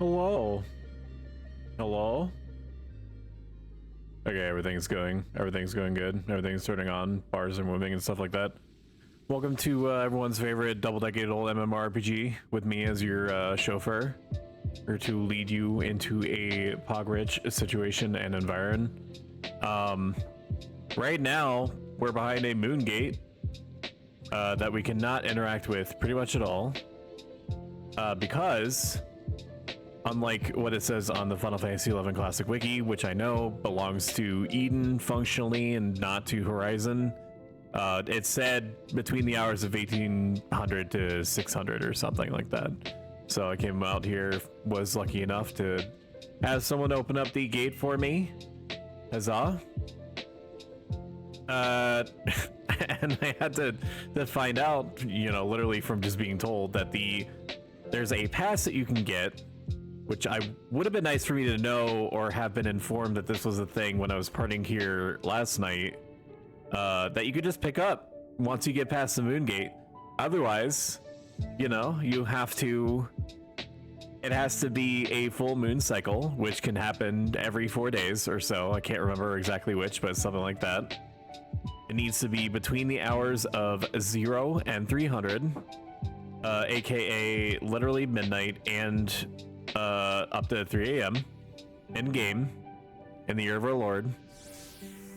Hello. Hello. Okay, everything's going good. Everything's turning on. Bars are moving and stuff like that. Welcome to everyone's favorite double-decade-old MMORPG with me as your chauffeur, here to lead you into a pog-rich situation and environ. Right now, we're behind a moon gate that we cannot interact with pretty much at all, because unlike what it says on the Final Fantasy XI Classic Wiki, which I know belongs to Eden functionally and not to Horizon, it said between the hours of 1800 to 600 or something like that. So I came out here, was lucky enough to have someone open up the gate for me. Huzzah. And I had to find out, you know, literally from just being told that there's a pass that you can get, which I would have been nice for me to know or have been informed that this was a thing when I was partying here last night, that you could just pick up once you get past the moon gate. Otherwise, you know, you have to, it has to be a full moon cycle, which can happen every 4 days or so. I can't remember exactly which, but it's something like that. It needs to be between the hours of 0 and 300, aka literally midnight and up to 3 a.m. in game, in the year of our Lord.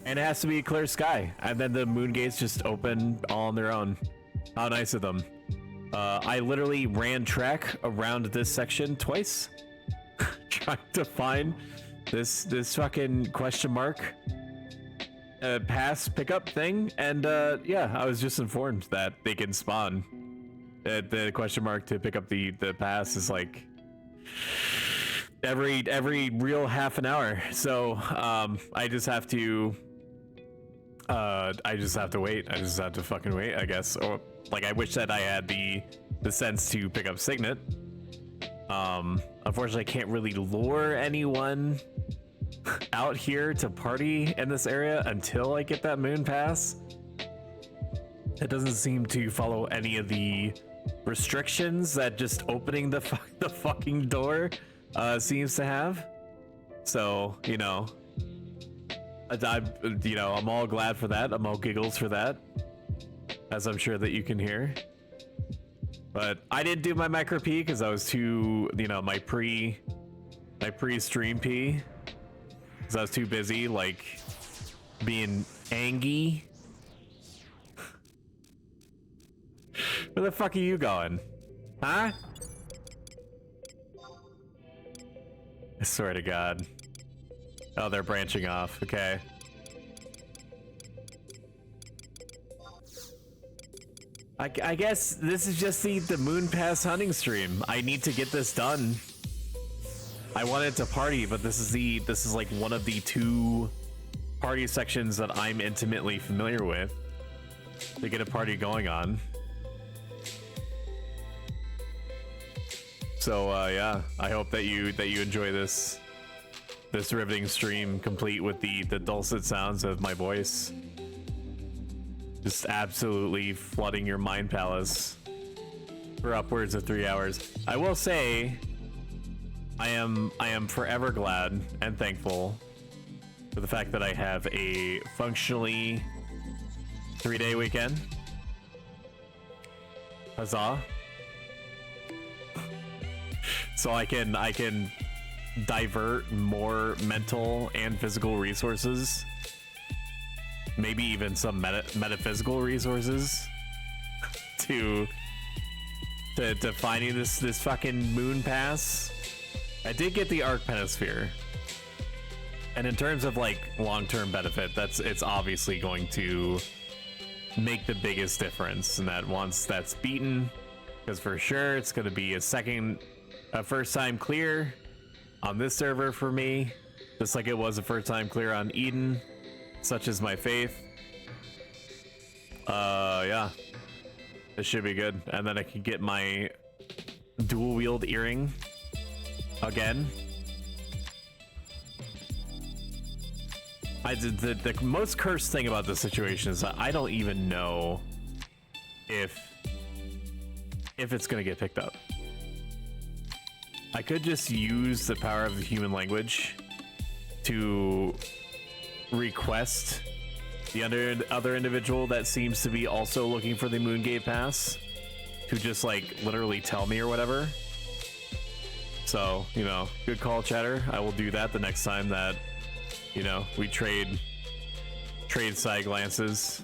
And it has to be a clear sky, and then the moon gates just open all on their own. How nice of them. I literally ran track around this section twice, trying to find this fucking question mark pass pickup thing, and yeah, I was just informed that they can spawn. The question mark to pick up the pass is like every real half an hour, so I just have to wait. I just have to fucking wait, I guess. Or like, I wish that I had the sense to pick up Signet. Unfortunately, I can't really lure anyone out here to party in this area until I get that moon pass. It doesn't seem to follow any of the restrictions that just opening the fucking door seems to have. So, you know, I'm all glad for that. I'm all giggles for that, as I'm sure that you can hear. But I didn't do my micro pee because I was too, you know, my pre-stream pee, because I was too busy, like, being angry. Where the fuck are you going? Huh? I swear to God. Oh, they're branching off. Okay. I guess this is just the Moon Pass hunting stream. I need to get this done. I wanted to party, but this is like one of the 2 party sections that I'm intimately familiar with to get a party going on. So yeah, I hope that you enjoy this riveting stream, complete with the dulcet sounds of my voice, just absolutely flooding your mind palace for upwards of 3 hours. I will say, I am forever glad and thankful for the fact that I have a functionally 3-day weekend. Huzzah. So I can divert more mental and physical resources, maybe even some metaphysical resources, to finding this fucking moon pass. I did get the Arc Pentasphere, and in terms of like long-term benefit, it's obviously going to make the biggest difference. And that once that's beaten, because for sure it's going to be a first time clear on this server for me, just like it was a first time clear on Eden, such is my faith. Yeah, this should be good, and then I can get my dual wield earring again. The most cursed thing about this situation is that I don't even know if it's gonna get picked up. I could just use the power of the human language to request the other individual that seems to be also looking for the Moongate Pass to just like literally tell me or whatever. So, you know, good call, chatter. I will do that the next time that, you know, we trade side glances.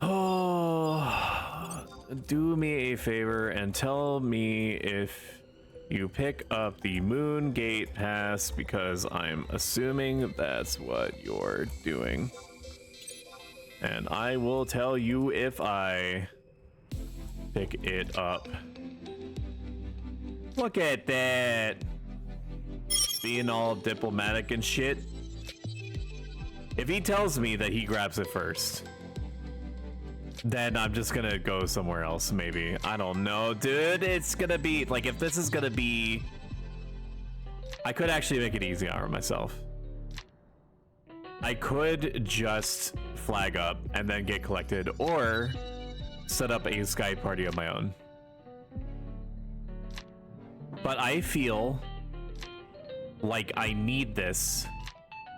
Oh, do me a favor and tell me if you pick up the Moongate Pass, because I'm assuming that's what you're doing. And I will tell you if I pick it up. Look at that. Being all diplomatic and shit. If he tells me that he grabs it first, then I'm just gonna go somewhere else, maybe. I don't know, dude. It's gonna be, like, if this is gonna be... I could actually make it easy on myself. I could just flag up and then get collected, or set up a Skype party of my own. But I feel like I need this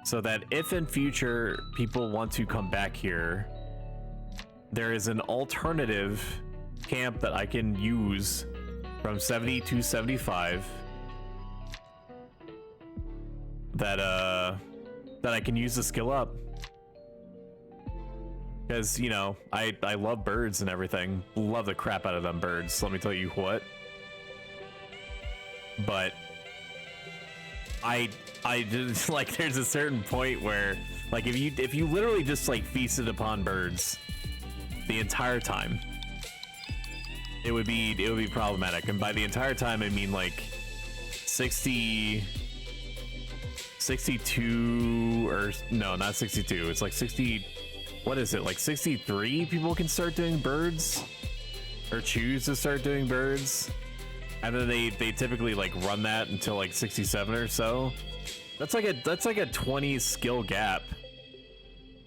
so that if in future people want to come back here, there is an alternative camp that I can use from 70 to 75 that I can use to skill up. Because, you know, I love birds and everything. Love the crap out of them birds, let me tell you what. But I just, like, there's a certain point where, like, if you literally just like feasted upon birds the entire time, it would be problematic. And by the entire time, I mean like 62, or no, not 62. It's like 60. What is it? Like 63 people can start doing birds, or choose to start doing birds. And then they typically like run that until like 67 or so. That's like a 20 skill gap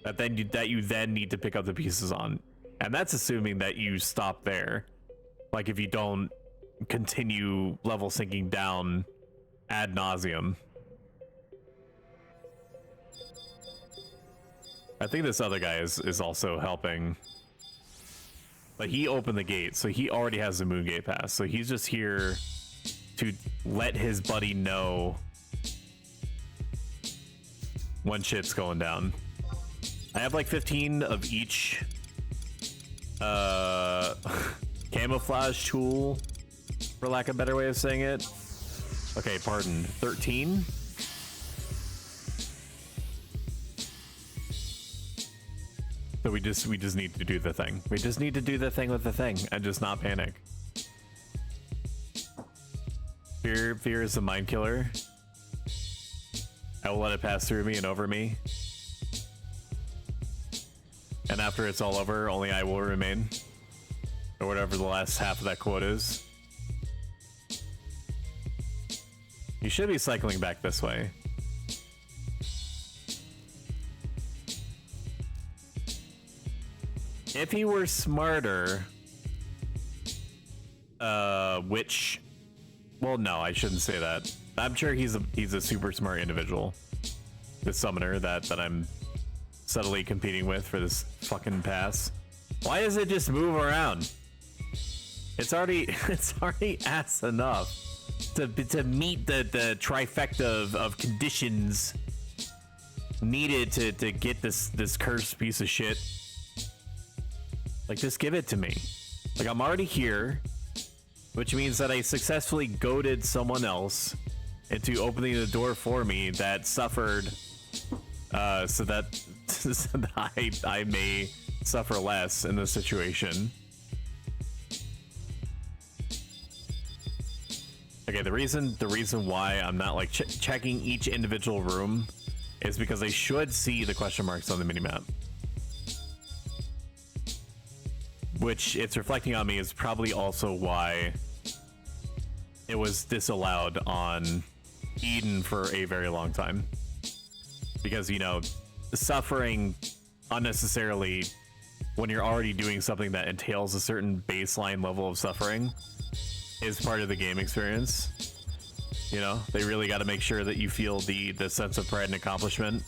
that you then need to pick up the pieces on. And that's assuming that you stop there. Like if you don't continue level sinking down ad nauseum. I think this other guy is also helping. But he opened the gate, so he already has the Moongate Pass. So he's just here to let his buddy know when shit's going down. I have like 15 of each camouflage tool, for lack of a better way of saying it. Okay, pardon, 13. So we just need to do the thing. We just need to do the thing with the thing and just not panic. Fear is the mind killer. I will let it pass through me and over me. And after it's all over, only I will remain. Or whatever the last half of that quote is. You should be cycling back this way. If he were smarter, which, well, no, I shouldn't say that. I'm sure he's a super smart individual, the summoner that I'm subtly competing with for this fucking pass. Why does it just move around? It's already ass enough to meet the trifecta of conditions needed to get this cursed piece of shit. Like, just give it to me. Like, I'm already here, which means that I successfully goaded someone else into opening the door for me that suffered, so that I may suffer less in this situation. Okay, the reason why I'm not like checking each individual room is because I should see the question marks on the minimap. Which it's reflecting on me is probably also why it was disallowed on Eden for a very long time. Because, you know, suffering unnecessarily when you're already doing something that entails a certain baseline level of suffering is part of the game experience. You know, they really got to make sure that you feel the sense of pride and accomplishment.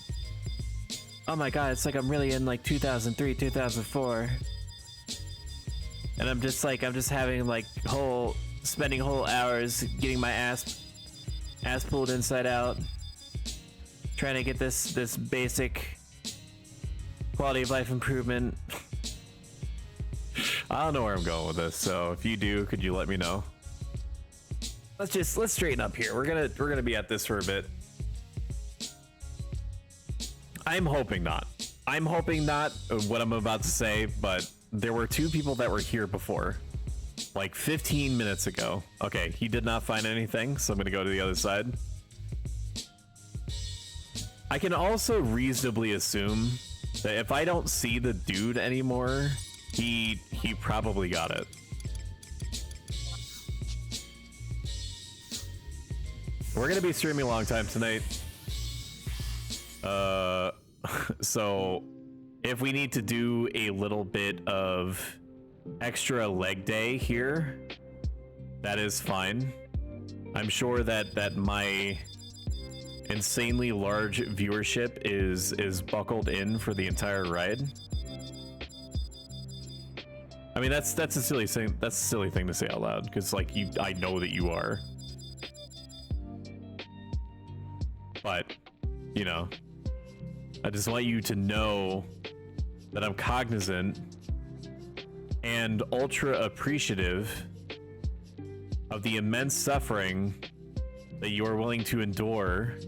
Oh my god, it's like I'm really in like 2003, 2004. And I'm just having like spending whole hours getting my ass pulled inside out, trying to get this basic quality of life improvement. I don't know where I'm going with this, so if you do, could you let me know? Let's straighten up here. We're gonna be at this for a bit. I'm hoping not. I'm hoping not what I'm about to say, but there were two people that were here before, like 15 minutes ago. Okay, he did not find anything, so I'm gonna go to the other side. I can also reasonably assume that if I don't see the dude anymore, he probably got it. We're gonna be streaming a long time tonight. So if we need to do a little bit of extra leg day here, that is fine. I'm sure that my insanely large viewership is buckled in for the entire ride. I mean, that's a silly thing. That's a silly thing to say out loud, because like I know that you are. But, you know, I just want you to know that I'm cognizant and ultra appreciative of the immense suffering that you are willing to endure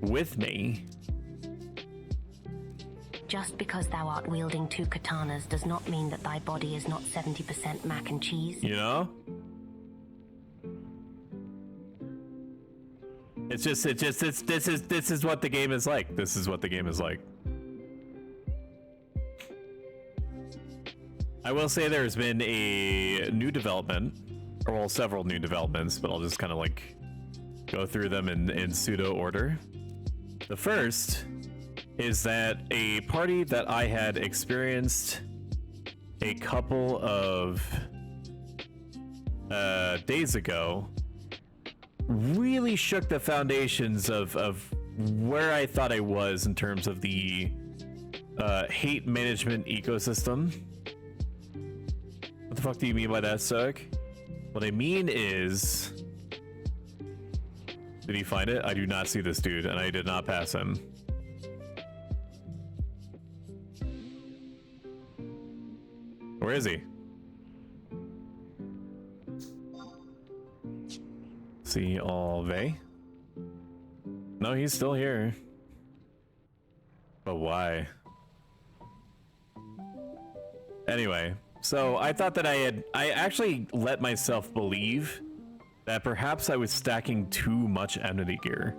with me. Just because thou art wielding two katanas does not mean that thy body is not 70% mac and cheese. You know? This is what the game is like. This is what the game is like. I will say there's been a new development, or well, several new developments, but I'll just kind of like go through them in pseudo order. The first is that a party that I had experienced a couple of days ago really shook the foundations of where I thought I was in terms of the hate management ecosystem. What the fuck do you mean by that, Stoic? What I mean is... Did he find it? I do not see this dude, and I did not pass him. Where is he? See Alve? No, he's still here. But why? Anyway, so I thought that I actually let myself believe that perhaps I was stacking too much enmity gear.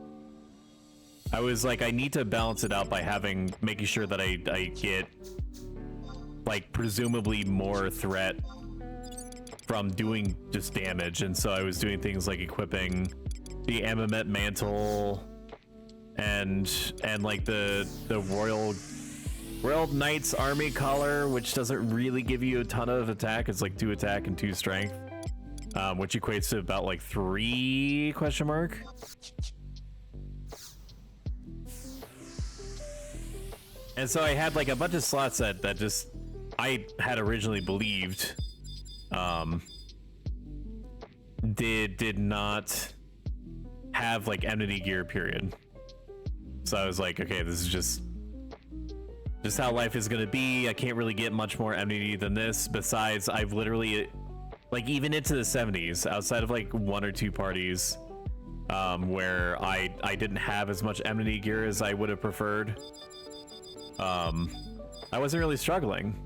I was like, I need to balance it out by making sure that I get like presumably more threat from doing just damage, and so I was doing things like equipping the Amamet mantle and like the Royal Knight's army collar, which doesn't really give you a ton of attack. It's like 2 attack and 2 strength, which equates to about like 3 ? And so I had like a bunch of slots that just I had originally believed did not have like enmity gear, period. So I was like, okay, this is just how life is gonna be. I can't really get much more enmity than this. Besides, I've literally, like, even into the 70s, outside of like 1 or 2 parties where I didn't have as much enmity gear as I would have preferred, I wasn't really struggling.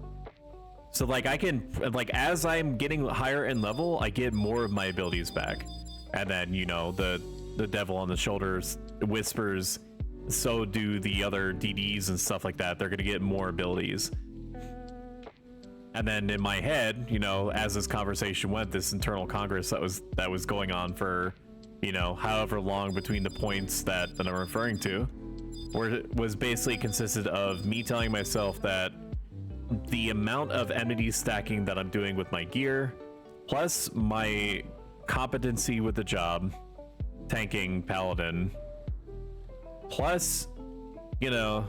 So like I can, like, as I'm getting higher in level, I get more of my abilities back. And then, you know, the devil on the shoulders whispers, so do the other DDs and stuff like that. They're gonna get more abilities. And then in my head, you know, as this conversation went, this internal congress that was going on for, you know, however long between the points that I'm referring to, was basically consisted of me telling myself that the amount of enmity stacking that I'm doing with my gear plus my competency with the job, tanking paladin, plus, you know,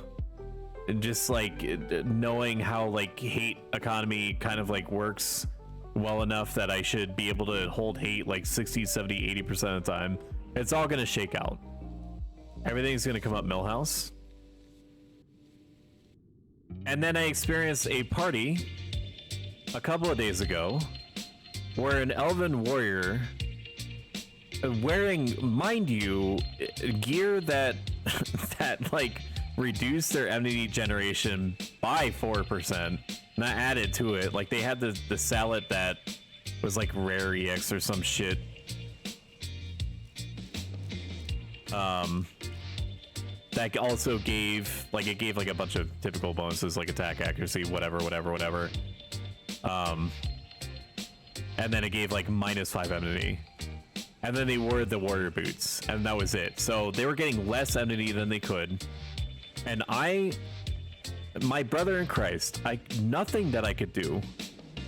just like knowing how like hate economy kind of like works well enough that I should be able to hold hate like 60, 70, 80% of the time. It's all gonna shake out. Everything's gonna come up Millhouse. And then I experienced a party a couple of days ago where an elven warrior wearing, mind you, gear that that like reduced their enmity generation by 4%, not added to it. Like they had the salad that was like rare EX or some shit. That also gave like, it gave like a bunch of typical bonuses like attack accuracy, whatever. And then it gave like -5 enmity. And then they wore the warrior boots, and that was it. So they were getting less enmity than they could. And my brother in Christ, nothing that I could do,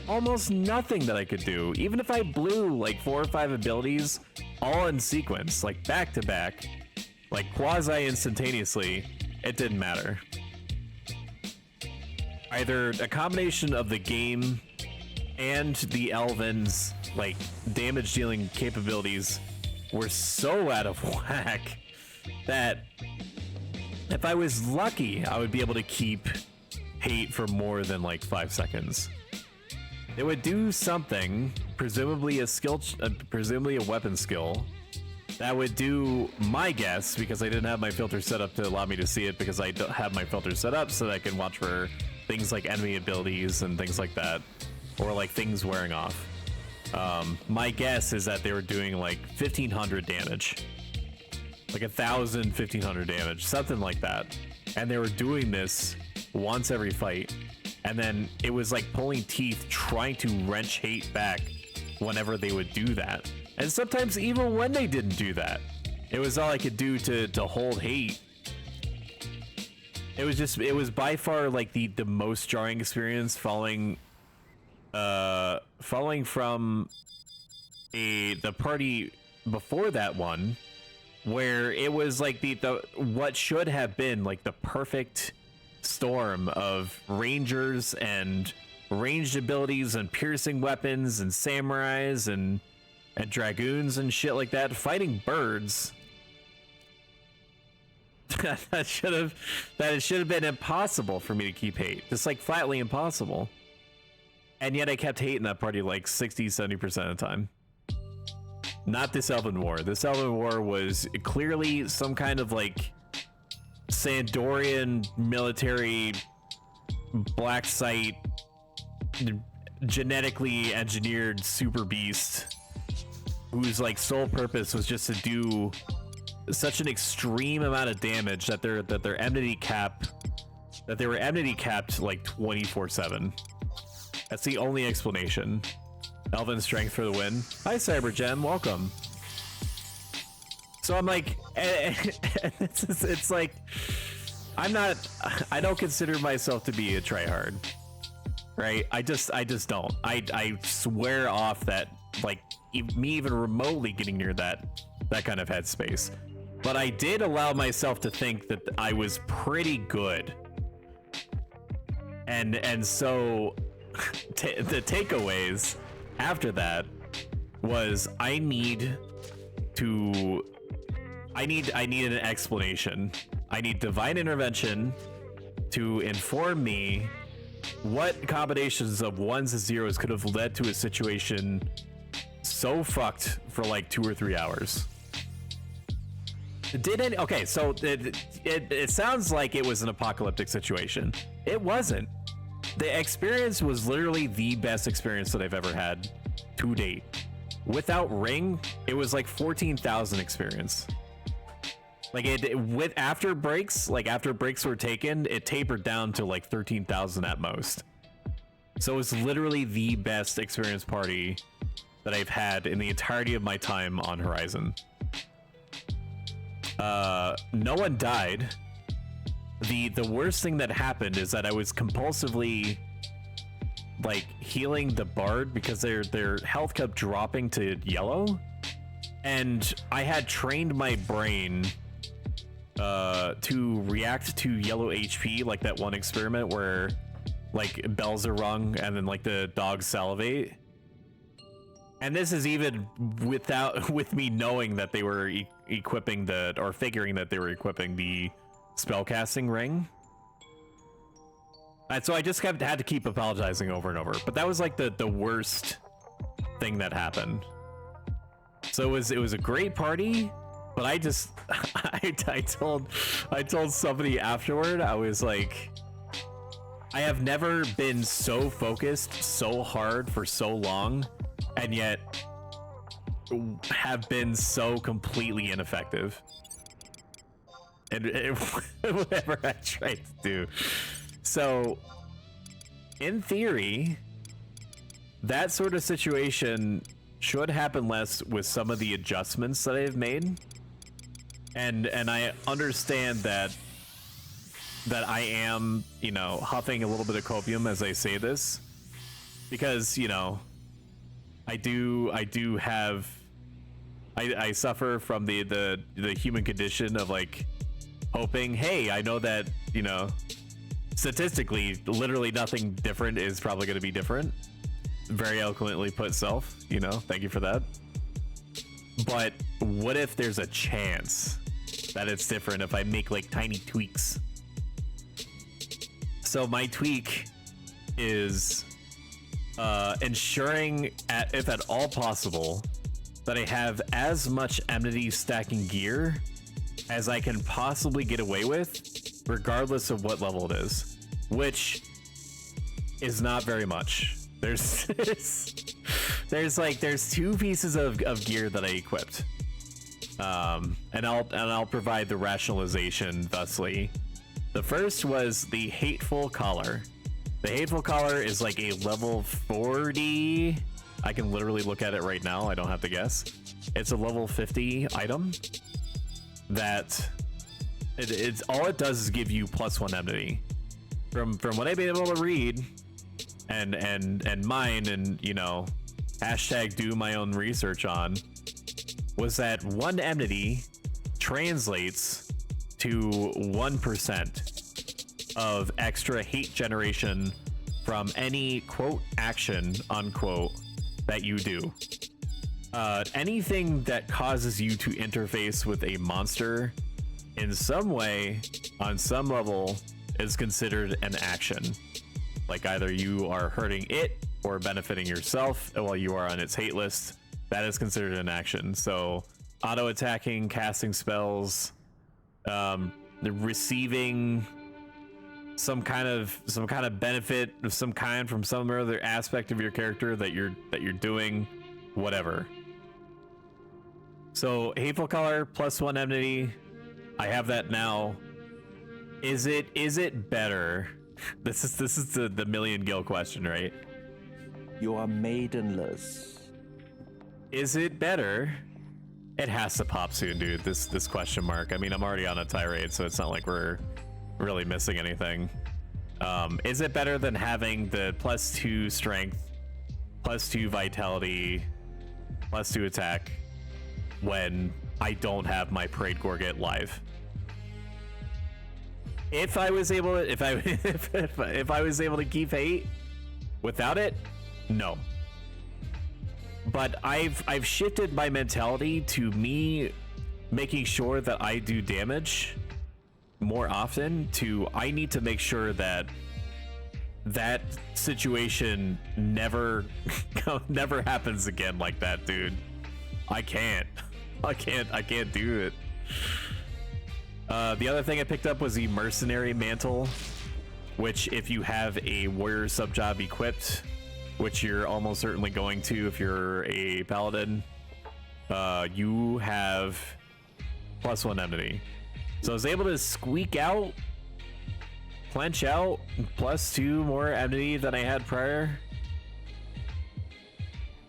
almost nothing that I could do, even if I blew like 4 or 5 abilities all in sequence, like back to back, like quasi instantaneously, it didn't matter. Either a combination of the game and the Elven's like damage dealing capabilities were so out of whack that if I was lucky, I would be able to keep hate for more than like 5 seconds. It would do something, presumably a skill, presumably a weapon skill, that would do, my guess, because I didn't have my filter set up to allow me to see it, because I don't have my filter set up so that I can watch for things like enemy abilities and things like that, or like things wearing off. My guess is that they were doing like 1500 damage, like 1000, 1500 damage, something like that. And they were doing this once every fight. And then it was like pulling teeth trying to wrench hate back whenever they would do that. And sometimes even when they didn't do that, it was all I could do to hold hate. It was by far like the most jarring experience falling from the party before that one, where it was like the what should have been like the perfect storm of rangers and ranged abilities and piercing weapons and samurais and dragoons and shit like that fighting birds. that should have been impossible for me to keep hate, just like flatly impossible. And yet I kept hating that party like 60-70% of the time. Not this Elven War. This Elven War was clearly some kind of like Sandorian military black site genetically engineered super beast whose like sole purpose was just to do such an extreme amount of damage that they were enmity capped like 24/7. That's the only explanation. Elven strength for the win. Hi Cybergem, welcome. So I'm like, it's like, I don't consider myself to be a tryhard, right? I just don't. I swear off that, like, me even remotely getting near that kind of headspace. But I did allow myself to think that I was pretty good. And so the takeaways after that was I need an explanation. I need divine intervention to inform me what combinations of 1s and 0s could have led to a situation so fucked for like 2 or 3 hours. Okay, so it sounds like it was an apocalyptic situation. It wasn't. The experience was literally the best experience that I've ever had to date. Without Ring, it was like 14,000 experience. Like after breaks were taken, it tapered down to like 13,000 at most. So it's literally the best experience party that I've had in the entirety of my time on Horizon. No one died. The worst thing that happened is that I was compulsively like healing the bard because their health kept dropping to yellow, and I had trained my brain to react to yellow HP, like that one experiment where like bells are rung and then like the dogs salivate. And this is even with me knowing that they were equipping or figuring that they were equipping the spellcasting ring. And so I just had to keep apologizing over and over. But that was like the worst thing that happened. So it was a great party, but I just I told somebody afterward, I was like, I have never been so focused so hard for so long, and yet have been so completely ineffective. And whatever I tried to do. So, in theory, that sort of situation should happen less with some of the adjustments that I've made. And I understand that I am, you know, huffing a little bit of copium as I say this, because, you know, I suffer from the human condition of like hoping, hey, I know that, you know, statistically literally nothing different is probably going to be different. Very eloquently put, self, you know, thank you for that. But what if there's a chance that it's different if I make like tiny tweaks? So my tweak is ensuring, if at all possible, that I have as much enmity stacking gear as I can possibly get away with, regardless of what level it is, which is not very much. There's two pieces of gear that I equipped, and I'll provide the rationalization thusly. The first was the Hateful Collar. The Hateful Collar is like a level 40. I can literally look at it right now. I don't have to guess. It's a level 50 item that it's all it does is give you +1 enmity. From what I've been able to read and mine and, you know, hashtag do my own research on, was that 1 enmity translates to 1% of extra hate generation from any quote action unquote that you do. Anything that causes you to interface with a monster in some way, on some level, is considered an action. Like either you are hurting it or benefiting yourself while you are on its hate list. That is considered an action. So auto attacking, casting spells, receiving some kind of benefit of some kind from some other aspect of your character that you're doing, whatever. So Hateful Color +1 enmity, I have that now. Is it better? This is the million gil question, right? You are maidenless. Is it better? It has to pop soon, dude. This question mark. I mean, I'm already on a tirade, so it's not like we're really missing anything. Is it better than having the +2 strength, +2 vitality, +2 attack when I don't have my Parade Gorget live? If I was able to, if I was able to keep hate without it, no. But I've shifted my mentality to me making sure that I do damage more often to I need to make sure that that situation never happens again like that, dude. I can't do it. The other thing I picked up was the Mercenary Mantle, which if you have a warrior sub-job equipped, which you're almost certainly going to if you're a paladin, you have +1 enmity. So I was able to squeak out, clench out, +2 more enmity than I had prior.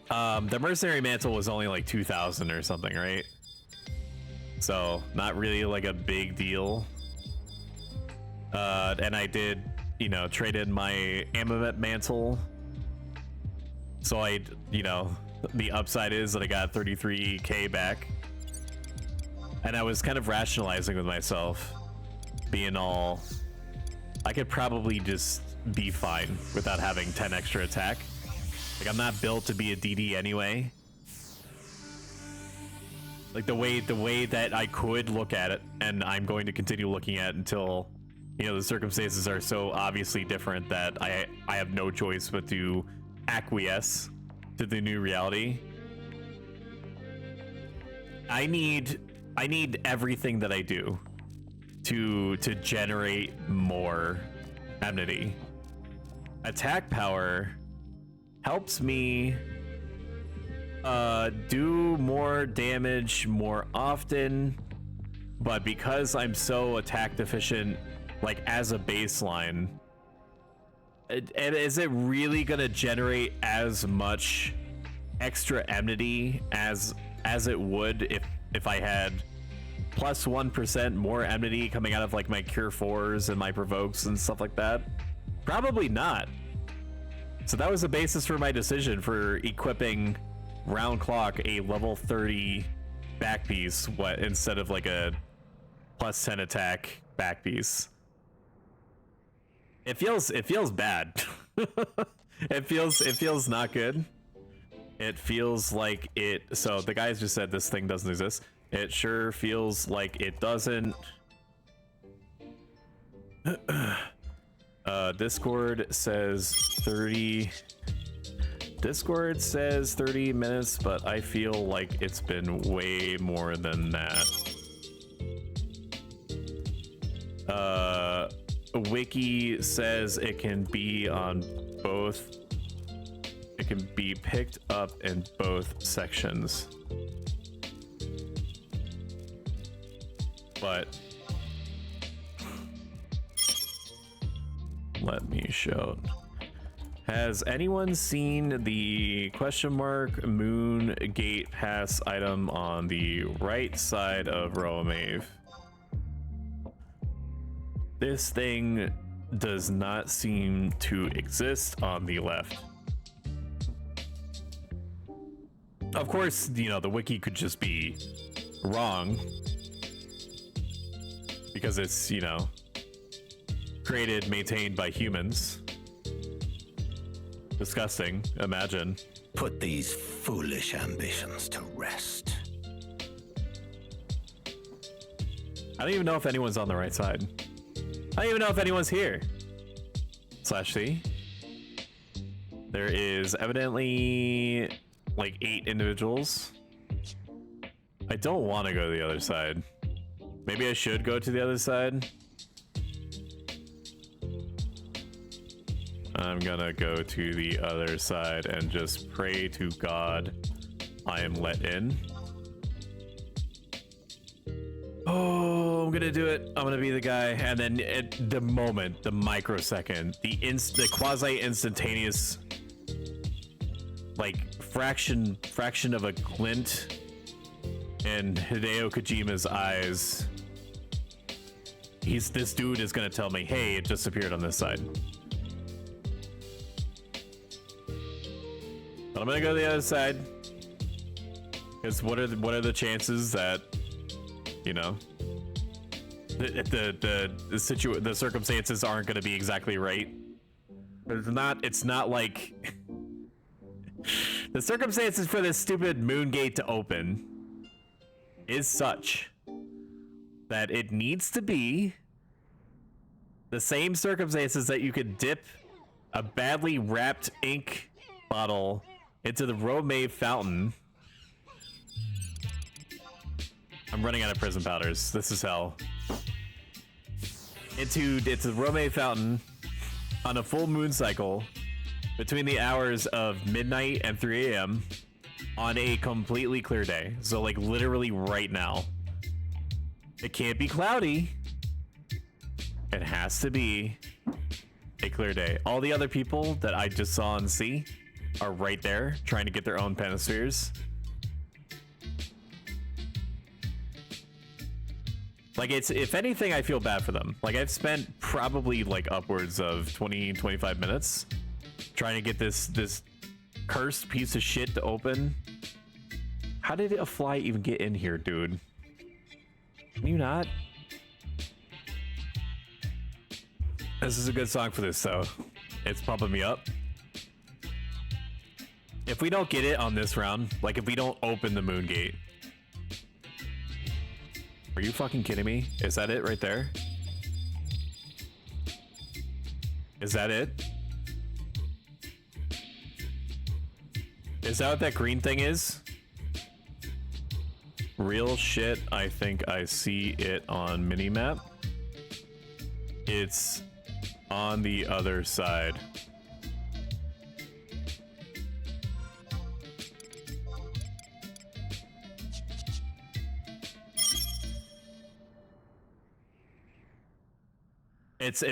The Mercenary Mantle was only like 2,000 or something, right? So not really like a big deal. And I did, you know, trade in my Amulet Mantle So you know, the upside is that I got 33k back. And I was kind of rationalizing with myself, being all, I could probably just be fine without having 10 extra attack. Like, I'm not built to be a DD anyway. Like, the way that I could look at it, and I'm going to continue looking at it until, you know, the circumstances are so obviously different that I have no choice but to acquiesce to the new reality. I need everything that I do to generate more enmity. Attack power helps me do more damage more often, but because I'm so attack deficient, like as a baseline, is it really gonna generate as much extra enmity as it would if I had plus 1% more enmity coming out of like my cure 4s and my provokes and stuff like that? Probably not. So that was the basis for my decision for equipping Round Clock a level 30 back piece, instead of like a plus 10 attack back piece. It feels bad. it feels not good. It feels like it. So the guys just said this thing doesn't exist. It sure feels like it doesn't. Discord says 30. Discord says 30 minutes, but I feel like it's been way more than that. Wiki says it can be on both. It can be picked up in both sections. But let me show. Has anyone seen the question mark moon gate pass item on the right side of Roamave? This thing does not seem to exist on the left. Of course, you know, the wiki could just be wrong because it's, you know, created, maintained by humans. Disgusting, imagine. Put these foolish ambitions to rest. I don't even know if anyone's on the right side. I don't even know if anyone's here. /C. There is evidently like 8 individuals. I don't want to go to the other side. Maybe I should go to the other side. I'm gonna go to the other side and just pray to God I am let in. Oh, I'm gonna do it. I'm gonna be the guy. And then at the moment, the microsecond, the quasi instantaneous, like fraction of a glint in Hideo Kojima's eyes, this dude is gonna tell me, hey, it just appeared on this side. But I'm gonna go to the other side, because what are the chances that, you know, the circumstances aren't gonna be exactly right? It's not like the circumstances for this stupid moon gate to open is such that it needs to be the same circumstances that you could dip a badly wrapped ink bottle into the Roamave fountain. I'm running out of prison powders. This is hell. Into the Roamave fountain on a full moon cycle between the hours of midnight and 3 a.m. on a completely clear day. So like literally right now. It can't be cloudy. It has to be a clear day. All the other people that I just saw and see are right there trying to get their own pentaspheres. Like, it's, if anything, I feel bad for them. Like, I've spent probably like upwards of 20-25 minutes trying to get this cursed piece of shit to open. How did a fly even get in here, dude? Can you not? This is a good song for this, though. It's pumping me up. If we don't get it on this round, like if we don't open the moon gate. Are you fucking kidding me? Is that it right there? Is that it? Is that what that green thing is? Real shit, I think I see it on minimap. It's on the other side.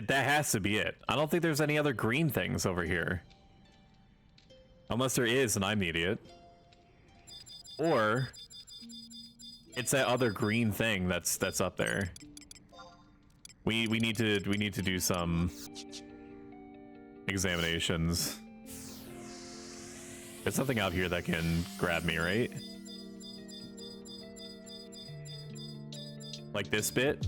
That has to be it. I don't think there's any other green things over here. Unless there is and I'm the idiot. Or it's that other green thing that's up there. We need to do some examinations. There's something out here that can grab me, right? Like this bit?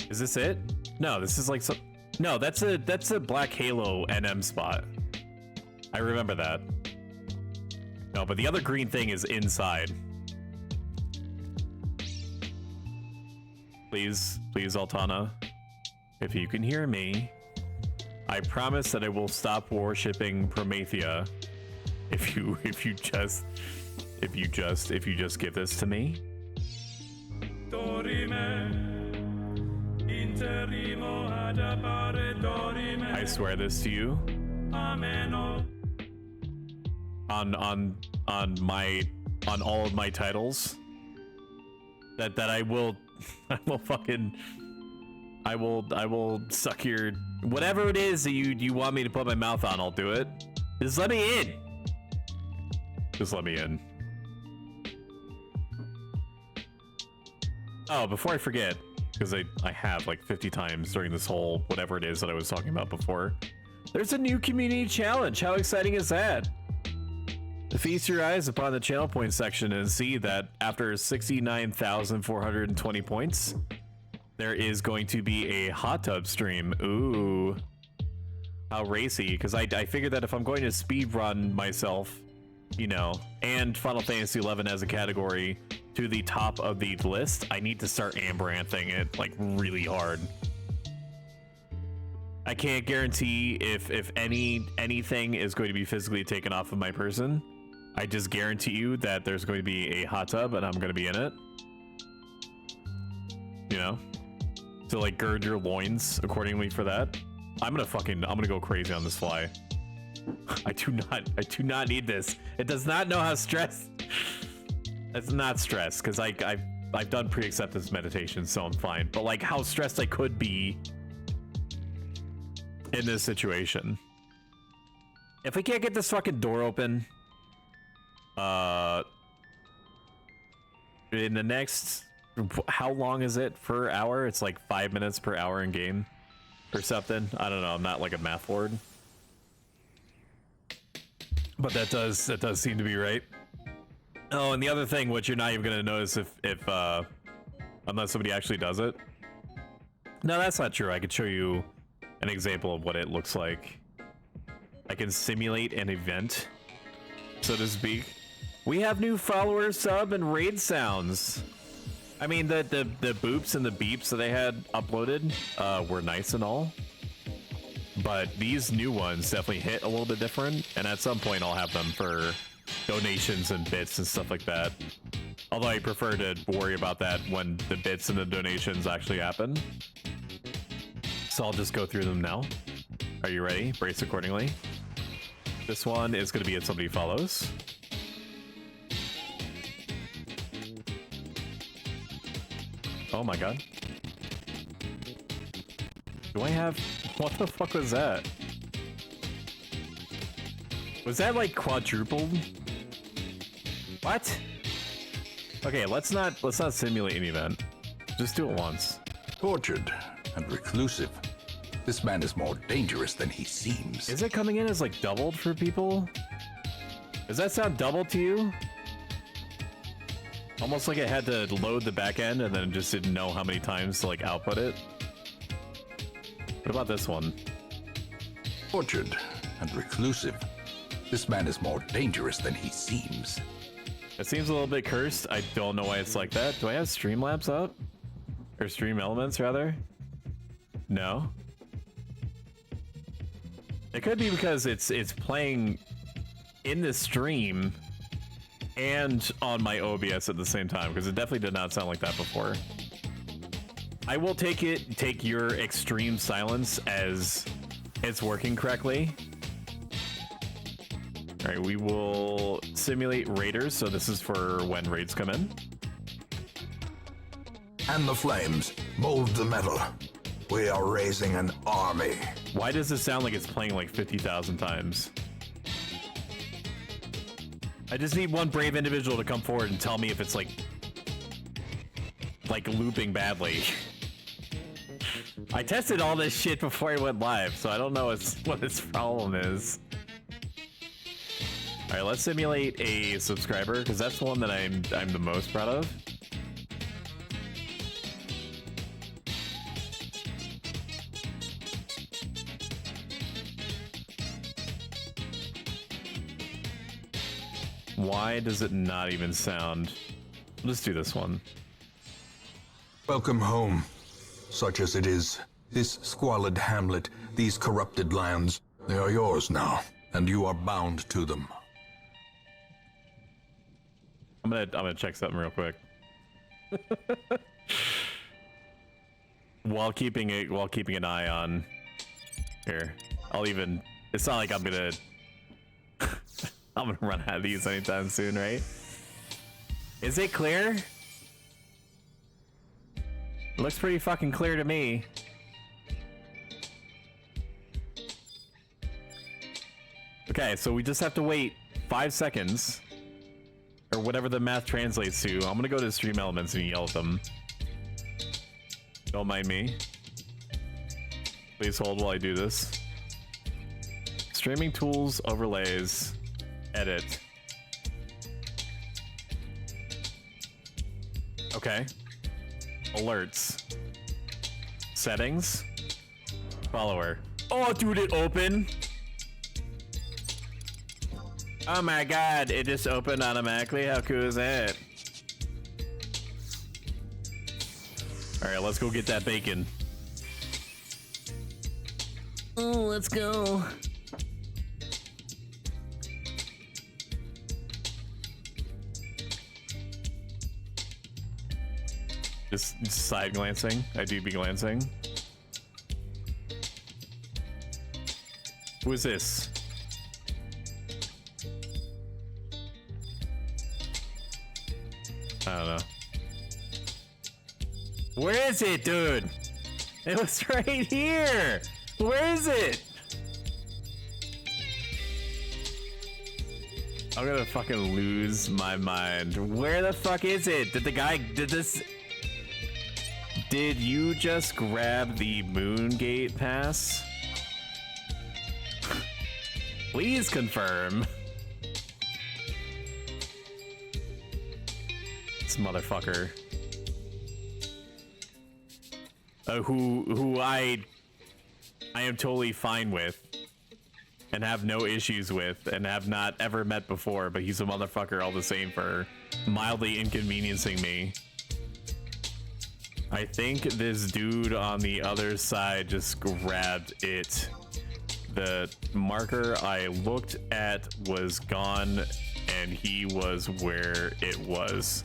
Is this it? No, this is like some. No, that's a Black Halo NM spot. I remember that. No, but the other green thing is inside. Please, please, Altana, if you can hear me, I promise that I will stop worshipping Promethea if you just give this to me. I swear this to you. On all of my titles. That I will I will suck your whatever it is that you want me to put my mouth on, I'll do it. Just let me in. Just let me in. Oh, before I forget, because I have like 50 times during this whole whatever it is that I was talking about before. There's a new community challenge. How exciting is that? Feast your eyes upon the channel points section and see that after 69,420 points, there is going to be a hot tub stream. Ooh. How racy, because I figured that if I'm going to speed run myself, you know, and Final Fantasy XI as a category to the top of the list, I need to start Amaranthing it like really hard. I can't guarantee if anything is going to be physically taken off of my person. I just guarantee you that there's going to be a hot tub and I'm going to be in it. You know? So like gird your loins accordingly for that. I'm gonna go crazy on this fly. I do not need this. It does not know how stressed. It's not stress, because I've done pre-acceptance meditation, so I'm fine. But like how stressed I could be in this situation. If we can't get this fucking door open, in the next, how long is it per hour? It's like 5 minutes per hour in game or something. I don't know. I'm not like a math lord, but that does seem to be right. Oh, and the other thing, which you're not even gonna notice if unless somebody actually does it. No, that's not true. I could show you an example of what it looks like. I can simulate an event, so to speak. We have new followers, sub, and raid sounds. I mean, the boops and the beeps that they had uploaded were nice and all, but these new ones definitely hit a little bit different, and at some point I'll have them for donations and bits and stuff like that. Although I prefer to worry about that when the bits and the donations actually happen. So I'll just go through them now. Are you ready? Brace accordingly. This one is going to be if somebody follows. Oh my god. Do I have... What the fuck was that? Was that like quadrupled? What? Okay, let's not simulate an event. Just do it once. Tortured and reclusive, This man is more dangerous than he seems. Is it coming in as like doubled for people? Does that sound double to you? Almost like it had to load the back end and then just didn't know how many times to like output it. What about this one? Tortured and reclusive. This man is more dangerous than he seems. It seems a little bit cursed. I don't know why it's like that. Do I have Streamlabs up? Or Stream Elements, rather? No. It could be because it's playing in the stream and on my OBS at the same time, because it definitely did not sound like that before. I will take your extreme silence as it's working correctly. All right, we will simulate raiders, so this is for when raids come in. And the flames, mold the metal. We are raising an army. Why does this sound like it's playing like 50,000 times? I just need one brave individual to come forward and tell me if it's like looping badly. I tested all this shit before I went live, so I don't know what its problem is. All right, let's simulate a subscriber, because that's the one that I'm the most proud of. Why does it not even sound? Let's do this one. Welcome home, such as it is. This squalid hamlet, these corrupted lands, they are yours now, and you are bound to them. I'm gonna check something real quick. while keeping an eye on here. It's not like I'm gonna run out of these anytime soon, right? Is it clear? It looks pretty fucking clear to me. Okay, so we just have to wait 5 seconds. Or whatever the math translates to. I'm gonna go to Stream Elements and yell at them. Don't mind me. Please hold while I do this. Streaming tools, overlays, edit. Okay. Alerts. Settings. Follower. Oh, dude, it opened. Oh my god, it just opened automatically? How cool is that? Alright, let's go get that bacon. Oh, let's go. Just side glancing. I do be glancing. Who is this? I don't know. Where is it, dude? It was right here. Where is it? I'm gonna fucking lose my mind. Where the fuck is it? Did you just grab the Moongate pass? Please confirm. This motherfucker. Who I am totally fine with and have no issues with and have not ever met before, but he's a motherfucker all the same for mildly inconveniencing me. I think this dude on the other side just grabbed it. The marker I looked at was gone and he was where it was.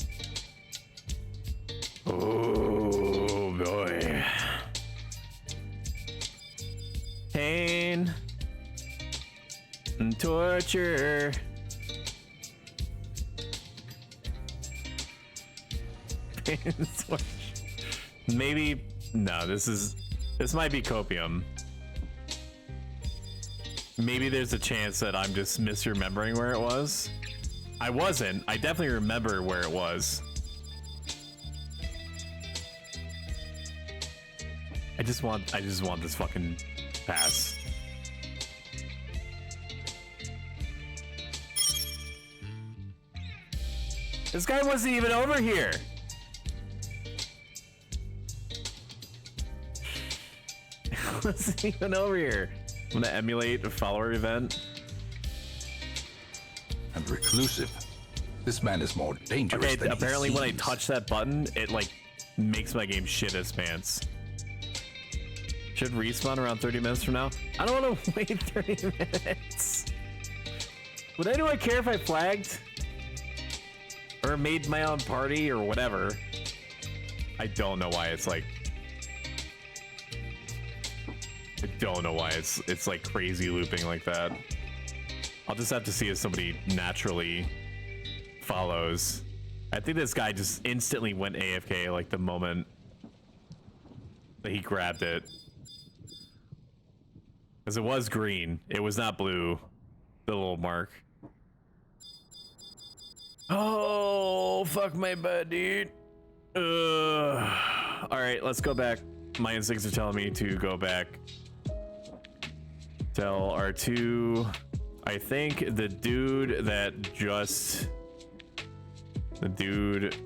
Oh boy. Pain and torture. Pain and torture. Maybe no, this might be copium. Maybe there's a chance that I'm just misremembering where it was. I wasn't. I definitely remember where it was. I just want this fucking pass. This guy wasn't even over here. Wasn't even over here. I'm gonna emulate a follower event. And reclusive. This man is more dangerous Okay, than apparently he when I seems. touch that button, it like makes my game shit its pants. Should respawn around 30 minutes from now. I don't want to wait 30 minutes. Would anyone care if I flagged? Or made my own party or whatever? I don't know why it's like... I don't know why it's like crazy looping like that. I'll just have to see if somebody naturally follows. I think this guy just instantly went AFK like the moment that he grabbed it. Because it was green. It was not blue. The little mark. Oh, fuck my butt, dude. Alright, let's go back. My instincts are telling me to go back. Tell R2. I think the dude that just... The dude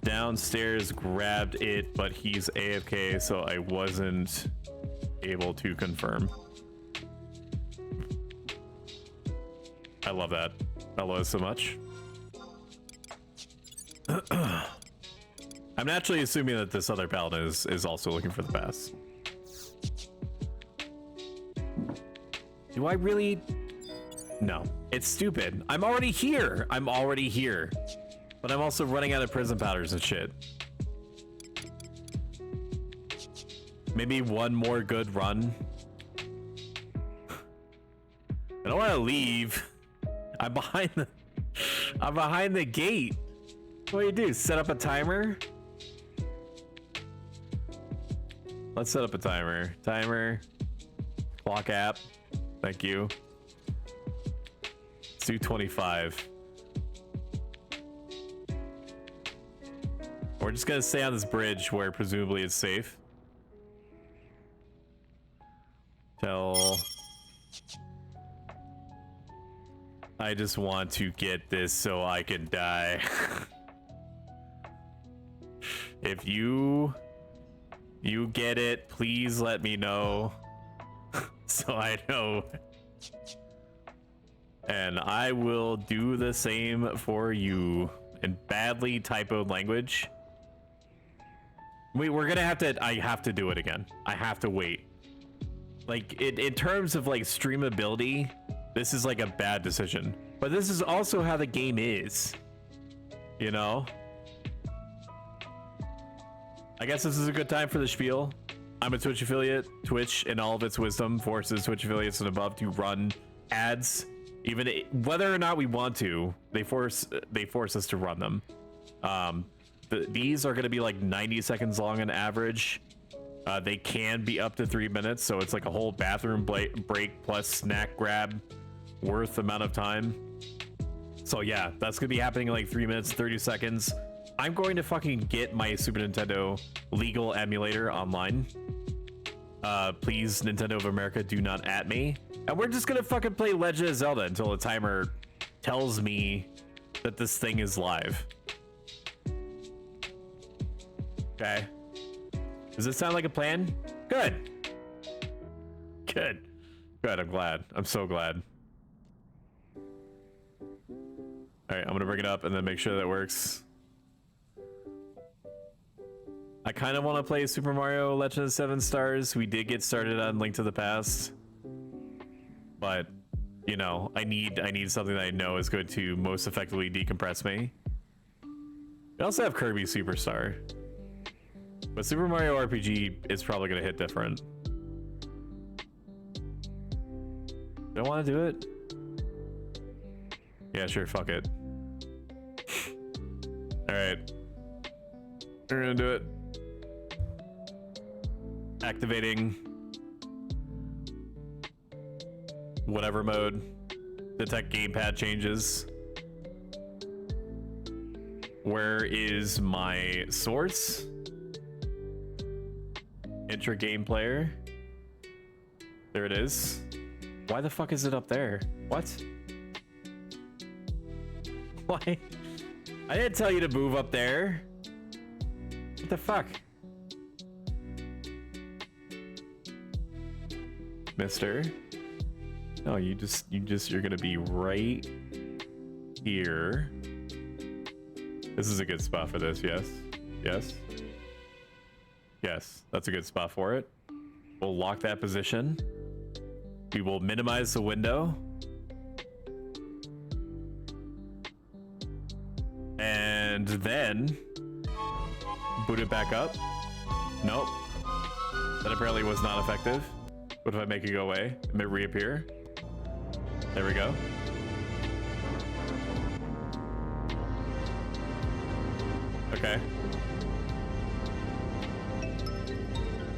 downstairs grabbed it, but he's AFK, so I wasn't able to confirm. I love that. I love it so much. I'm naturally assuming that this other paladin is also looking for the pass. Do I really? No, it's stupid. I'm already here. I'm already here. But I'm also running out of prison powders and shit. Maybe one more good run. I don't want to leave. I'm behind the gate. What do you do? Set up a timer? Let's set up a timer. Timer. Clock app. Thank you. Let's do 25. We're just gonna stay on this bridge where presumably it's safe. Till I just want to get this so I can die. If you get it, please let me know so I know. And I will do the same for you in badly typoed language. We're gonna have to, I have to do it again. I have to wait. Like, in terms of like streamability, this is like a bad decision. But this is also how the game is. You know? I guess this is a good time for the spiel. I'm a Twitch affiliate. Twitch, in all of its wisdom, forces Twitch affiliates and above to run ads. Even whether or not we want to, they force us to run them. These are going to be like 90 seconds long on average. They can be up to 3 minutes, so it's like a whole bathroom break plus snack grab worth amount of time. So yeah, that's going to be happening in like 3 minutes, 30 seconds. I'm going to fucking get my Super Nintendo legal emulator online. Please, Nintendo of America, do not at me. And we're just going to fucking play Legend of Zelda until the timer tells me that this thing is live. Okay. Does this sound like a plan? Good. Good. Good, I'm glad. I'm so glad. Alright, I'm gonna bring it up and then make sure that works. I kind of want to play Super Mario Legend of Seven Stars. We did get started on Link to the Past. But, you know, I need something that I know is going to most effectively decompress me. We also have Kirby Superstar. But Super Mario RPG is probably going to hit different. Don't want to do it? Yeah, sure, fuck it. Alright. We're going to do it. Activating whatever mode. Detect gamepad changes. Where is my source? Enter game player. There it is. Why the fuck is it up there? What? Why? I didn't tell you to move up there. What the fuck? Mister? No, you're gonna be right here. This is a good spot for this, yes? Yes? Yes, that's a good spot for it. We'll lock that position. We will minimize the window. And then boot it back up. Nope. That apparently was not effective. What if I make it go away? It may reappear. There we go. Okay.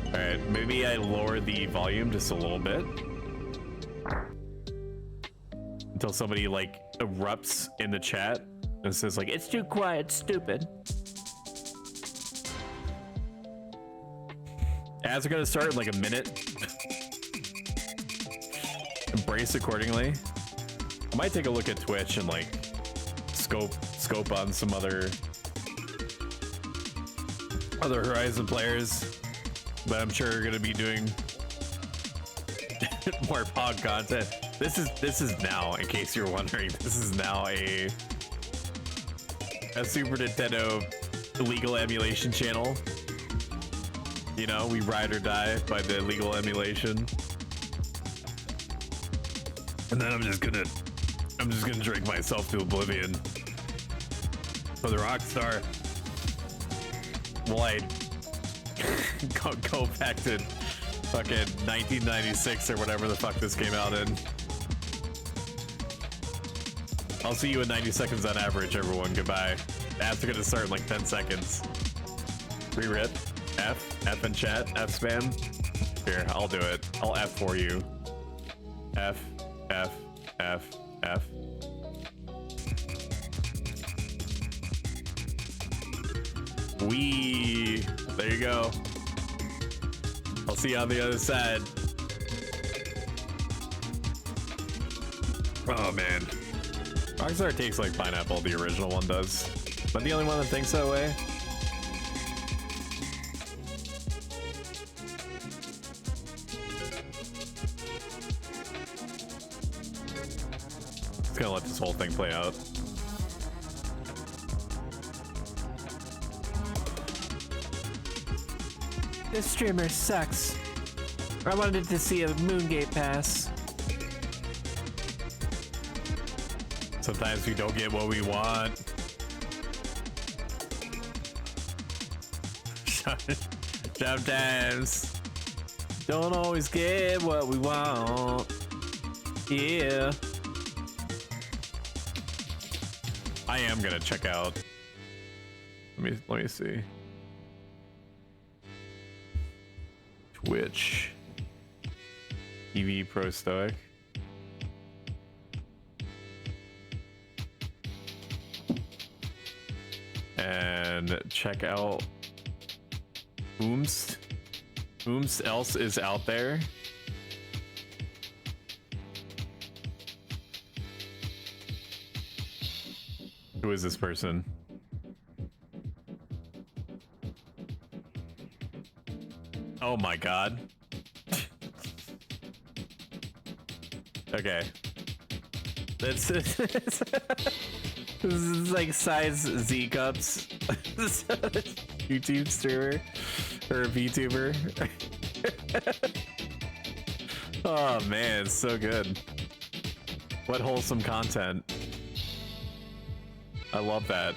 Alright, maybe I lower the volume just a little bit. Until somebody like erupts in the chat and says like, it's too quiet, stupid. Ads are gonna start in like a minute. Embrace accordingly. I might take a look at Twitch and like scope on some other Horizon players that I'm sure are gonna be doing more pod content. This is now, in case you're wondering, this is now a Super Nintendo illegal emulation channel. You know, we ride or die by the illegal emulation. And then I'm just gonna drink myself to oblivion for the Rockstar. Well, I go back to fucking 1996 or whatever the fuck this came out in. I'll see you in 90 seconds on average, everyone. Goodbye. Ads are gonna start in like 10 seconds. Re-rip. F in chat. F spam. Here, I'll do it. I'll F for you. F. Wee. There you go. I'll see you on the other side. Oh man. Rockstar tastes like pineapple, the original one does. Am I the only one that thinks that way? Just gonna let this whole thing play out. This streamer sucks. I wanted to see a Moongate pass. Sometimes we don't get what we want. Sometimes don't always get what we want. Yeah. I am gonna check out. Let me see. Twitch. TV Pro Stoic. And check out Oomst. Oomst else is out there. Who is this person? Oh my god. Okay. This is like size Z cups. YouTube streamer or VTuber. Oh man, it's so good. What wholesome content. I love that.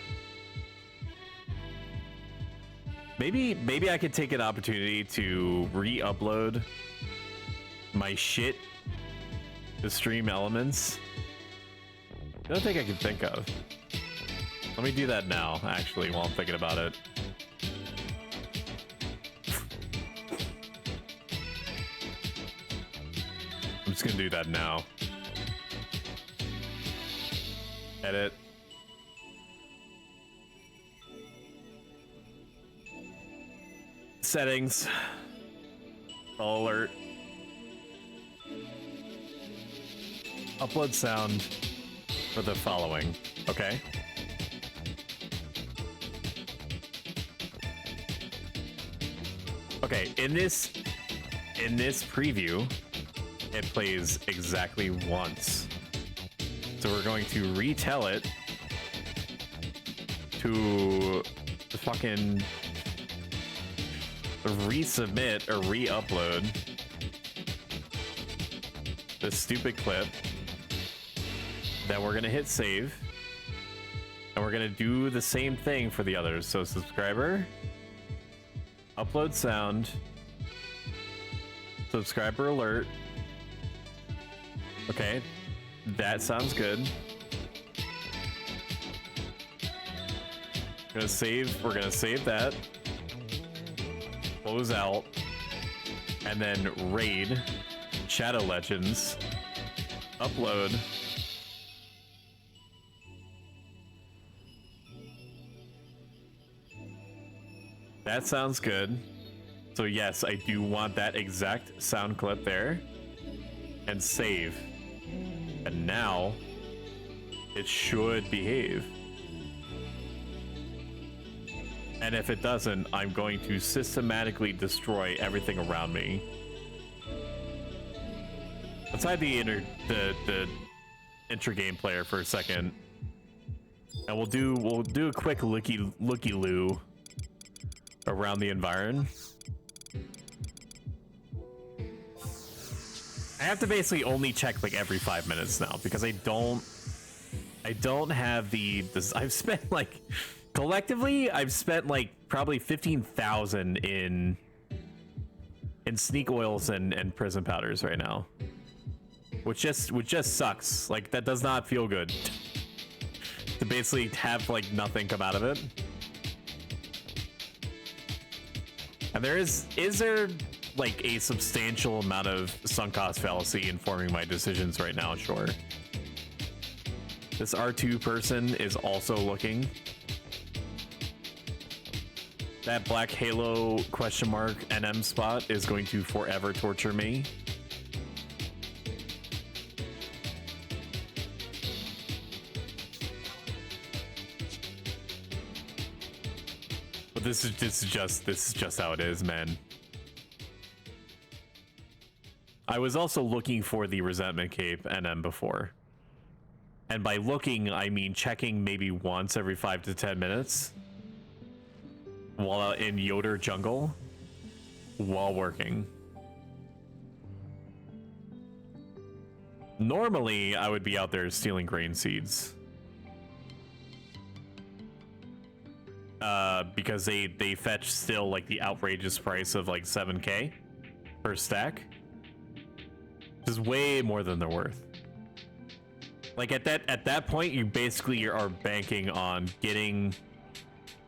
Maybe I could take an opportunity to re-upload my shit to Stream Elements. I don't think I can think of. Let me do that now, actually, while I'm thinking about it. I'm just gonna do that now. Edit. Settings. Alert. upload sound for the following, okay? Okay, in this preview, it plays exactly once. So we're going to retell it to fucking resubmit or re-upload this stupid clip. Then we're gonna hit save, and we're gonna do the same thing for the others. So subscriber, upload sound, subscriber alert. Okay, that sounds good. We're gonna save that, close out, and then raid Shadow Legends, upload. That sounds good. So yes, I do want that exact sound clip there, and save. And now it should behave. And if it doesn't, I'm going to systematically destroy everything around me. Let's hide the inter-game player for a second, and we'll do a quick looky-loo around the environment. I have to basically only check like every 5 minutes now because I don't have this. I've spent like collectively I've spent like probably 15,000 in sneak oils and prison powders right now, which just sucks. Like, that does not feel good to basically have like nothing come out of it. And is there like a substantial amount of sunk cost fallacy informing my decisions right now? Sure. This R2 person is also looking. That black halo question mark NM spot is going to forever torture me. But this is just how it is, man. I was also looking for the resentment cape NM before. And by looking, I mean checking maybe once every 5 to 10 minutes while in Yoder jungle while working. Normally, I would be out there stealing grain seeds. Because they fetch still like the outrageous price of like 7K per stack. Which is way more than they're worth. Like at that point, you basically are banking on getting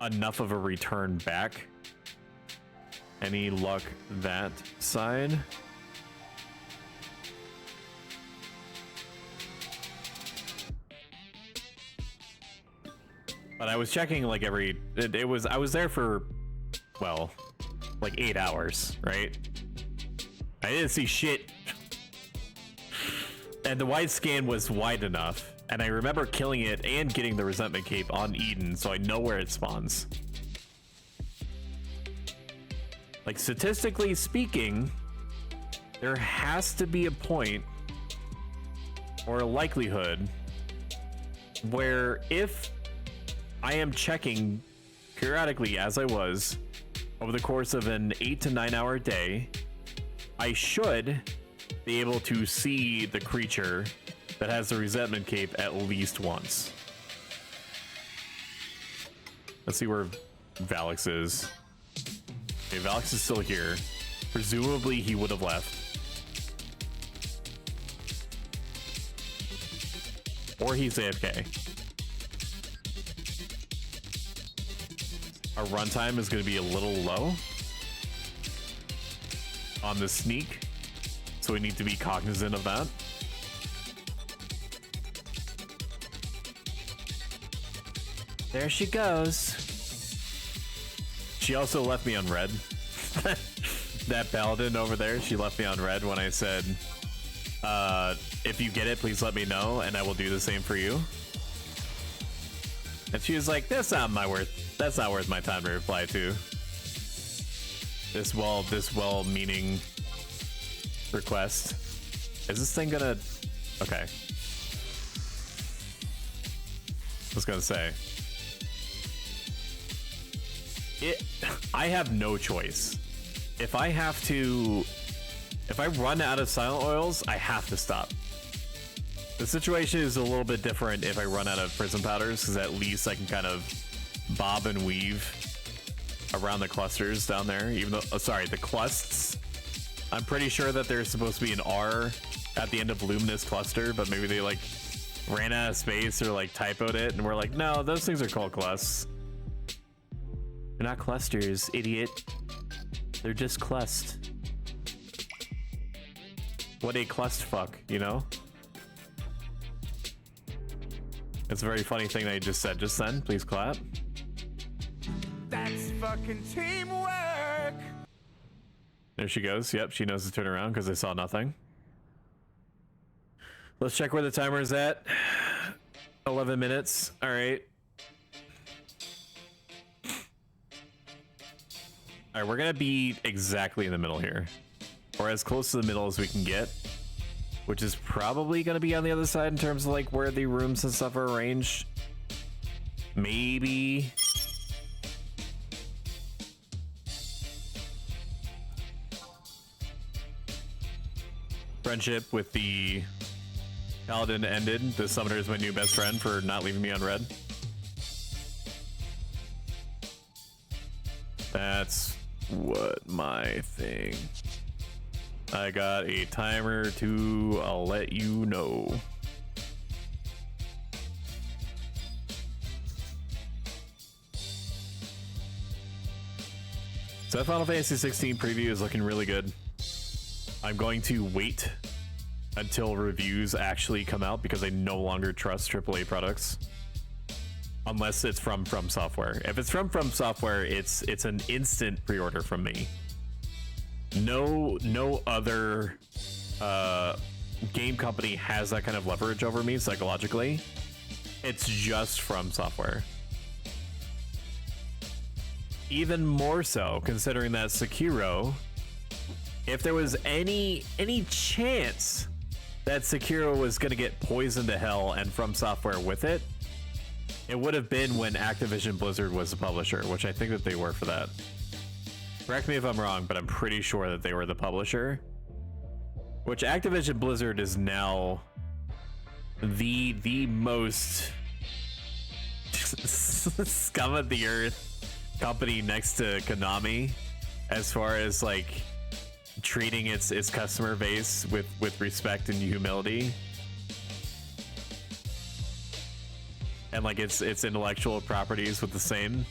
enough of a return back. Any luck that side? But I was checking like I was there for, well, like 8 hours, right? I didn't see shit. And the wide scan was wide enough, and I remember killing it and getting the resentment cape on Eden, so I know where it spawns. Like, statistically speaking, there has to be a point or a likelihood where if I am checking periodically, as I was, over the course of an 8 to 9 hour day, I should be able to see the creature that has the resentment cape at least once. Let's see where Valix is. Okay, Valix is still here. Presumably he would have left. Or he's AFK. Our runtime is going to be a little low on the sneak, so we need to be cognizant of that. There she goes. She also left me on red. That paladin over there, she left me on red when I said if you get it, please let me know, and I will do the same for you. And she was like, that's not worth my time to reply to. This well-meaning request. Is this thing gonna... Okay. I was gonna say. I have no choice. If I run out of silent oils, I have to stop. The situation is a little bit different if I run out of prism powders, because at least I can kind of bob and weave around the clusters down there, even though, sorry, the clusts. I'm pretty sure that there's supposed to be an R at the end of luminous cluster, but maybe they like ran out of space or like typoed it, and we're like, no, those things are called clusts. They're not clusters, idiot. They're just clust. What a clust fuck, you know? It's a very funny thing that you just said just then. Please clap. That's fucking teamwork. There she goes. Yep, she knows to turn around because I saw nothing. Let's check where the timer is at. 11 minutes. All right. All right, we're gonna be exactly in the middle here, or as close to the middle as we can get, which is probably gonna be on the other side in terms of like where the rooms and stuff are arranged. Maybe. Friendship with the Paladin ended. The Summoner is my new best friend for not leaving me on red. That's what my thing. I got a timer too. I'll let you know. So that Final Fantasy 16 preview is looking really good. I'm going to wait until reviews actually come out because I no longer trust AAA products. Unless it's from Software. If it's from Software, it's an instant pre-order from me. No other game company has that kind of leverage over me psychologically. It's just from Software. Even more so, considering that Sekiro, if there was any chance that Sekiro was gonna get poisoned to hell and from Software with it, it would have been when Activision Blizzard was the publisher, which I think that they were for that. Correct me if I'm wrong, but I'm pretty sure that they were the publisher. Which Activision Blizzard is now the most scum of the earth company next to Konami, as far as like treating its customer base with respect and humility. And like its intellectual properties with the same.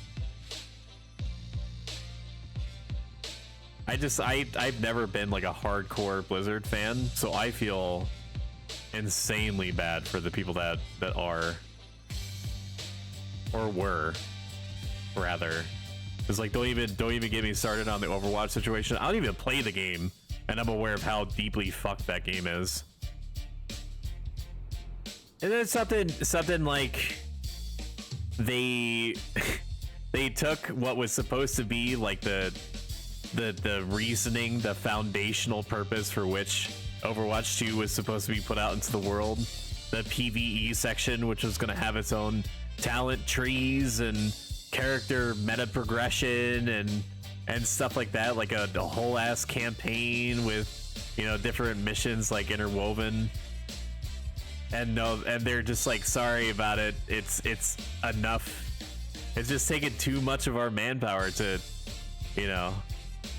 I've never been like a hardcore Blizzard fan, so I feel insanely bad for the people that are, or were, rather. It's like don't even get me started on the Overwatch situation. I don't even play the game, and I'm aware of how deeply fucked that game is. And then something like they took what was supposed to be like the reasoning, the foundational purpose for which Overwatch 2 was supposed to be put out into the world, the PvE section, which was going to have its own talent trees and character meta progression and stuff like that, like a whole ass campaign with, you know, different missions like interwoven. And they're just like, sorry about it. It's enough. It's just taking too much of our manpower to, you know,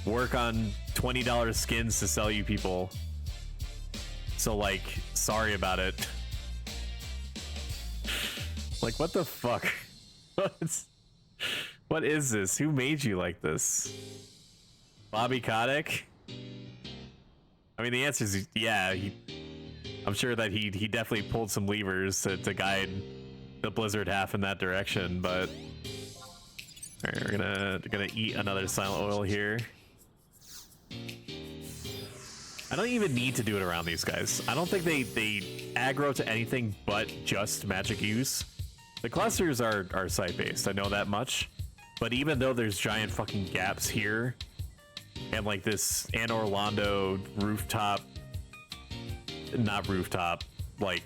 work on $20 skins to sell you people. So like, sorry about it. Like, what the fuck? What is this? Who made you like this? Bobby Kotick? I mean, the answer is yeah. I'm sure that he definitely pulled some levers to guide the Blizzard half in that direction, but all right, we're gonna eat another silent oil here. I don't even need to do it around these guys. I don't think they aggro to anything but just magic use. The clusters are site-based, I know that much. But even though there's giant fucking gaps here, and like this Anne Orlando rooftop, not rooftop, like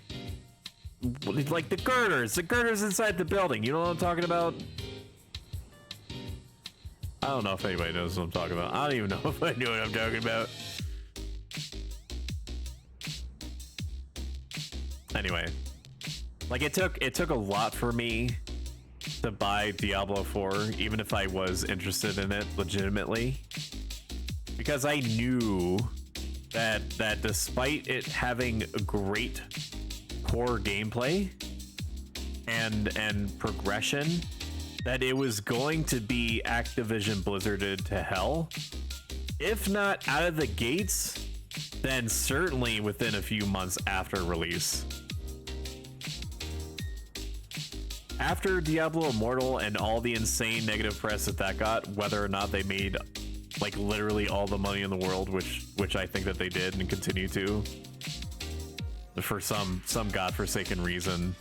the girders inside the building. You know what I'm talking about? I don't know if anybody knows what I'm talking about. I don't even know if I know what I'm talking about. Anyway, like it took a lot for me to buy Diablo 4, even if I was interested in it legitimately, because I knew that despite it having a great core gameplay and progression, that it was going to be Activision Blizzarded to hell, if not out of the gates, then certainly within a few months after release. After Diablo Immortal and all the insane negative press that got, whether or not they made like literally all the money in the world, which I think that they did and continue to, for some godforsaken reason,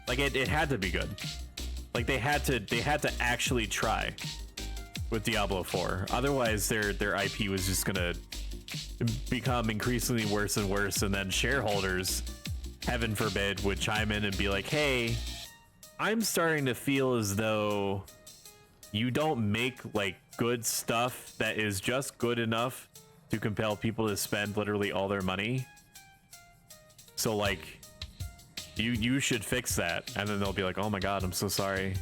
like it had to be good. Like they had to actually try with Diablo 4. Otherwise their IP was just gonna become increasingly worse and worse, and then shareholders, heaven forbid, would chime in and be like, hey, I'm starting to feel as though you don't make like good stuff that is just good enough to compel people to spend literally all their money. So like you should fix that. And then they'll be like, oh my god, I'm so sorry.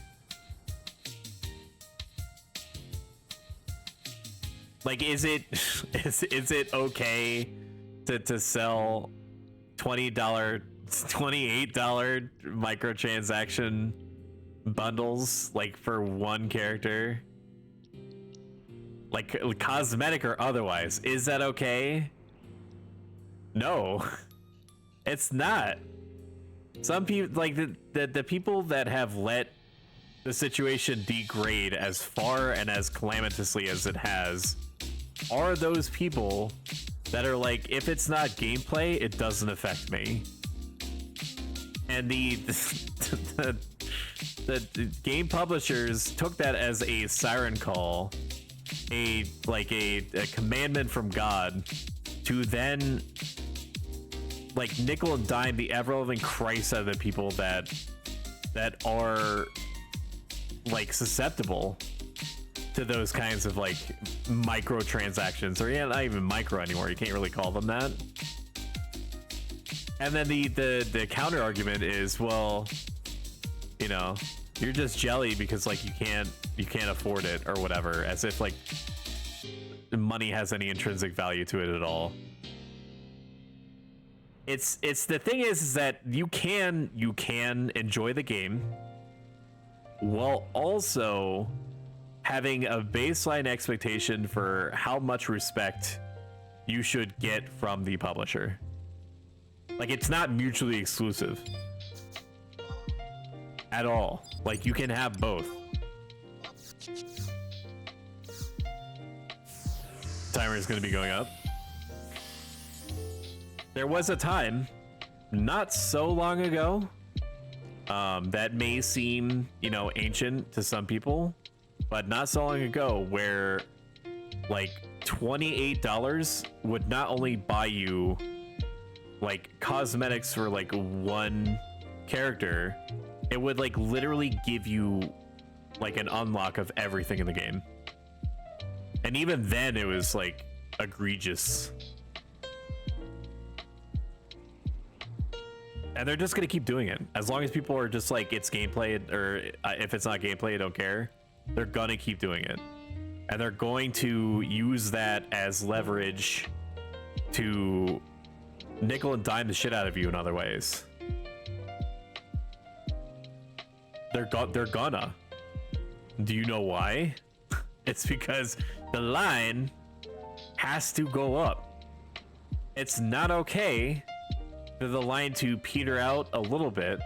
Like, is it okay to sell $20, $28 microtransaction bundles like for one character? Like cosmetic or otherwise. Is that okay? No. It's not. Some people, like the people that have let the situation degrade as far and as calamitously as it has, are those people that are like, if it's not gameplay, it doesn't affect me. And the game publishers took that as a siren call, a commandment from God, to then like nickel and dime the ever-loving Christ out of the people that are like susceptible to those kinds of like microtransactions, or yeah, not even micro anymore. You can't really call them that. And then the counter argument is, well, you know, you're just jelly because like you can't afford it or whatever, as if like money has any intrinsic value to it at all. It's the thing is that you can enjoy the game while also having a baseline expectation for how much respect you should get from the publisher. Like, it's not mutually exclusive at all. Like, you can have both. Timer is going to be going up. There was a time, not so long ago, that may seem, you know, ancient to some people, but not so long ago, where like $28 would not only buy you like cosmetics for like one character, it would like literally give you like an unlock of everything in the game. And even then it was like egregious. And they're just gonna keep doing it as long as people are just like, it's gameplay, or if it's not gameplay, I don't care. They're gonna keep doing it, and they're going to use that as leverage to nickel and dime the shit out of you in other ways. They're gonna. Do you know why? It's because the line has to go up. It's not okay for the line to peter out a little bit.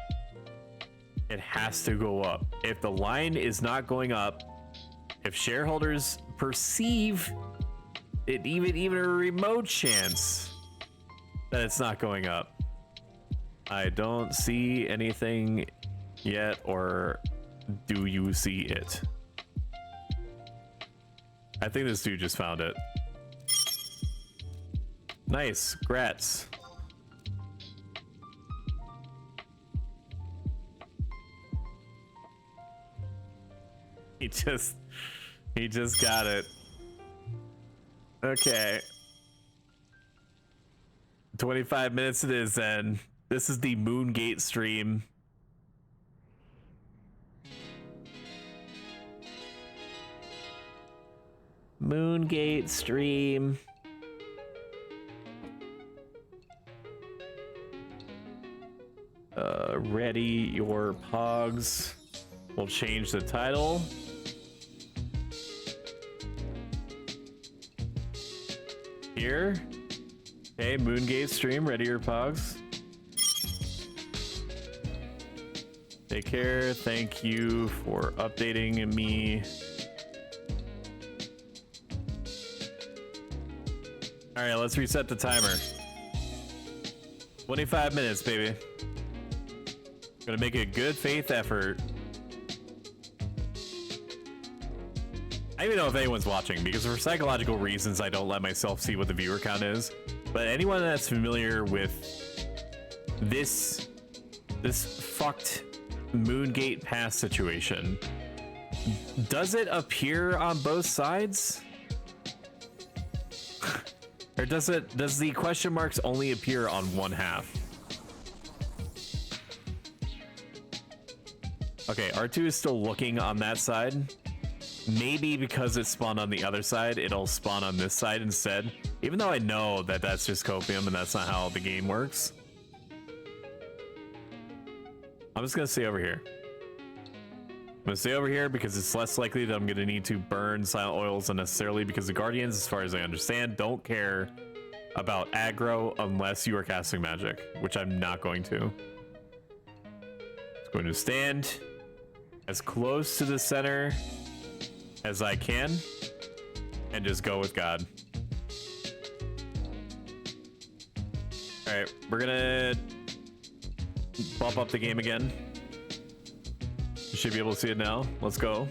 It has to go up. If the line is not going up, if shareholders perceive it even a remote chance that it's not going up. I don't see anything yet, or do you see it? I think this dude just found it. Nice, grats. He just got it. Okay. 25 minutes it is then. This is the Moongate stream. Moongate stream. Ready your pogs. We'll change the title. Here. Okay, Moongate stream, ready your pogs. Take care, thank you for updating me. Alright, let's reset the timer. 25 minutes, baby. Gonna make a good faith effort. I don't even know if anyone's watching, because for psychological reasons I don't let myself see what the viewer count is. But anyone that's familiar with this fucked Moongate Pass situation, does it appear on both sides? Or does the question marks only appear on one half? Okay, R2 is still looking on that side. Maybe because it spawned on the other side, it'll spawn on this side instead. Even though I know that that's just copium and that's not how the game works. I'm just gonna stay over here. I'm gonna stay over here because it's less likely that I'm gonna need to burn silent oils unnecessarily, because the Guardians, as far as I understand, don't care about aggro unless you are casting magic, which I'm not going to. Just going to stand as close to the center as I can and just go with God. All right, we're gonna bump up the game again. You should be able to see it now. Let's go.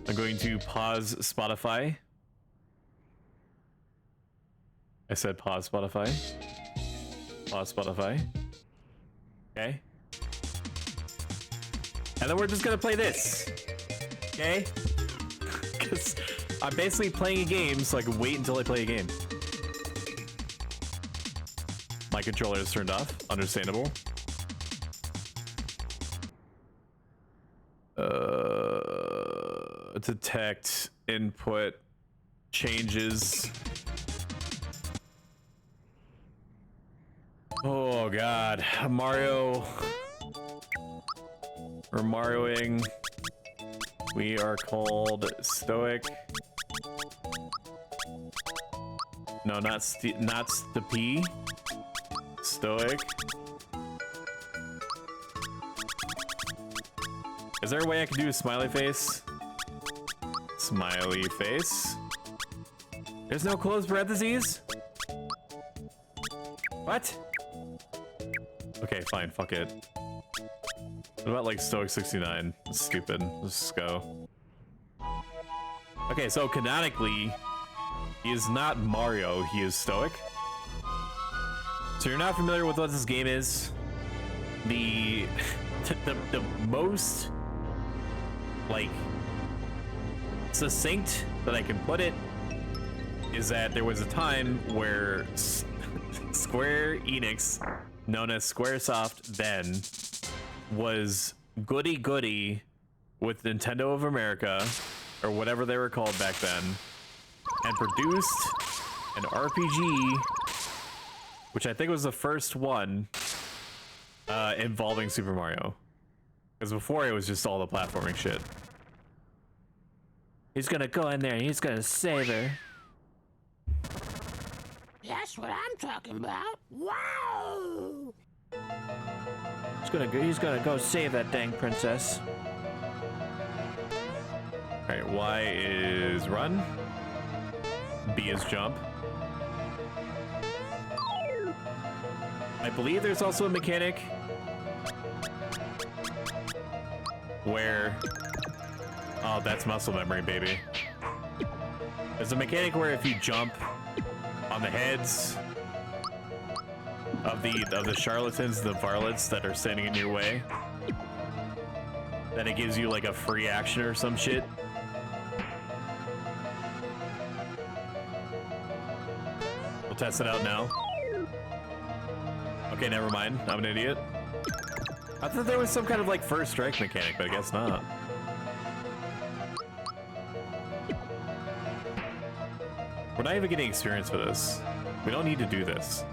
I'm going to pause Spotify. I said pause Spotify. Pause Spotify. Okay. And then we're just gonna play this. Okay? Because I'm basically playing a game, so I can wait until I play a game. My controller is turned off. Understandable. Detect input changes. Oh god, Mario. We're Marioing. We are called Stoic. No, not the P. Stoic. Is there a way I can do a smiley face? Smiley face. There's no closed parentheses? What? Okay, fine, fuck it. What about like Stoic 69? That's stupid. Let's just go. Okay, so canonically, he is not Mario, he is Stoic. So you're not familiar with what this game is? The most like succinct that I can put it is that there was a time where Square Enix, known as Squaresoft then, was goody with Nintendo of America, or whatever they were called back then, and produced an RPG, which I think was the first one involving Super Mario. Because before it was just all the platforming shit. He's gonna go in there and he's gonna save her. That's what I'm talking about. Wow! He's gonna go save that dang princess. All Alright, Y is run. B is jump. I believe there's also a mechanic where... Oh, that's muscle memory, baby. There's a mechanic where if you jump on the heads of the charlatans, the varlets that are standing in your way, then it gives you like a free action or some shit. We'll test it out now. Okay, never mind. I'm an idiot. I thought there was some kind of like first strike mechanic, but I guess not. We're not even getting experience for this. We don't need to do this.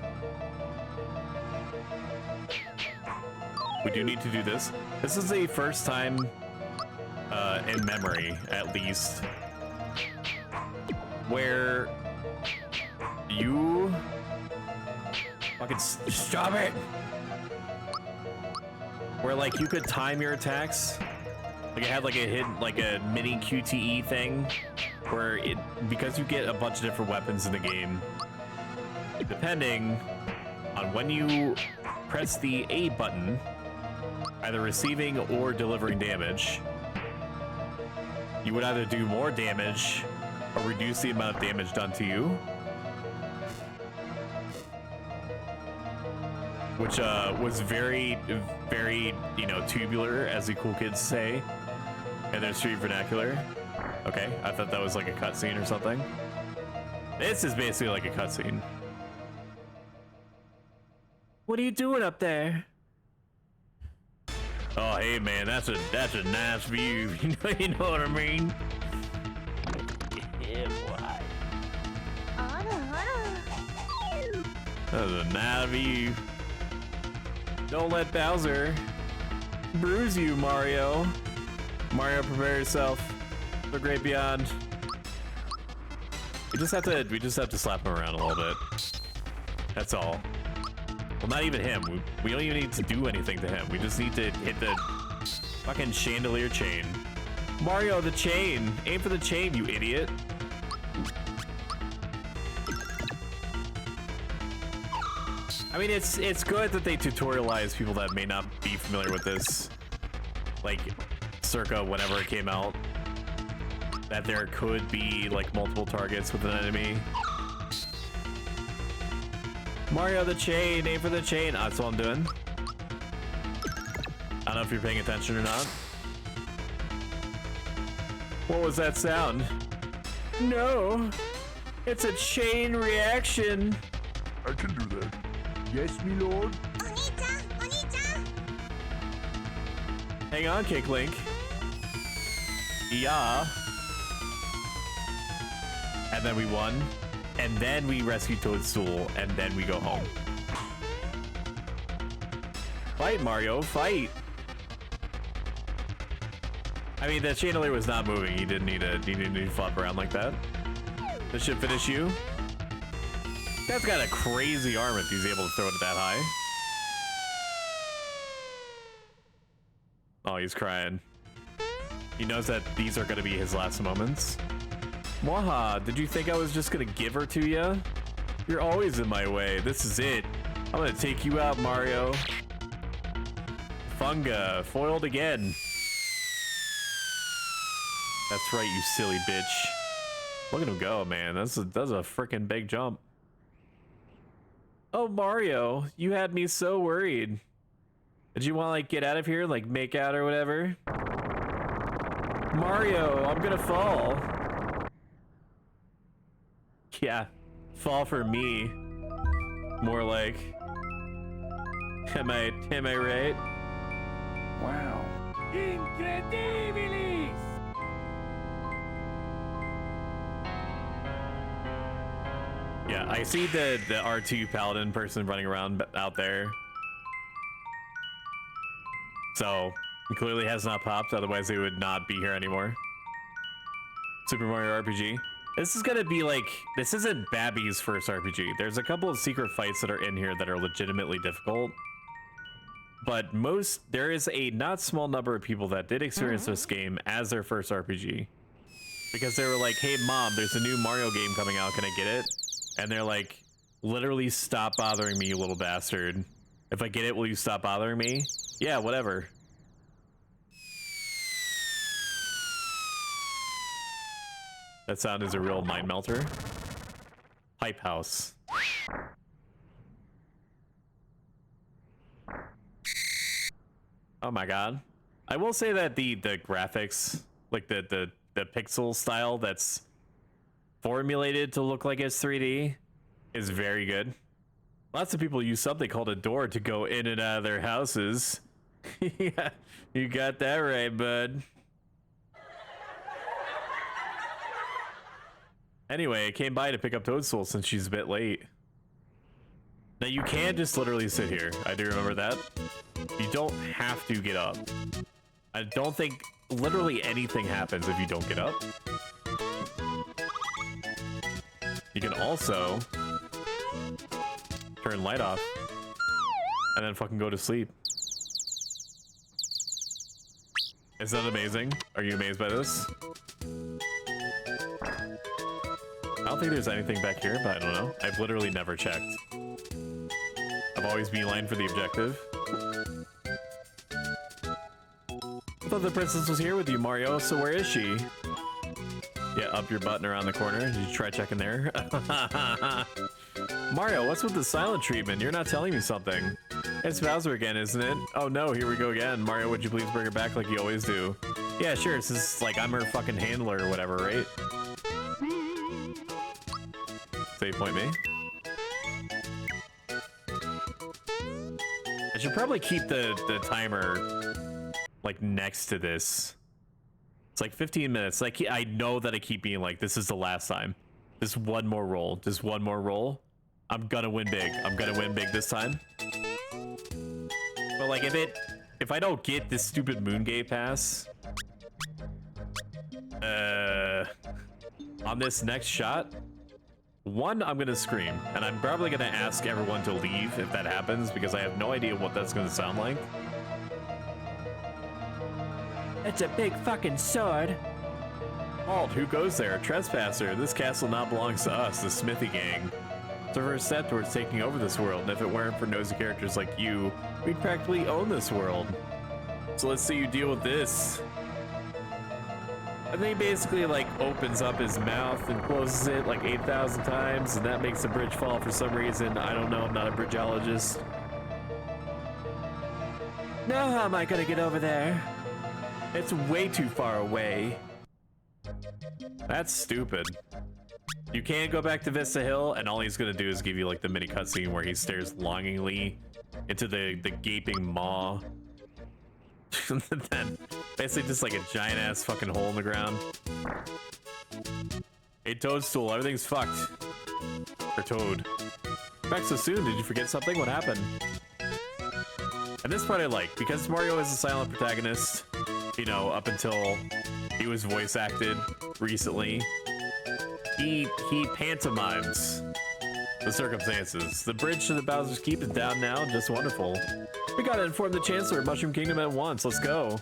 We do need to do this. This is the first time in memory, at least, where you fucking stop it. Where like you could time your attacks. Like it had like a hidden, like a mini QTE thing, where it, because you get a bunch of different weapons in the game, depending on when you press the A button, either receiving or delivering damage, you would either do more damage or reduce the amount of damage done to you. Which was very, very, you know, tubular, as the cool kids say in their street vernacular. Okay, I thought that was like a cutscene or something. This is basically like a cutscene. What are you doing up there? Oh, hey man, that's a nice view. You know what I mean? Yeah, boy. That's a nice view. Don't let Bowser bruise you, Mario. Mario, prepare yourself for great beyond. We just have to slap him around a little bit. That's all. Well, not even him. We don't even need to do anything to him. We just need to hit the fucking chandelier chain. Mario, the chain. Aim for the chain, you idiot. I mean, it's good that they tutorialize people that may not be familiar with this, like, circa whenever it came out, that there could be, like, multiple targets with an enemy. Mario, the chain, aim for the chain. Oh, that's what I'm doing. I don't know if you're paying attention or not. What was that sound? No, it's a chain reaction. I can do that. Yes, me lord. Hang on, Kick Link. Yeah. And then we won. And then we rescued Toadstool. And then we go home. Fight, Mario, fight. I mean, that chandelier was not moving. You didn't need to flop around like that. This should finish you. That's got a crazy arm if he's able to throw it that high. Oh, he's crying. He knows that these are gonna be his last moments. Mwaha, did you think I was just gonna give her to you? You're always in my way. This is it. I'm gonna take you out, Mario. Funga, foiled again. That's right, you silly bitch. Look at him go, man. That's a freaking big jump. Oh, Mario, you had me so worried. Did you want to, like, get out of here, like, make out or whatever? Mario, I'm gonna fall. Yeah, fall for me. More like. Am I right? Wow. Incredibilis! Yeah, I see the R2 Paladin person running around out there. So, he clearly has not popped, otherwise they would not be here anymore. Super Mario RPG. This is gonna be like, this isn't Babby's first RPG. There's a couple of secret fights that are in here that are legitimately difficult. But there is a not small number of people that did experience this game as their first RPG. because they were like, hey mom, there's a new Mario game coming out, can I get it? And they're like, literally, stop bothering me, you little bastard. If I get it, will you stop bothering me? Yeah, whatever. That sound is a real mind melter. Pipe house. Oh my god. I will say that the graphics, like the pixel style that's formulated to look like it's 3D is very good. Lots of people use something called a door to go in and out of their houses. Yeah, you got that right, bud. Anyway, I came by to pick up Toadstool since she's a bit late. Now you can just literally sit here. I do remember that. You don't have to get up. I don't think literally anything happens if you don't get up. You can also turn light off and then fucking go to sleep. Is that amazing? Are you amazed by this? I don't think there's anything back here, but I don't know. I've literally never checked. I've always beeline for the objective. I thought the princess was here with you, Mario, so where is she? Yeah, up your button around the corner. Did you try checking there? Mario, what's with the silent treatment? You're not telling me something. It's Bowser again, isn't it? Oh no, here we go again. Mario, would you please bring her back like you always do? Yeah, sure, it's just like I'm her fucking handler or whatever, right? Save point me. I should probably keep the timer like next to this. It's like 15 minutes. Like I know that I keep being like, this is the last time. Just one more roll. Just one more roll. I'm gonna win big. I'm gonna win big this time. But like if I don't get this stupid Moongate pass on this next shot, one, I'm gonna scream, and I'm probably gonna ask everyone to leave if that happens because I have no idea what that's gonna sound like. It's a big fucking sword. Halt, who goes there? Trespasser. This castle now belongs to us, the Smithy Gang. It's our first step towards taking over this world, and if it weren't for nosy characters like you, we'd practically own this world. So let's see you deal with this. And then he basically like opens up his mouth and closes it like 8,000 times, and that makes the bridge fall for some reason. I don't know, I'm not a bridgeologist. Now how am I gonna get over there? It's way too far away. That's stupid. You can't go back to Vista Hill, and all he's gonna do is give you like the mini cutscene where he stares longingly into the gaping maw. Then basically just like a giant ass fucking hole in the ground. Hey Toadstool, everything's fucked. Or Toad. Back so soon, did you forget something? What happened? And this part I like, because Mario is a silent protagonist, you know, up until he was voice acted recently. He pantomimes the circumstances. The bridge to the Bowser's Keep is down now, just wonderful. We gotta inform the Chancellor of Mushroom Kingdom at once, let's go.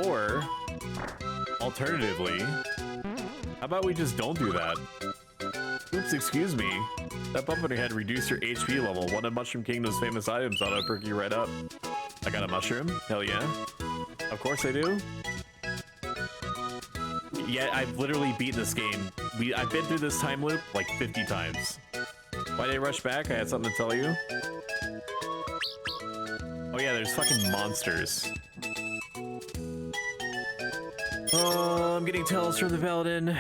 Or, alternatively, how about we just don't do that? Oops, excuse me. That bump on your head reduced your HP level. One of Mushroom Kingdom's famous items ought to perk you right up. I got a mushroom? Hell yeah. Of course I do. Yeah, I've literally beaten this game. I've been through this time loop like 50 times. Why did I rush back? I had something to tell you. Oh yeah, there's fucking monsters. Oh, I'm getting tells from the Paladin.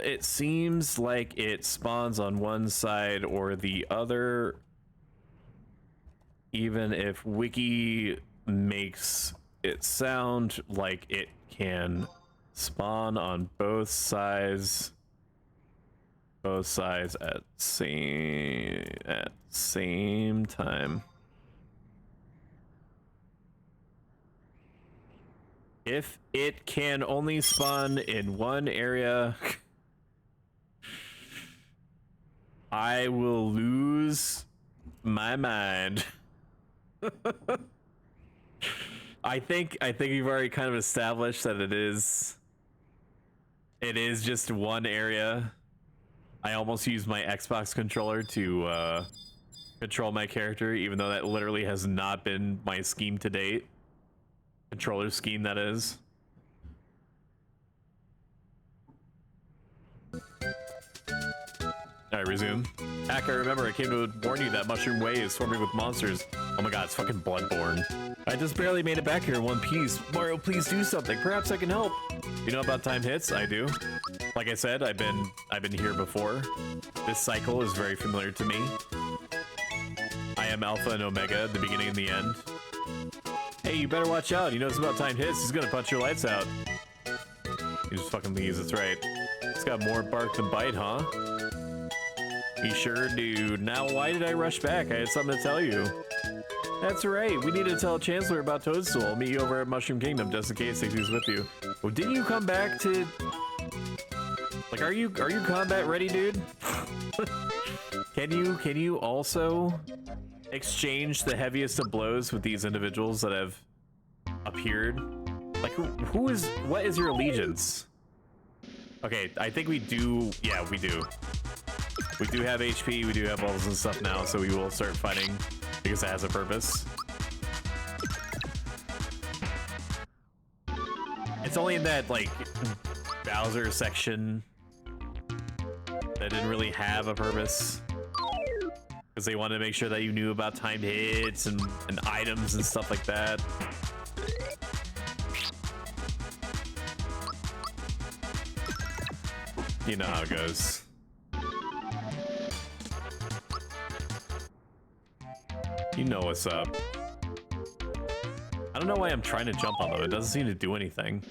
It seems like it spawns on one side or the other. Even if Wiki makes it sound like it can spawn on both sides at same time. If it can only spawn in one area, I will lose my mind. I think you've already kind of established that it is just one area. I almost used my Xbox controller to control my character, even though that literally has not been my scheme to date. Controller scheme, that is. Alright, resume. Hack, I remember I came to warn you that Mushroom Way is swarming with monsters. Oh my god, it's fucking Bloodborne. I just barely made it back here in one piece. Mario, please do something. Perhaps I can help. You know about time hits? I do. Like I said, I've been here before. This cycle is very familiar to me. I am Alpha and Omega, the beginning and the end. Hey, you better watch out. He knows about time hits. He's gonna punch your lights out. He just fucking leaves, that's right. It's got more bark than bite, huh? You sure do. Now, why did I rush back? I had something to tell you. That's right. We need to tell Chancellor about Toadstool. I'll meet you over at Mushroom Kingdom just in case he's with you. Well, didn't you come back to... Like, are you combat ready, dude? Can you also exchange the heaviest of blows with these individuals that have appeared? Like, what is your allegiance? Okay, I think we do. Yeah, we do. We do have HP, we do have levels and stuff now, so we will start fighting because it has a purpose. It's only in that, like, Bowser section that didn't really have a purpose. Because they wanted to make sure that you knew about timed hits and items and stuff like that. You know how it goes. You know what's up. I don't know why I'm trying to jump on them. It doesn't seem to do anything.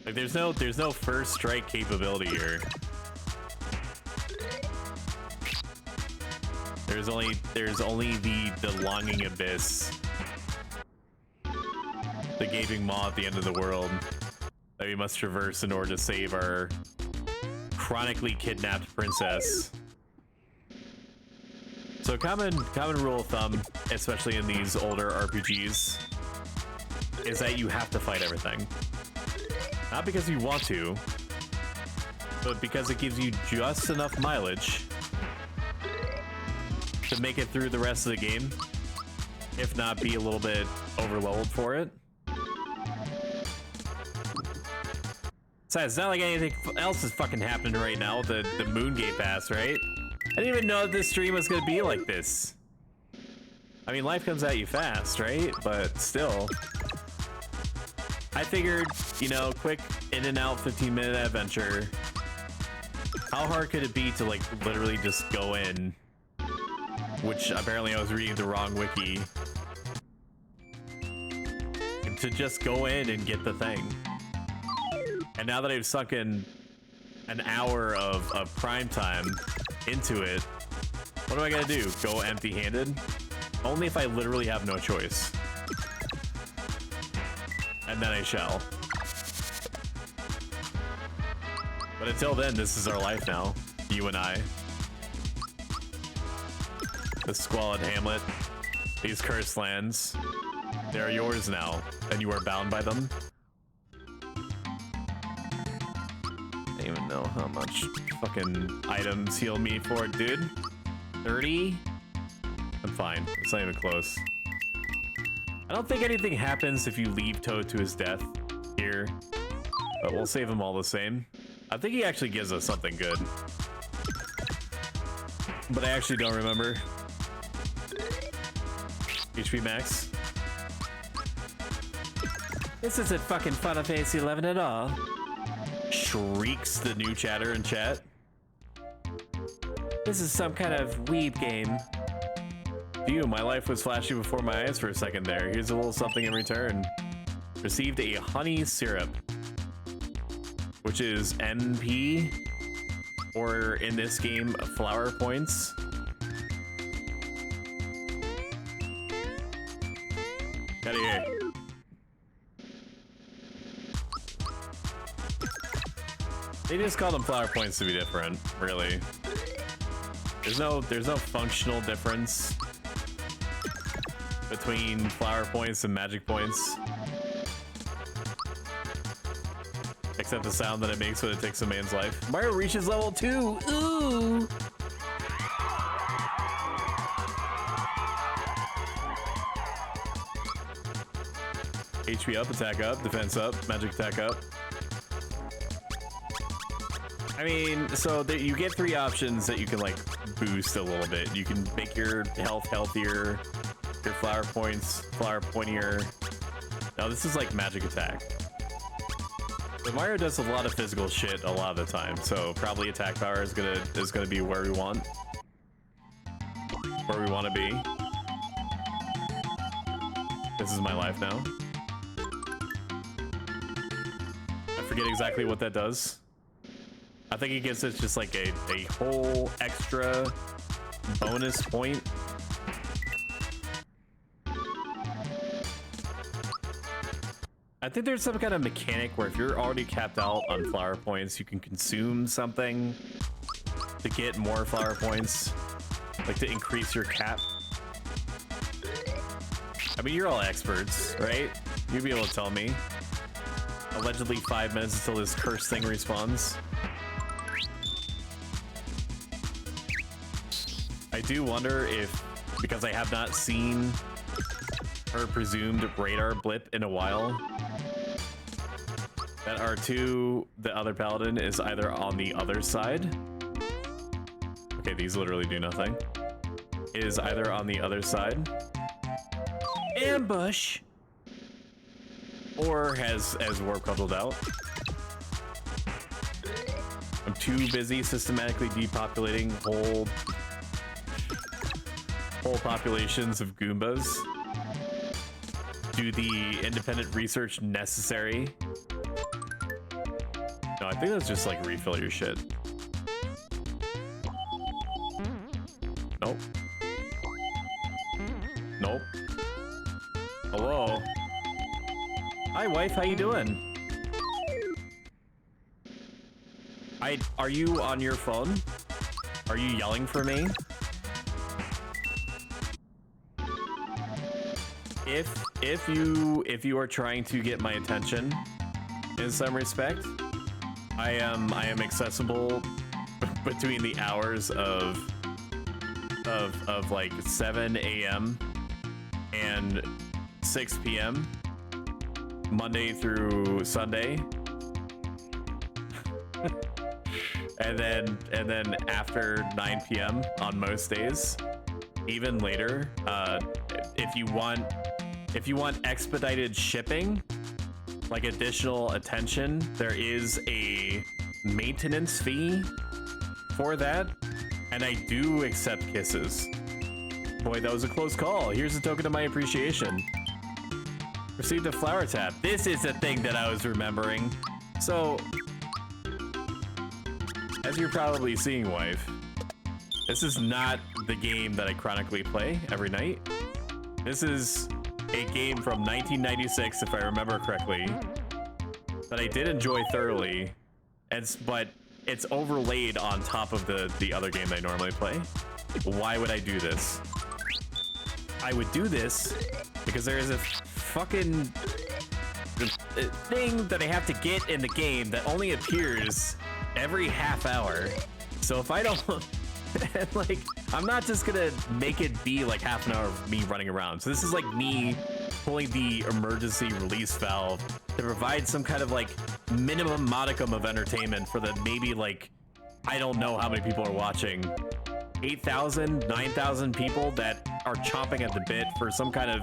Like there's no first strike capability here. There's only the longing abyss. The gaping maw at the end of the world that we must traverse in order to save our chronically kidnapped princess. So common rule of thumb, especially in these older RPGs, is that you have to fight everything. Not because you want to, but because it gives you just enough mileage to make it through the rest of the game, if not be a little bit overleveled for it. Besides, it's not like anything else is fucking happening right now with the Moongate Pass, right? I didn't even know that this stream was gonna be like this. I mean, life comes at you fast, right? But still. I figured, you know, quick in and out 15-minute adventure. How hard could it be to, like, literally just go in? Which apparently I was reading the wrong wiki. And to just go in and get the thing. And now that I've sunk in an hour of prime time into it, what do I gotta do? Go empty-handed? Only if I literally have no choice. And then I shall. But until then, this is our life now. You and I. The squalid hamlet. These cursed lands. They are yours now, and you are bound by them. I don't even know how much fucking items heal me for, dude. 30? I'm fine. It's not even close. I don't think anything happens if you leave Toad to his death here, but we'll save him all the same. I think he actually gives us something good, but I actually don't remember. HP max. This isn't fucking Final Fantasy 11 at all. Shrieks the new chatter in chat. This is some kind of weeb game. Phew, my life was flashing before my eyes for a second there. Here's a little something in return. Received a honey syrup, which is MP, or in this game, flower points. Get out of here. They just call them flower points to be different, really. There's no functional difference between flower points and magic points. Except the sound that it makes when it takes a man's life. Mario reaches level 2. Ooh. HP up, attack up, defense up, magic attack up. I mean, so you get 3 options that you can like boost a little bit. You can make your health healthier, your flower pointier. Now this is like magic attack. But Mario does a lot of physical shit a lot of the time, so probably attack power is gonna be where we want to be. This is my life now. I forget exactly what that does. I think it gives us just like a whole extra bonus point. I think there's some kind of mechanic where if you're already capped out on flower points, you can consume something to get more flower points, like to increase your cap. I mean, you're all experts, right? You'd be able to tell me. Allegedly 5 minutes until this cursed thing respawns. I do wonder if, because I have not seen her presumed radar blip in a while, that R2, the other paladin, is either on the other side. Okay, these literally do nothing. Is either on the other side. Ambush! Or has warp cuddled out. I'm too busy systematically depopulating whole populations of Goombas. Do the independent research necessary. No, I think that's just like refill your shit. Nope. Nope. Hello? Hi, wife, how you doing? Are you on your phone? Are you yelling for me? If you are trying to get my attention in some respect, I am accessible between the hours of like 7 a.m. and 6 p.m. Monday through Sunday. and then after 9 p.m. on most days, even later. If you want expedited shipping, like additional attention, there is a maintenance fee for that, and I do accept kisses. Boy, that was a close call. Here's a token of my appreciation. Received a flower tap. This is the thing that I was remembering. So, as you're probably seeing, wife, this is not the game that I chronically play every night. This is a game from 1996, if I remember correctly, that I did enjoy thoroughly, but it's overlaid on top of the other game that I normally play. Why would I do this? I would do this because there is a fucking thing that I have to get in the game that only appears every half hour. So if I don't... like, I'm not just gonna make it be like half an hour of me running around. So this is like me pulling the emergency release valve to provide some kind of like minimum modicum of entertainment for the maybe like, I don't know how many people are watching. 8,000, 9,000 people that are chomping at the bit for some kind of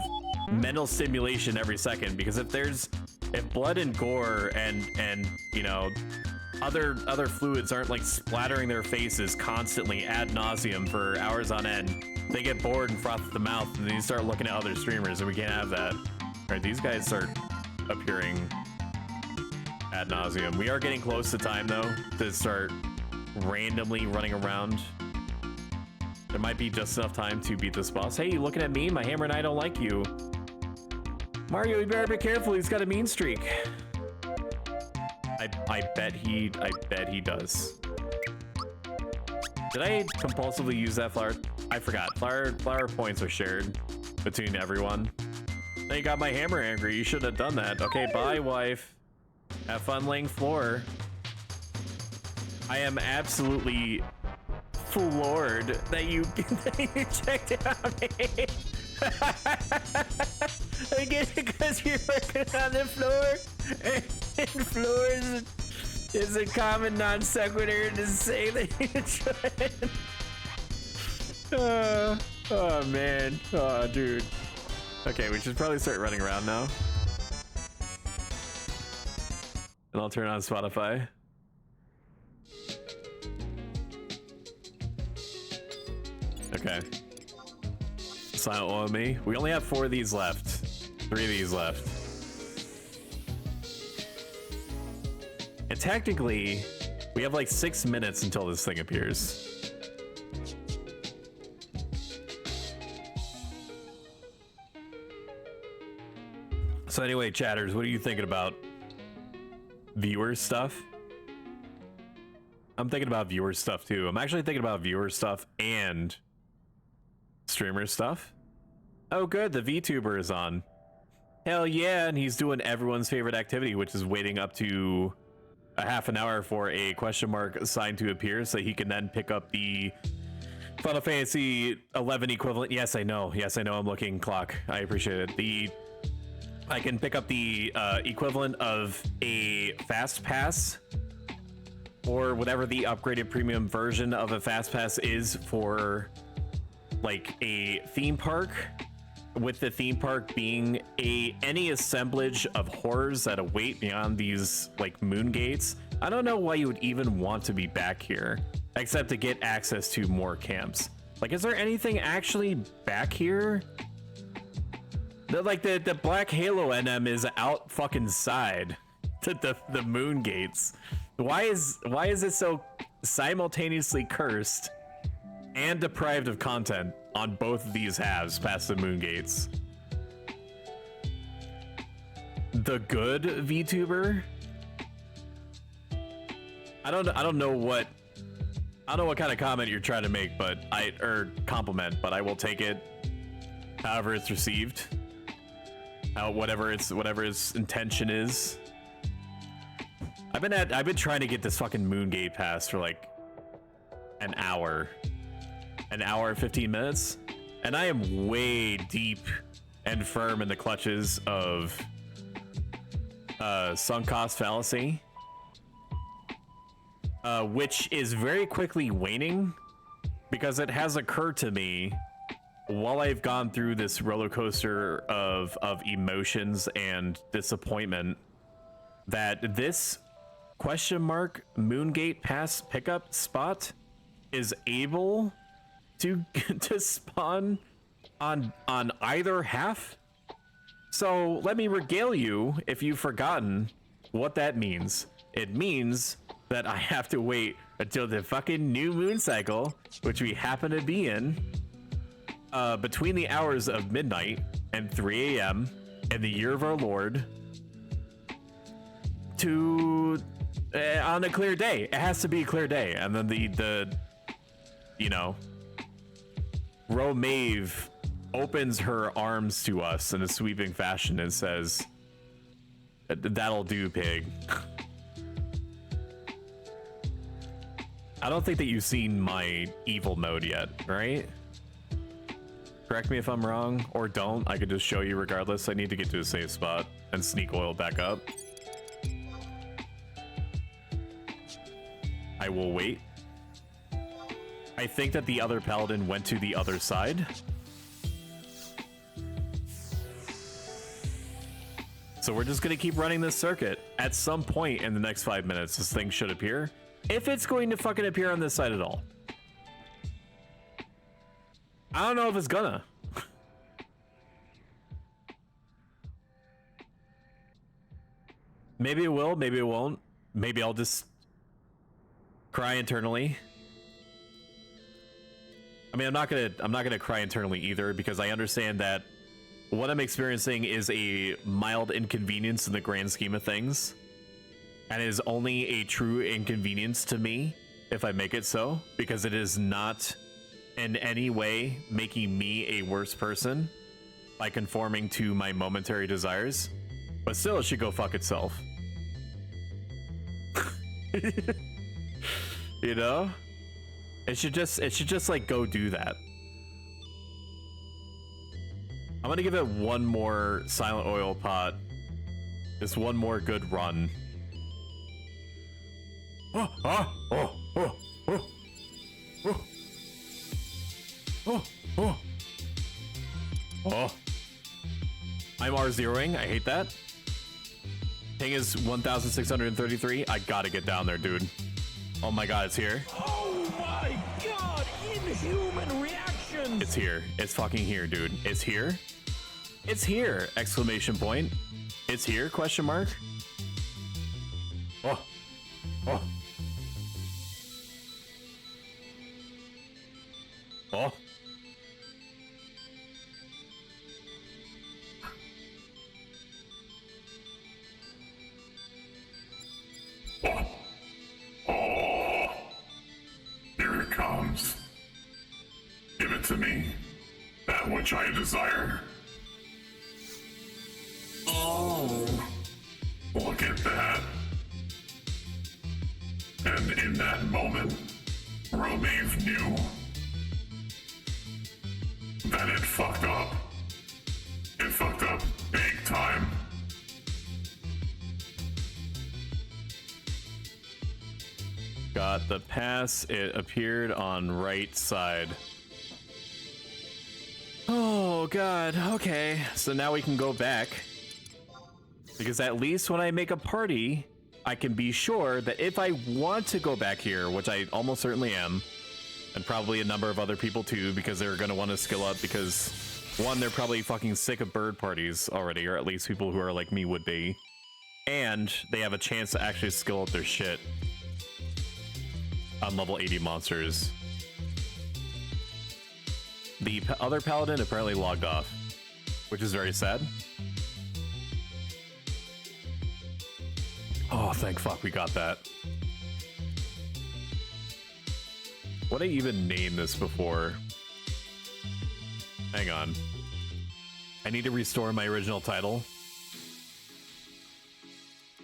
mental stimulation every second. Because if blood and gore and you know, other fluids aren't like splattering their faces constantly ad nauseum for hours on end, they get bored and froth at the mouth, and then you start looking at other streamers, and we can't have that. All right, these guys start appearing ad nauseum. We are getting close to time though to start randomly running around. There might be just enough time to beat this boss. Hey, you looking at me? My hammer and I don't like you. Mario, you better be careful. He's got a mean streak. I bet he does. Did I compulsively use that flower? I forgot. Flower points are shared between everyone. Now you got my hammer angry. You should have done that. Okay, bye, wife. Have fun laying floor. I am absolutely floored that you checked it out me. Again, because you're working on the floor, and floor is a common non sequitur to say that you tried. Oh man, oh dude. Okay, we should probably start running around now. And I'll turn on Spotify. Okay. Silent one with me. We only have 4 of these left. 3 of these left. And technically, we have like 6 minutes until this thing appears. So anyway, chatters, what are you thinking about viewer stuff? I'm thinking about viewer stuff too. I'm actually thinking about viewer stuff and streamer stuff. Oh good, the VTuber is on. Hell yeah, and he's doing everyone's favorite activity, which is waiting up to a half an hour for a question mark sign to appear so he can then pick up the Final Fantasy 11 equivalent. Yes, I know. Yes, I know. I'm looking clock. I appreciate it. I can pick up the equivalent of a fast pass or whatever the upgraded premium version of a fast pass is for like a theme park, with the theme park being any assemblage of horrors that await beyond these like moon gates. I don't know why you would even want to be back here except to get access to more camps. Like, is there anything actually back here? Like the Black Halo NM is out fucking side to the moon gates. Why is it so simultaneously cursed and deprived of content on both of these halves past the moon gates? The good VTuber? I don't know what kind of comment you're trying to make, but compliment, but I will take it however it's received. Whatever its intention is. I've been trying to get this fucking Moongate pass for like an hour and 15 minutes, and I am way deep and firm in the clutches of sunk cost fallacy, which is very quickly waning because it has occurred to me while I've gone through this roller coaster of emotions and disappointment that this question mark Moongate pass pickup spot is able to spawn on either half. So let me regale you, if you've forgotten, what that means. It means that I have to wait until the fucking new moon cycle, which we happen to be in, between the hours of midnight and 3 a.m. in the year of our Lord, to on a clear day. It has to be a clear day, and then the Romave opens her arms to us in a sweeping fashion and says, "That'll do, pig." I don't think that you've seen my evil mode yet, right? Correct me if I'm wrong, or don't. I could just show you regardless. I need to get to a safe spot and sneak oil back up. I will wait. I think that the other paladin went to the other side. So we're just gonna keep running this circuit. At some point in the next 5 minutes, this thing should appear. If it's going to fucking appear on this side at all. I don't know if it's gonna. Maybe it will, maybe it won't. Maybe I'll just cry internally. I mean, I'm not gonna cry internally either, because I understand that what I'm experiencing is a mild inconvenience in the grand scheme of things, and it is only a true inconvenience to me if I make it so, because it is not in any way making me a worse person by conforming to my momentary desires. But still, it should go fuck itself. You know? It should just like go do that. I'm gonna give it one more silent oil pot. Just one more good run. I'm R0ing. I hate that. Ping is 1,633. I gotta get down there, dude. Oh my god, it's here. Oh my god, inhuman reaction! It's here. It's fucking here, dude. It's here. It's here! Exclamation point. It's here? Question mark. Oh. Oh. Oh. Here it comes. Give it to me. That which I desire. Oh. Look at that. And in that moment, Romave knew that it fucked up. It fucked up big time. Got the pass. It appeared on right side. Oh god. Okay. So now we can go back. Because at least when I make a party, I can be sure that if I want to go back here, which I almost certainly am, and probably a number of other people too, because they're going to want to skill up because, one, they're probably fucking sick of bird parties already, or at least people who are like me would be, and they have a chance to actually skill up their shit on level 80 monsters. The other paladin apparently logged off, which is very sad. Oh, thank fuck we got that. What did I even name this before? Hang on. I need to restore my original title.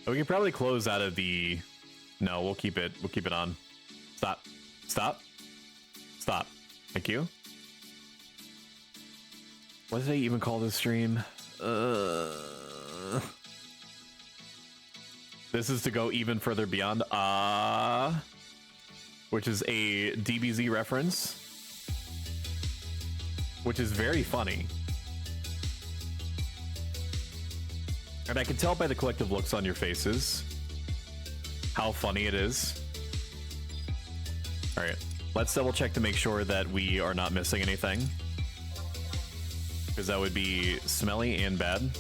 We can probably close out of the... No, we'll keep it. We'll keep it on. Stop. Stop. Stop. Thank you. What did I even call this stream? This is to go even further beyond, which is a DBZ reference, which is very funny. And I can tell by the collective looks on your faces how funny it is. All right, let's double check to make sure that we are not missing anything, because that would be smelly and bad.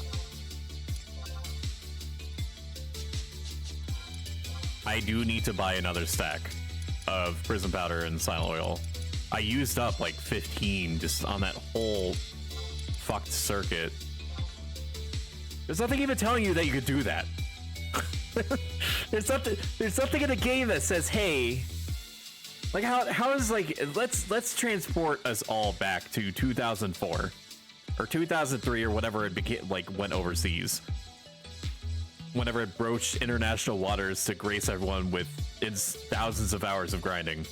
I do need to buy another stack of prism powder and silent oil. I used up like 15 just on that whole fucked circuit. There's nothing even telling you that you could do that. There's something in the game that says, hey, like how is like, let's transport us all back to 2004 or 2003 or whatever it became, like went overseas. Whenever it broached international waters to grace everyone with its thousands of hours of grinding.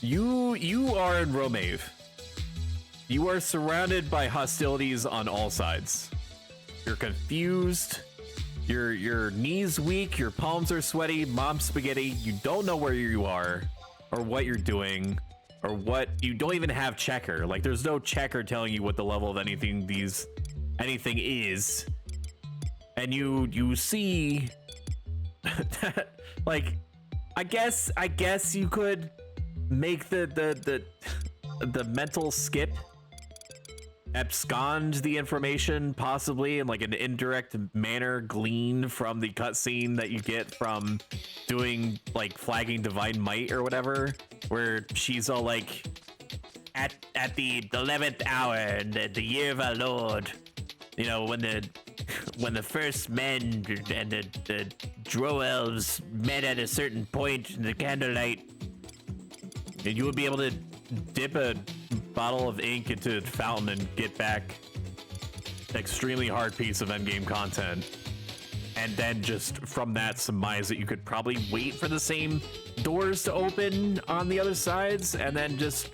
You are in Romave. You are surrounded by hostilities on all sides. You're confused. Your knees weak. Your palms are sweaty. Mom spaghetti. You don't know where you are, or what you're doing, or what. You don't even have checker. Like there's no checker telling you what the level of anything is. And you see that, like, I guess you could make the mental skip, abscond the information possibly in like an indirect manner, glean from the cutscene that you get from doing like flagging divine might or whatever, where she's all like, at the 11th hour and the year of our Lord, you know, when the first men and the drow elves met at a certain point in the candlelight, and you would be able to dip a bottle of ink into a fountain and get back an extremely hard piece of endgame content. and then just from that surmise that you could probably wait for the same doors to open on the other sides and then just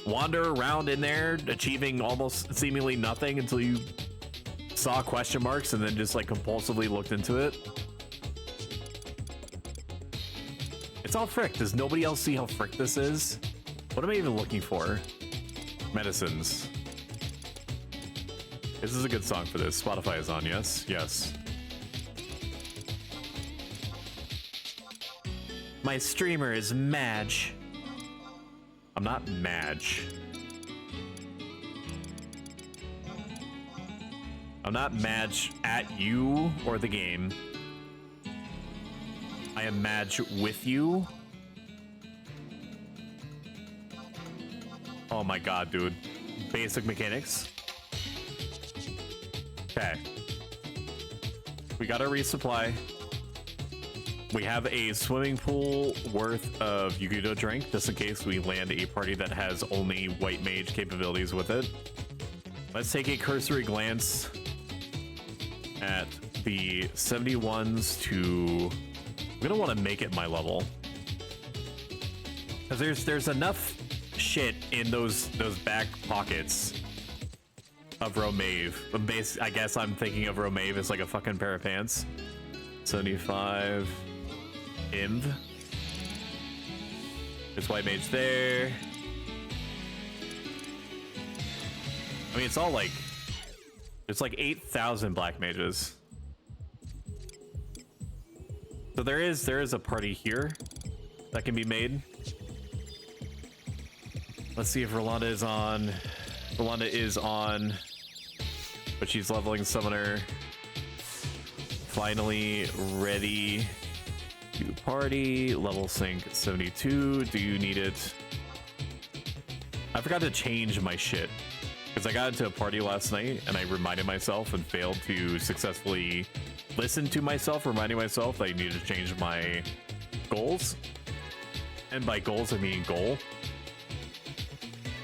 wander around in there, achieving almost seemingly nothing until you saw question marks and then just like compulsively looked into it. It's all frick. Does nobody else see how frick this is? What am I even looking for? Medicines. This is a good song for this. Spotify is on, yes? Yes. My streamer is Madge. I'm not Madge. I'm not Madge at you or the game. I am Madge with you. Oh my god, dude. Basic mechanics. Okay. We got a resupply. We have a swimming pool worth of Yugudo drink, just in case we land a party that has only white mage capabilities with it. Let's take a cursory glance at the 71s to... I'm gonna want to make it my level. Because there's enough shit in those back pockets of Romave. I guess I'm thinking of Romave as like a fucking pair of pants. 75... Inv. There's white mage there. I mean, it's all like... It's like 8,000 black mages. So there is a party here that can be made. Let's see if Rolanda is on. Rolanda is on, but she's leveling summoner. Finally ready to party. Level sync 72. Do you need it? I forgot to change my shit because I got into a party last night and I reminded myself and failed to successfully listen to myself, reminding myself that I needed to change my goals. And by goals, I mean goal.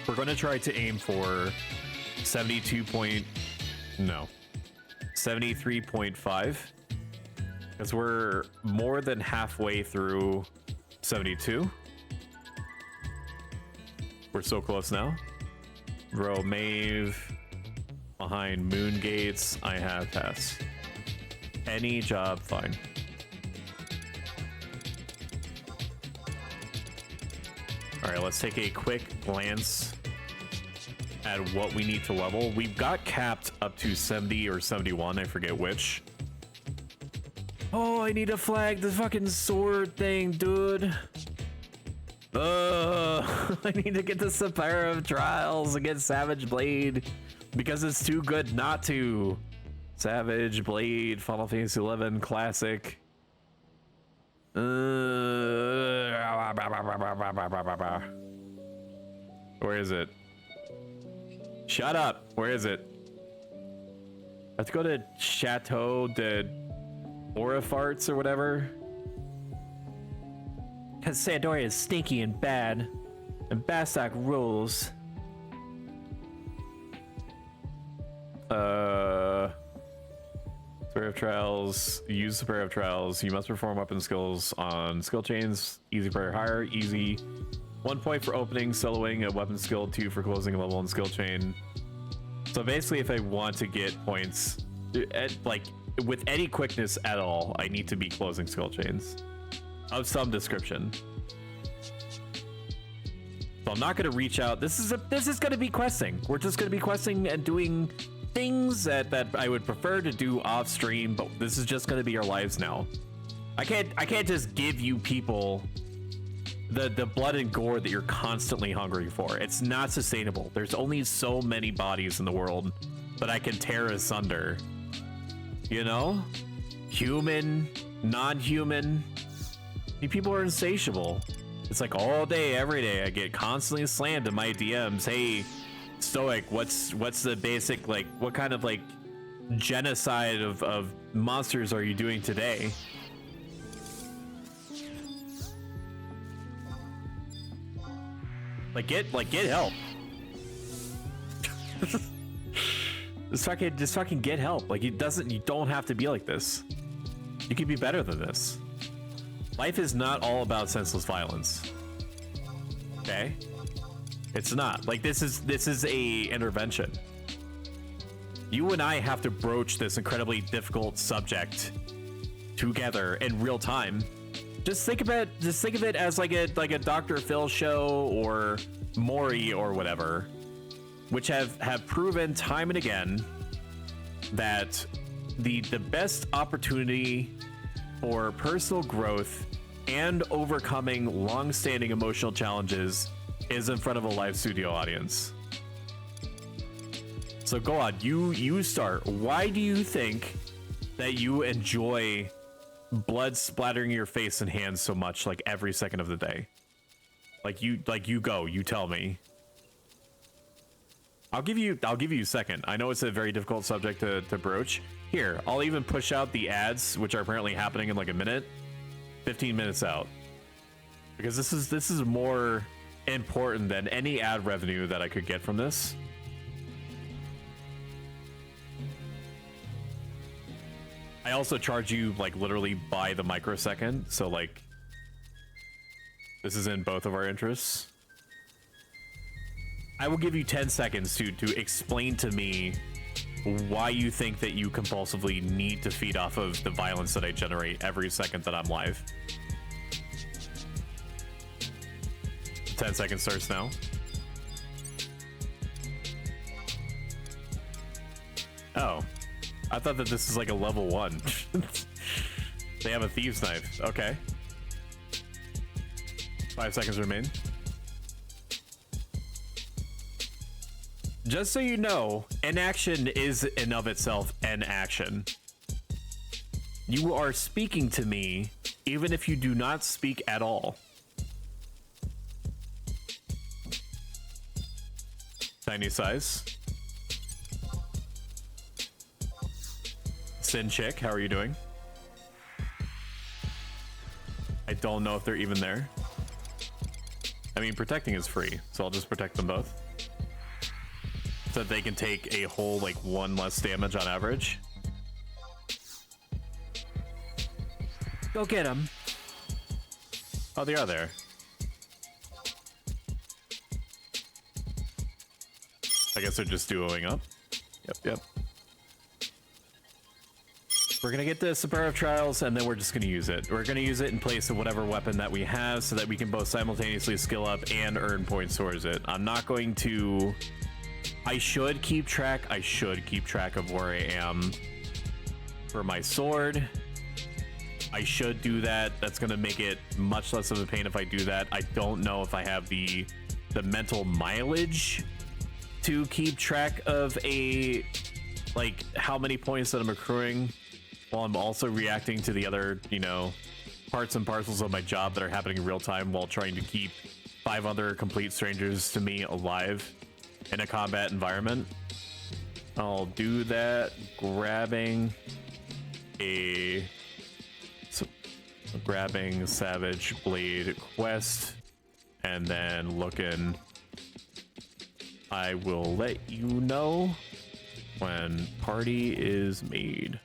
We're going to try to aim for 73.5. Because we're more than halfway through 72. We're so close now. Romave. Behind Moon Gates, I have Tess. Any job, fine. All right, let's take a quick glance at what we need to level. We've got capped up to 70 or 71, I forget which. Oh, I need to flag the fucking sword thing, dude. I need to get the Sapphire of Trials against Savage Blade because it's too good not to. Savage Blade, Final Fantasy 11 Classic. Where is it? Shut up. Where is it? I have to go to Chateau de Orifarts or whatever. Because Sandoria is stinky and bad. And Bastok rules. Pair of trials. Use the pair of trials. You must perform weapon skills on skill chains. Easy prayer higher. Easy. 1 point for opening, soloing a weapon skill. 2 for closing a level in skill chain. So basically, if I want to get points, like with any quickness at all, I need to be closing skill chains of some description. So I'm not going to reach out. This is going to be questing. We're just going to be questing and doing things that I would prefer to do off stream, but this is just going to be our lives now. I can't just give you people the blood and gore that you're constantly hungry for. It's not sustainable. There's only so many bodies in the world that I can tear asunder. You know? Human, non-human. People are insatiable. It's like all day, every day, I get constantly slammed in my DMs. Hey, Stoic, what's the basic, like, what kind of, like, genocide of monsters are you doing today? Get help. Just fucking get help. Like, you don't have to be like this. You could be better than this. Life is not all about senseless violence. Okay? It's not. Like, this is a intervention. You and I have to broach this incredibly difficult subject together in real time. Just think of it as like a Dr. Phil show or Maury or whatever, which have proven time and again that the best opportunity for personal growth and overcoming long-standing emotional challenges is in front of a live studio audience. So go on, you start. Why do you think that you enjoy blood splattering your face and hands so much, like every second of the day? You tell me. I'll give you a second. I know it's a very difficult subject to broach. Here, I'll even push out the ads, which are apparently happening in like a minute, 15 minutes out, because this is more important than any ad revenue that I could get from this. I also charge you like literally by the microsecond, so like this is in both of our interests. I will give you 10 seconds to explain to me why you think that you compulsively need to feed off of the violence that I generate every second that I'm live. 10 seconds starts now. Oh, I thought that this is like a level 1. They have a thieves knife. Okay. 5 seconds remain. Just so you know, inaction is in of itself an action. You are speaking to me even if you do not speak at all. Tiny size. Sin Chick, how are you doing? I don't know if they're even there. I mean, protecting is free, so I'll just protect them both, so that they can take a whole, like, 1 less damage on average. Go get them. Oh, they are there. I guess they're just duoing up. Yep. We're gonna get the Superb Trials, and then we're just gonna use it. We're gonna use it in place of whatever weapon that we have, so that we can both simultaneously skill up and earn points towards it. I'm not going to... I should keep track of where I am for my sword. I should do that. That's gonna make it much less of a pain if I do that. I don't know if I have the mental mileage to keep track of like how many points that I'm accruing while I'm also reacting to the other, you know, parts and parcels of my job that are happening in real time while trying to keep 5 other complete strangers to me alive in a combat environment. I'll do that, grabbing Savage Blade quest, and then looking. I will let you know when party is made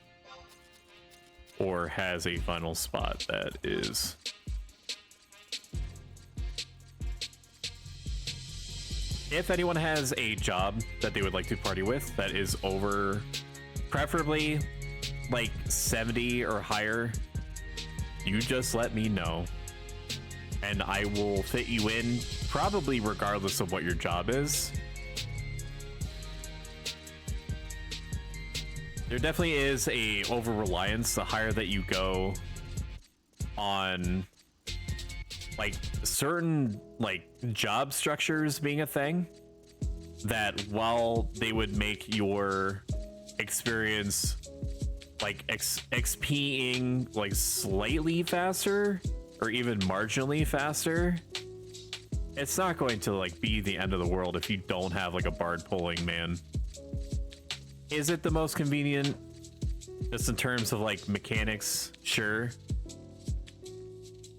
or has a final spot that is. If anyone has a job that they would like to party with that is over, preferably like 70 or higher, you just let me know and I will fit you in, probably regardless of what your job is. There definitely is a over-reliance the higher that you go on like certain like job structures being a thing, that while they would make your experience like XPing like slightly faster or even marginally faster, it's not going to like be the end of the world if you don't have like a bard pulling, man. Is it the most convenient just in terms of like mechanics? Sure,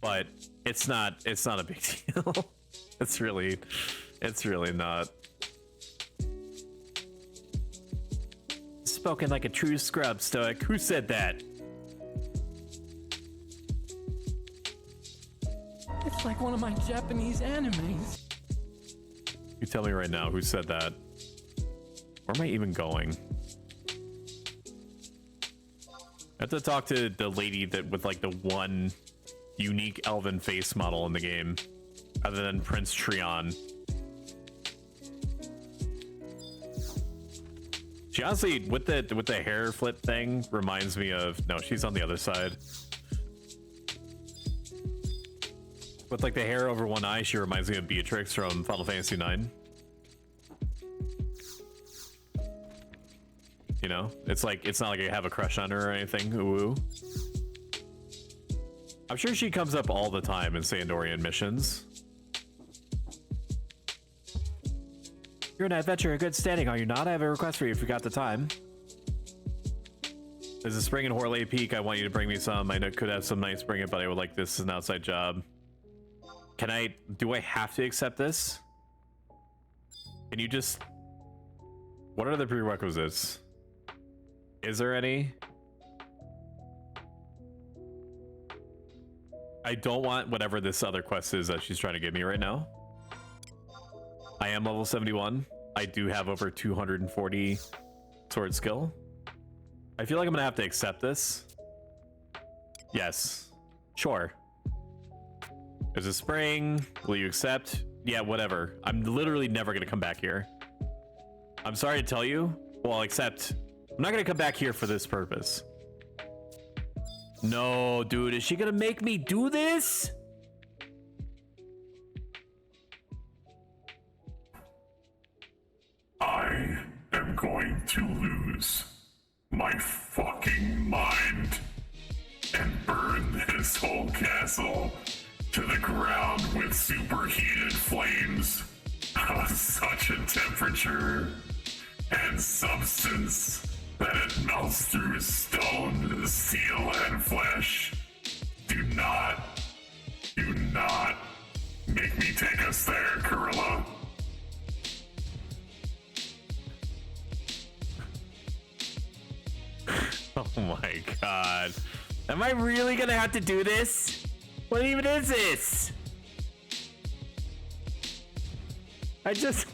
but it's not a big deal. it's really not. Spoken like a true scrub stoic. Who said that? It's like one of my Japanese animes. You tell me right now who said that. Where am I even going? I have to talk to the lady that with like the one unique elven face model in the game, other than Prince Trion. She honestly, with the hair flip thing, reminds me of, no, she's on the other side. With like the hair over one eye, she reminds me of Beatrix from Final Fantasy IX. You know, it's like, it's not like I have a crush on her or anything. Ooh. I'm sure she comes up all the time in Sandorian missions. You're an adventurer in good standing, are you not? I have a request for you if you got the time. There's a spring in Horley Peak. I want you to bring me some. I know could have some nice spring, but I would like this as an outside job. Can I, do I have to accept this? Can you just, what are the prerequisites? Is there any? I don't want whatever this other quest is that she's trying to give me right now. I am level 71. I do have over 240 sword skill. I feel like I'm gonna have to accept this. Yes. Sure. There's a spring. Will you accept? Yeah, whatever. I'm literally never gonna come back here. I'm sorry to tell you. Well, except I'm not gonna come back here for this purpose. No, dude, is she gonna make me do this? I am going to lose my fucking mind and burn this whole castle to the ground with superheated flames of such a temperature and substance that it melts through stone, steel, and flesh. Do not make me take us there, Kurilla. Oh my god. Am I really gonna have to do this? What even is this? I just...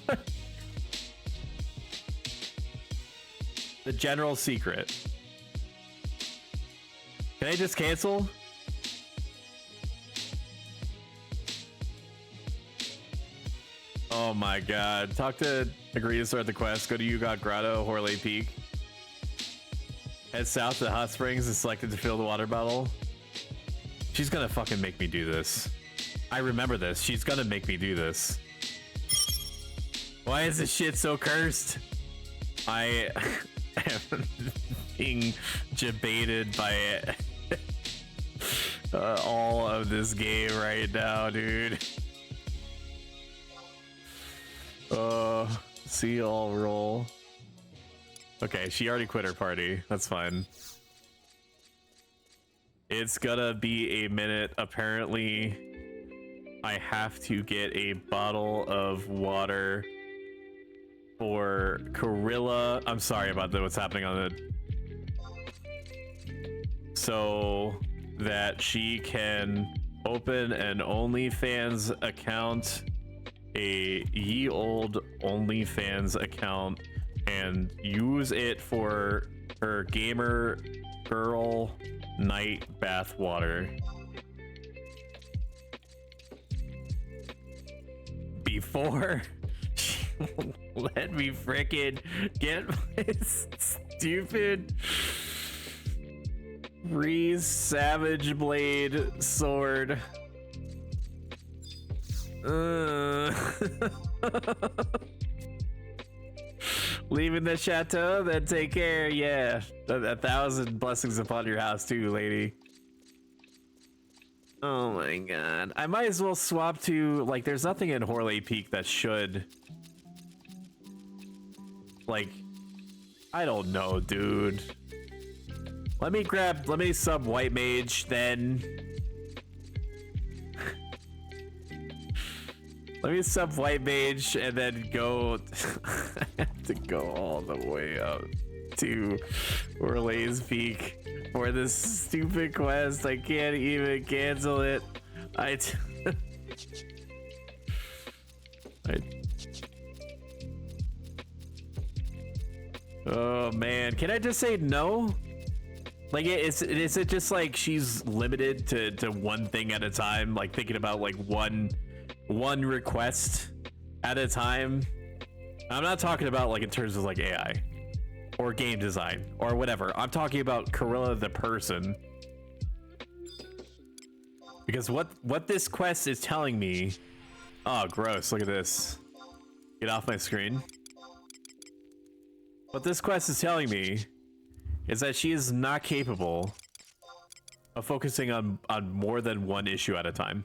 The general secret. Can I just cancel? Oh my god. Talk to... Agree to start the quest. Go to Yugot Grotto, Horley Peak. Head south to Hot Springs and selected to fill the water bottle. She's gonna fucking make me do this. I remember this. She's gonna make me do this. Why is this shit so cursed? I am being debated by all of this game right now, dude. See all roll. Okay, she already quit her party. That's fine. It's gonna be a minute. Apparently, I have to get a bottle of water for Kurilla. I'm sorry about that. What's happening on the... So that she can open an OnlyFans account, a ye old OnlyFans account, and use it for her gamer girl night bath water before she let me frickin' get my stupid Reese Savage Blade sword. Leaving the chateau, then take care. Yeah, a 1,000 blessings upon your house too, lady. Oh my god, I might as well swap to, like, there's nothing in Horley Peak that should, like, I don't know, dude. Let me sub White Mage then. Let me sub White Mage and then go. I have to go all the way up to Orlay's Peak for this stupid quest. I can't even cancel it. Oh man, can I just say no? Like, is it just like she's limited to one thing at a time, like thinking about like one request at a time? I'm not talking about like in terms of like AI or game design or whatever. I'm talking about Corilla the person. Because what this quest is telling me, oh gross, look at this. Get off my screen. What this quest is telling me is that she is not capable of focusing on more than one issue at a time.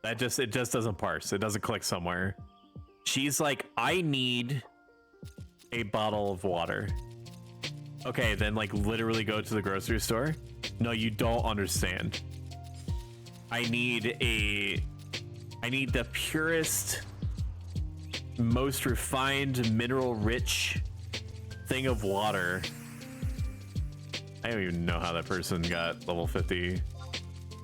It just doesn't parse. It doesn't click somewhere. She's like, I need a bottle of water. Okay, then like literally go to the grocery store. No, you don't understand. I need the purest, most refined, mineral-rich thing of water. I don't even know how that person got level 50.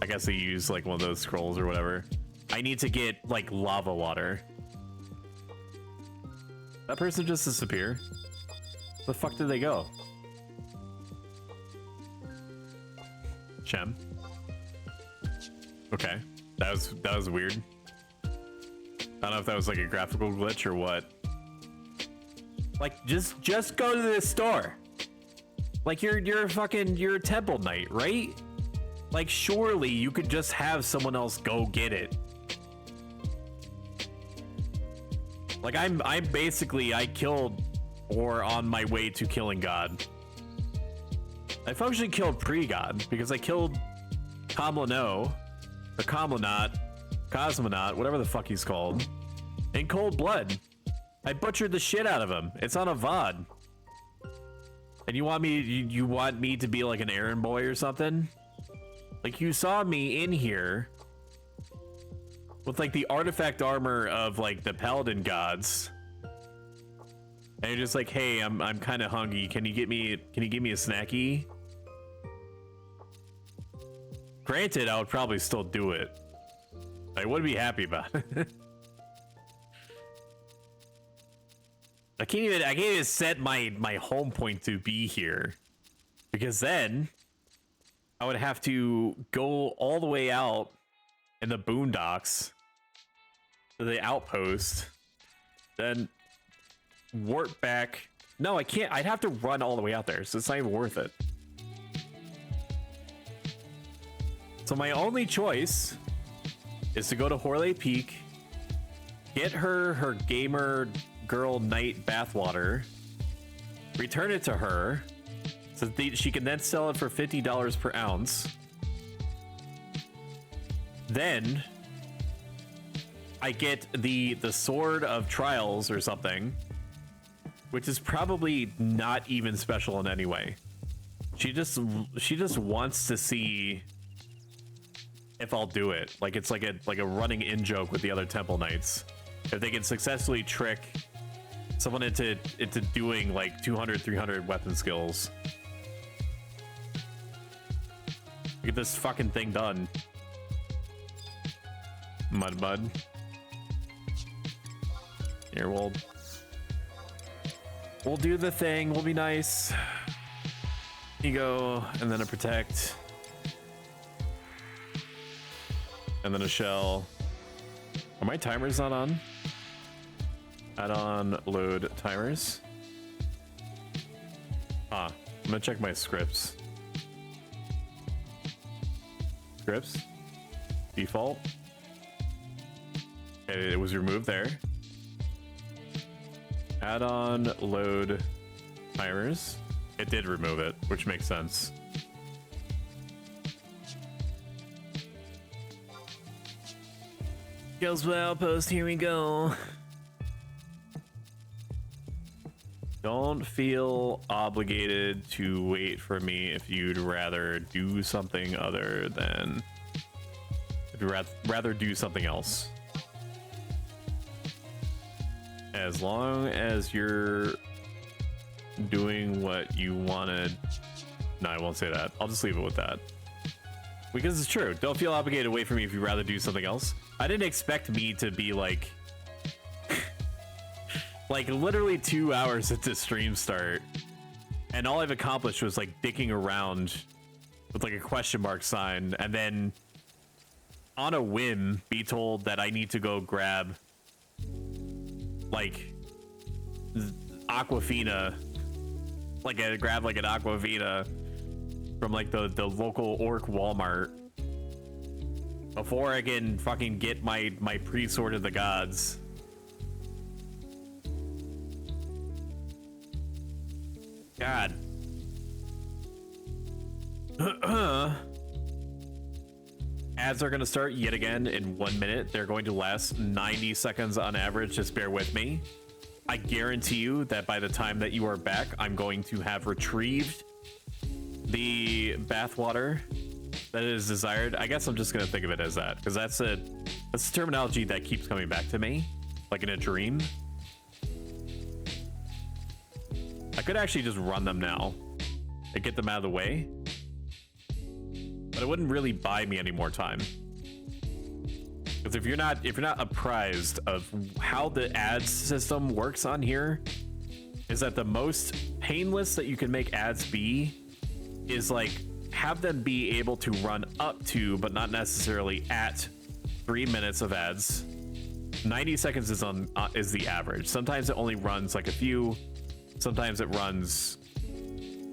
I guess they used like one of those scrolls or whatever. I need to get like lava water. That person just disappeared. Where the fuck did they go? Shem. Okay, that was weird. I don't know if that was like a graphical glitch or what. Like, just go to this store. Like, you're a temple knight, right? Like, surely you could just have someone else go get it. Like, I'm basically, I killed or on my way to killing God. I functionally killed pre-God because I killed Comlano, or Comlonaut, Cosmonaut, whatever the fuck he's called, in cold blood. I butchered the shit out of him. It's on a VOD. And you want me to be like an errand boy or something? Like, you saw me in here with like the artifact armor of like the paladin gods. And you're just like, hey, I'm kind of hungry. Can you give me a snacky? Granted, I would probably still do it. I would be happy about it. I can't even set my home point to be here, because then I would have to go all the way out in the boondocks to the outpost, then warp back. No, I can't. I'd have to run all the way out there, so it's not even worth it. So my only choice is to go to Horley Peak, get her gamer girl night bathwater, return it to her, so that she can then sell it for $50 per ounce. Then I get the sword of trials or something, which is probably not even special in any way. She just wants to see if I'll do it. Like, it's like a running in joke with the other temple knights. If they can successfully trick someone into doing like 200, 300 weapon skills. Get this fucking thing done. Mud. Here, we'll do the thing. We'll be nice. Ego, and then a protect. And then a shell. Are my timers not on? Add on load timers. I'm gonna check my scripts. Scripts. Default. Okay, it was removed there. Add on load timers. It did remove it, which makes sense. Gillsville Outpost, here we go. Don't feel obligated to wait for me if you'd rather do something other than... If you'd rather do something else. As long as you're doing what you wanted... No, I won't say that. I'll just leave it with that. Because it's true. Don't feel obligated to wait for me if you'd rather do something else. I didn't expect me to be like... like literally 2 hours into stream start. And all I've accomplished was like dicking around with like a question mark sign. And then on a whim be told that I need to go grab like Aquafina. Like grab like an Aquafina from like the local orc Walmart before I can fucking get my pre-sword of the gods. God. Ads are gonna start yet again in 1 minute. They're going to last 90 seconds on average. Just bear with me. I guarantee you that by the time that you are back, I'm going to have retrieved the bathwater that is desired. I guess I'm just gonna think of it as that, because that's a terminology that keeps coming back to me, like in a dream. I could actually just run them now and get them out of the way, but it wouldn't really buy me any more time. Because if you're not apprised of how the ads system works on here, is that the most painless that you can make ads be is like have them be able to run up to, but not necessarily at 3 minutes of ads. 90 seconds is the average. Sometimes it only runs like a few. Sometimes it runs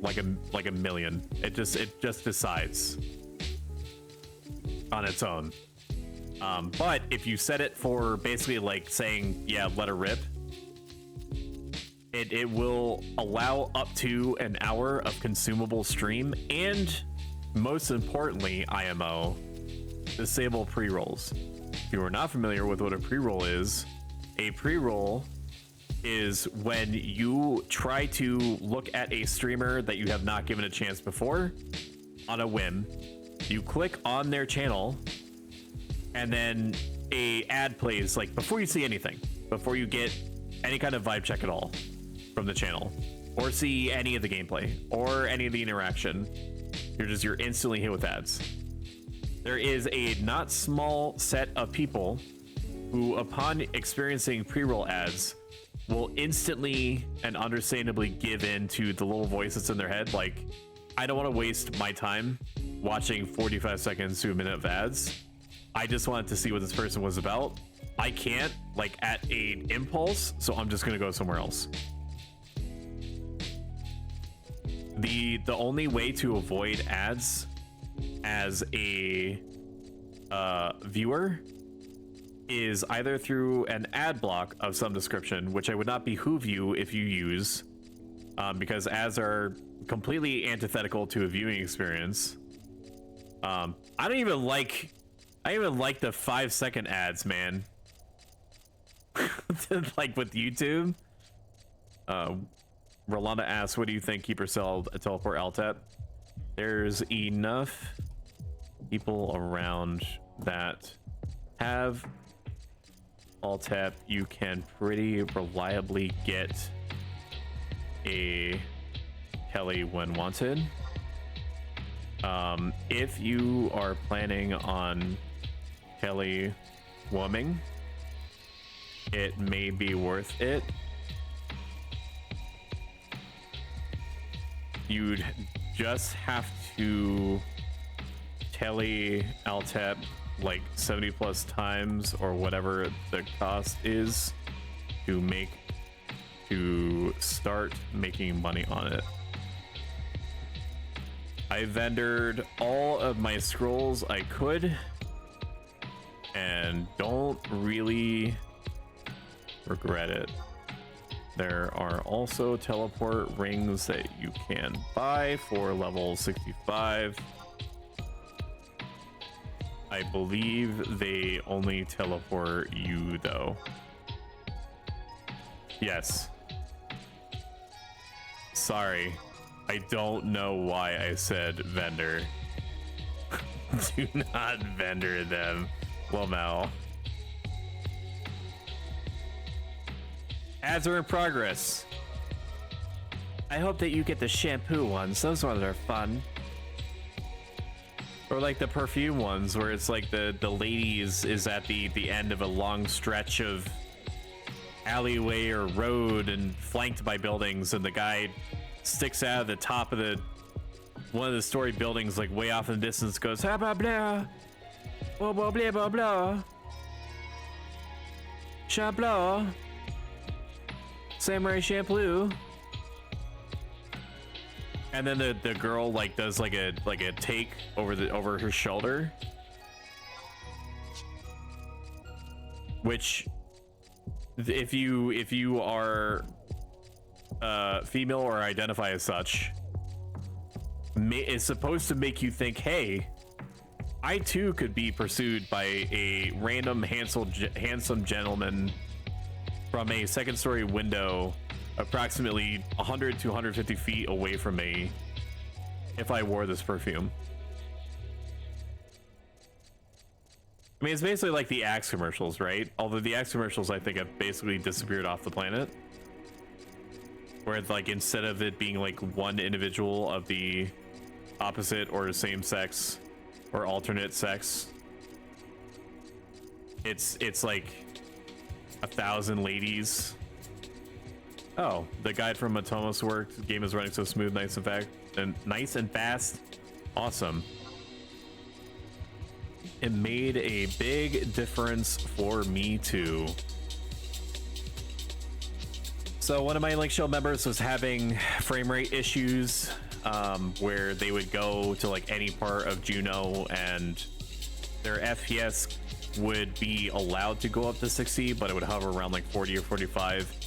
like a million. It just decides on its own. But if you set it for basically like saying, yeah, let her rip, it will allow up to an hour of consumable stream, and most importantly, IMO, disable pre-rolls. If you are not familiar with what a pre-roll is when you try to look at a streamer that you have not given a chance before on a whim. You click on their channel, and then a ad plays like before you see anything, before you get any kind of vibe check at all from the channel, or see any of the gameplay or any of the interaction. You're instantly hit with ads. There is a not small set of people who, upon experiencing pre-roll ads, will instantly and understandably give in to the little voice that's in their head. Like, I don't want to waste my time watching 45 seconds to a minute of ads. I just wanted to see what this person was about. I can't, like, at an impulse, so I'm just gonna go somewhere else. The only way to avoid ads as a viewer is either through an ad block of some description, which I would not behoove you if you use, because ads are completely antithetical to a viewing experience. I don't even like the 5-second ads, man. Like with YouTube. Rolanda asks, what do you think? Keep yourself a teleport Altep. There's enough people around that have Altep. You can pretty reliably get a Kelly when wanted. If you are planning on Kelly womming, it may be worth it. You'd just have to Telly Altep like 70 plus times or whatever the cost is to start making money on it. I vendored all of my scrolls I could and don't really regret it. There are also teleport rings that you can buy for level 65. I believe they only teleport you though. Yes. Sorry. I don't know why I said vendor. Do not vendor them, Lamel. Ads are in progress. I hope that you get the shampoo ones. Those ones are fun. Or like the perfume ones where it's like the lady is at the end of a long stretch of alleyway or road and flanked by buildings, and the guy sticks out of the top of one of the story buildings, like way off in the distance, goes ha blah blah blah blah blah blah blah sha blah samurai shampoo. And then the girl like does like a take over her shoulder, which if you are female or identify as such, is supposed to make you think, hey, I too could be pursued by a random handsome gentleman from a second story window approximately 100 to 150 feet away from me if I wore this perfume. I mean, it's basically like the Axe commercials, right? Although the Axe commercials, I think, have basically disappeared off the planet. Where it's like, instead of it being like one individual of the opposite or same sex or alternate sex, it's like 1,000 ladies. Oh, the guide from Matomos worked. The game is running so smooth, nice and fast. Awesome. It made a big difference for me too. So one of my Link Show members was having frame rate issues, where they would go to like any part of Juneau and their FPS would be allowed to go up to 60, but it would hover around like 40 or 45.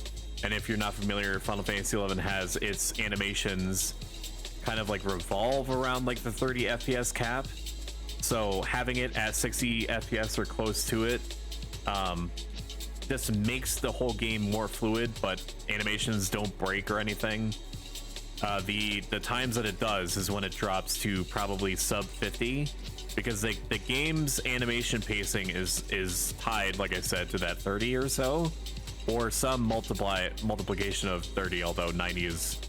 And if you're not familiar, Final Fantasy XI has its animations kind of like revolve around like the 30 FPS cap. So having it at 60 FPS or close to it just makes the whole game more fluid, but animations don't break or anything. The times that it does is when it drops to probably sub 50, because the game's animation pacing is tied, like I said, to that 30 or so, or some multiplication of 30, although 90 is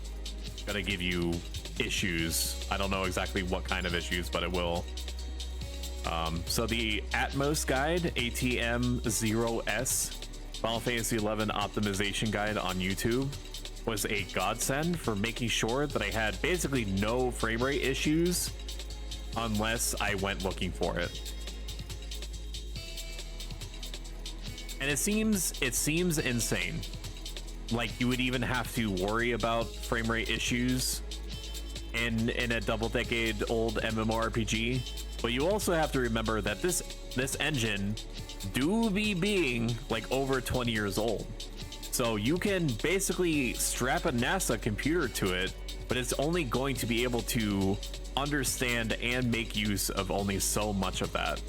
gonna give you issues. I don't know exactly what kind of issues, but it will. So the Atmos guide, ATM0S, Final Fantasy XI optimization guide on YouTube, was a godsend for making sure that I had basically no frame rate issues unless I went looking for it. And it seems insane. Like you would even have to worry about frame rate issues in a double-decade-old MMORPG. But you also have to remember that this engine do be being like over 20 years old. So you can basically strap a NASA computer to it, but it's only going to be able to understand and make use of only so much of that.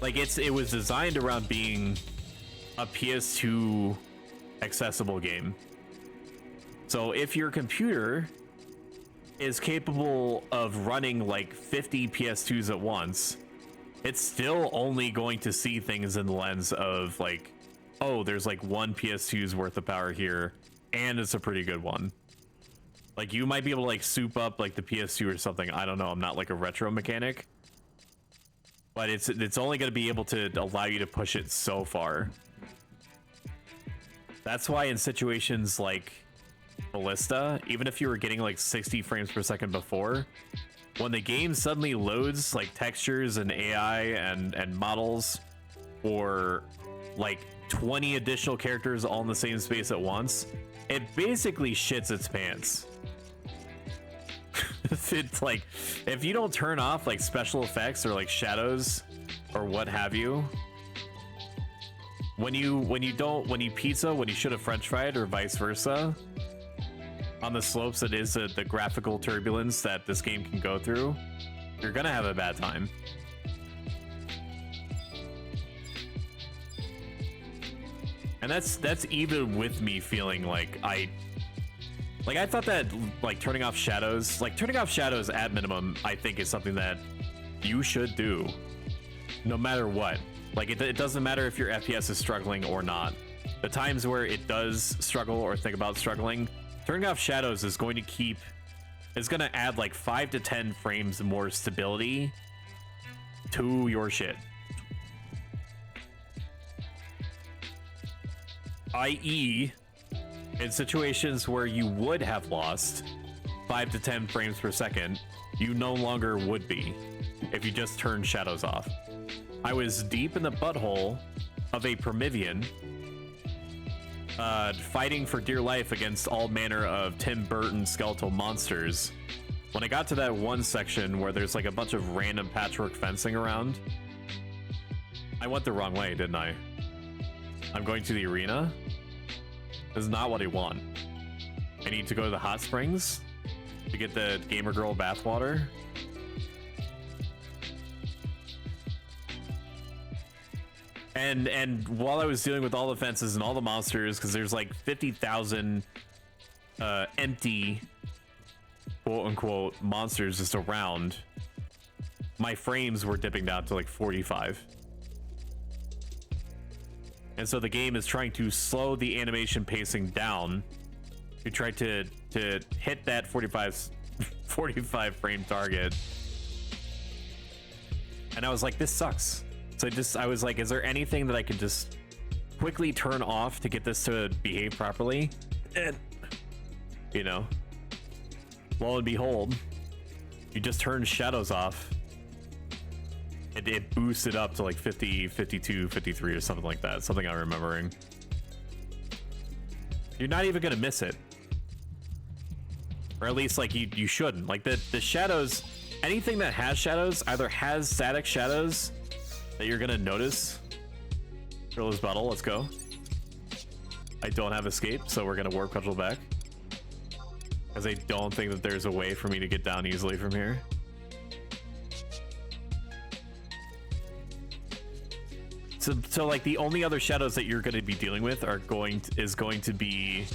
Like it was designed around being a PS2 accessible game. So if your computer is capable of running like 50 PS2s at once, it's still only going to see things in the lens of like, oh, there's like one PS2's worth of power here, and it's a pretty good one. Like you might be able to like soup up like the PS2 or something. I don't know. I'm not like a retro mechanic, but it's only going to be able to allow you to push it so far. That's why in situations like Ballista, even if you were getting like 60 frames per second before, when the game suddenly loads like textures and AI and models, or like 20 additional characters all in the same space at once, it basically shits its pants. It's like, if you don't turn off like special effects or like shadows or what have you, when you pizza when you should have french fried, or vice versa, on the slopes that is the graphical turbulence that this game can go through, you're gonna have a bad time. And that's even with me feeling like I thought that like turning off shadows at minimum, I think is something that you should do no matter what. Like it doesn't matter if your FPS is struggling or not. The times where it does struggle or think about struggling, turning off shadows is going to keep is gonna add like 5 to 10 frames more stability to your shit. i.e., in situations where you would have lost 5 to 10 frames per second, you no longer would be if you just turned shadows off. I was deep in the butthole of a Promethean, fighting for dear life against all manner of Tim Burton skeletal monsters. When I got to that one section where there's like a bunch of random patchwork fencing around, I went the wrong way, didn't I? I'm going to the arena? This is not what I want. I need to go to the hot springs to get the gamer girl bathwater. And while I was dealing with all the fences and all the monsters, because there's like 50,000 empty quote unquote monsters just around, my frames were dipping down to like 45. And so the game is trying to slow the animation pacing down to try to hit that 45 frame target. And I was like, this sucks. So I was like, is there anything that I could just quickly turn off to get this to behave properly? And, you know, lo and behold, you just turn shadows off. It boosted up to like 50, 52, 53 or something like that. Something I'm remembering. You're not even gonna miss it. Or at least like you shouldn't. Like the shadows, anything that has shadows either has static shadows that you're gonna notice. Gorilla's Battle, let's go. I don't have escape, so we're gonna warp cudgel back. Because I don't think that there's a way for me to get down easily from here. So like the only other shadows that you're going to be dealing with are going to be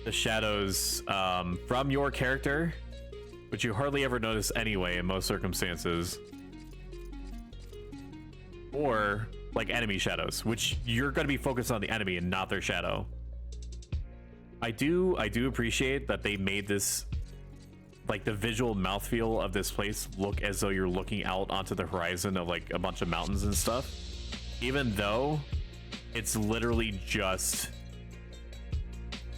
the shadows from your character, which you hardly ever notice anyway in most circumstances, or like enemy shadows, which you're going to be focused on the enemy and not their shadow. I do appreciate that they made this, like the visual mouthfeel of this place, look as though you're looking out onto the horizon of like a bunch of mountains and stuff, even though it's literally just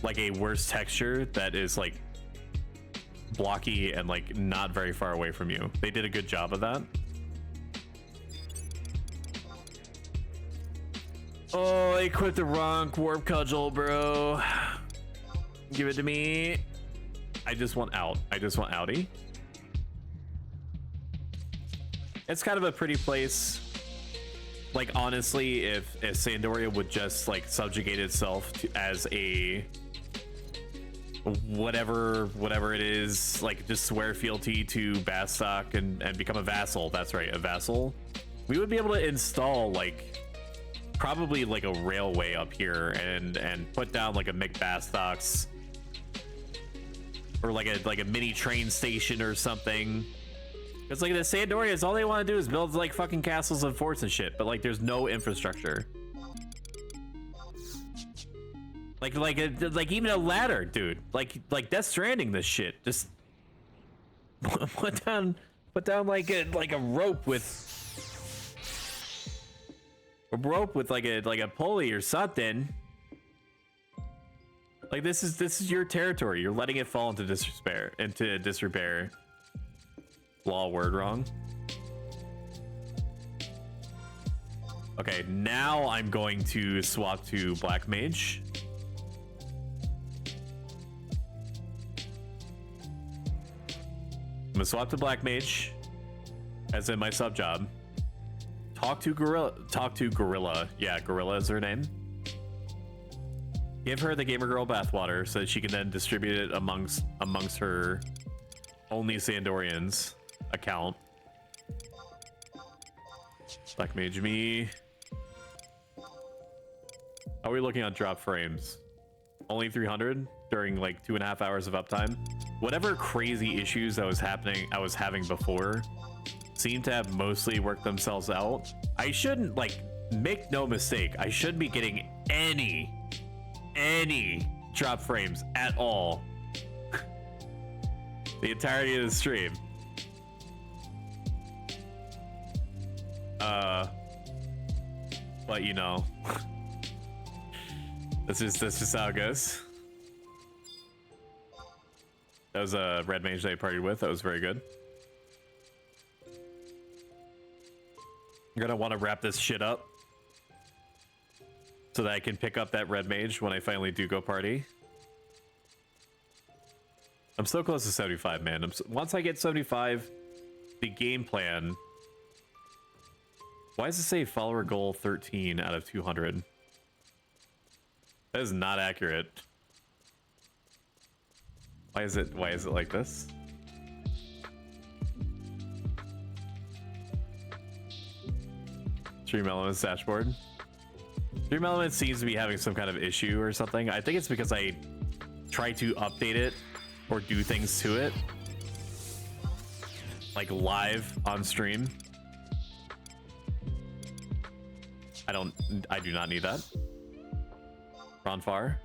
like a worse texture that is like blocky and like not very far away from you. They did a good job of that. Oh, I equipped the wrong warp cudgel, bro. Give it to me. I just want out. I just want outie. It's kind of a pretty place. Like honestly, if Sandoria would just like subjugate itself to, as a whatever it is, like just swear fealty to Bastok and become a vassal. That's right, a vassal. We would be able to install like probably like a railway up here and put down like a McBastocks. Or like a mini train station or something. Because like the Sandorians, all they want to do is build like fucking castles and forts and shit, but like there's no infrastructure. Like even a ladder, dude. Like Death Stranding this shit. Just put down like a rope with like a pulley or something. Like this is your territory. You're letting it fall into disrepair. Law word wrong. Okay, now I'm going to swap to Black Mage. I'm gonna swap to Black Mage, as in my sub job. Talk to Gorilla. Yeah, Gorilla is her name. Give her the gamer girl bathwater so that she can then distribute it amongst her only Sandorians account. Black Mage me. How are we looking on drop frames? Only 300 during like 2.5 hours of uptime. Whatever crazy issues I was having before seem to have mostly worked themselves out. I shouldn't, like, make no mistake, I shouldn't be getting any drop frames at all The entirety of the stream. But you know, that's just how it goes. That was a red mage that I partied with. That was very good. I'm gonna want to wrap this shit up so that I can pick up that red mage when I finally do go party. I'm so close to 75, man. Once I get 75, the game plan. Why does it say follower goal 13 out of 200? That is not accurate. Why is it like this? Stream Elements dashboard. Stream Elements seems to be having some kind of issue or something. I think it's because I try to update it or do things to it, like live on stream. I do not need that. Ronfar.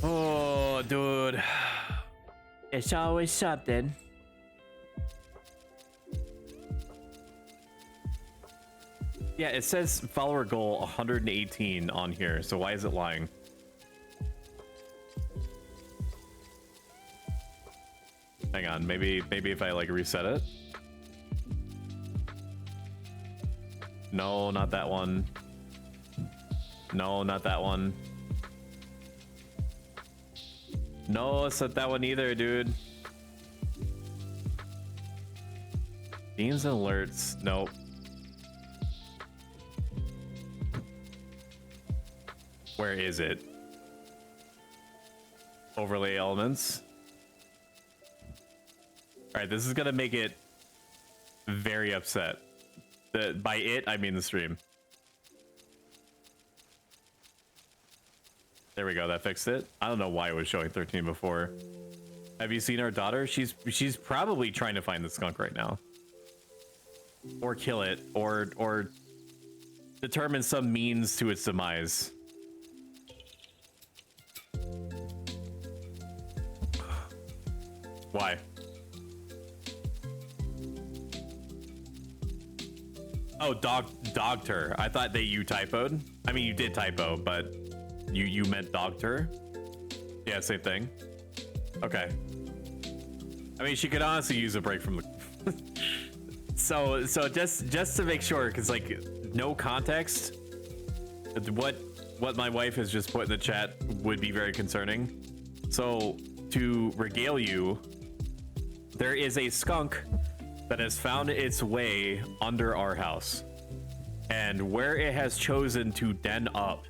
Oh, dude. It's always something. Yeah, it says follower goal 118 on here, so why is it lying? Hang on, maybe if I like reset it. No, not that one. No, not that one. No, it's not that one either, dude. Themes and alerts. Nope. Where is it? Overlay elements. All right, this is gonna make it very upset. By it, I mean the stream. There we go, that fixed it. I don't know why it was showing 13 before. Have you seen our daughter? She's probably trying to find the skunk right now. Or kill it, or determine some means to its demise. Why? Oh, dogged her. I thought that you typoed. I mean, you did typo, but you meant dogged her. Yeah, same thing. Okay. I mean, she could honestly use a break from the. so just to make sure, because like no context, what my wife has just put in the chat would be very concerning. So to regale you, there is a skunk that has found its way under our house, and where it has chosen to den up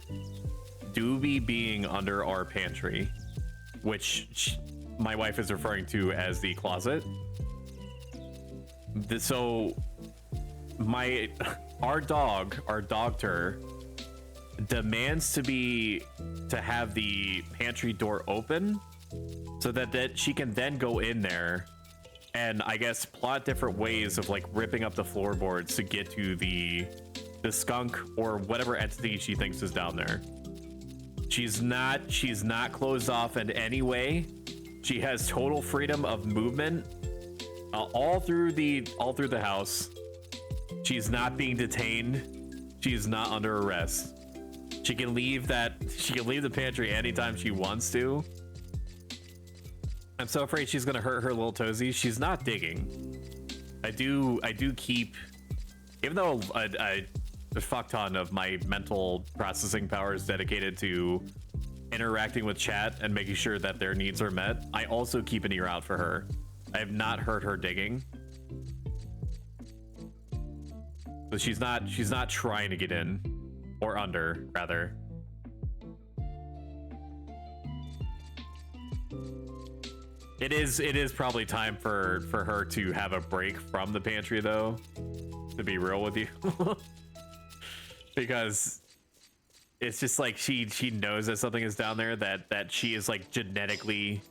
do be being under our pantry, which my wife is referring to as the closet. So our dogter demands to have the pantry door open so that she can then go in there and I guess plot different ways of like ripping up the floorboards to get to the skunk or whatever entity she thinks is down there. She's not closed off in any way. She has total freedom of movement all through the house. She's not being detained. She's not under arrest. She can leave the pantry anytime she wants to. I'm so afraid she's gonna hurt her little toesies. She's not digging. I do keep, even though a fuck ton of my mental processing power is dedicated to interacting with chat and making sure that their needs are met, I also keep an ear out for her. I have not heard her digging. So she's not trying to get in, or under rather. It is probably time for her to have a break from the pantry though, to be real with you. Because it's just like she knows that something is down there that she is like genetically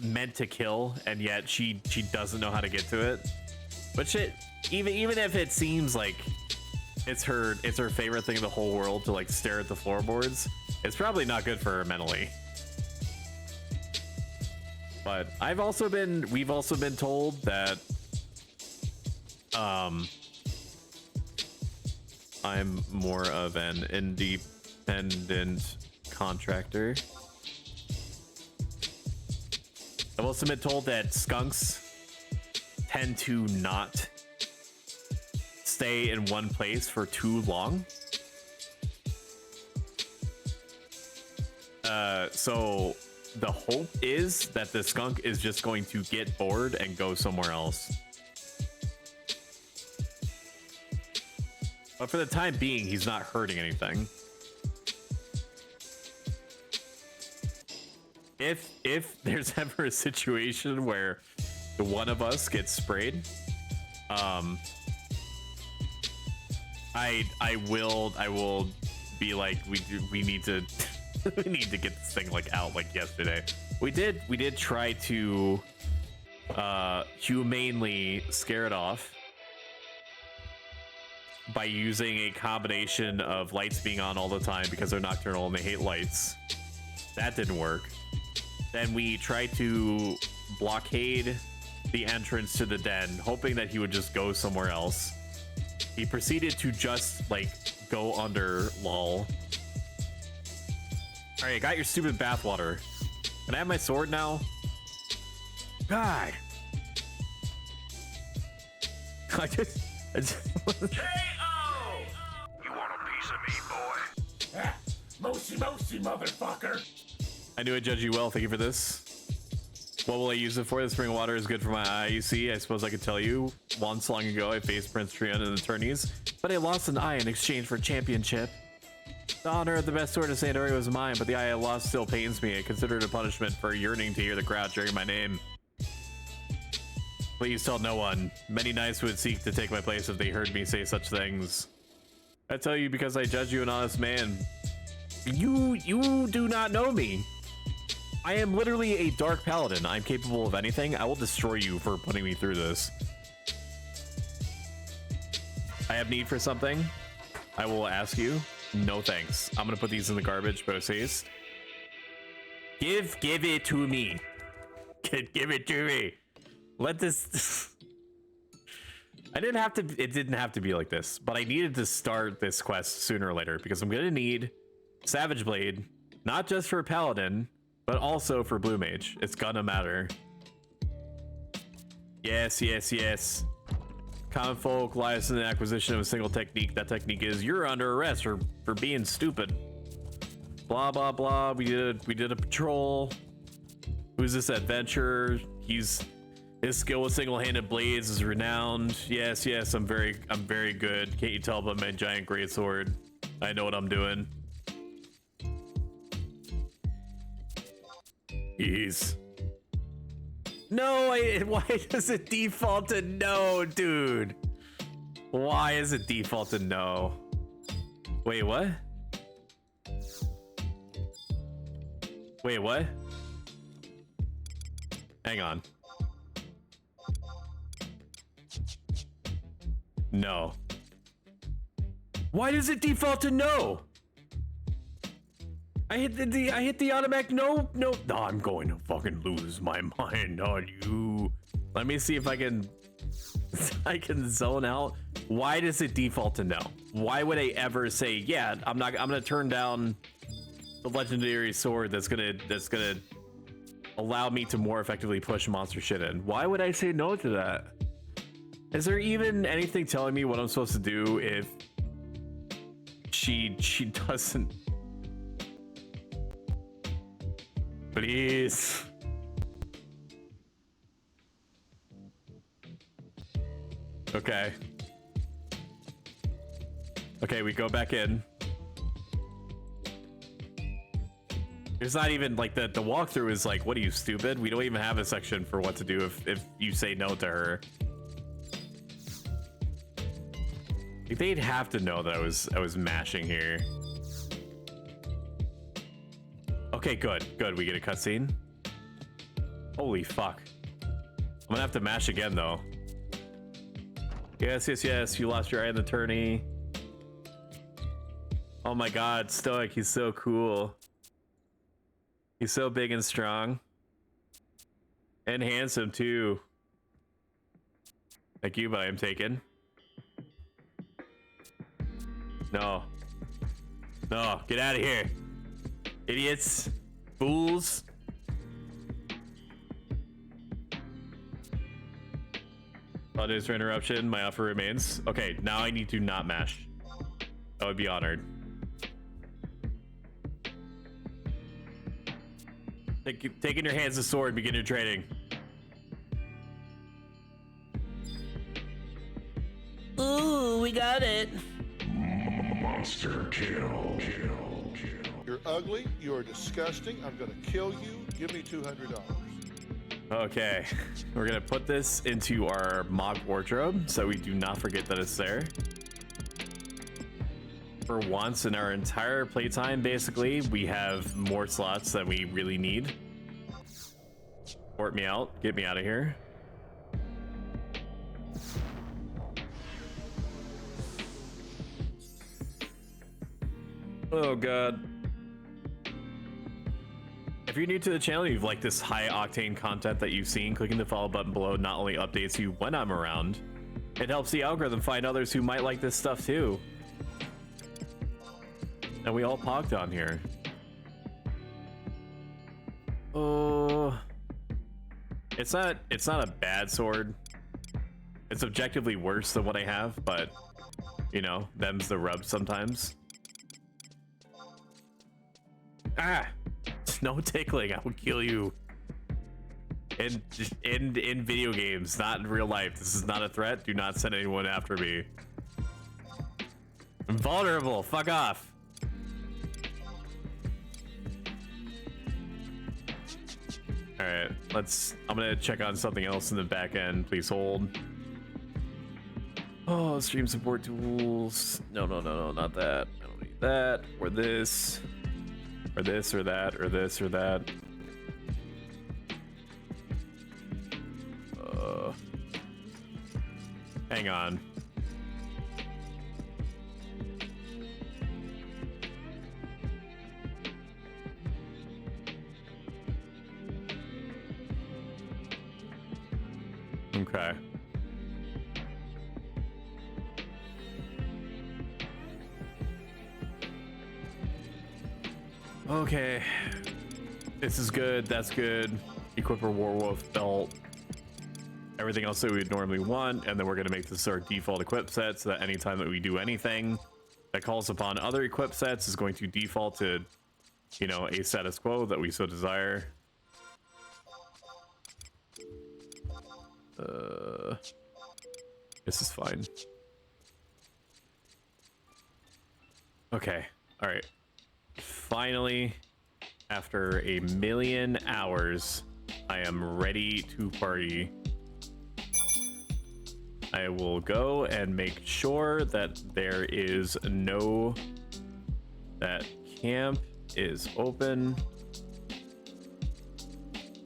meant to kill, and yet she doesn't know how to get to it. But shit, even if it seems like it's her favorite thing in the whole world to like stare at the floorboards, it's probably not good for her mentally. But we've also been told that I'm more of an independent contractor. I've also been told that skunks tend to not stay in one place for too long. So the hope is that the skunk is just going to get bored and go somewhere else. But for the time being, he's not hurting anything. If there's ever a situation where the one of us gets sprayed, I will be like, we need to we need to get this thing like out like yesterday. We did try to humanely scare it off by using a combination of lights being on all the time because they're nocturnal and they hate lights. That didn't work. Then we tried to blockade the entrance to the den, hoping that he would just go somewhere else. He proceeded to just like go under, lol. All right, I got your stupid bathwater. Can I have my sword now? God. I just K.O. You want a piece of me, boy? Ah, moosey, motherfucker. I knew I judged you well. Thank you for this. What will I use it for? The spring water is good for my eye. You see, I suppose I could tell you. Once long ago, I faced Prince Trion in the tourneys, but I lost an eye in exchange for a championship. The honor of the best sword of Sandoria was mine, but the eye I lost still pains me. I consider it a punishment for yearning to hear the crowd cheering my name. Please tell no one. Many knights would seek to take my place if they heard me say such things. I tell you because I judge you an honest man. You do not know me. I am literally a dark paladin. I'm capable of anything. I will destroy you for putting me through this. I have need for something. I will ask you. No thanks. I'm gonna put these in the garbage, but it says, give it to me. Give it to me. Let this. It didn't have to be like this, but I needed to start this quest sooner or later because I'm gonna need Savage Blade, not just for Paladin, but also for Blue Mage. It's gonna matter. Yes. Common folk lies in the acquisition of a single technique. That technique is you're under arrest for being stupid. Blah blah blah. We did a patrol. Who's this adventurer? His skill with single-handed blades is renowned. Yes, I'm very good. Can't you tell by my giant greatsword? I know what I'm doing. Jeez. No, why does it default to no, dude? Why is it default to no? Wait, what? Wait, what? Hang on. No. Why does it default to no? I hit the automatic no. I'm going to fucking lose my mind on you. Let me see if I can zone out. Why does it default to no? Why would I ever say, yeah, I'm gonna turn down the legendary sword that's gonna allow me to more effectively push monster shit in? Why would I say no to that? Is there even anything telling me what I'm supposed to do if she doesn't? Please. Okay. Okay, we go back in. It's not even like the walkthrough is like, what are you, stupid? We don't even have a section for what to do if you say no to her. Like, they'd have to know that I was mashing here. Okay, good. We get a cutscene. Holy fuck. I'm gonna have to mash again though. Yes. You lost your eye in the tourney. Oh my god, Stoic, he's so cool. He's so big and strong. And handsome too. Thank you, but I am taken. No. No, get out of here. Idiots. Fools. Apologies for interruption. My offer remains. Okay, now I need to not mash. I would be honored. Take in your hands the sword, begin your training. Ooh, we got it. Monster kill. You're ugly. You are disgusting. I'm gonna kill you. Give me $200. Okay, we're gonna put this into our mock wardrobe so we do not forget that it's there. For once in our entire playtime, basically, we have more slots than we really need. Port me out, get me out of here. Oh god. If you're new to the channel and you've liked this high octane content that you've seen, clicking the follow button below not only updates you when I'm around, it helps the algorithm find others who might like this stuff too. And we all pogged on here. Oh, it's not a bad sword. It's objectively worse than what I have, but you know, them's the rub sometimes. Ah, no tickling. I will kill you. In video games, not in real life. This is not a threat. Do not send anyone after me. I'm vulnerable. Fuck off. All right, I'm gonna check on something else in the back end. Please hold. Oh, stream support tools. No, not that. I don't need that. Or this. Or this, or that, or this, or that. Hang on. Okay. Okay. This is good. That's good. Equip a Warwolf belt. Everything else that we would normally want, and then we're going to make this our default equip set so that anytime that we do anything that calls upon other equip sets is going to default to, you know, a status quo that we so desire. This is fine. Okay. All right. Finally, after a million hours, I am ready to party. I will go and make sure that there is that camp is open.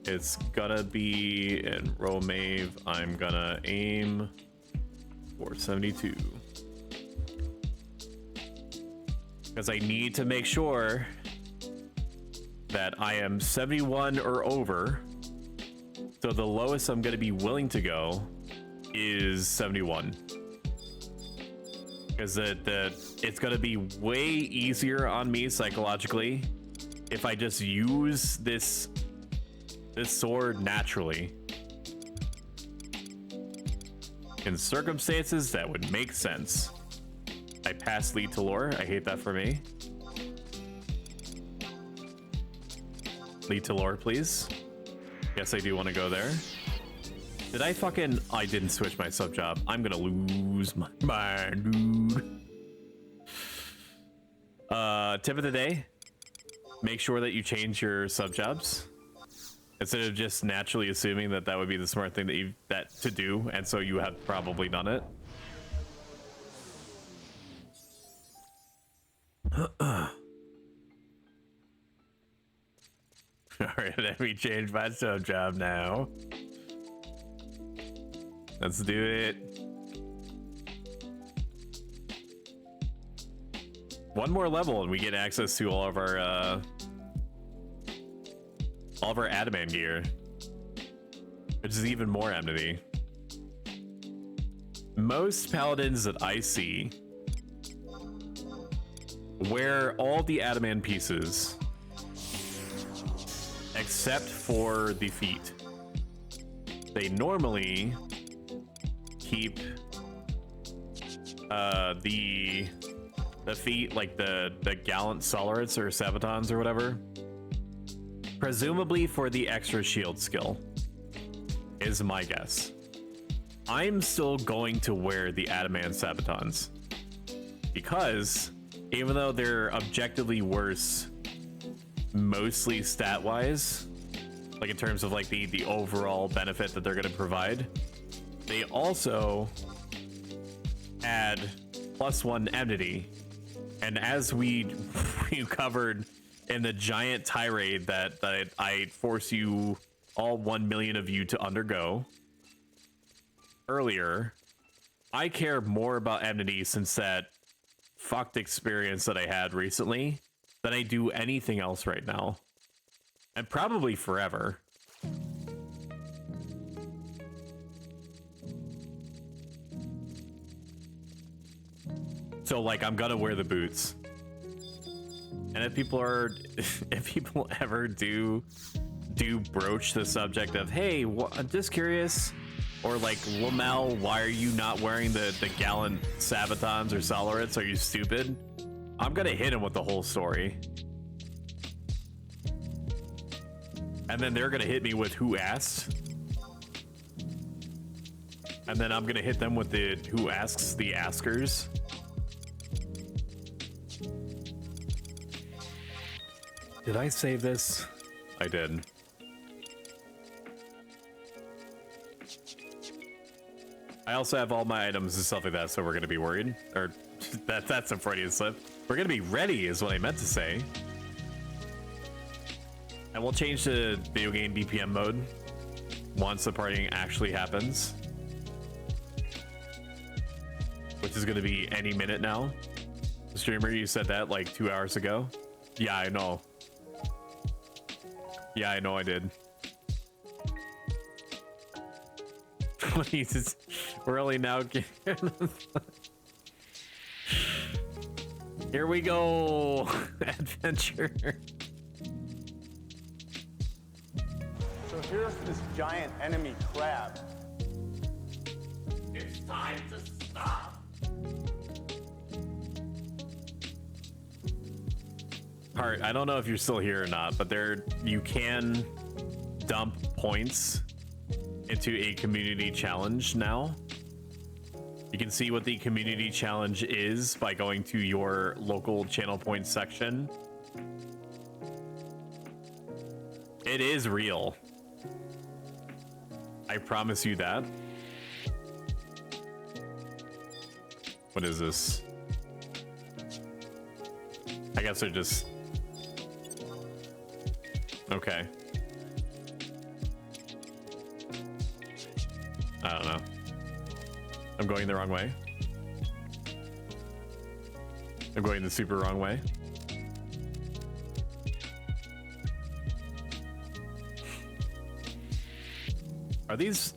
It's gonna be in Romave. I'm gonna aim for 72. Because I need to make sure that I am 71 or over. So the lowest I'm gonna be willing to go is 71. Because it's gonna be way easier on me psychologically if I just use this sword naturally. In circumstances that would make sense. I pass lead to lore. I hate that for me. Lead to lore, please. Yes, I do want to go there. Did I fucking... I didn't switch my sub job. I'm gonna lose my mind, dude. Tip of the day. Make sure that you change your sub jobs. Instead of just naturally assuming that would be the smart thing to do, and so you have probably done it. Alright, let me change my sub job now. Let's do it. One more level and we get access to all of our adamant gear. which is even more enmity. Most paladins that I see wear all the adamant pieces except for the feet. They normally keep the feet, like the gallant solarates or sabatons or whatever, presumably for the extra shield skill, is my guess. I'm still going to wear the adamant sabatons because even though they're objectively worse, mostly stat wise, like in terms of like the overall benefit that they're going to provide, they also add +1 enmity. And as we covered in the giant tirade that I force you all 1 million of you to undergo earlier, I care more about enmity since that fucked experience that I had recently than I do anything else right now. And probably forever. So like I'm gonna wear the boots. And if people ever do broach the subject of, hey, I'm just curious, or like, Lamel, why are you not wearing the gallant sabatons or solarates? Are you stupid? I'm gonna hit him with the whole story. And then they're gonna hit me with who asked. And then I'm gonna hit them with the who asks the askers. Did I save this? I did. I also have all my items and stuff like that, so we're gonna be worried. Or that's a Freudian slip. We're gonna be ready is what I meant to say. And we'll change to video game BPM mode once the partying actually happens. Which is gonna be any minute now. Streamer, you said that like 2 hours ago. Yeah, I know. Yeah, I know I did. Jesus, we're only now here we go. Adventure. So here's this giant enemy crab. It's time to stop. Heart, I don't know if you're still here or not, but you can dump points into a community challenge now. You can see what the community challenge is by going to your local channel points section. It is real. I promise you that. What is this? I guess they're just... Okay. I don't know. I'm going the wrong way. I'm going the super wrong way. Are these...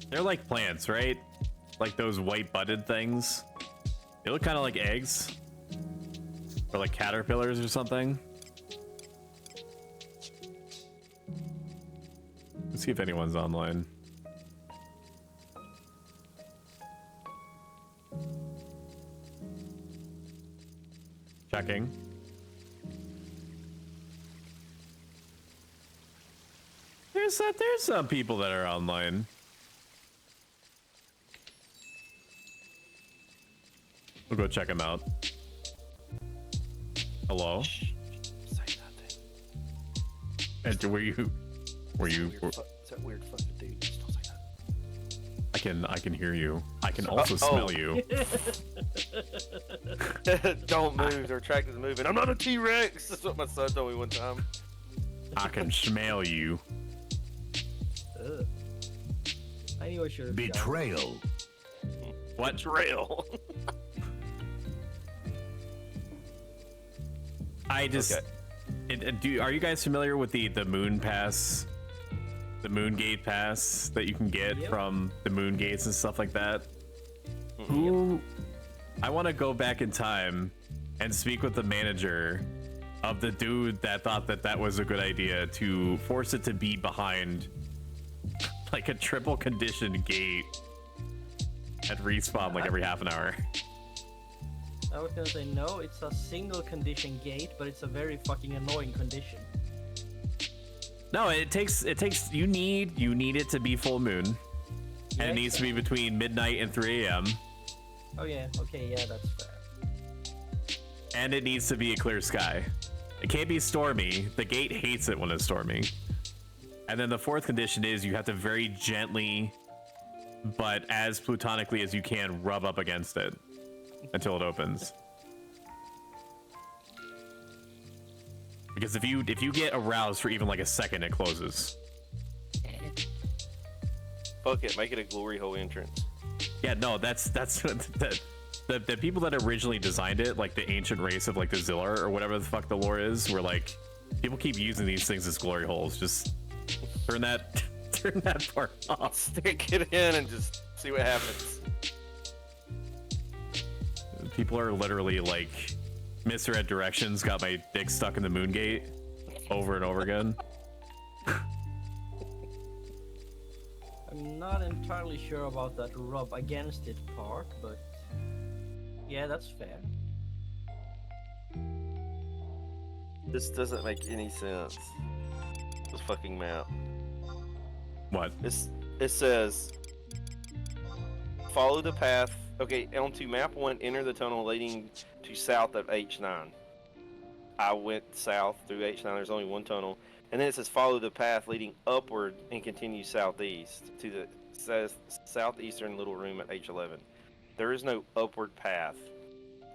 They're like plants, right? Like those white budded things. They look kind of like eggs. Or like caterpillars or something. Let's see if anyone's online. Checking. There's some people that are online. We'll go check them out. Hello? Say nothing. And were you? It's that weird fucking dude. Just don't say that. I can hear you. I can also smell you. Don't move. They're attracted to moving. I'm not a T-Rex. That's what my son told me one time. I can smell you. I knew what you're. Betrayal. What? Betrayal. I just... Okay. Are you guys familiar with the moon pass? the Moongate pass that you can get from the moon gates and stuff like that. Who I want to go back in time and speak with the manager of the dude that thought that that was a good idea to force it to be behind like a triple conditioned gate at respawn like every half an hour. I was gonna say no, it's a single condition gate, but it's a very fucking annoying condition. No, it takes you need it to be full moon. And it needs to be between midnight and 3 a.m. Oh yeah, okay, yeah, that's fair. And it needs to be a clear sky. It can't be stormy. The gate hates it when it's stormy. And then the fourth condition is you have to very gently, but as plutonically as you can, rub up against it until it opens. Because if you get aroused for even like a second, it closes. Fuck it, make it a glory hole entrance. Yeah, no, that's the people that originally designed it, like the ancient race of like the Zillar or whatever the fuck the lore is, were like, people keep using these things as glory holes. Just turn that part off. Stick it in and just see what happens. People are literally like, misread directions, got my dick stuck in the moon gate over and over again. I'm not entirely sure about that rub against it part, but yeah, that's fair. This doesn't make any sense. This fucking map. What? It says follow the path. Okay, onto map 1, enter the tunnel leading to south of H9. I went south through H9. There's only one tunnel. And then it says follow the path leading upward and continue southeast to the southeastern little room at H11. There is no upward path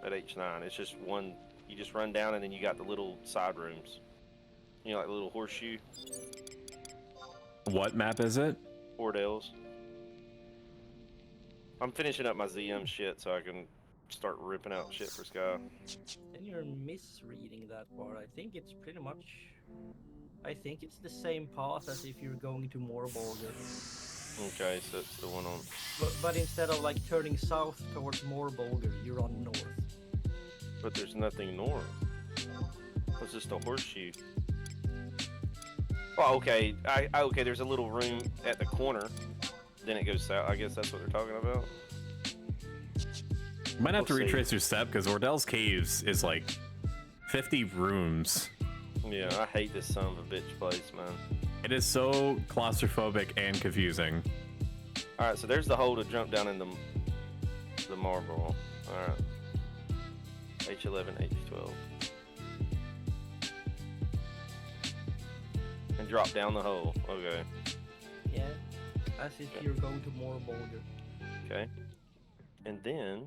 at H9. It's just one. You just run down and then you got the little side rooms. You know, like the little horseshoe. What map is it? Ordell's. I'm finishing up my ZM shit so I can start ripping out shit for Sky. Then you're misreading that part. I think it's pretty much... I think it's the same path as if you're going to Moorbolger. Okay, so it's the one on... But instead of like turning south towards Moorbolger, you're on north. But there's nothing north. It's just a horseshoe. Oh, okay. Okay, there's a little room at the corner. Then it goes south. I guess that's what they're talking about. You might have to retrace your step because Ordell's Caves is like 50 rooms. Yeah, I hate this son of a bitch place, man. It is so claustrophobic and confusing. Alright, so there's the hole to jump down in the marble. Alright. H11, H12. And drop down the hole. Okay. Yeah, as if you're going to Moorbolger. Okay. And then...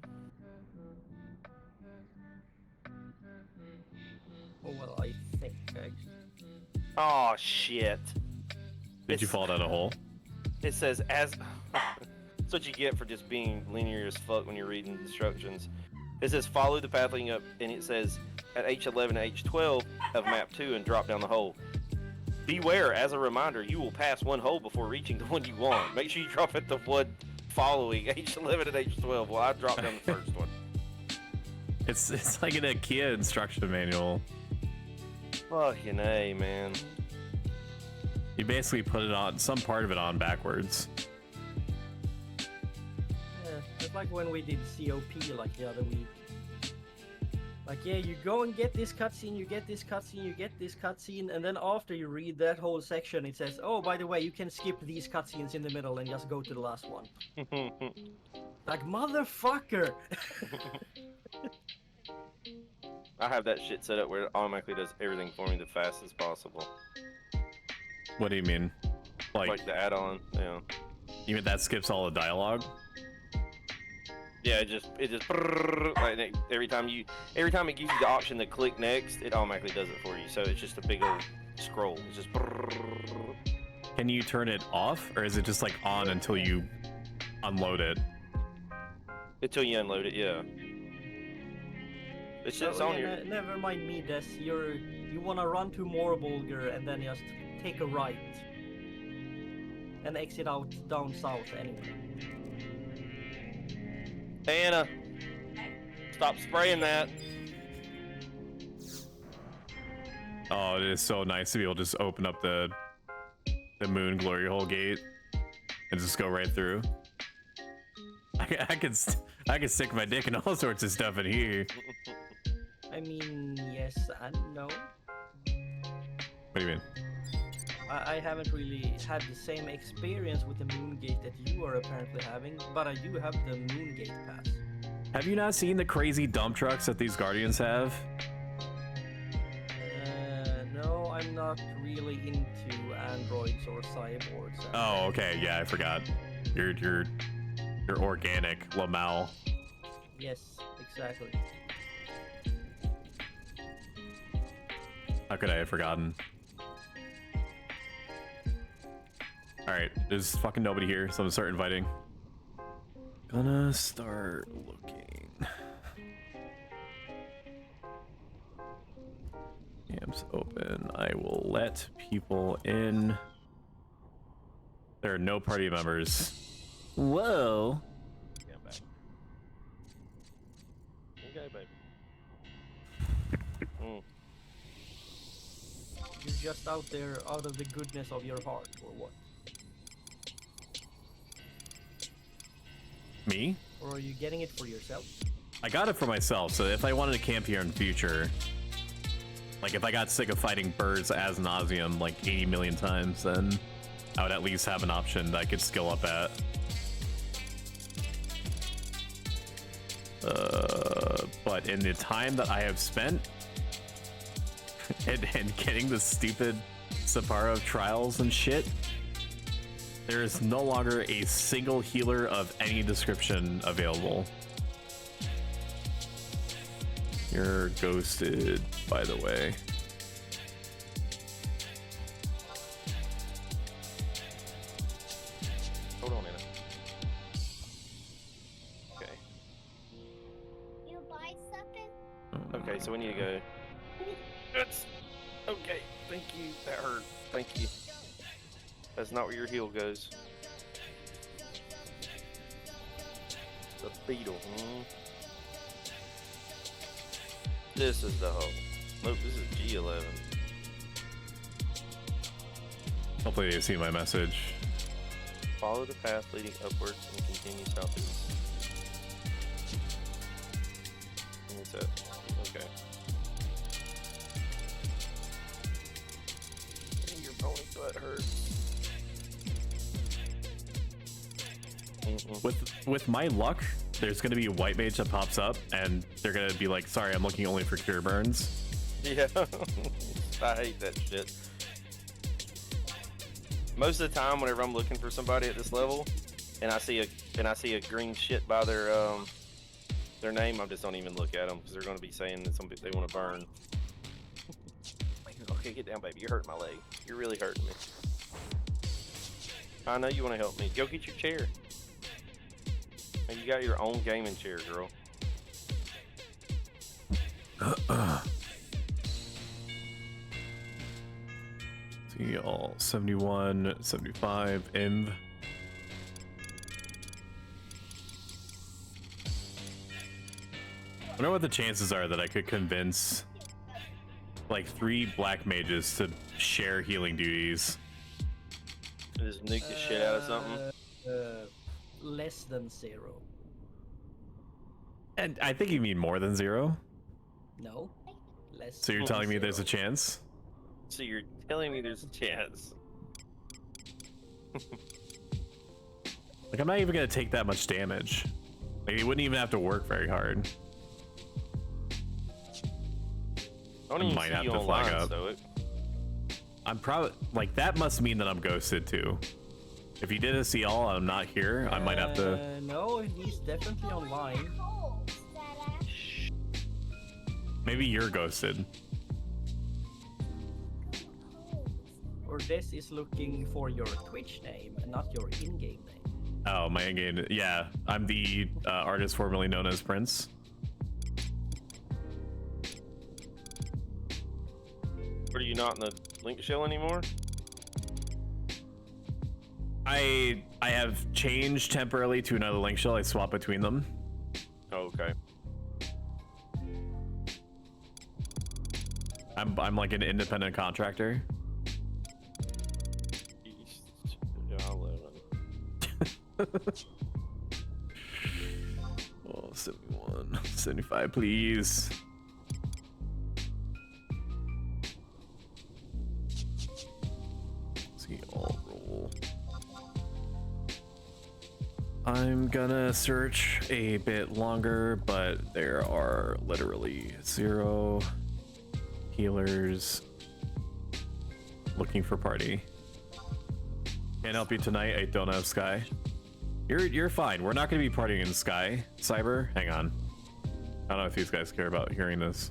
Oh, well, I think, actually. Oh, shit. Did you fall down a hole? It says, as... That's what you get for just being linear as fuck when you're reading instructions. It says, follow the path leading up, and it says, at H11 and H12 of map 2 and drop down the hole. Beware, as a reminder, you will pass one hole before reaching the one you want. Make sure you drop at the one following H11 and H12. Well, I dropped down the first one. It's like an IKEA instruction manual. Fucking A, man. You basically put it on, some part of it on backwards. Yeah, it's like when we did COP like the other week. Like, yeah, you go and get this cutscene, you get this cutscene, you get this cutscene, and then after you read that whole section, it says, oh, by the way, you can skip these cutscenes in the middle and just go to the last one. Like, motherfucker! I have that shit set up where it automatically does everything for me the fastest possible. What do you mean? Like the add-on, yeah. You mean that skips all the dialogue? Yeah, it just like every time it gives you the option to click next, it automatically does it for you. So it's just a big old scroll. It's just. Can you turn it off, or is it just like on until you unload it? Until you unload it, yeah. It's just on your. Never mind me, Des. You wanna run to Moorbolger and then just take a right. and exit out down south anyway. Anna, stop spraying that. Oh, it is so nice to be able to just open up the moon glory hole gate and just go right through. I could stick my dick in all sorts of stuff in here. I mean, yes and no. What do you mean? I haven't really had the same experience with the moon gate that you are apparently having, but I do have the moon gate pass. Have you not seen the crazy dump trucks that these Guardians have? No, I'm not really into androids or cyborgs. Oh, okay. Yeah, I forgot. You're organic, Lamau. Yes, exactly. How could I have forgotten? Alright, there's fucking nobody here, so I'm gonna start inviting. Gonna start looking. Camps open. I will let people in. There are no party members. Whoa. Yeah, I'm back. Okay, baby. You're just out there out of the goodness of your heart, or what? Me? Or are you getting it for yourself? I got it for myself, so if I wanted to camp here in the future, like if I got sick of fighting birds as nauseum like 80 million times, then I would at least have an option that I could skill up at. But in the time that I have spent and getting the stupid Sapporo trials and shit, there is no longer a single healer of any description available. You're ghosted, by the way. Hold on a minute. Okay. You buy something? Okay, so we need to go. That's okay. Thank you. That hurt. Thank you. That's not where your heel goes. The beetle. This is the hole. Nope, this is G11. Hopefully they see my message. Follow the path leading upwards and continue southeast. What's that? Okay. Your pony butt hurts. With my luck, there's gonna be a white mage that pops up, and they're gonna be like, "Sorry, I'm looking only for cure burns." Yeah, I hate that shit. Most of the time, whenever I'm looking for somebody at this level, and I see a green shit by their name, I just don't even look at them because they're gonna be saying that they want to burn. Okay, get down, baby. You're hurting my leg. You're really hurting me. I know you want to help me. Go get your chair. And you got your own gaming chair, girl. See all 71, 75, inv. I wonder what the chances are that I could convince like 3 black mages to share healing duties. Just nuke the shit out of something. Less than 0. And I think you mean more than 0. No, less. So you're telling me there's a chance? So you're telling me there's a chance? Like, I'm not even gonna take that much damage. Like, it wouldn't even have to work very hard. I don't even might see have you to flag online, up. Stoic. I'm probably like, that must mean that I'm ghosted too. If you did a see all and I'm not here, I might have to. No, he's definitely online. Maybe you're ghosted. Or this is looking for your Twitch name and not your in-game name. Oh, my in-game. Yeah, I'm the artist formerly known as Prince. Are you not in the link shell anymore? I have changed temporarily to another link shell. I swap between them. Oh, okay. I'm like an independent contractor. Oh, 71, 75, please. See all roll. I'm gonna search a bit longer, but there are literally 0 healers looking for party. Can't help you tonight. I don't have Sky. You're fine. We're not gonna be partying in Sky. Cyber, hang on. I don't know if these guys care about hearing this.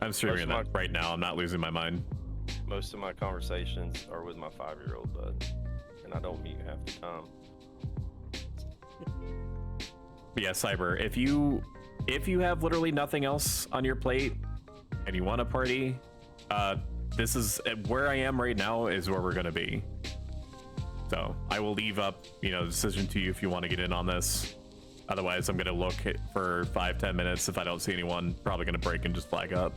I'm streaming that right now. I'm not losing my mind. Most of my conversations are with my 5-year-old bud, and I don't mute half the time. But yeah, Cyber, if you have literally nothing else on your plate and you want to party, this is where I am right now is where we're gonna be. So I will leave up, the decision to you if you want to get in on this. Otherwise, I'm gonna look for 5-10 minutes. If I don't see anyone, probably gonna break and just flag up.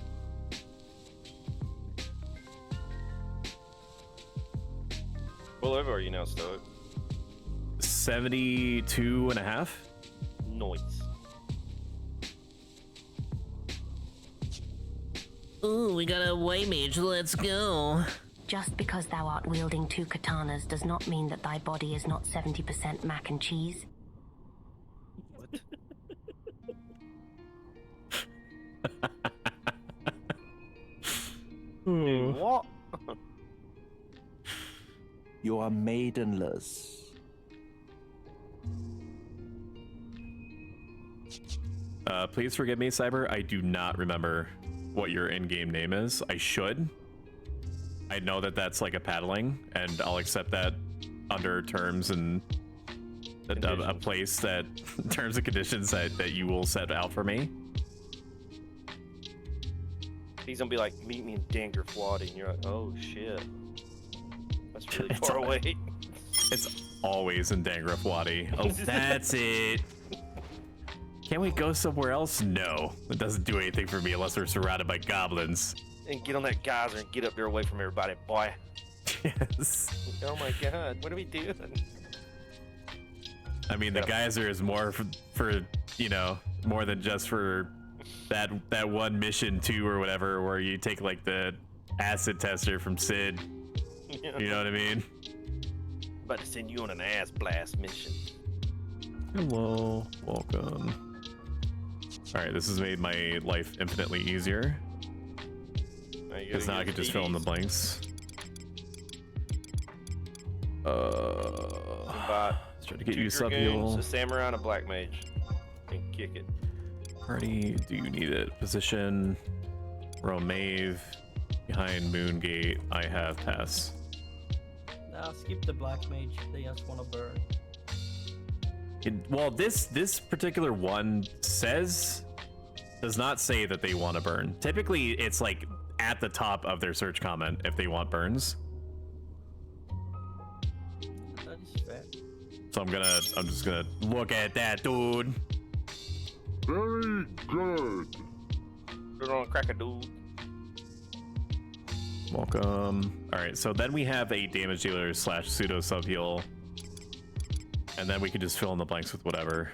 What level are you now, Stoic? 72.5. Noise. Ooh, we got a white mage. Let's go. Just because thou art wielding 2 katanas does not mean that thy body is not 70% mac and cheese. What? You are maidenless. Please forgive me, Cyber. I do not remember what your in-game name is. I should. I know that that's like a paddling, and I'll accept that under terms and a place that terms and conditions that you will set out for me. He's gonna be like, meet me in Danger VOD, and you're like, oh shit, that's really far away. It's always in Dangraf Wadi. Oh, that's it. Can we go somewhere else? No, it doesn't do anything for me unless we're surrounded by goblins. And get on that geyser and get up there away from everybody, boy. Yes. Oh my god, what are we doing? I mean, the geyser is more for more than just for that one mission 2 or whatever, where you take like the acid tester from Sid. You know what I mean? About to send you on an ass blast mission. Hello, welcome. All right, this has made my life infinitely easier. Because now I can just fill in the blanks. Let's try to get you sub heal. A samurai and a black mage. And kick it. Party, do you need it? Position, row mave, behind moon gate. I have pass. Nah, skip the black mage. They just want to burn. Well, this particular one does not say that they want to burn. Typically, it's like at the top of their search comment if they want burns. That is fair. So I'm just gonna look at that, dude. Very good. We're gonna crack a dude. Welcome. All right, so then we have a damage dealer / pseudo sub heal, and then we can just fill in the blanks with whatever.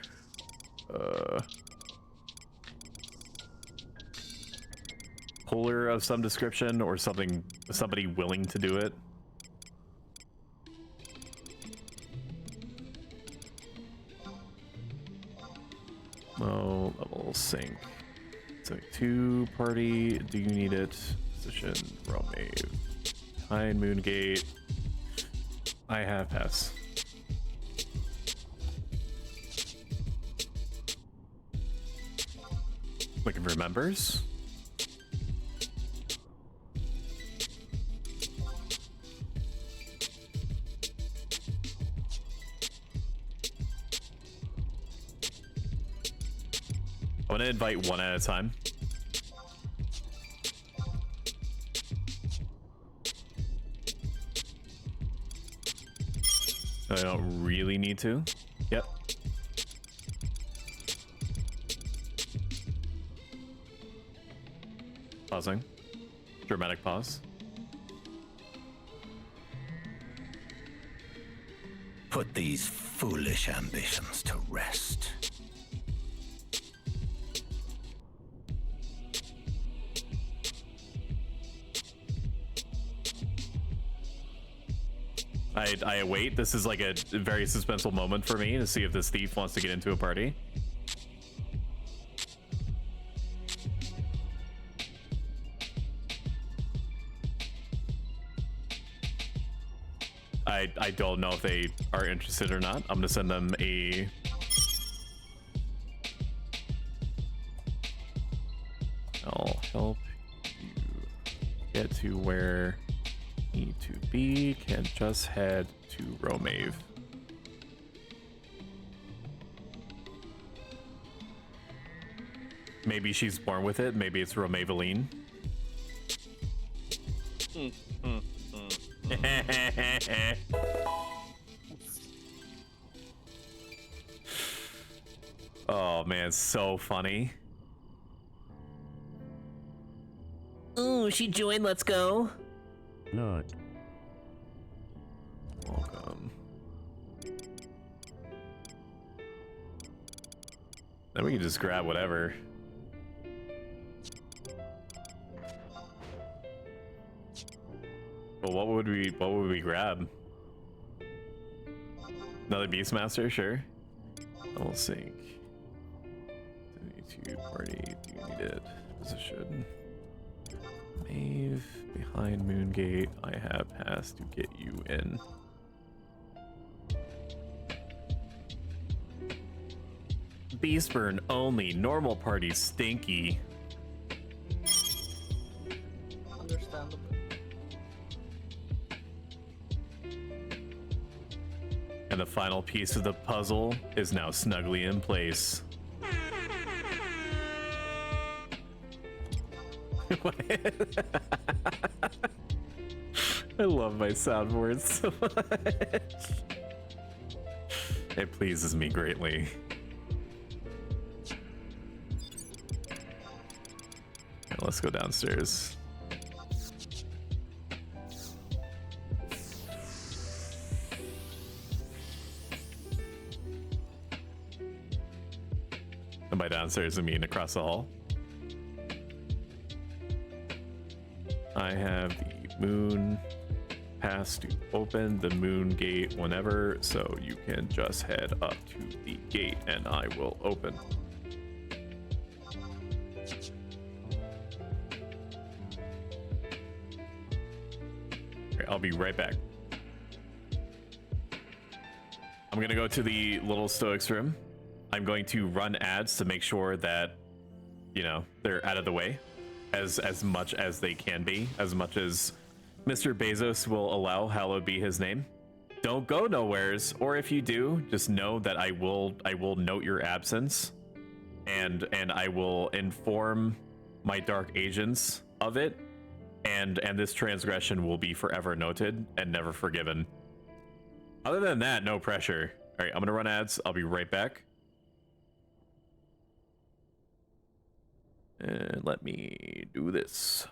Puller of some description or somebody willing to do it. Oh, level sync. So 2 party. Do you need it? Position. Realm Mave. Behind moon gate. I have pass. Looking for members. I'm gonna invite one at a time. I don't really need to. Yep. Pausing. Dramatic pause. Put these foolish ambitions to rest. I await. This is like a very suspenseful moment for me to see if this thief wants to get into a party. I don't know if they are interested or not. I'm gonna send them a... I'll help you get to where you need to be. Can just head to Romave. Maybe she's born with it. Maybe it's Romaveline. Oh man, so funny. Ooh, she joined. Let's go. Not. Welcome. Then we can just grab whatever. Well, what would we grab? Another Beastmaster, sure. Double sync. 72 party. Do you need it? Position. Mave behind Moongate. I have pass to get you in. Beastburn only. Normal party stinky. Understandable. And the final piece of the puzzle is now snugly in place. I love my soundboards so much. It pleases me greatly. Now let's go downstairs. And by downstairs, I mean across the hall. I have the moon pass to open the moon gate whenever, so you can just head up to the gate and I will open. Okay, I'll be right back. I'm gonna go to the little Stoics room. I'm going to run ads to make sure that, you know, they're out of the way as much as they can be, as much as Mr. Bezos will allow, hallowed be his name. Don't go nowheres, or if you do, just know that I will note your absence, and I will inform my dark agents of it, and this transgression will be forever noted and never forgiven. Other than that, no pressure. All right, I'm gonna run ads. I'll be right back. And let me do this.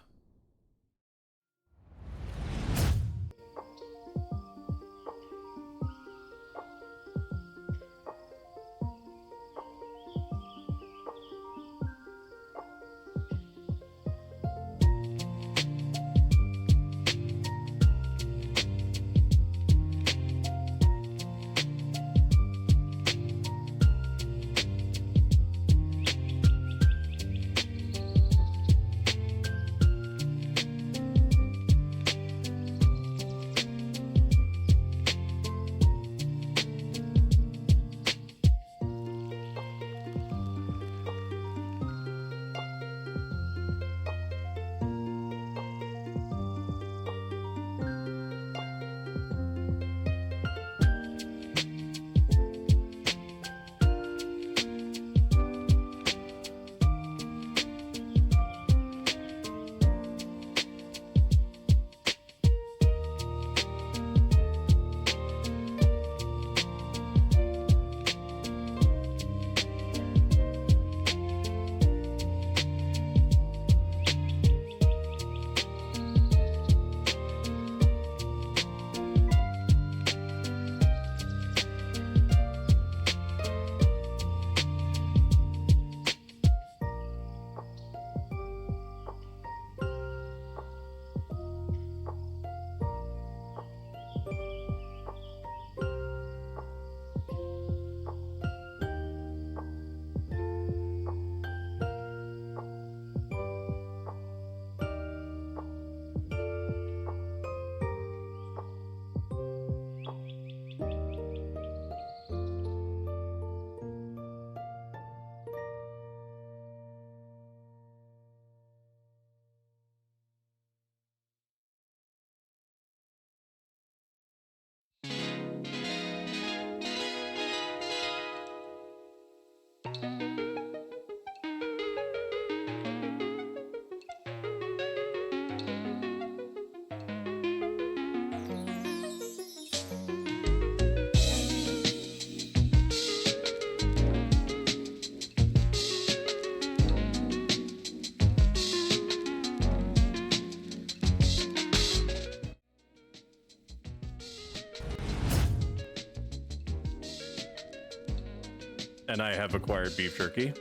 and I have acquired beef jerky.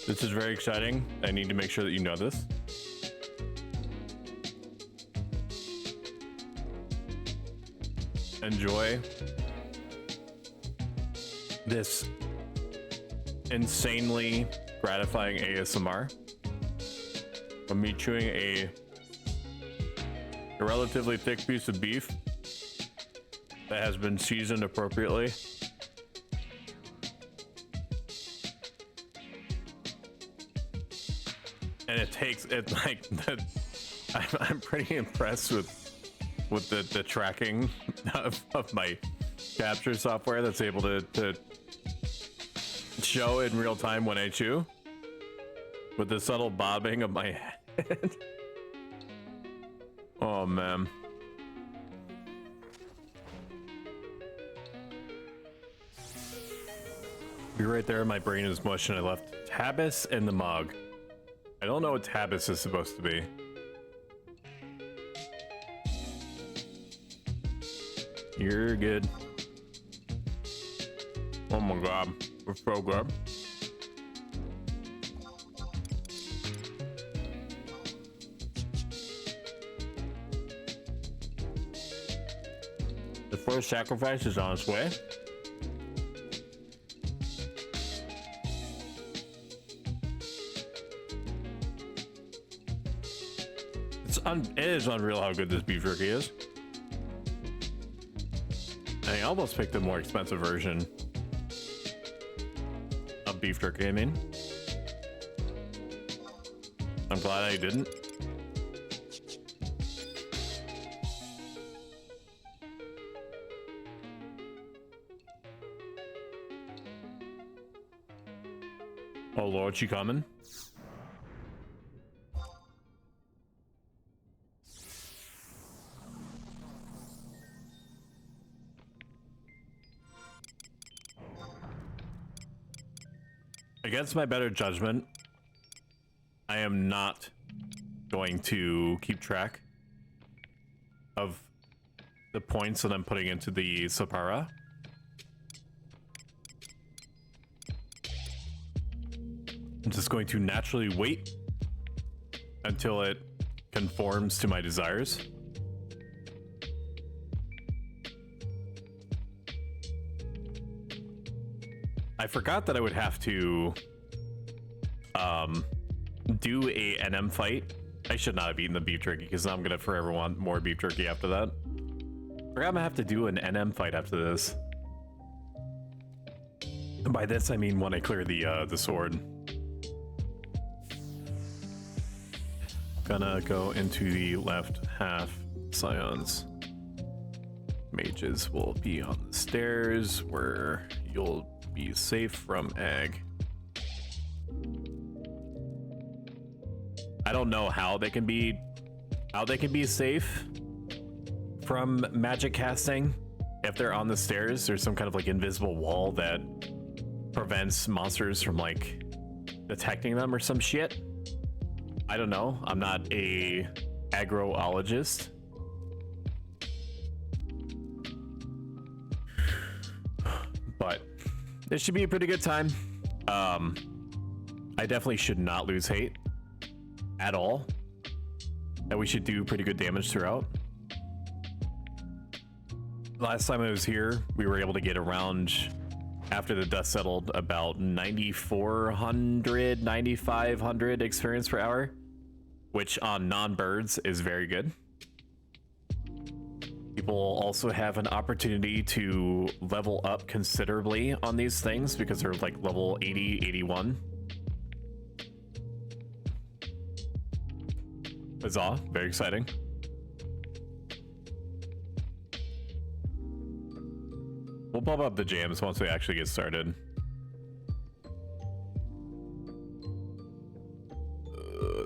This is very exciting. I need to make sure that you know this. Enjoy this insanely gratifying ASMR from me chewing a relatively thick piece of beef that has been seasoned appropriately. And it takes it like that. I'm pretty impressed with the tracking of my capture software that's able to show in real time when I chew, with the subtle bobbing of my head. Oh man. You're right there. My brain is mush and I left Tabas in the mug. I don't know what Tabas is supposed to be. You're good. Oh my god, we're so good. The first sacrifice is on its way. It is unreal how good this beef jerky is. I almost picked the more expensive version of beef jerky, I mean. I'm glad I didn't. Oh Lord, she coming? Against my better judgment, I am not going to keep track of the points that I'm putting into the Sapara. I'm just going to naturally wait until it conforms to my desires. I forgot that I would have to do a NM fight. I should not have eaten the beef jerky because now I'm gonna forever want more beef jerky after that. I forgot I'm gonna have to do an NM fight after this. And by this I mean when I clear the sword. Gonna go into the left half. Scions. Mages will be on the stairs where you'll be safe from egg. I don't know how they can be safe from magic casting. If they're on the stairs, there's some kind of like invisible wall that prevents monsters from like detecting them or some shit. I don't know. I'm not a agroologist. But it should be a pretty good time. I definitely should not lose hate at all. And we should do pretty good damage throughout. Last time I was here, we were able to get around, after the dust settled, about 9,400, 9,500 experience per hour, which on non-birds is very good. People also have an opportunity to level up considerably on these things because they're like level 80, 81. Huzzah, very exciting. We'll pop up the jams once we actually get started.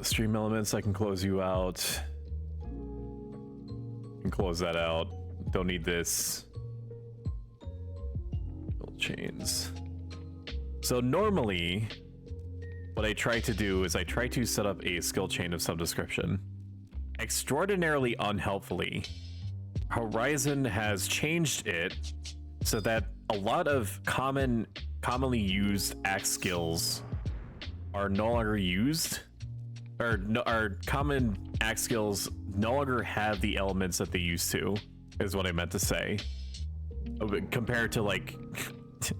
Stream elements, I can close you out. Can close that out. Don't need this. Build chains. So normally, what I try to do is I try to set up a skill chain of some description. Extraordinarily unhelpfully, Horizon has changed it so that a lot of commonly used axe skills are no longer used, or no, our common axe skills no longer have the elements that they used to, is what I meant to say. Compared to like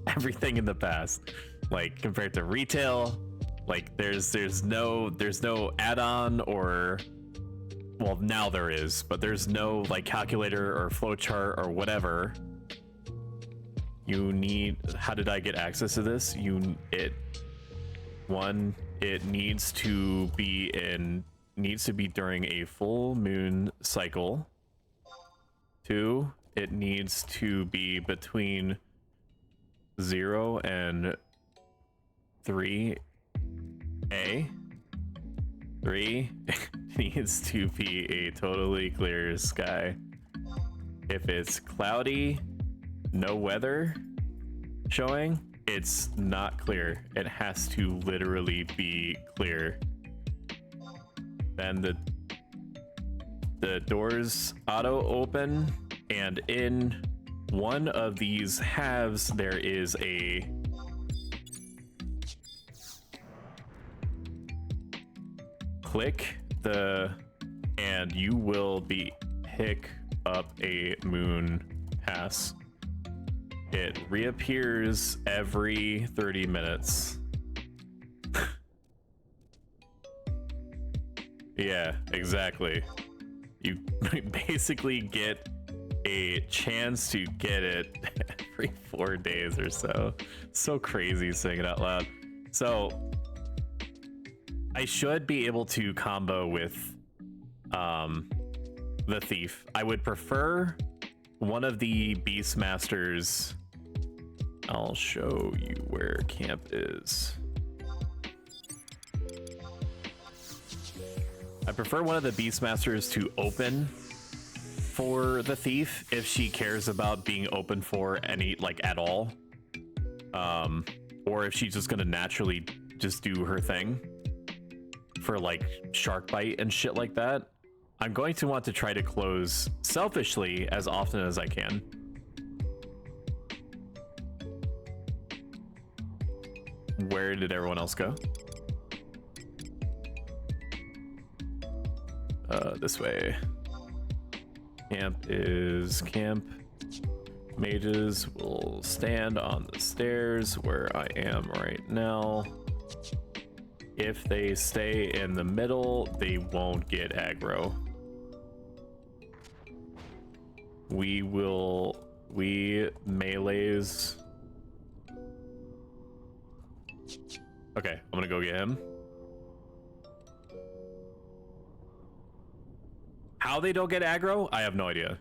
everything in the past, like compared to retail, like there's no add-on, or well, now there is, but there's no like calculator or flowchart or whatever. You need, how did I get access to this? It needs to be during a full moon cycle. 2, it needs to be between 0 and 3A. 3, it needs to be a totally clear sky. If it's cloudy, no weather showing, it's not clear. It has to literally be clear. Then the doors auto open, and in one of these halves there is a click and you will pick up a moon pass. It reappears every 30 minutes. Yeah, exactly. You basically get a chance to get it every 4 days or so. So crazy saying it out loud. So I should be able to combo with the thief. I would prefer one of the Beastmasters. I'll show you where camp is. I prefer one of the Beastmasters to open for the thief if she cares about being open for any, like, at all. Or if she's just gonna naturally just do her thing for like shark bite and shit like that. I'm going to want to try to close selfishly as often as I can. Where did everyone else go? This way. Camp is camp. Mages will stand on the stairs where I am right now. If they stay in the middle, they won't get aggro. We melees. Okay, I'm gonna go get him. How they don't get aggro, I have no idea.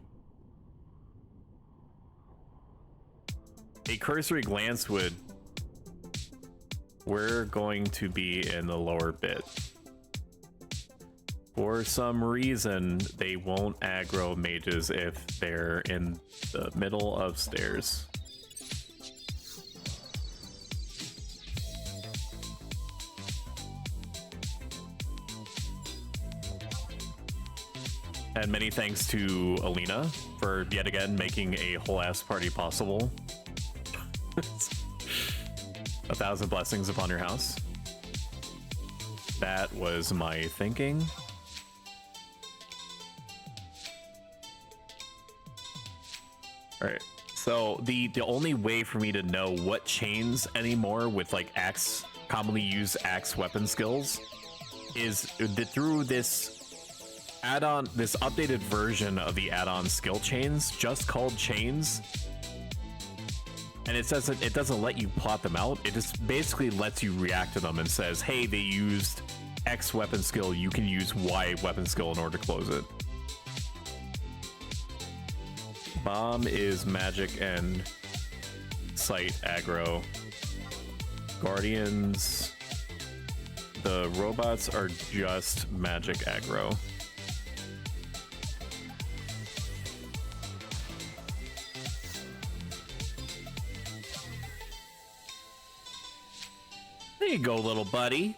A cursory glance would... We're going to be in the lower bit. For some reason, they won't aggro mages if they're in the middle of stairs. And many thanks to Alina for yet again making a whole ass party possible. 1,000 blessings upon your house. That was my thinking. All right. So the only way for me to know what chains anymore with like axe, commonly used axe weapon skills, is through this add-on, this updated version of the add-on skill chains, just called chains. And it says that it doesn't let you plot them out. It just basically lets you react to them and says, hey, they used X weapon skill, you can use Y weapon skill in order to close it. Bomb is magic and sight aggro. Guardians, the robots are just magic aggro. There you go, little buddy.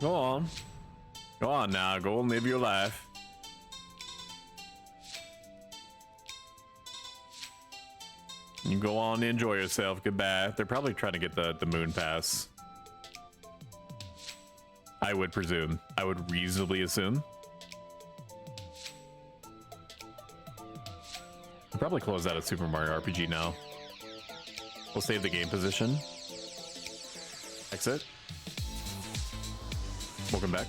Go on. Go on now, go and live your life. You go on, enjoy yourself. Goodbye. They're probably trying to get the moon pass. I would presume. I would reasonably assume. I'll probably close out of Super Mario RPG now. We'll save the game position. Exit. Welcome back.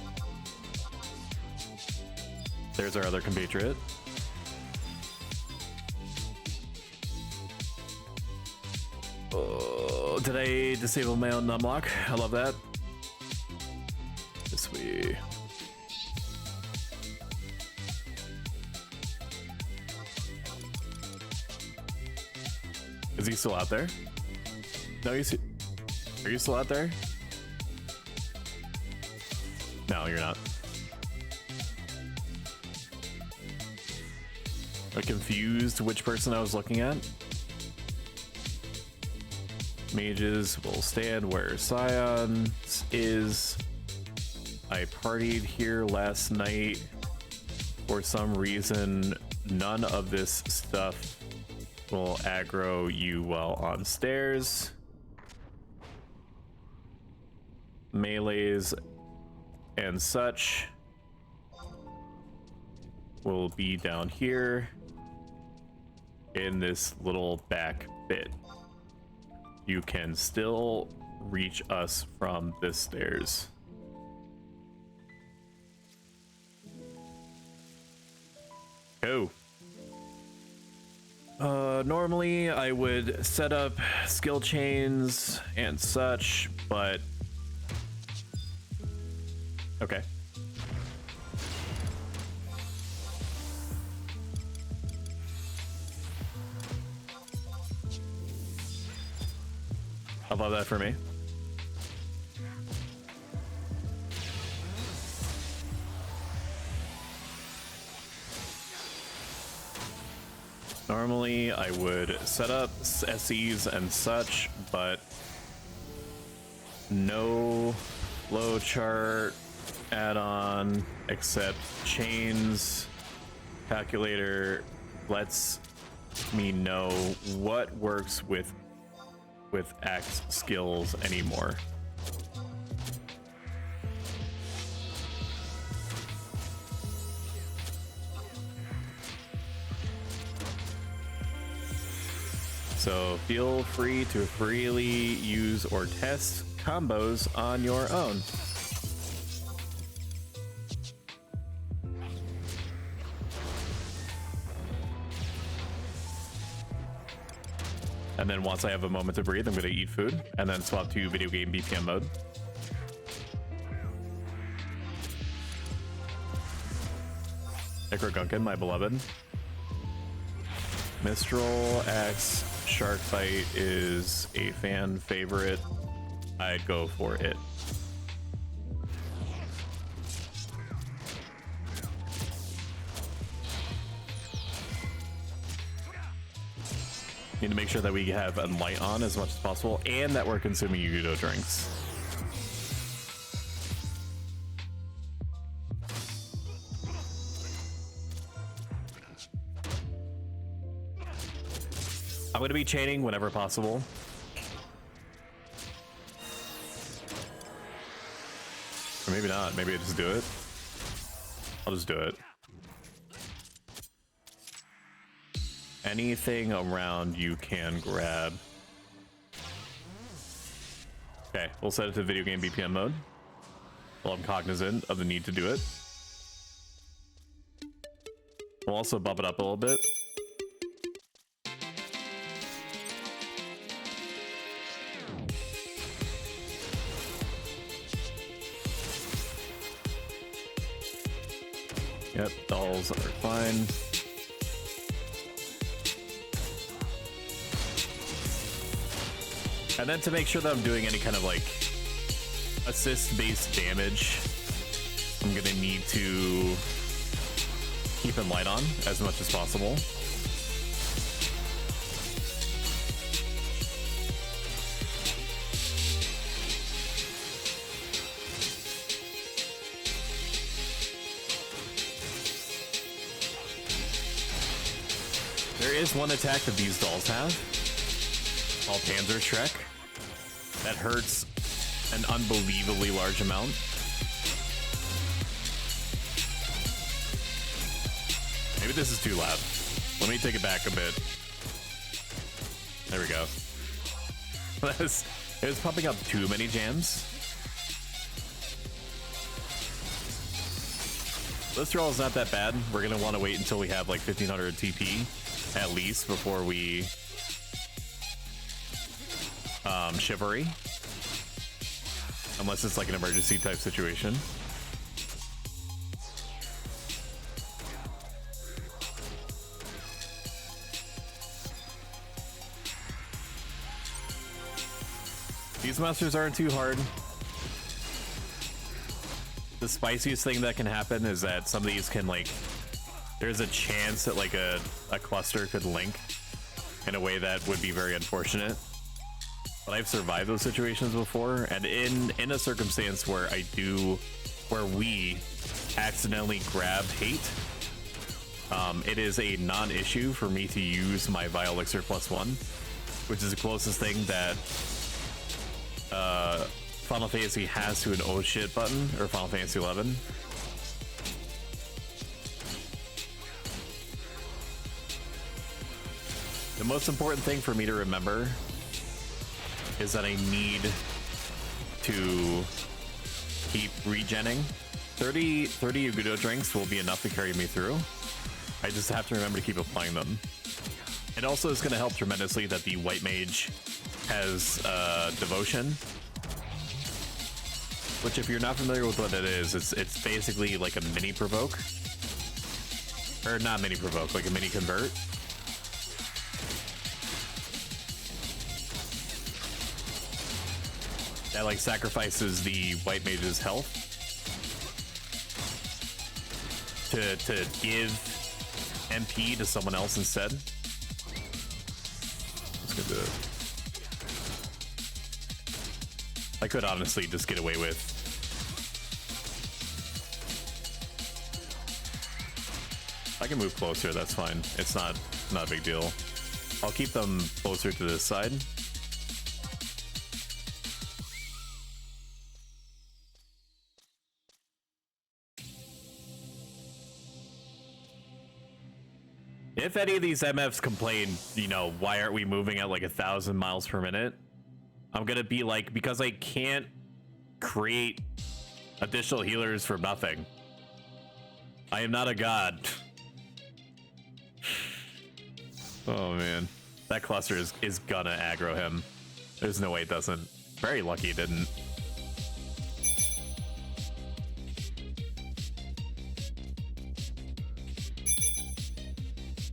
There's our other compatriot. Oh, did I disable my own numlock? I love that. This way. Is he still out there? No, are you still out there? No, you're not. I'm confused which person I was looking at. Mages will stand where Scion is. I partied here last night. For some reason, none of this stuff will aggro you while on stairs. Melees and such will be down here in this little back bit. You can still reach us from this stairs. Go. Normally I would set up skill chains and such, but okay. How about that for me? Normally I would set up SEs and such, but no flow chart add-on except chains. Calculator lets me know what works with axe skills anymore. So feel free to freely use or test combos on your own. And then once I have a moment to breathe, I'm going to eat food and then swap to video game BPM mode. Gunkin, my beloved. Mistral Axe Shark Bite is a fan favorite. I'd go for it. Need to make sure that we have a light on as much as possible and that we're consuming Yudo drinks. I'm going to be chaining whenever possible. Or maybe not. Maybe I just do it. I'll just do it. Anything around you can grab. Okay, we'll set it to video game BPM mode. Well, I'm cognizant of the need to do it. We'll also bump it up a little bit. Yep, dolls are fine. And then to make sure that I'm doing any kind of like assist-based damage, I'm gonna need to keep him light on as much as possible. There is one attack that these dolls have, called Panzer Shrek, that hurts an unbelievably large amount. Maybe this is too loud. Let me take it back a bit. There we go. It was pumping up too many jams. This roll is not that bad. We're gonna want to wait until we have like 1500 TP at least before we chivalry, unless it's like an emergency type situation. These monsters aren't too hard. The spiciest thing that can happen is that some of these can, like, there's a chance that like a cluster could link in a way that would be very unfortunate. But I've survived those situations before, and in a circumstance where we accidentally grab hate, it is a non-issue for me to use my Vile Elixir +1, which is the closest thing that Final Fantasy has to an oh shit button, or Final Fantasy 11. The most important thing for me to remember is that I need to keep regenning. 30 Yagudo drinks will be enough to carry me through. I just have to remember to keep applying them. It also is going to help tremendously that the White Mage has Devotion, which, if you're not familiar with what it is, it's basically like a mini provoke, or not mini provoke, like a mini convert. That like sacrifices the White Mage's health to give MP to someone else instead. Let's go do it. I could honestly just get away with I can move closer, that's fine. It's not a big deal. I'll keep them closer to this side. If any of these MFs complain, you know, why aren't we moving at like 1,000 miles per minute? I'm gonna be like, because I can't create additional healers for nothing. I am not a god. Oh man, that cluster is gonna aggro him. There's no way it doesn't. Very lucky it didn't.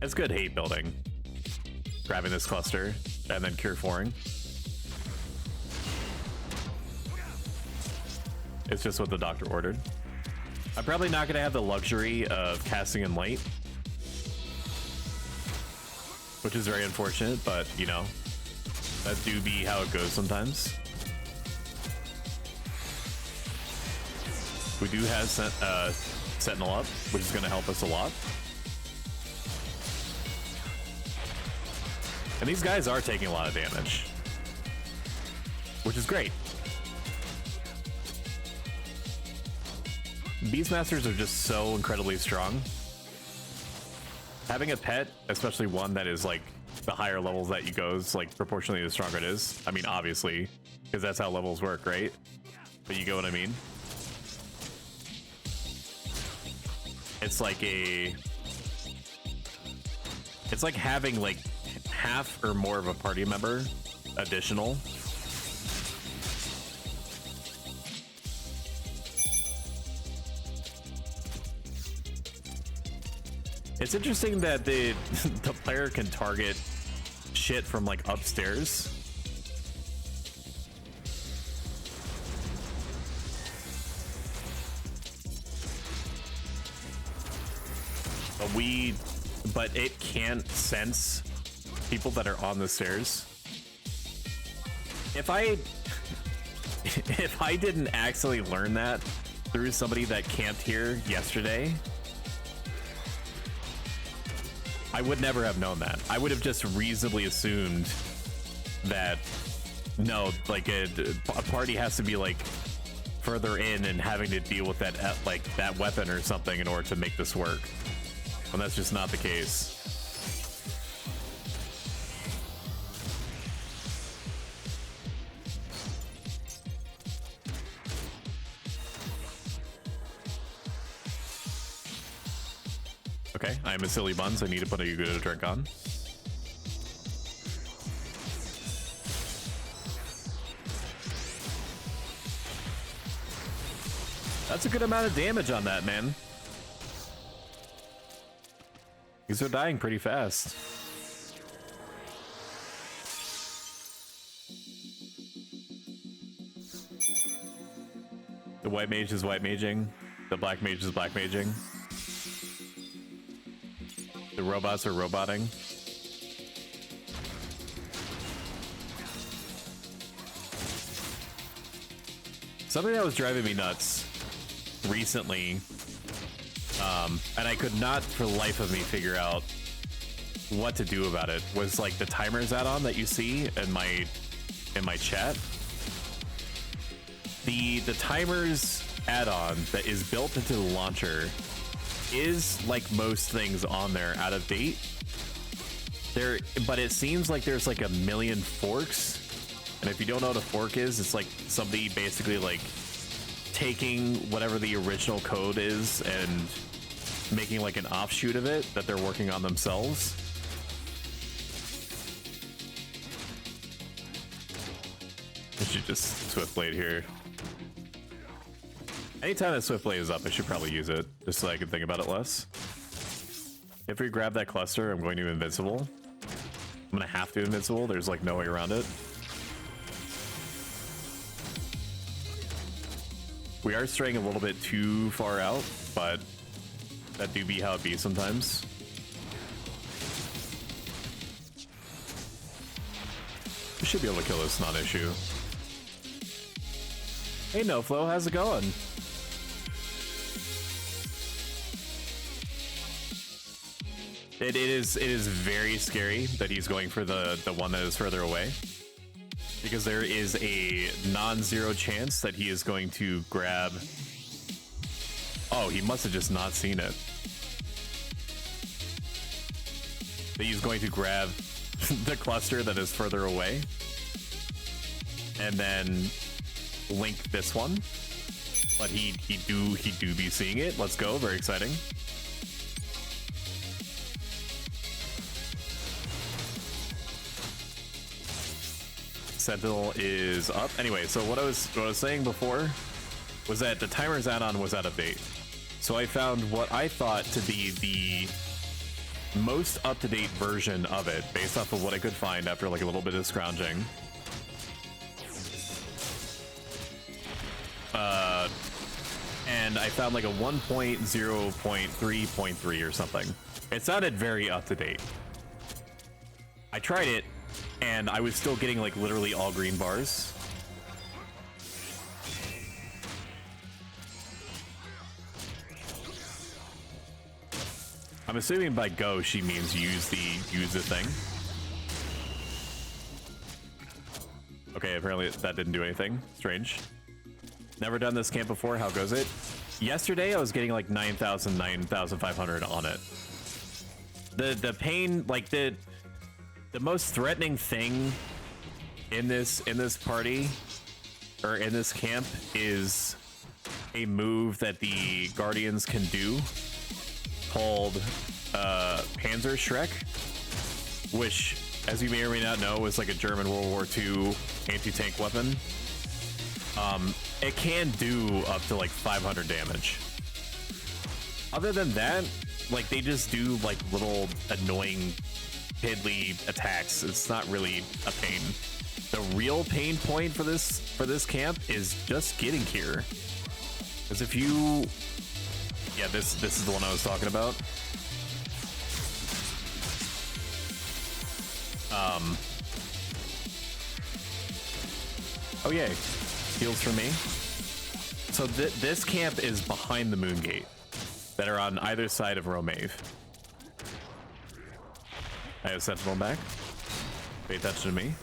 It's good hate building. Grabbing this cluster and then cure 4ing. It's just what the doctor ordered. I'm probably not gonna have the luxury of casting in light, which is very unfortunate, but you know, that do be how it goes sometimes. We do have Sentinel up, which is gonna help us a lot. And these guys are taking a lot of damage, which is great. Beastmasters are just so incredibly strong. Having a pet, especially one that is like the higher levels that you go, is like proportionally the stronger it is. I mean, obviously, because that's how levels work, right? But you get what I mean? It's like it's like having like half or more of a party member additional. It's interesting that the player can target shit from like upstairs. But it can't sense people that are on the stairs. If I didn't actually learn that through somebody that camped here yesterday, I would never have known that. I would have just reasonably assumed that no, like a party has to be like further in and having to deal with that like that weapon or something in order to make this work. And that's just not the case. Okay, I'm a silly bun, so I need to put a good drink on. That's a good amount of damage on that, man. These are dying pretty fast. The white mage is white maging. The black mage is black maging. The robots are roboting. Something that was driving me nuts recently, and I could not for the life of me figure out what to do about it, was like the timers add-on that you see in my chat. The timers add-on that is built into the launcher is, like most things on there, out of date. But it seems like there's like a million forks, and if you don't know what a fork is, it's like somebody basically like taking whatever the original code is and making like an offshoot of it that they're working on themselves. I should just Swift Blade here. Anytime that Swift Blade is up, I should probably use it, just so I can think about it less. If we grab that cluster, I'm going to Invincible. I'm gonna have to Invincible, there's like no way around it. We are straying a little bit too far out, but that do be how it be sometimes. We should be able to kill this, not an issue. Hey NoFlo, how's it going? It is very scary that he's going for the one that is further away, because there is a non-zero chance that he is going to grab. Oh, he must have just not seen it. That he's going to grab the cluster that is further away and then link this one. But he do be seeing it. Let's go, very exciting. Sentinel is up. Anyway, so what I was saying before was that the timers add-on was out of date. So I found what I thought to be the most up-to-date version of it, based off of what I could find after like a little bit of scrounging. And I found like a 1.0.3.3 or something. It sounded very up-to-date. I tried it, and I was still getting like literally all green bars. I'm assuming by go she means use the thing. Okay, apparently that didn't do anything. Strange. Never done this camp before. How goes it? Yesterday I was getting like 9,000, 9,500 on it. The pain, like the most threatening thing in this party, or in this camp, is a move that the Guardians can do called Panzer Schreck, which, as you may or may not know, is like a German World War II anti-tank weapon. It can do up to like 500 damage. Other than that, like they just do like little annoying piddly attacks. It's not really a pain. The real pain point for this camp is just getting here. Because if you, yeah, this is the one I was talking about. Oh yay, heals for me. So this camp is behind the Moon Gate, that are on either side of Romave. I have Sentinel back. Pay attention to me.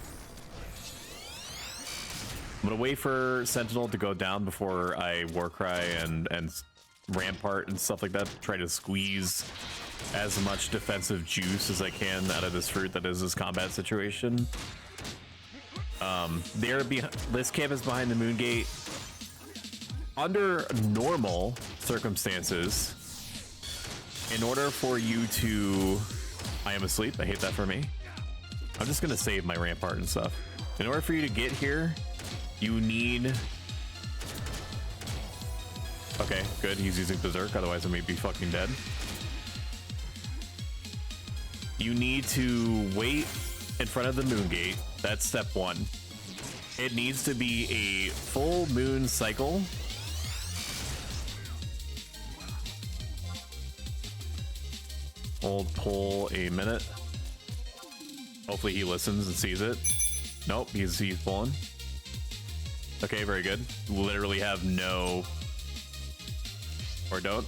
I'm gonna wait for Sentinel to go down before I Warcry and Rampart and stuff like that. Try to squeeze as much defensive juice as I can out of this fruit that is this combat situation. This camp is behind the moon gate. Under normal circumstances, in order for you to... I am asleep. I hate that for me. I'm just gonna save my Rampart and stuff. In order for you to get here, you need... Okay, good. He's using Berserk, otherwise I may be fucking dead. You need to wait in front of the moon gate. That's step one. It needs to be a full moon cycle. Hold pull a minute. Hopefully he listens and sees it. Nope, he's pulling. Okay, very good. Literally have no... Or don't.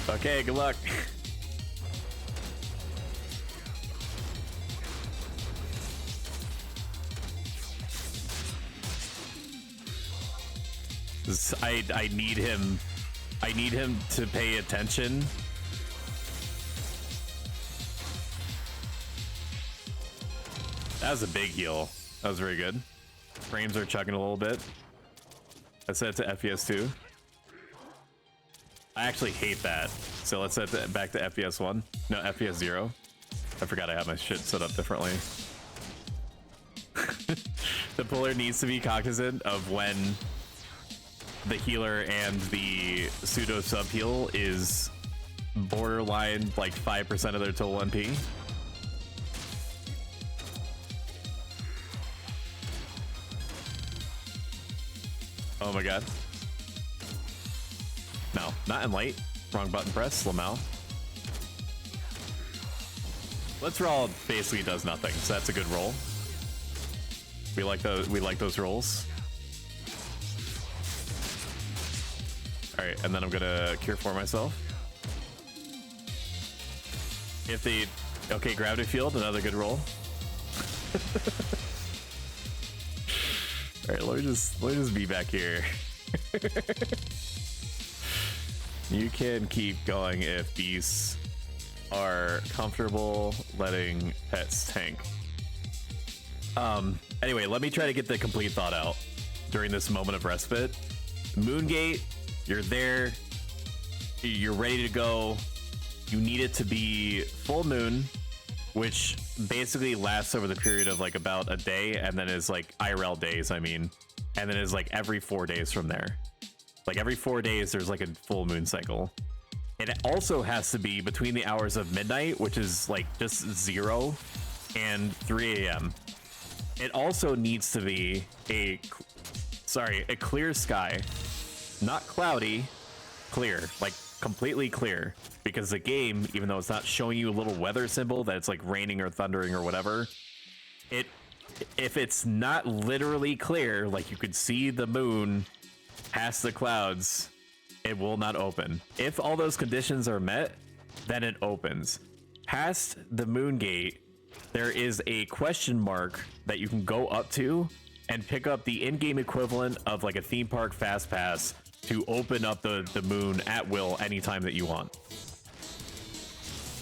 Okay, good luck. I need him. I need him to pay attention. That was a big heal. That was very good. Frames are chugging a little bit. I set it to FPS 2. I actually hate that. So let's set it back to FPS 1. No, FPS 0. I forgot I have my shit set up differently. The puller needs to be cognizant of when the healer and the pseudo sub heal is borderline like 5% of their total MP. Oh my god. No, not in light. Wrong button press. Lamau. Let's roll basically does nothing, so that's a good roll. We like those rolls. Alright, and then I'm gonna cure for myself. If they... Okay, gravity field, another good roll. Alright, let me just be back here. You can keep going if beasts are comfortable letting pets tank. Anyway, let me try to get the complete thought out during this moment of respite. Moongate, you're there, you're ready to go. You need it to be full moon, which basically lasts over the period of like about a day, and then is like IRL days, I mean, and then is like every 4 days from there. Like every 4 days, there's like a full moon cycle. It also has to be between the hours of midnight, which is like just 0 and 3 a.m. It also needs to be a clear sky, not cloudy, clear, like completely clear, because the game, even though it's not showing you a little weather symbol that it's like raining or thundering or whatever, if it's not literally clear, like you could see the moon past the clouds, it will not open. If all those conditions are met, then it opens. Past the moon gate, there is a question mark that you can go up to and pick up the in-game equivalent of like a theme park fast pass to open up the moon at will anytime that you want.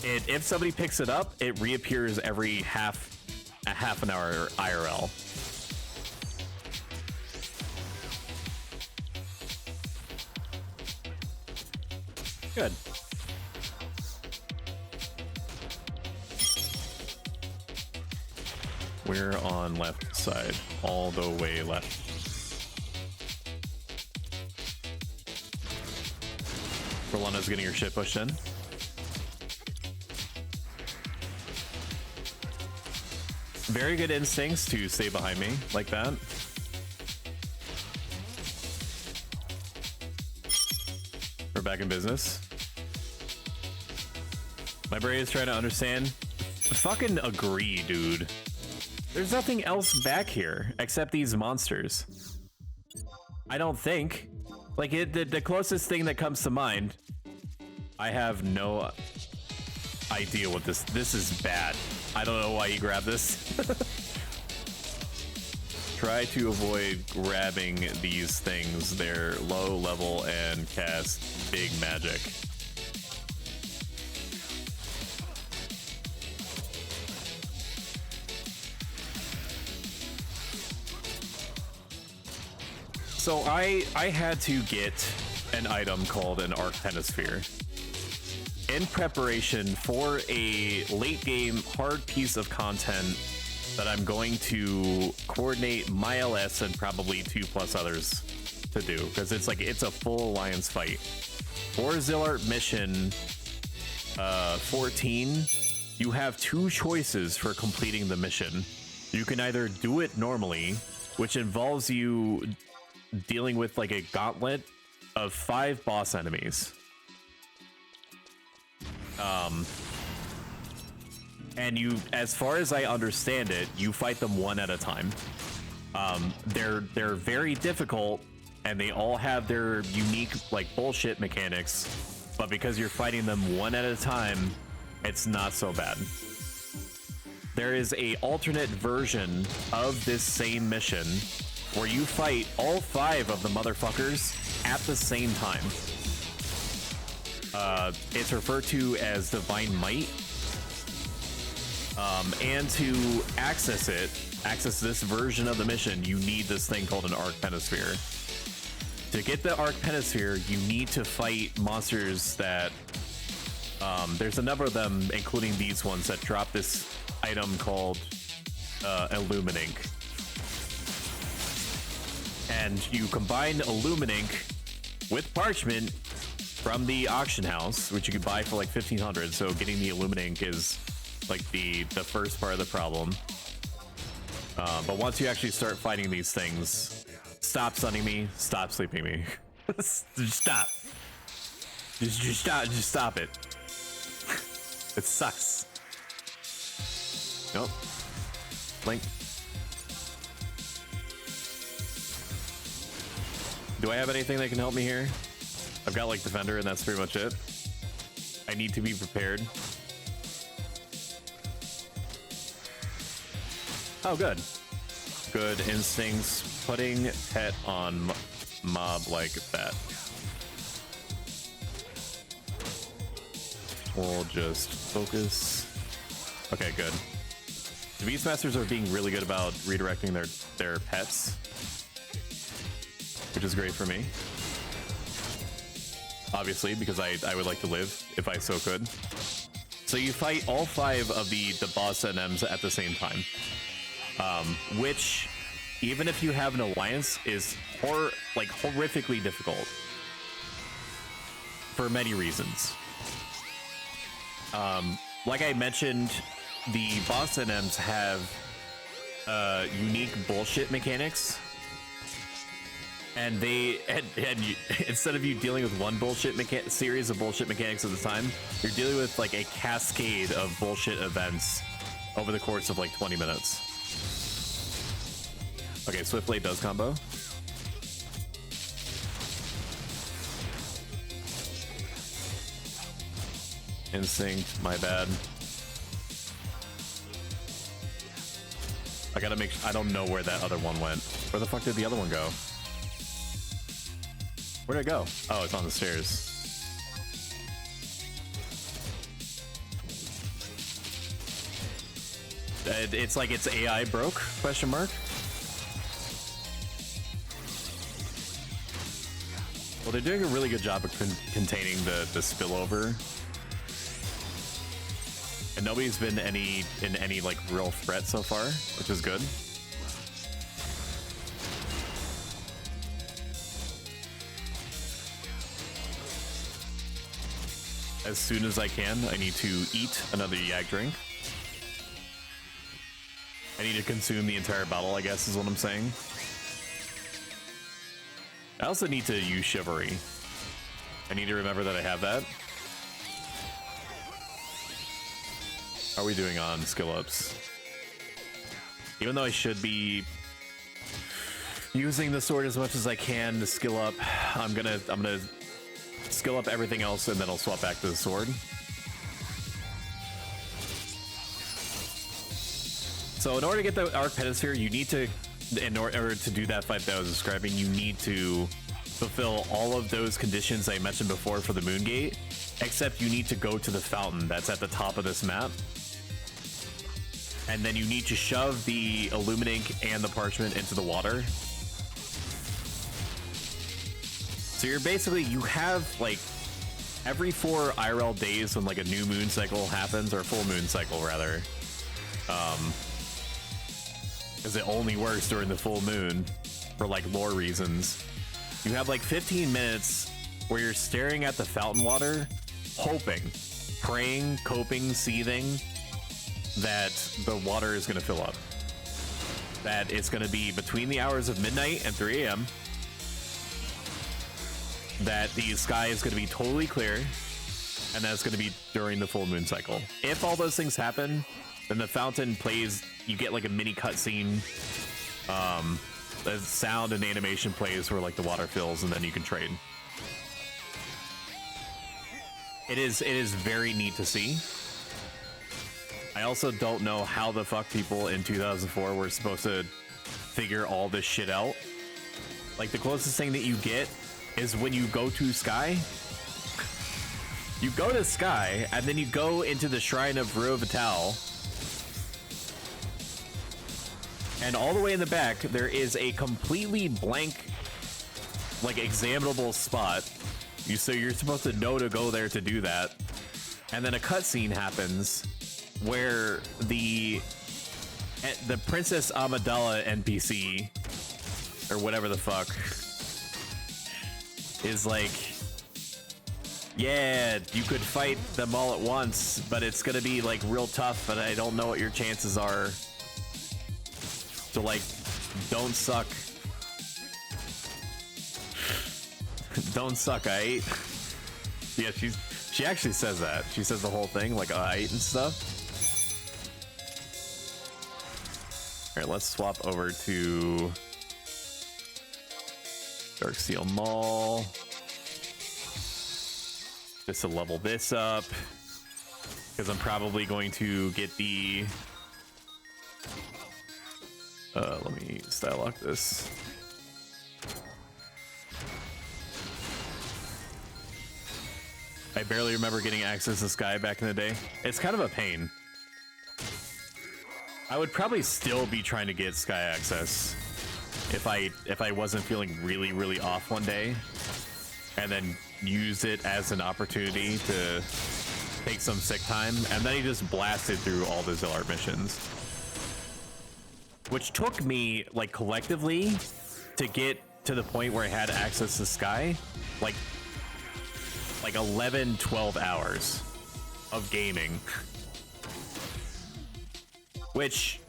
If somebody picks it up, it reappears every half an hour IRL. Good. We're on left side, all the way left. Rolana's getting your shit pushed in. Very good instincts to stay behind me like that. We're back in business. My brain is trying to understand. Fucking agree, dude. There's nothing else back here except these monsters. I don't think. Like, the closest thing that comes to mind, I have no... idea what this. This is bad. I don't know why you grabbed this. Try to avoid grabbing these things. They're low level and cast big magic. So I had to get an item called an Arc Pentasphere in preparation for a late game hard piece of content that I'm going to coordinate my LS and probably 2+ others to do, because it's like it's a full alliance fight. For Zillart mission 14, you have 2 choices for completing the mission. You can either do it normally, which involves you dealing with like a gauntlet of 5 boss enemies. And you, as far as I understand it, you fight them one at a time. They're very difficult, and they all have their unique like bullshit mechanics, but because you're fighting them one at a time, it's not so bad. There is a alternate version of this same mission where you fight all 5 of the motherfuckers at the same time. It's referred to as Divine Might. And to access this version of the mission, you need this thing called an Arc Pentasphere. To get the Arc Pentasphere, you need to fight monsters that... there's a number of them, including these ones, that drop this item called Illuminink. And you combine Illuminink with Parchment from the auction house, which you can buy for like 1,500. So getting the Illuminink is like the first part of the problem. But once you actually start fighting these things, stop stunning me, stop sleeping me. Just stop. Just stop it. It sucks. Nope. Blink. Do I have anything that can help me here? I've got like Defender and that's pretty much it. I need to be prepared. Oh, good. Good instincts. Putting pet on mob like that. We'll just focus. Okay, good. The Beastmasters are being really good about redirecting their pets, which is great for me. Obviously, because I would like to live if I so could. So you fight all 5 of the boss NMs at the same time. Which, even if you have an alliance, is horrifically difficult for many reasons. Like I mentioned, the boss NMs have unique bullshit mechanics, and instead of you dealing with one bullshit series of bullshit mechanics at a time, you're dealing with like a cascade of bullshit events over the course of like 20 minutes. Okay, Swift Blade does combo. Instinct, my bad. I gotta make I don't know where that other one went. Where the fuck did the other one go? Where'd it go? Oh, it's on the stairs. It's like it's AI broke? Question mark? Well, they're doing a really good job of containing the spillover. And nobody's been in any like real threat so far, which is good. As soon as I can, I need to eat another Yak drink. I need to consume the entire bottle, I guess is what I'm saying. I also need to use Chivalry. I need to remember that I have that. How are we doing on skill ups? Even though I should be using the sword as much as I can to skill up, I'm gonna skill up everything else and then I'll swap back to the sword. So in order to get the Arc Pentasphere, you need to, in order to do that fight that I was describing, you need to fulfill all of those conditions I mentioned before for the Moon Gate, except you need to go to the fountain that's at the top of this map. And then you need to shove the Illuminink and the Parchment into the water. So you're basically, you have like every 4 IRL days when like a new moon cycle happens, or full moon cycle rather. Because it only works during the full moon for like lore reasons. You have like 15 minutes where you're staring at the fountain water, hoping, praying, coping, seething that the water is going to fill up. That it's going to be between the hours of midnight and 3 a.m. That the sky is going to be totally clear, and that's going to be during the full moon cycle. If all those things happen, then the fountain plays, you get like a mini cutscene. The sound and animation plays where like the water fills, and then you can trade. It is very neat to see. I also don't know how the fuck people in 2004 were supposed to figure all this shit out. Like, the closest thing that you get is when you go to Sky. You go to Sky, and then you go into the Shrine of Rue Vital. And all the way in the back, there is a completely blank, like, examinable spot. So you're supposed to know to go there to do that. And then a cutscene happens where the Princess Amidala NPC, or whatever the fuck, is like, yeah, you could fight them all at once, but it's gonna be like real tough, but I don't know what your chances are. So like, don't suck. Don't suck, aight? Yeah, she actually says that. She says the whole thing, like aight and stuff. Alright, let's swap over to Darksteel Mall. Just to level this up, because I'm probably going to get the let me style lock this. I barely remember getting access to Sky back in the day. It's kind of a pain. I would probably still be trying to get Sky access if I wasn't feeling really off one day, and then use it as an opportunity to take some sick time, and then he just blasted through all the Zillart missions, which took me like collectively to get to the point where I had access to Sky, like 11-12 hours of gaming. Which,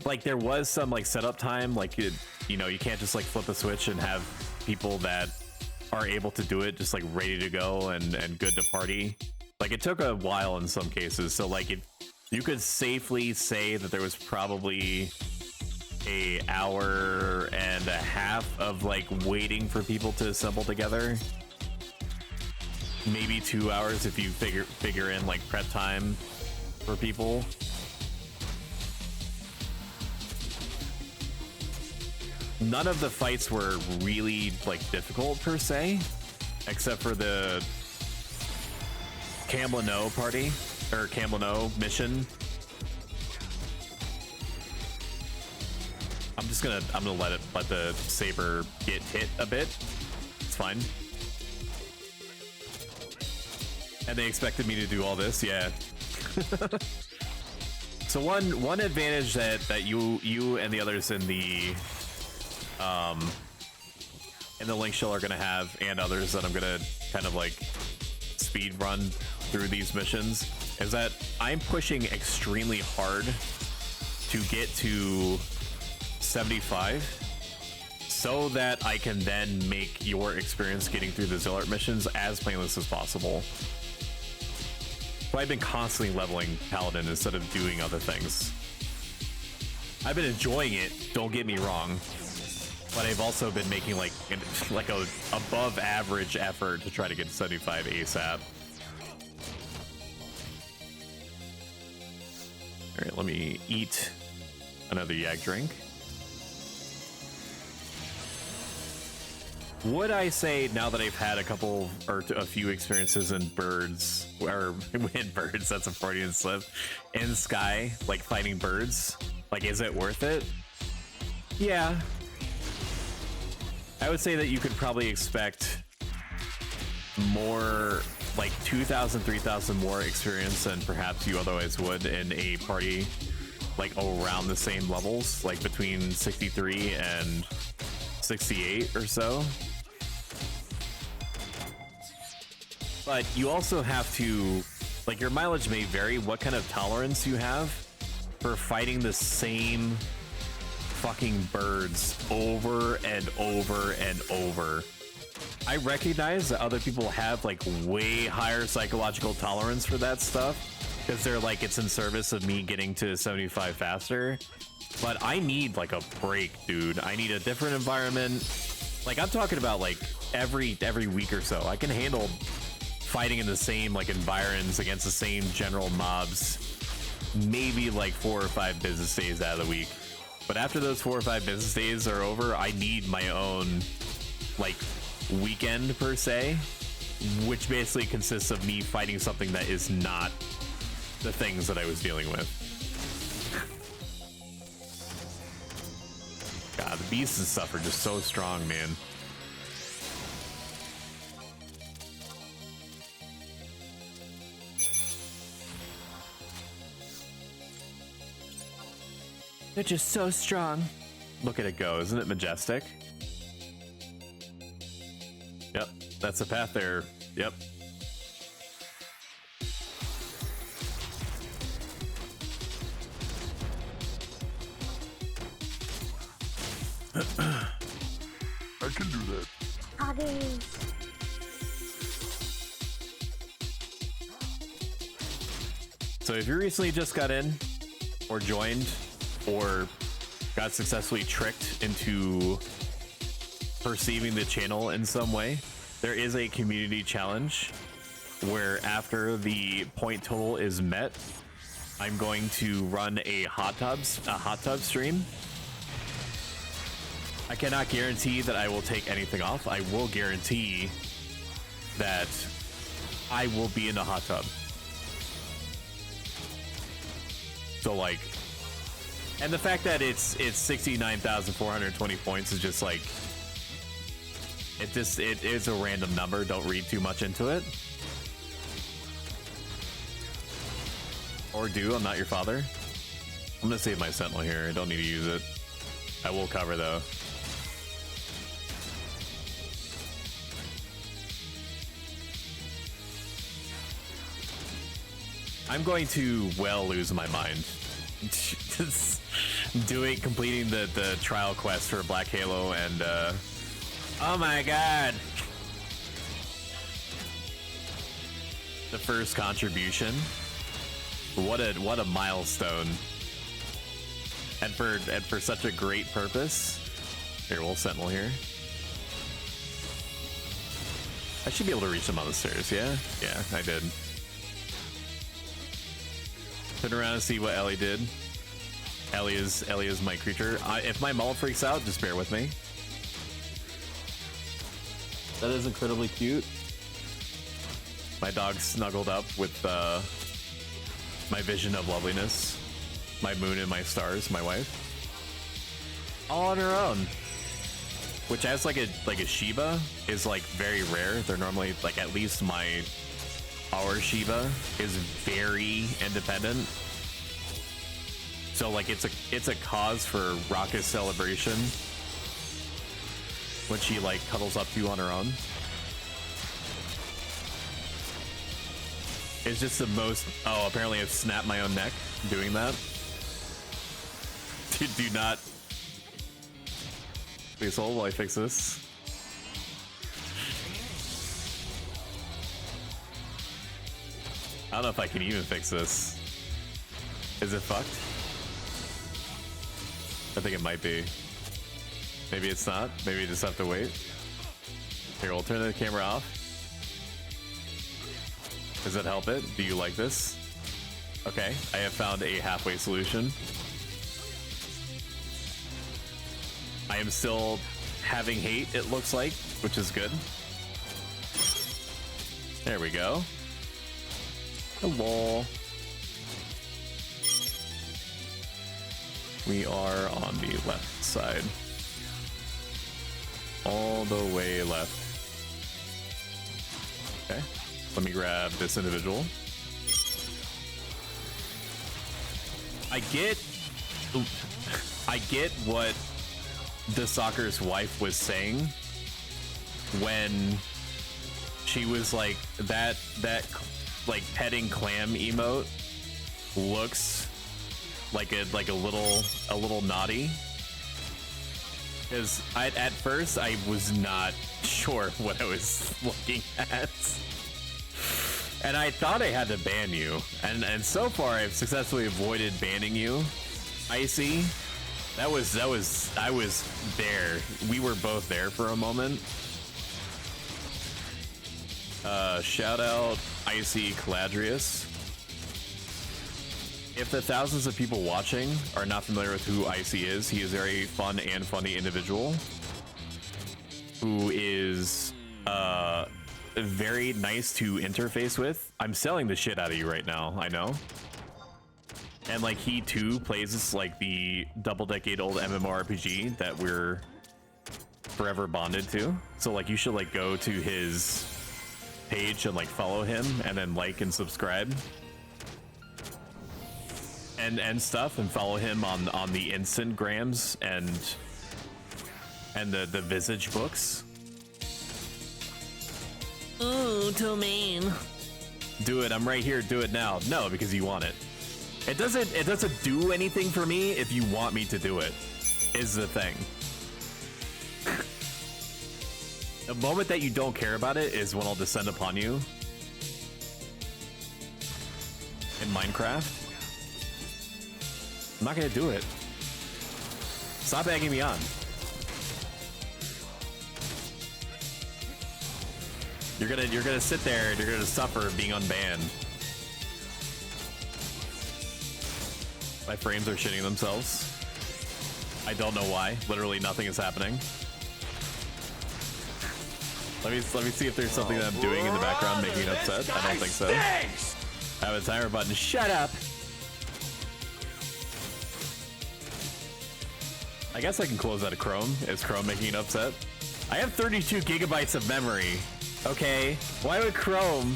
like, there was some like setup time, like, you know, you can't just like flip a switch and have people that are able to do it just like ready to go and good to party. Like, it took a while in some cases, so like you could safely say that there was probably an hour and a half of like waiting for people to assemble together. Maybe 2 hours if you figure in like prep time for people. None of the fights were really like difficult per se, except for the Camblano party, or Camblano mission. I'm gonna let the saber get hit a bit. It's fine. And they expected me to do all this, yeah. So one advantage that you and the others in the link shell are gonna have, and others that I'm gonna kind of like speed run through these missions, is that I'm pushing extremely hard to get to 75 so that I can then make your experience getting through the Zillart missions as painless as possible. So I've been constantly leveling Paladin instead of doing other things. I've been enjoying it, don't get me wrong, but I've also been making like a above average effort to try to get 75 ASAP. All right, let me eat Another yak drink. Would I say, now that I've had a couple or a few experiences in birds, or in birds, that's a Freudian slip, in Sky, like fighting birds, like, is it worth it? Yeah. I would say that you could probably expect more, like 2,000, 3,000 more experience than perhaps you otherwise would in a party, like around the same levels, like between 63 and 68 or so. But you also have to, like, your mileage may vary what kind of tolerance you have for fighting the same fucking birds over and over and over. I recognize that other people have like way higher psychological tolerance for that stuff because they're like, it's in service of me getting to 75 faster. But I need like a break, dude. I need a different environment. Like, I'm talking about like every week or so. I can handle fighting in the same like environs against the same general mobs maybe like 4 or 5 business days out of the week. But after those 4 or 5 business days are over, I need my own like weekend per se, which basically consists of me fighting something that is not the things that I was dealing with. God, the beasts and stuff are just so strong, man. They're just so strong. Look at it go. Isn't it majestic? Yep, that's the path there. Yep. I can do that. Huggies. So if you recently just got in or joined or got successfully tricked into perceiving the channel in some way, there is a community challenge where after the point total is met, I'm going to run a hot tub stream. I cannot guarantee that I will take anything off. I will guarantee that I will be in a hot tub. So like, and the fact that it's 69,420 points is just like, it is a random number. Don't read too much into it. Or do, I'm not your father. I'm gonna save my sentinel here. I don't need to use it. I will cover though. I'm going to well lose my mind. Completing the trial quest for Black Halo and oh my god. The first contribution. What a milestone. And for such a great purpose. Here, we'll sentinel here. I should be able to reach them on the stairs, yeah? Yeah, I did. Turn around and see what Ellie did. Ellie is my creature. If my mole freaks out, just bear with me. That is incredibly cute. My dog snuggled up with my vision of loveliness, my moon and my stars, my wife, all on her own. Which, as like a Shiba, is like very rare. They're normally like, at least our Shiba is very independent. So like it's a cause for raucous celebration when she like cuddles up to you on her own. It's just the most. Oh, apparently I've snapped my own neck doing that. Do not. Please hold while I fix this. I don't know if I can even fix this. Is it fucked? I think it might be. Maybe it's not. Maybe you just have to wait. Here, we'll turn the camera off. Does it help it? Do you like this? Okay, I have found a halfway solution. I am still having hate, it looks like, which is good. There we go. Hello. We are on the left side. All the way left. Okay. Let me grab this individual. I get what the soccer's wife was saying when she was like that like petting clam emote looks like a little naughty, because at first I was not sure what I was looking at. And I thought I had to ban you, and so far I've successfully avoided banning you. Icy, I was there. We were both there for a moment. Shout out Icy Caladrius. If the thousands of people watching are not familiar with who Icy is, he is a very fun and funny individual who is very nice to interface with. I'm selling the shit out of you right now, I know. And like, he too plays this like the double-decade-old MMORPG that we're forever bonded to. So like, you should like go to his page and like follow him, and then like and subscribe and stuff, and follow him on the Instagrams and the Visage books. Ooh, too mean. Do it. I'm right here. Do it now. No, because you want it. It doesn't do anything for me if you want me to do it, is the thing. The moment that you don't care about it is when I'll descend upon you in Minecraft. I'm not gonna do it. Stop egging me on. You're gonna sit there and you're gonna suffer being unbanned. My frames are shitting themselves. I don't know why. Literally nothing is happening. Let me see if there's something that I'm doing in the background making it upset. I don't think so. I have a timer button. Shut up. I guess I can close out of Chrome. Is Chrome making it upset? I have 32 gigabytes of memory. Okay, why would Chrome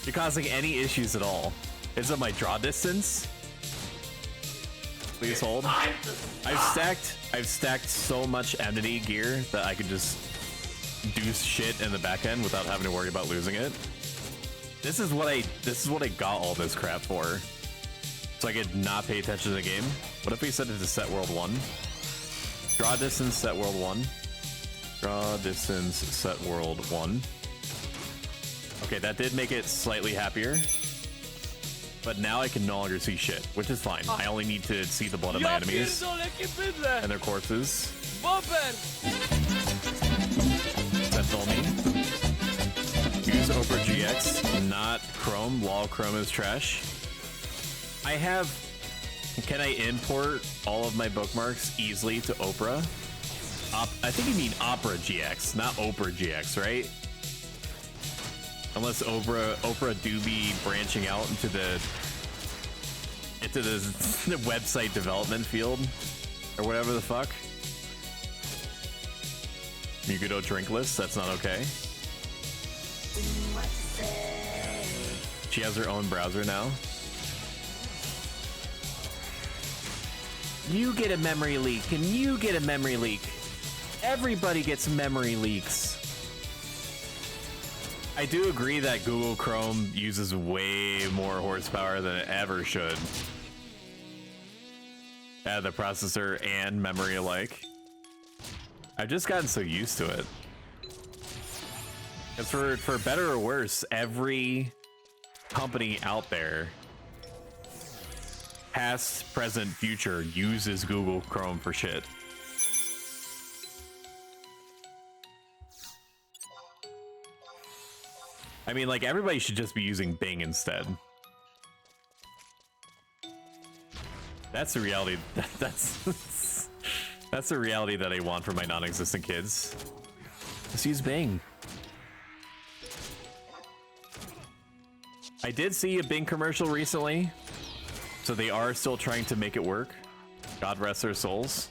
be causing any issues at all? Is it my draw distance? Please hold. I've stacked so much enmity gear that I could just do shit in the back end without having to worry about losing it. This is what I got all this crap for. So I could not pay attention to the game. What if we set it to set world 1? Draw distance set world 1. Draw distance set world 1. Okay, that did make it slightly happier. But now I can no longer see shit, which is fine. I only need to see the blood of my enemies and their corpses. Sentinel me. Use Opera GX, not Chrome. Lol, Chrome is trash. I have... Can I import all of my bookmarks easily to Opera? I think you mean Opera GX, not Opera GX, right? Unless Opera do be branching out into the website development field or whatever the fuck. Mugudo drinkless, that's not okay. She has her own browser now. You get a memory leak, and you get a memory leak. Everybody gets memory leaks. I do agree that Google Chrome uses way more horsepower than it ever should. The processor and memory alike. I've just gotten so used to it. Because for better or worse, every company out there, past, present, future, uses Google Chrome for shit. I mean, like, everybody should just be using Bing instead. That's the reality. That's That's the reality that I want for my non-existent kids. Just use Bing. I did see a Bing commercial recently, so they are still trying to make it work. God rest their souls.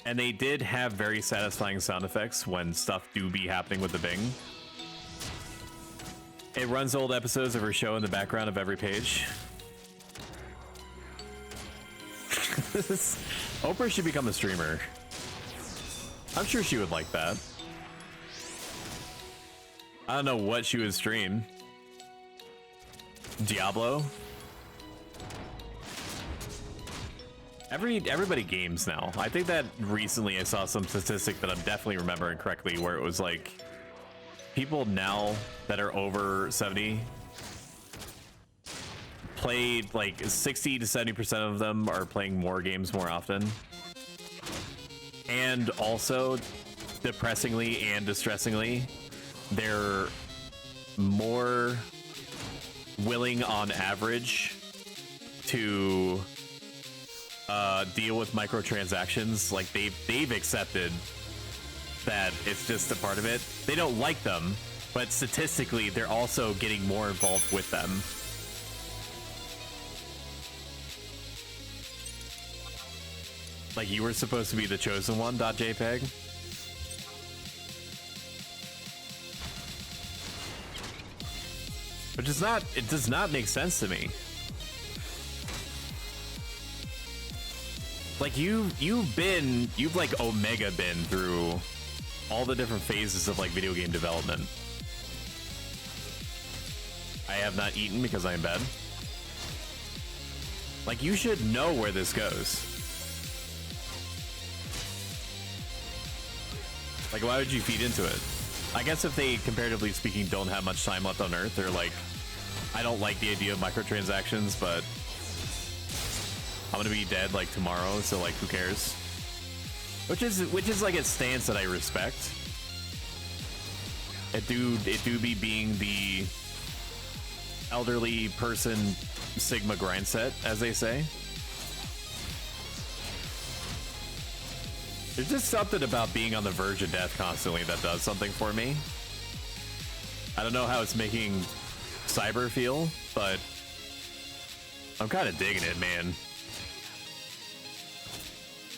And they did have very satisfying sound effects when stuff do be happening with the Bing. It runs old episodes of her show in the background of every page. Oprah should become a streamer. I'm sure she would like that. I don't know what she would stream. Diablo? Everybody games now. I think that recently I saw some statistic that I'm definitely remembering correctly where it was like people now that are over 70 played like 60 to 70% of them are playing more games more often. And also, depressingly and distressingly, they're more willing on average to deal with microtransactions. Like they've accepted that it's just a part of it. They don't like them, but statistically they're also getting more involved with them. Like you were supposed to be the chosen one, .jpg. Which is not, it does not make sense to me. Like you've like Omega been through all the different phases of like video game development. I have not eaten because I'm in bed. Like you should know where this goes. Like why would you feed into it? I guess if they, comparatively speaking, don't have much time left on Earth, they're like, I don't like the idea of microtransactions, but I'm gonna be dead like tomorrow, so like who cares? Which is like a stance that I respect. It do be being the elderly person Sigma grind set, as they say. There's just something about being on the verge of death constantly that does something for me. I don't know how it's making Cyber feel, but I'm kind of digging it, man.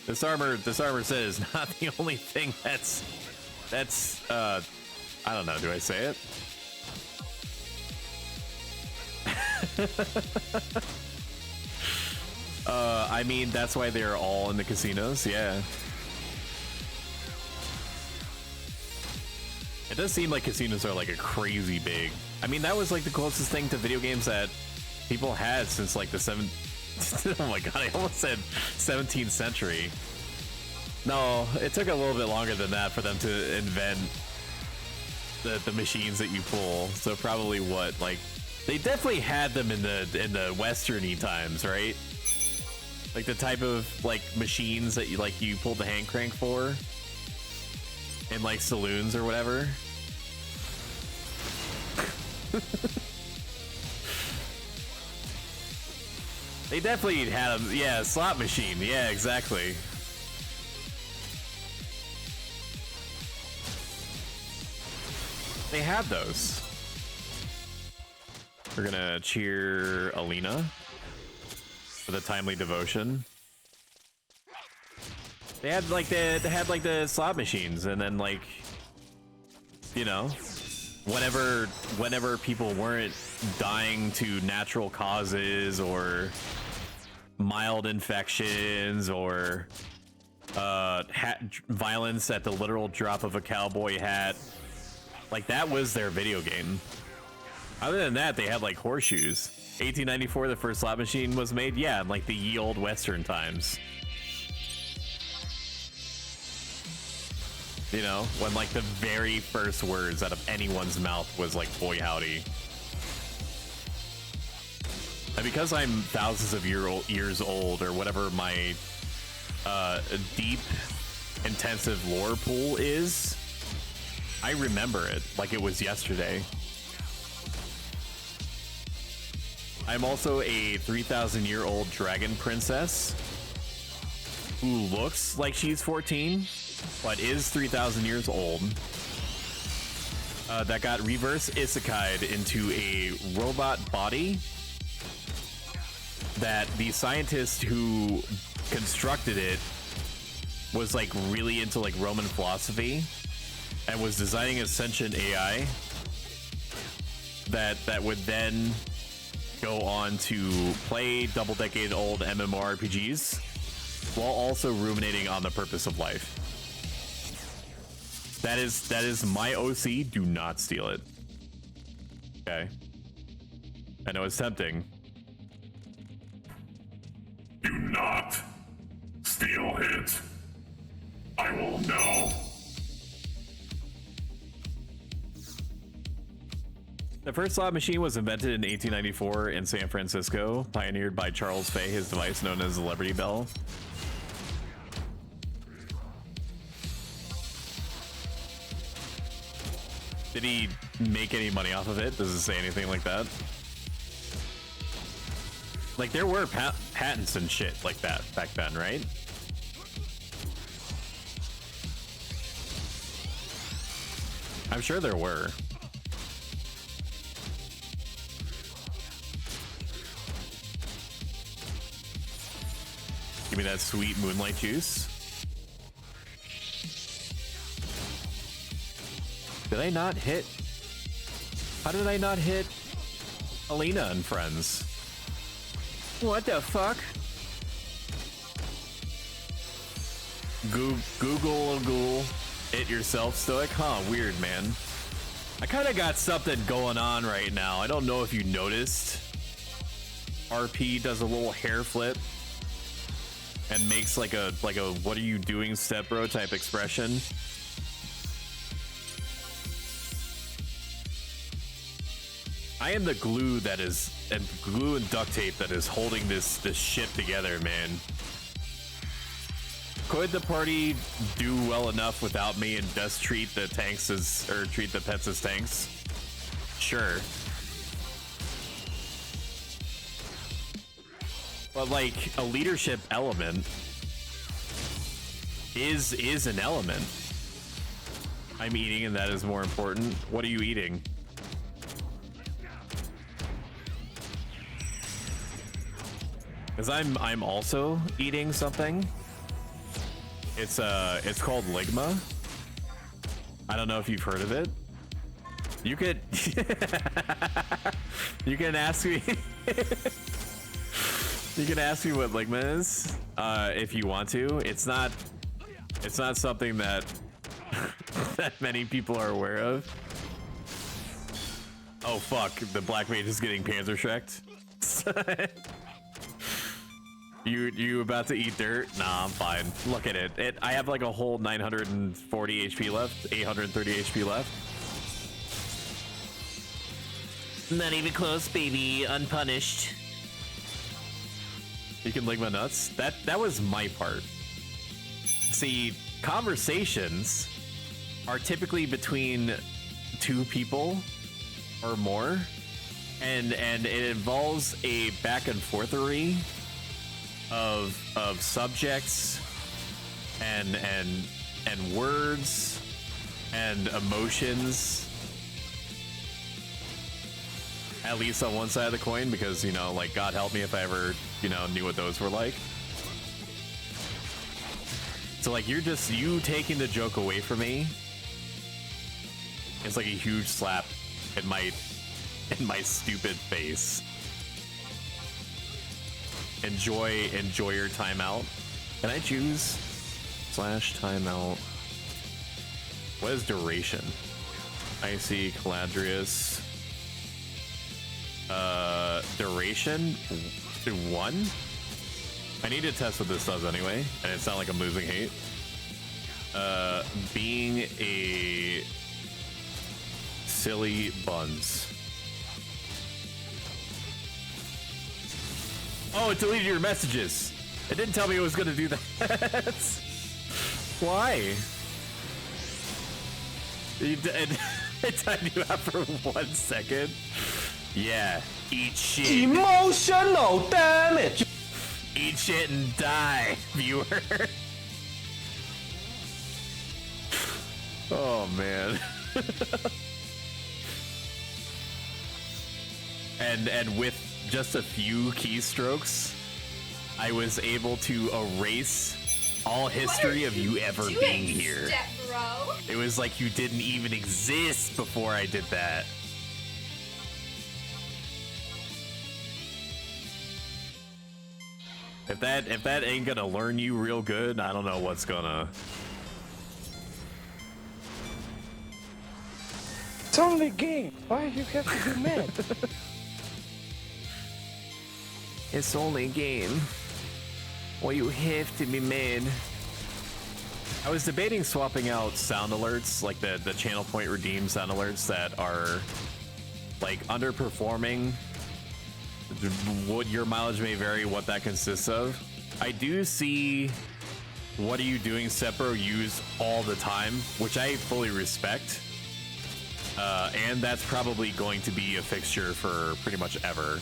This armor set is not the only thing that's I don't know, do I say it? I mean, that's why they're all in the casinos, yeah. It does seem like casinos are like a crazy big. I mean, that was like the closest thing to video games that people had since like the oh my god, I almost said 17th century. No, it took a little bit longer than that for them to invent the machines that you pull. So probably what, like, they definitely had them in the western-y times, right? Like the type of like machines that you pulled the hand crank for in like saloons or whatever. They definitely had them. Yeah, slot machine. Yeah, exactly. They had those. We're gonna cheer Alina for the timely devotion. They had like the slot machines, and then like, you know, whenever people weren't dying to natural causes or mild infections or violence at the literal drop of a cowboy hat, like that was their video game. Other than that, they had like horseshoes. 1894, the first slot machine was made, yeah, in like the ye old western times. You know, when like the very first words out of anyone's mouth was like, boy howdy. And because I'm thousands of years old, or whatever my deep, intensive lore pool is, I remember it like it was yesterday. I'm also a 3,000-year-old dragon princess. who looks like she's 14, but is 3,000 years old, that got reverse isekai'd into a robot body that the scientist who constructed it was like really into like Roman philosophy and was designing a sentient AI that would then go on to play double-decade-old MMORPGs while also ruminating on the purpose of life. That is my OC. Do not steal it. Okay. I know it's tempting. Do not steal it. I will know. The first slot machine was invented in 1894 in San Francisco, pioneered by Charles Fay, his device known as the Liberty Bell. Did he make any money off of it? Does it say anything like that? Like, there were patents and shit like that back then, right? I'm sure there were. Give me that sweet moonlight juice. Did I not hit? How did I not hit Alina and friends? What the fuck? Google it yourself, Stoic? Huh, weird, man. I kind of got something going on right now. I don't know if you noticed. RP does a little hair flip and makes like a what are you doing, step bro type expression. I am the glue that is, and glue and duct tape that is holding this ship together, man. Could the party do well enough without me and just treat the tanks as, or treat the pets as tanks? Sure. But like a leadership element is an element. I'm eating and that is more important. What are you eating? Because I'm also eating something. It's called Ligma. I don't know if you've heard of it. You could you can ask me you can ask me what Ligma is if you want to. It's not something that that many people are aware of. Oh fuck, the Black Mage is getting Panzer Shrek'd. You about to eat dirt? Nah, I'm fine. Look at it. I have like a whole 940 HP left, 830 HP left. Not even close, baby. Unpunished. You can lick my nuts. That was my part. See, conversations are typically between two people or more, and it involves a back and forthery of subjects and words and emotions, at least on one side of the coin, because, you know, like, God help me if I ever, you know, knew what those were like. So like, you taking the joke away from me, it's like a huge slap in my stupid face. Enjoy your timeout. Can I choose /timeout? What is duration? Icy Caladrius. Duration 1. I need to test what this does anyway, and it's not like I'm losing hate. Being a silly buns. Oh, it deleted your messages. It didn't tell me it was gonna do that. Why? It timed you out for 1 second. Yeah, eat shit. Emotional damage. Eat shit and die. viewer. Oh man. and with just a few keystrokes, I was able to erase all history of you ever being here. Bro? It was like you didn't even exist before I did that. If that ain't gonna learn you real good, I don't know what's gonna. It's only a game. Why do you have to be mad? It's only a game. Well, you have to be mad. I was debating swapping out sound alerts, like the channel point redeem sound alerts that are like underperforming. What your mileage may vary, what that consists of. I do see "What are you doing, Sepro?" used all the time, which I fully respect. And that's probably going to be a fixture for pretty much ever.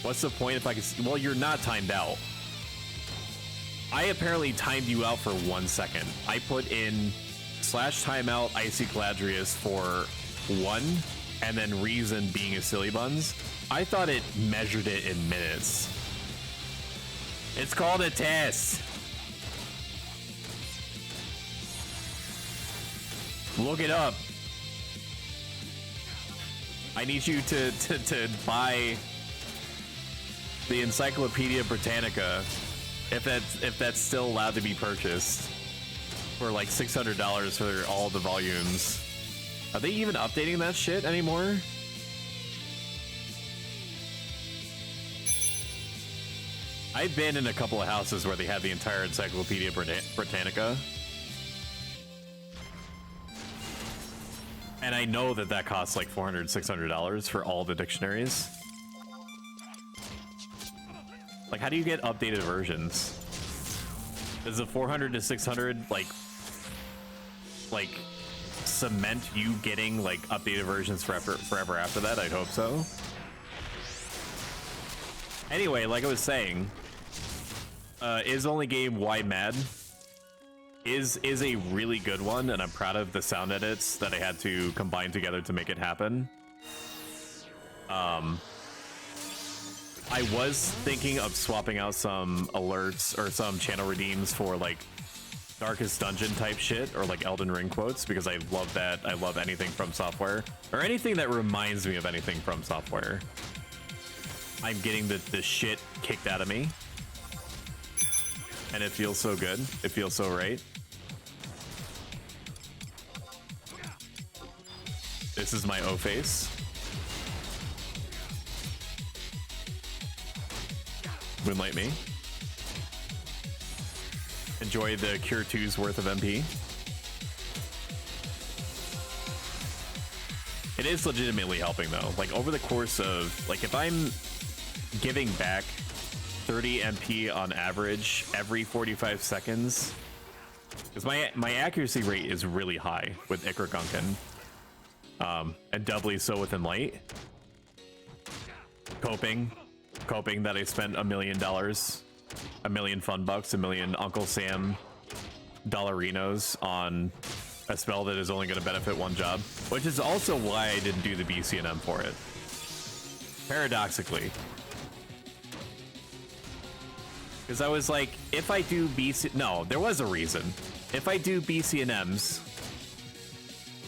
What's the point if I can? Well, you're not timed out. I apparently timed you out for 1 second. I put in /timeout Icy Caladrius for 1, and then reason being a silly buns. I thought it measured it in minutes. It's called a test. Look it up. I need you to buy the Encyclopedia Britannica, if that's still allowed to be purchased, for like $600 for all the volumes. Are they even updating that shit anymore? I've been in a couple of houses where they have the entire Encyclopedia Britannica. And I know that costs like $400, $600 for all the dictionaries. Like, how do you get updated versions? Does the 400 to 600 like cement you getting like updated versions forever after that? I'd hope so. Anyway, like I was saying, is only game Why Mad is a really good one, and I'm proud of the sound edits that I had to combine together to make it happen. I was thinking of swapping out some alerts or some channel redeems for like Darkest Dungeon type shit, or like Elden Ring quotes, because I love that. I love anything from Software, or anything that reminds me of anything from Software. I'm getting the shit kicked out of me, and it feels so good. It feels so right. This is my O face. Moonlight me. Enjoy the Cure 2's worth of MP. It is legitimately helping though. Like over the course of, like if I'm giving back 30 MP on average every 45 seconds, because my accuracy rate is really high with Icar Gunkin, and doubly so with Enlight. Coping that I spent $1 million, $1 million fun bucks, $1 million Uncle Sam dollarinos on a spell that is only going to benefit one job, which is also why I didn't do the BCNM for it. Paradoxically. Because I was like, if I do no, there was a reason. If I do BCNMs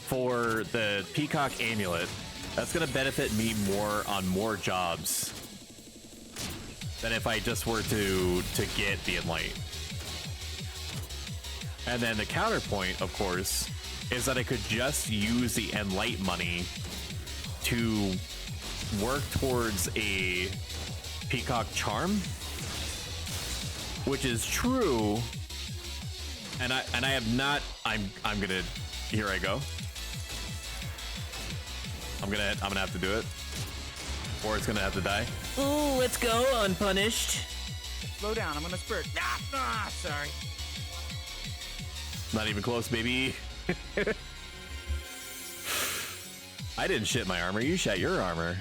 for the Peacock Amulet, that's going to benefit me more on more jobs than if I just were to get the Enlight. And then the counterpoint, of course, is that I could just use the Enlight money to work towards a Peacock Charm, which is true. And I have not. I'm gonna. Here I go. I'm gonna have to do it, or it's gonna have to die. Ooh, let's go, unpunished. Slow down, I'm gonna spurt. Sorry. Not even close, baby. I didn't shit my armor. You shot your armor.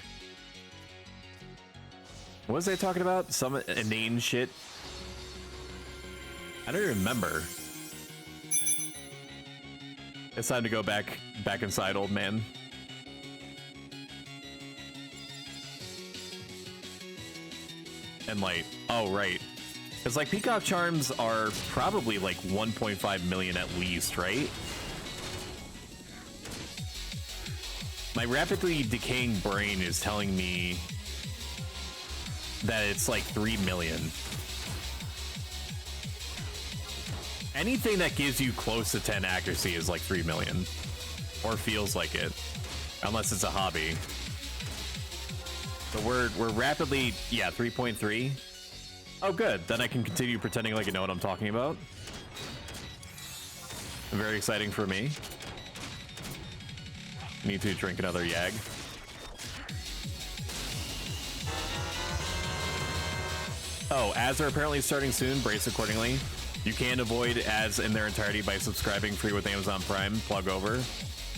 What was I talking about? Some inane shit. I don't remember. It's time to go back inside, old man. And light. Oh, right. Because like peacock charms are probably like 1.5 million at least, right? My rapidly decaying brain is telling me that it's like 3 million. Anything that gives you close to 10 accuracy is like 3 million. Or feels like it. Unless it's a hobby. So we're rapidly, yeah, 3.3. Oh, good. Then I can continue pretending like I know what I'm talking about. Very exciting for me. Need to drink another Yag. Oh, ads are apparently starting soon. Brace accordingly. You can avoid ads in their entirety by subscribing free with Amazon Prime. Plug over.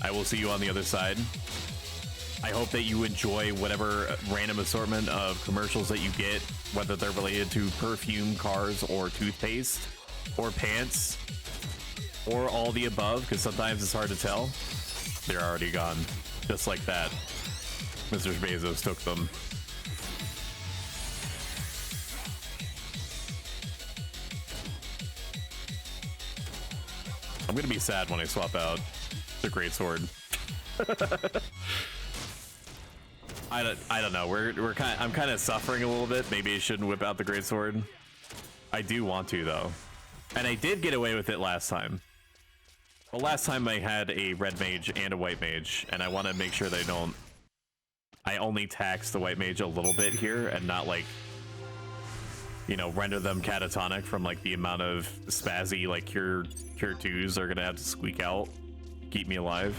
I will see you on the other side. I hope that you enjoy whatever random assortment of commercials that you get, whether they're related to perfume, cars, or toothpaste, or pants, or all the above, because sometimes it's hard to tell. They're already gone. Just like that. Mr. Bezos took them. I'm gonna be sad when I swap out the greatsword. I don't know. I'm kind of suffering a little bit. Maybe I shouldn't whip out the greatsword. I do want to though, and I did get away with it last time. Well, last time I had a red mage and a white mage, and I want to make sure they don't. I only tax the white mage a little bit here, and not like, you know, render them catatonic from like the amount of spazzy like cure 2s are gonna have to squeak out, keep me alive.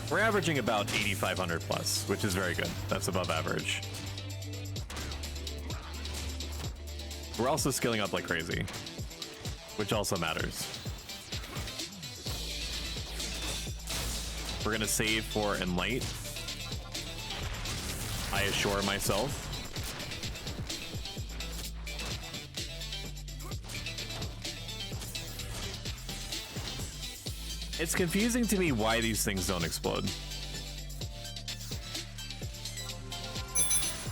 We're averaging about 8,500 plus, which is very good. That's above average. We're also skilling up like crazy, which also matters. We're gonna save for Enlight. I assure myself. It's confusing to me why these things don't explode.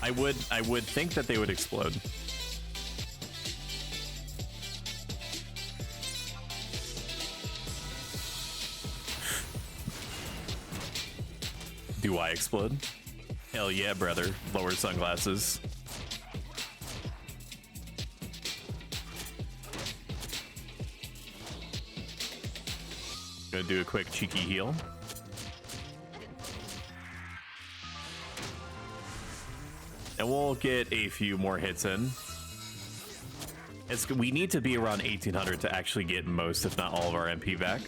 I would think that they would explode. Do I explode? Hell yeah, brother. Lower sunglasses. Gonna do a quick cheeky heal. And we'll get a few more hits in. We need to be around 1,800 to actually get most, if not all, of our MP back.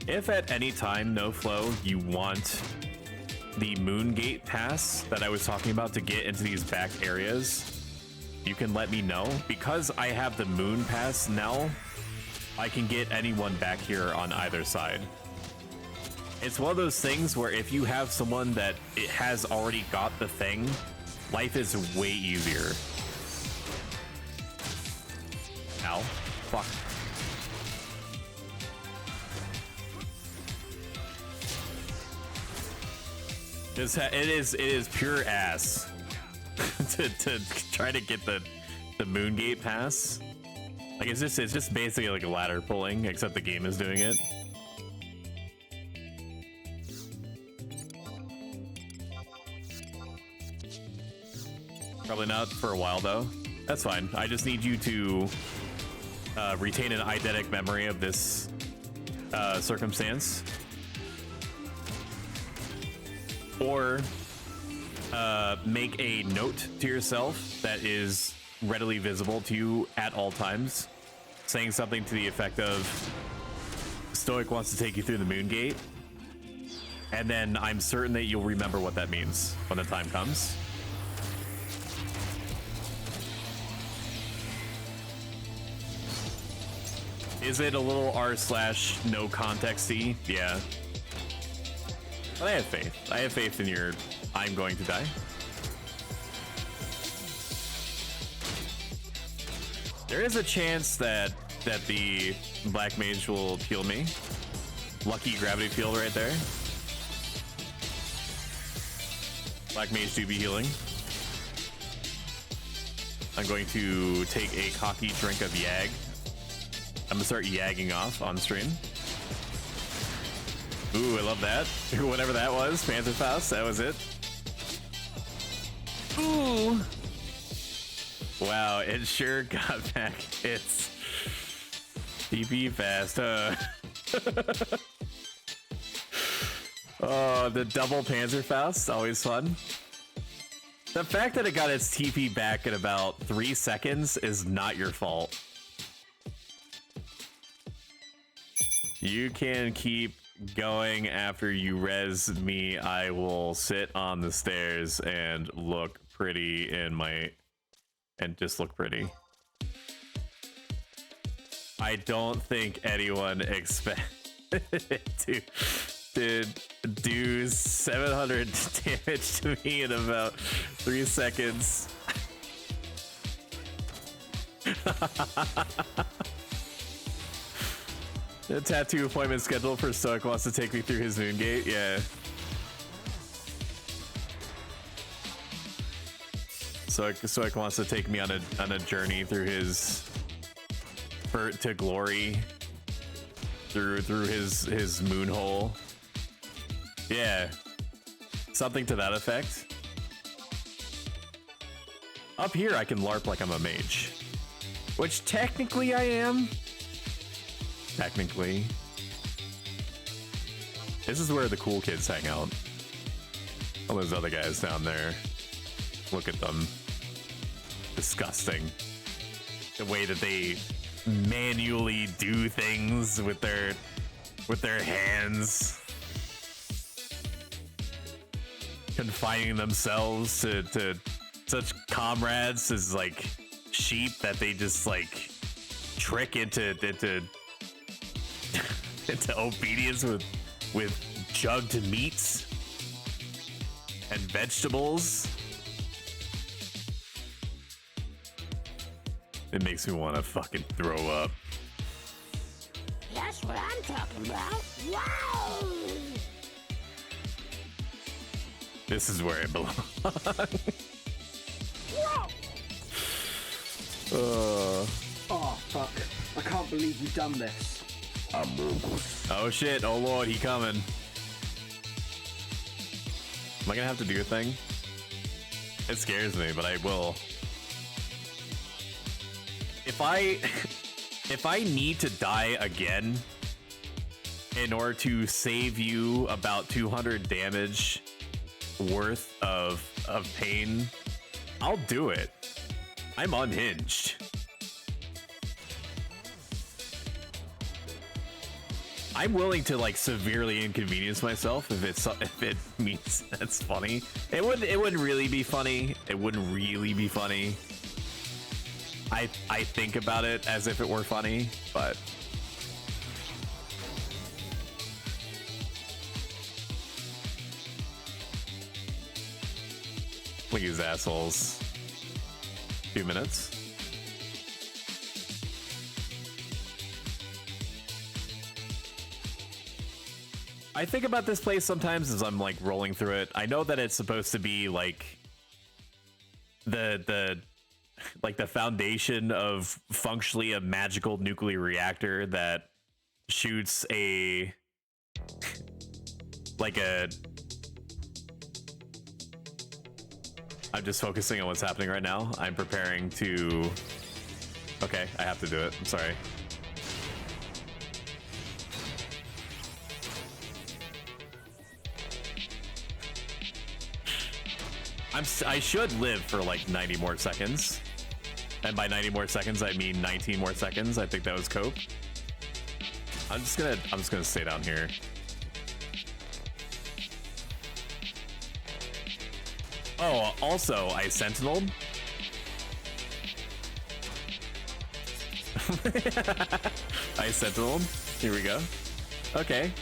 If at any time, no flow, you want the Moon Gate pass that I was talking about to get into these back areas, you can let me know. Because I have the Moon Pass now, I can get anyone back here on either side. It's one of those things where if you have someone that it has already got the thing, life is way easier. Ow. Fuck. It is pure ass to try to get the Moon Gate pass. Like it's just basically like a ladder pulling, except the game is doing it. Probably not for a while though. That's fine. I just need you to retain an eidetic memory of this circumstance. Or make a note to yourself that is readily visible to you at all times, saying something to the effect of, Stoic wants to take you through the Moon Gate, and then I'm certain that you'll remember what that means when the time comes. Is it a little r/no contexty? Yeah. But I have faith. I have faith in your I'm going to die. There is a chance that the black mage will heal me. Lucky gravity field right there. Black mage do be healing. I'm going to take a cocky drink of Yag. I'm gonna start yagging off on stream. Ooh, I love that. Whatever that was, Panther Faust, that was it. Ooh. Wow, it sure got back. It's TP fast, huh? Oh, the double Panzerfaust, always fun. The fact that it got its TP back in about 3 seconds is not your fault. You can keep going after you res me. I will sit on the stairs and look pretty in my... and just look pretty. I don't think anyone expected to do 700 damage to me in about 3 seconds. The tattoo appointment scheduled for Stoic wants to take me through his moon gate. Yeah. Stoic wants to take me on a journey through his to glory through his moon hole. Yeah. Something to that effect. Up here I can LARP like I'm a mage. Which technically I am. Technically. This is where the cool kids hang out. All those other guys down there. Look at them. Disgusting. The way that they manually do things with their hands. Confining themselves to such comrades as like sheep that they just like trick into into obedience with jugged meats and vegetables. It makes me want to fucking throw up. That's what I'm talking about. Wow! This is where it belongs. Whoa! Oh, fuck. I can't believe you've done this. Oh shit, oh lord, he coming. Am I gonna have to do a thing? It scares me, but I will. If I need to die again in order to save you about 200 damage worth of pain, I'll do it. I'm unhinged. I'm willing to like severely inconvenience myself if it means that's funny. It wouldn't really be funny. It wouldn't really be funny. I think about it as if it were funny, but look at these assholes. 2 minutes. I think about this place sometimes as I'm like rolling through it. I know that it's supposed to be like the foundation of functionally a magical nuclear reactor that shoots a I'm just focusing on what's happening right now. I'm preparing to... Okay, I have to do it. I'm sorry. I should live for like 90 more seconds. And by 90 more seconds, I mean 19 more seconds. I think that was cope. I'm just gonna stay down here. Oh, also, I sentineled. I said to him. Here we go. Okay.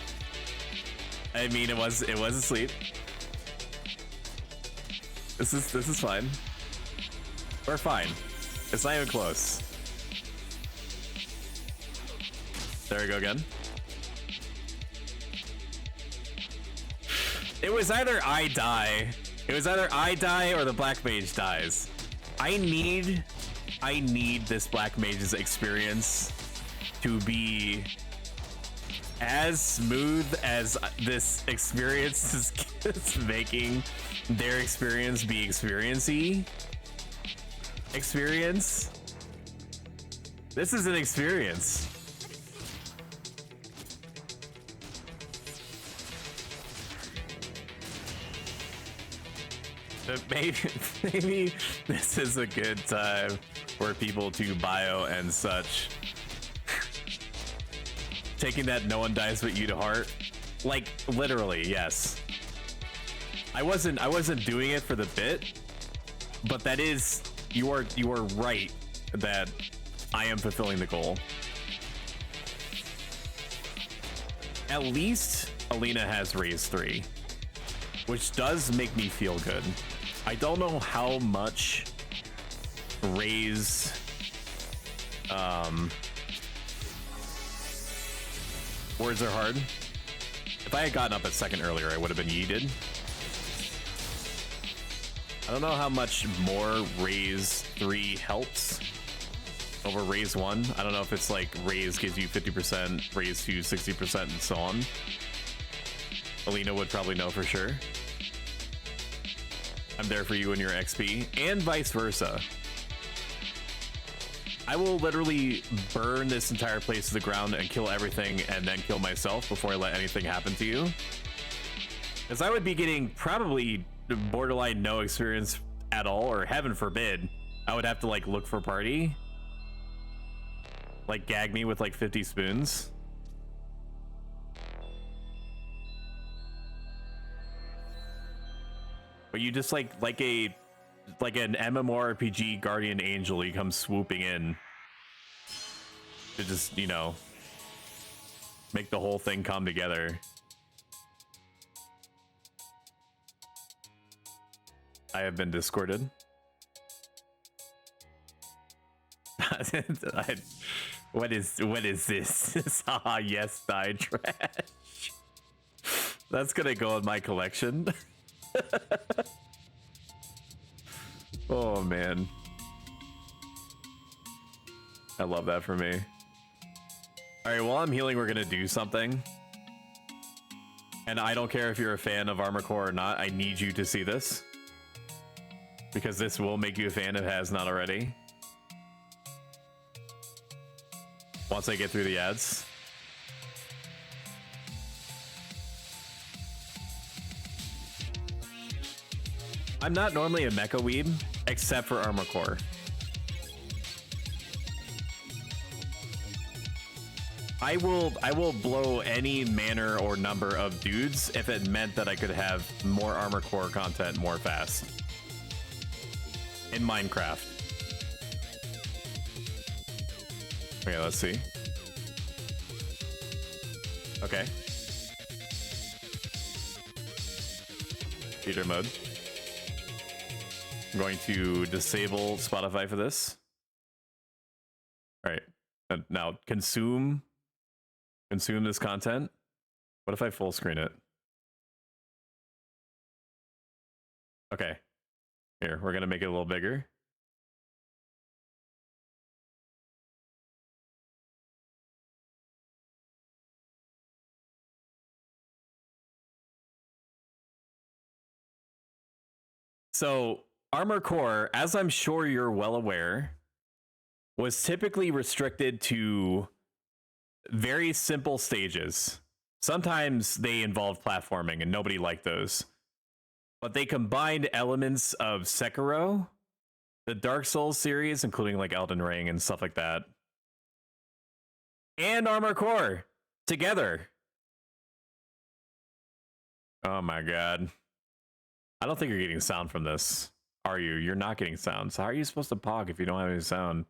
I mean, it was asleep. This is fine. We're fine. It's not even close. There we go again. It was either I die. It was either I die or the Black Mage dies. I need this Black Mage's experience to be as smooth as this experience is making their experience be experience-y. Experience. This is an experience. But maybe this is a good time for people to bio and such. Taking that no one dies but you to heart. Like, literally, yes. I wasn't doing it for the bit, but that is, you are right that I am fulfilling the goal. At least Alina has raised 3, which does make me feel good. I don't know how much raise words are hard. If I had gotten up a second earlier, I would have been yeeted. I don't know how much more raise 3 helps over raise 1. I don't know if it's like raise gives you 50%, raise 2 60%, and so on. Alina would probably know for sure. I'm there for you and your XP, and vice versa. I will literally burn this entire place to the ground and kill everything and then kill myself before I let anything happen to you. Because I would be getting probably borderline no experience at all, or heaven forbid, I would have to like look for party. Like gag me with like 50 spoons. But you just like an MMORPG guardian angel, you come swooping in to just, you know, make the whole thing come together. I have been discorded. What is this? Ah, yes, die trash. That's gonna go in my collection. Oh man, I love that for me. All right, while I'm healing, we're gonna do something, and I don't care if you're a fan of Armor Core or not. I need you to see this because this will make you a fan if it has not already. Once I get through the ads. I'm not normally a mecha weeb, except for Armor Core. I will blow any manner or number of dudes if it meant that I could have more Armor Core content more fast. In Minecraft. Okay, let's see. Okay. Theater mode. I'm going to disable Spotify for this. All right, now consume this content. What if I full screen it? Okay, here, we're gonna make it a little bigger. So Armor Core, as I'm sure you're well aware, was typically restricted to very simple stages. Sometimes they involved platforming and nobody liked those. But they combined elements of Sekiro, the Dark Souls series, including like Elden Ring and stuff like that, and Armor Core together. Oh my god. I don't think you're getting sound from this. Are you? You're not getting sound. So how are you supposed to pog if you don't have any sound?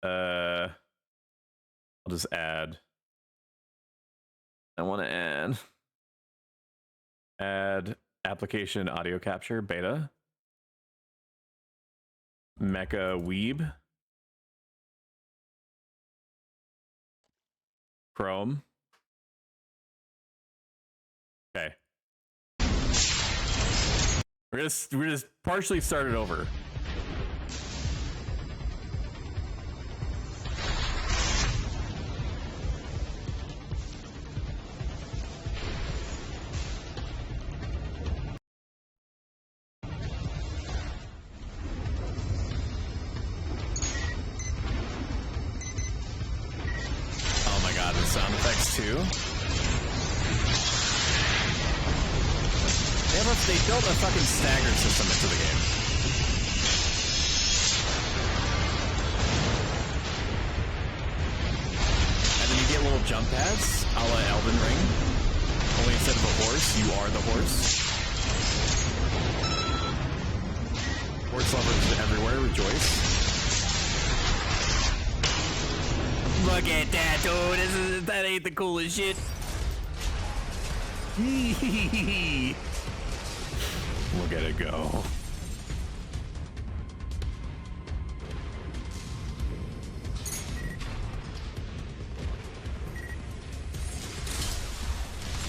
I'll just add. I want to add application audio capture beta. Mecha Weeb. Chrome. Okay. We're gonna partially start it over. Oh my god, the sound effects too. They built a fucking stagger system into the game. And then you get little jump pads, a la Elden Ring. Only instead of a horse, you are the horse. Horse lovers everywhere, rejoice. Look at that, dude. That ain't the coolest shit. Look at it go.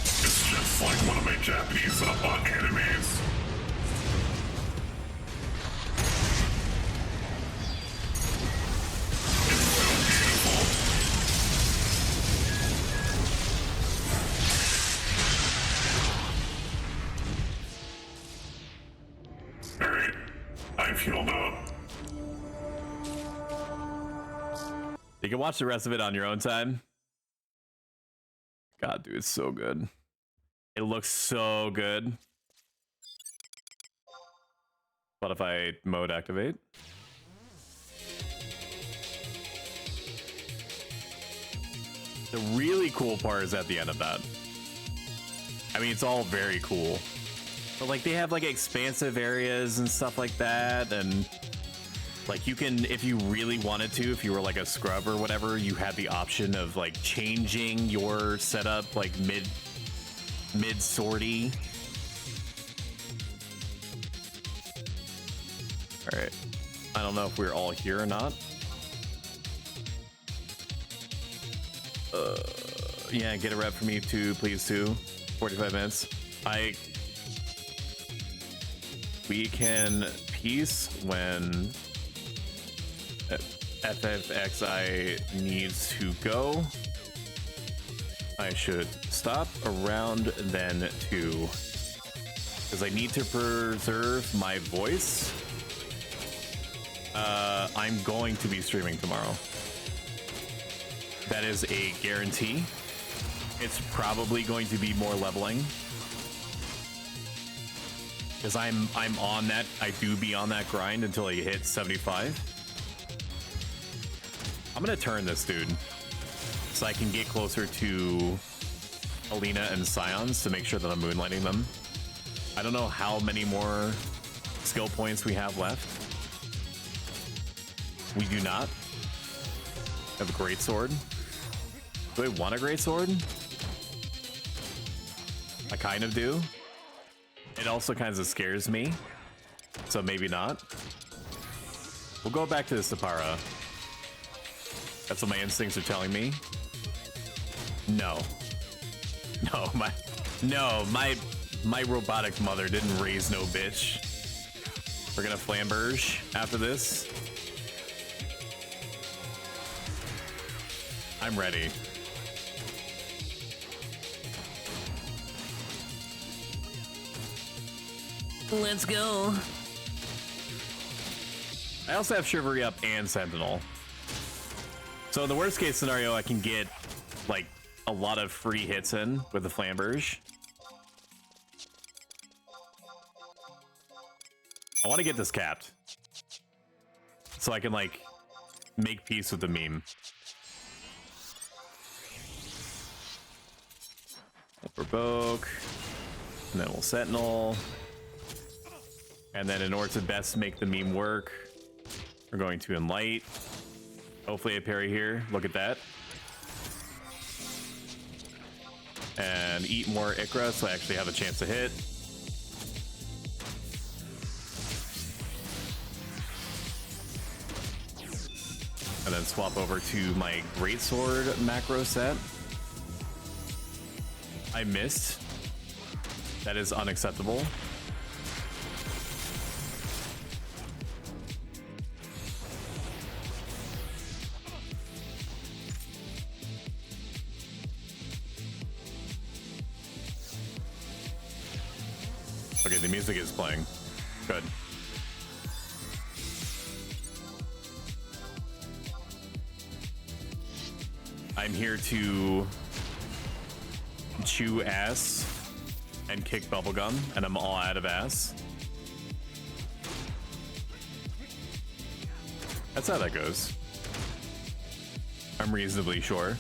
It's just like one of my Japanese animes. You can watch the rest of it on your own time. God, dude, it's so good. It looks so good. Spotify mode activate. The really cool part is at the end of that. I mean, it's all very cool. But like they have like expansive areas and stuff like that, and like you can, if you really wanted to, if you were like a scrub or whatever, you had the option of like changing your setup like mid sortie. All right, I don't know if we're all here or not. Yeah, get a rep for me too, please too. 45 minutes. We can peace when FFXI needs to go. I should stop around then too, because I need to preserve my voice. I'm going to be streaming tomorrow. That is a guarantee. It's probably going to be more leveling, because I'm on that. I do be on that grind until I hit 75. I'm gonna turn this dude so I can get closer to Alina and Scions to make sure that I'm moonlighting them. I don't know how many more skill points we have left. We do not have a great sword. Do I want a great sword? I kind of do. It also kind of scares me, so maybe not. We'll go back to the Sapara. That's what my instincts are telling me. No, my robotic mother didn't raise no bitch. We're gonna flamberge after this. I'm ready. Let's go. I also have Chivalry up and Sentinel. So in the worst case scenario, I can get like a lot of free hits in with the flamberge. I want to get this capped so I can like make peace with the meme. We'll provoke, and then we'll Sentinel. And then in order to best make the meme work, we're going to Enlight. Hopefully a parry here. Look at that. And eat more Ikra so I actually have a chance to hit. And then swap over to my Greatsword macro set. I missed. That is unacceptable. Okay, the music is playing. Good. I'm here to chew ass and kick bubblegum, and I'm all out of ass. That's how that goes. I'm reasonably sure.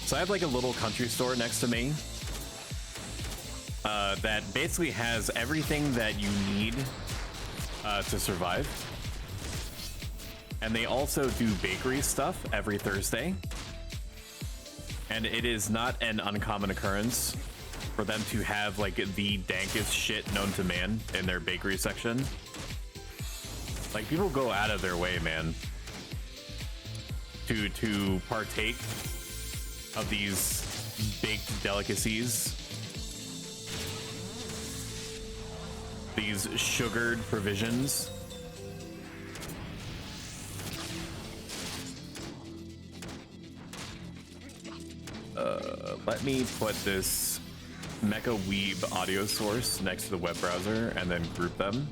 So I have like a little country store next to me that basically has everything that you need to survive. And they also do bakery stuff every Thursday. And it is not an uncommon occurrence for them to have like the dankest shit known to man in their bakery section. Like people go out of their way, man, to partake of these baked delicacies, these sugared provisions. Let me put this Mecha Weeb audio source next to the web browser and then group them.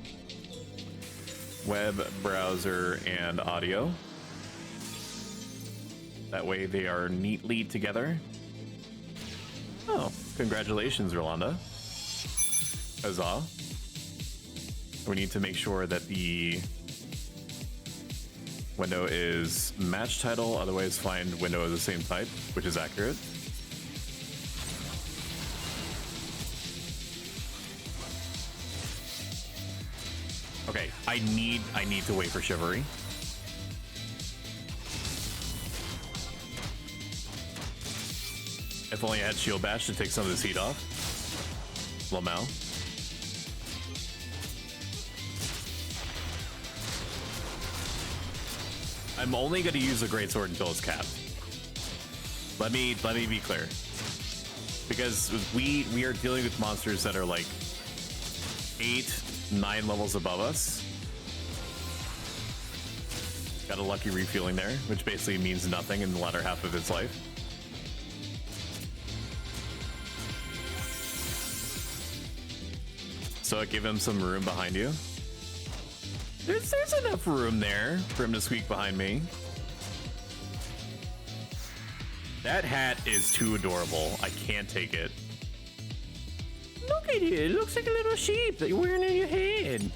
Web browser and audio. That way they are neatly together. Oh, congratulations, Rolanda. Huzzah. We need to make sure that the window is match title, otherwise find window of the same type, which is accurate. Okay, I need to wait for Chivalry. If only I had Shield Bash to take some of this heat off. Lamau. I'm only going to use the Greatsword until it's capped. Let me be clear. Because we are dealing with monsters that are like 8-9 levels above us. Got a lucky refueling there, which basically means nothing in the latter half of its life. So give him some room behind you. There's enough room there for him to squeak behind me. That hat is too adorable. I can't take it. Look at it. It looks like a little sheep that you're wearing in your head.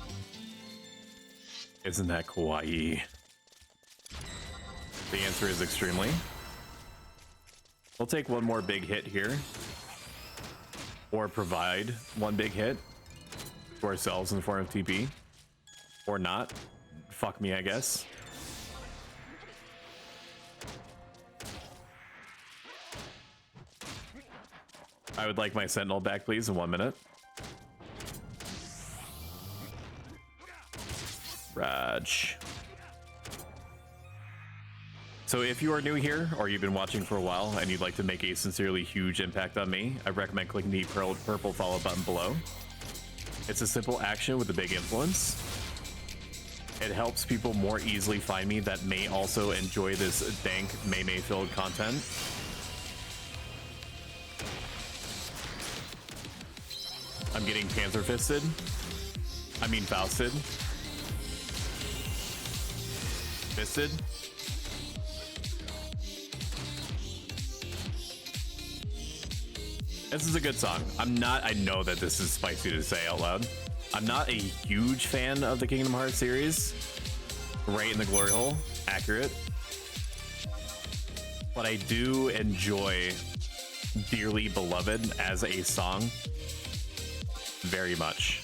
Isn't that kawaii? The answer is extremely. We'll take one more big hit here. Or provide one big hit to ourselves in the form of TP. Or not. Fuck me, I guess. I would like my Sentinel back, please, in 1 minute. Raj. So if you are new here, or you've been watching for a while, and you'd like to make a sincerely huge impact on me, I recommend clicking the purple follow button below. It's a simple action with a big influence. It helps people more easily find me that may also enjoy this dank May-May-filled content. I'm getting Panzer Fisted. I mean Fausted. Fisted. This is a good song. I know that this is spicy to say out loud. I'm not a huge fan of the Kingdom Hearts series. Right in the glory hole. Accurate. But I do enjoy Dearly Beloved as a song very much.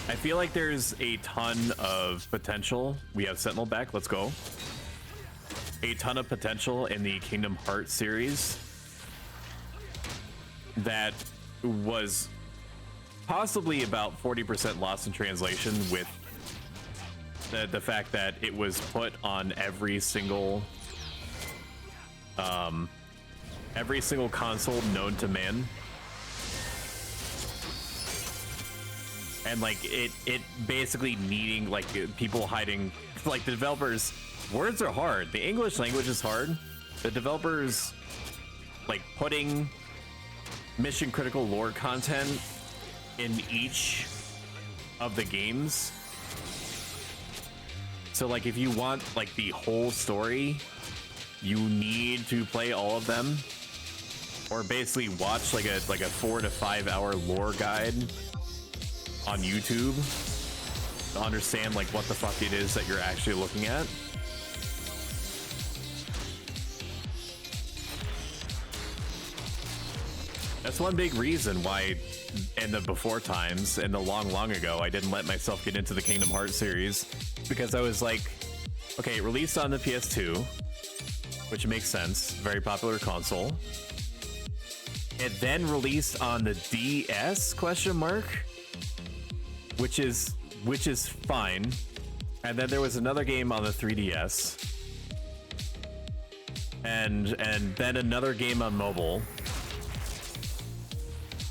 I feel like there's a ton of potential. We have Sentinel back. Let's go. A ton of potential in the Kingdom Hearts series that was possibly about 40% lost in translation with the fact that it was put on every single console known to man. And like it basically needing like people hiding, like the developers, words are hard. The English language is hard. The developers like putting mission critical lore content in each of the games. So like if you want like the whole story, you need to play all of them, or basically watch like a 4 to 5 hour lore guide on YouTube to understand like what the fuck it is that you're actually looking at. That's one big reason why in the before times, in the long ago, I didn't let myself get into the Kingdom Hearts series, because I was like, okay, it released on the PS2, which makes sense, very popular console. It then released on the DS ? Which is fine. And then there was another game on the 3DS. And then another game on mobile.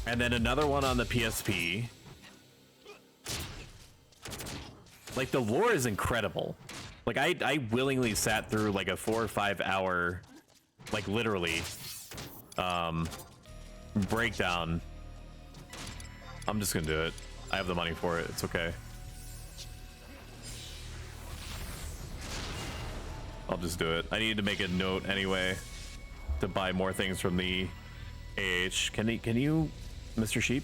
And then another one on the PSP. Like the lore is incredible. Like I willingly sat through like a 4 or 5 hour, like literally, breakdown. I'm just gonna do it. I have the money for it. It's okay. I'll just do it. I need to make a note anyway to buy more things from the AH. Can you, Mr. Sheep?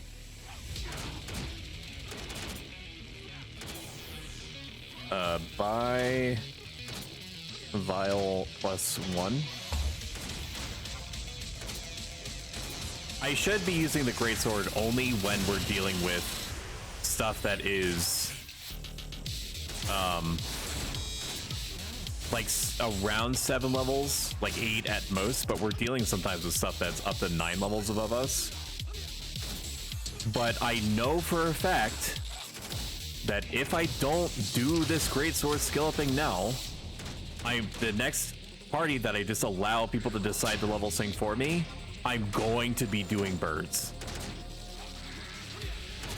Buy vial +1. I should be using the greatsword only when we're dealing with stuff that is like around 7 levels, like 8 at most, but we're dealing sometimes with stuff that's up to 9 levels above us. But I know for a fact that if I don't do this greatsword skill up thing now, the next party that I just allow people to decide the level sync for me, I'm going to be doing birds.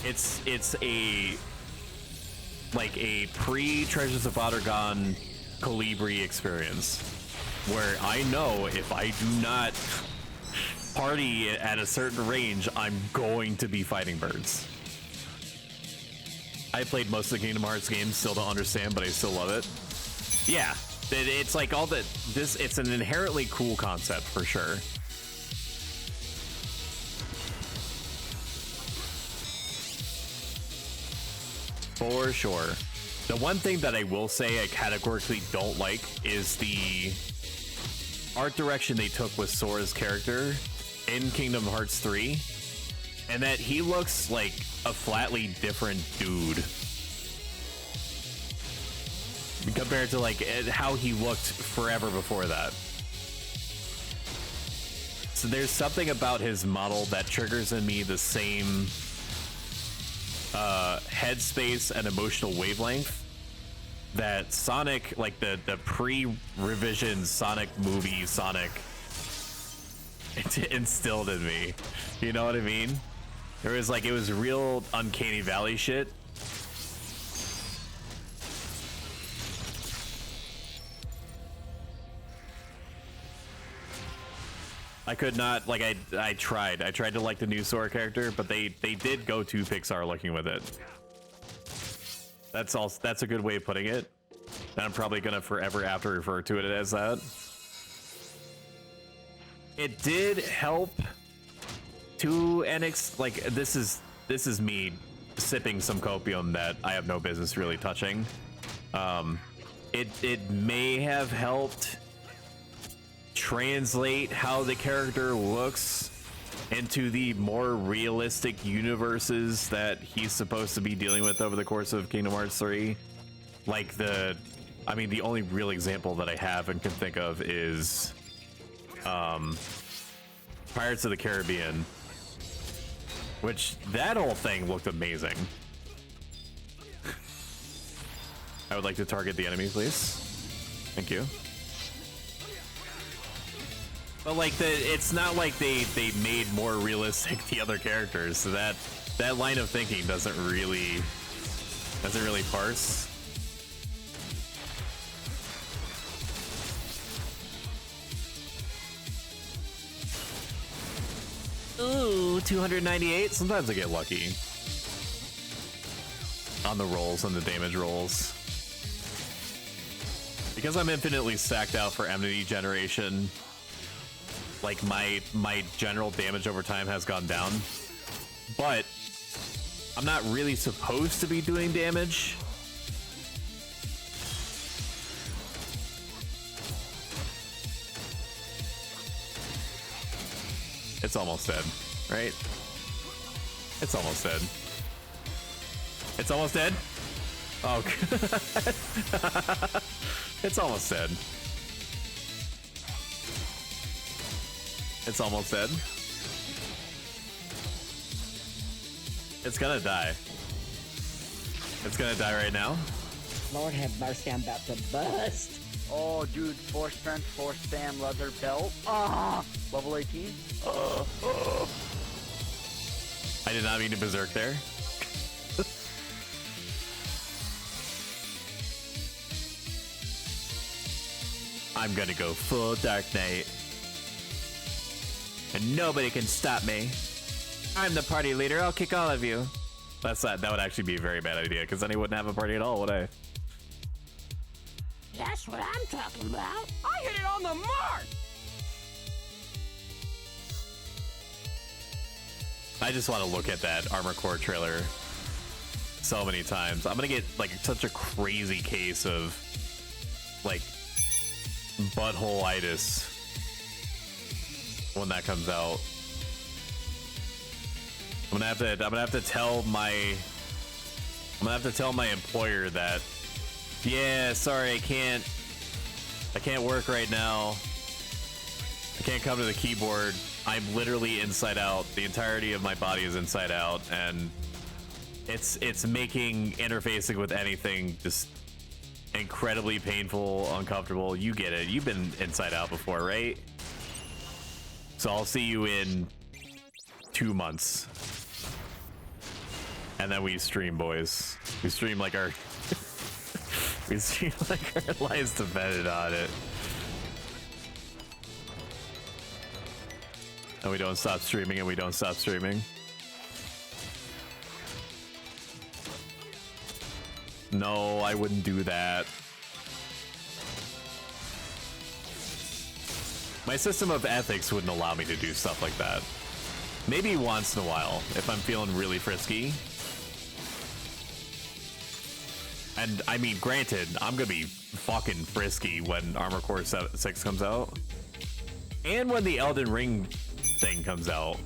It's a like a pre-Treasures of Ottergon Colibri experience, where I know if I do not party at a certain range, I'm going to be fighting birds. I played most of the Kingdom Hearts games, still don't understand, but I still love it. Yeah, it's like all that. It's an inherently cool concept for sure. For sure. The one thing that I will say I categorically don't like is the art direction they took with Sora's character in Kingdom Hearts 3, and that he looks like a flatly different dude compared to like how he looked forever before that. So there's something about his model that triggers in me the same headspace and emotional wavelength that Sonic, like the pre-revision Sonic movie Sonic instilled in me. You know what I mean? It was real Uncanny Valley shit. I could not, like, I tried to like the new Sora character, but they did go to Pixar looking with it. That's a good way of putting it. And I'm probably gonna forever after refer to it as that. It did help to like this is me sipping some copium that I have no business really touching. It may have helped translate how the character looks into the more realistic universes that he's supposed to be dealing with over the course of Kingdom Hearts 3. Like the only real example that I have and can think of is Pirates of the Caribbean, which that whole thing looked amazing. I would like to target the enemy, please. Thank you. But like it's not like they made more realistic the other characters, so that line of thinking doesn't really parse. Ooh, 298. Sometimes I get lucky on the rolls and the damage rolls. Because I'm infinitely stacked out for enmity generation, like my general damage over time has gone down, but I'm not really supposed to be doing damage. It's almost dead, right? It's almost dead. It's almost dead? Oh, it's almost dead. It's almost dead. It's gonna die. It's gonna die right now. Lord have mercy, I'm about to bust. Oh, dude, 4 strength, 4 stam, leather belt. Ah, level 18. I did not mean to berserk there. I'm gonna go full Dark Knight. And nobody can stop me. I'm the party leader, I'll kick all of you. That would actually be a very bad idea, because then he wouldn't have a party at all, would I? That's what I'm talking about. I hit it on the mark. I just want to look at that Armor Core trailer so many times. I'm gonna get like such a crazy case of like butthole-itis when that comes out. I'm gonna have to tell my employer that, yeah, sorry, I can't work right now. I can't come to the keyboard. I'm literally inside out. The entirety of my body is inside out, and it's making interfacing with anything just incredibly painful, uncomfortable. You get it. You've been inside out before, right? So I'll see you in 2 months. And then we stream, boys. We stream like our we stream like our lives depended on it. And we don't stop streaming, and we don't stop streaming. No, I wouldn't do that. My system of ethics wouldn't allow me to do stuff like that. Maybe once in a while, if I'm feeling really frisky. And I mean, granted, I'm gonna be fucking frisky when Armor Core 6 comes out. And when the Elden Ring thing comes out.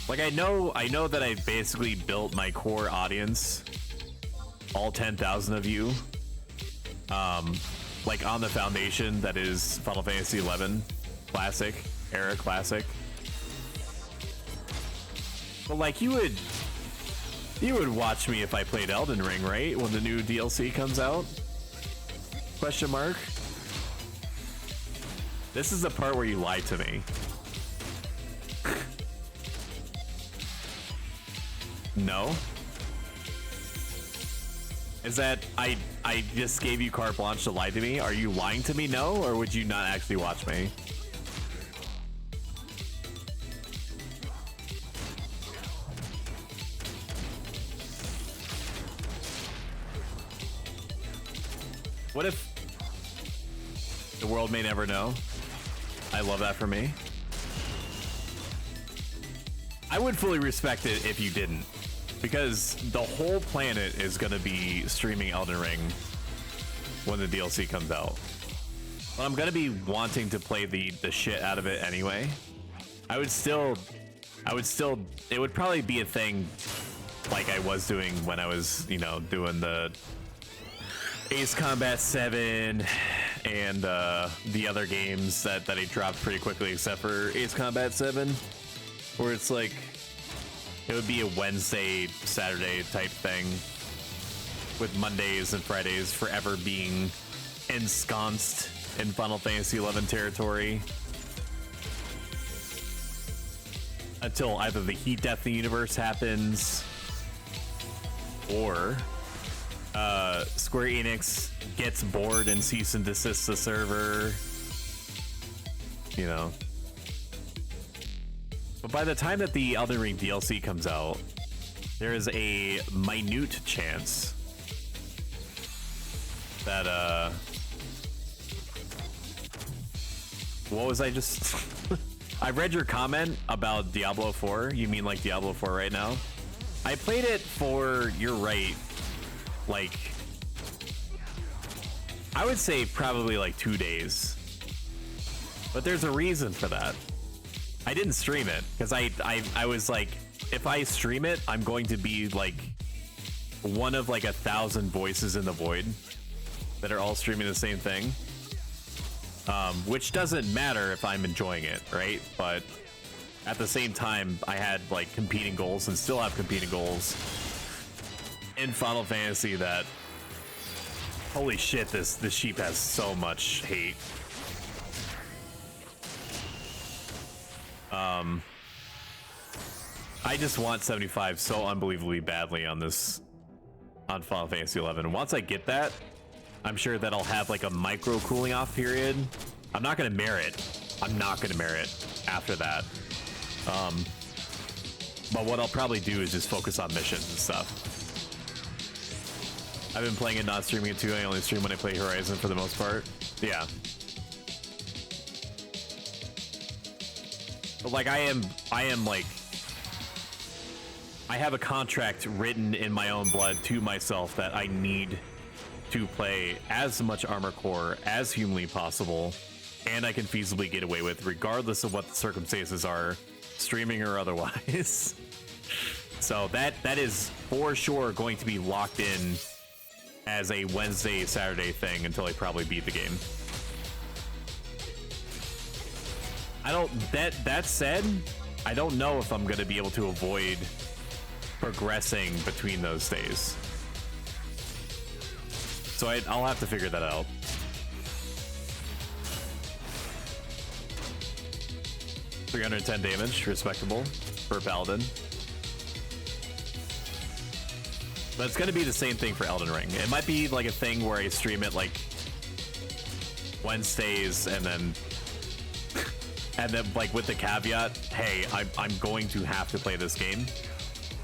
Like, I know that I basically built my core audience, all 10,000 of you, like on the foundation that is Final Fantasy 11 Classic, Era Classic. But like, you would watch me if I played Elden Ring, right? When the new DLC comes out? Question mark. This is the part where you lied to me. No? Is that I just gave you carte blanche to lie to me? Are you lying to me, no? Or would you not actually watch me? What if the world may never know? I love that for me. I would fully respect it if you didn't, because the whole planet is going to be streaming Elden Ring when the DLC comes out. But I'm going to be wanting to play the shit out of it anyway. I would still I would still, it would probably be a thing like I was doing when I was, you know, doing the Ace Combat 7 and the other games that I dropped pretty quickly, except for Ace Combat 7, where it's like, it would be a Wednesday, Saturday type thing, with Mondays and Fridays forever being ensconced in Final Fantasy XI territory. Until either the heat death of the universe happens, or Square Enix gets bored and cease and desists the server, you know. But by the time that the Elden Ring DLC comes out, there is a minute chance that what was I just I read your comment about Diablo 4. You mean like Diablo 4 right now? I played it for, you're right, like, I would say probably like 2 days. But there's a reason for that. I didn't stream it because I was like, if I stream it, I'm going to be like one of like 1,000 voices in the void that are all streaming the same thing. Which doesn't matter if I'm enjoying it, right? But at the same time, I had like competing goals and still have competing goals in Final Fantasy that, holy shit, this sheep has so much hate. I just want 75 so unbelievably badly on Final Fantasy 11. Once I get that, I'm sure that I'll have like a micro cooling off period. I'm not gonna merit. I'm not gonna merit after that. But what I'll probably do is just focus on missions and stuff. I've been playing it, not streaming it too. I only stream when I play Horizon for the most part. Yeah. But like I am like, I have a contract written in my own blood to myself that I need to play as much Armored Core as humanly possible, and I can feasibly get away with, regardless of what the circumstances are, streaming or otherwise. So that is for sure going to be locked in as a Wednesday, Saturday thing until I probably beat the game. That said, I don't know if I'm going to be able to avoid progressing between those days. So I'll have to figure that out. $310 damage, respectable for Paladin. But it's gonna be the same thing for Elden Ring. It might be like a thing where I stream it like Wednesdays and then like with the caveat, hey, I'm going to have to play this game.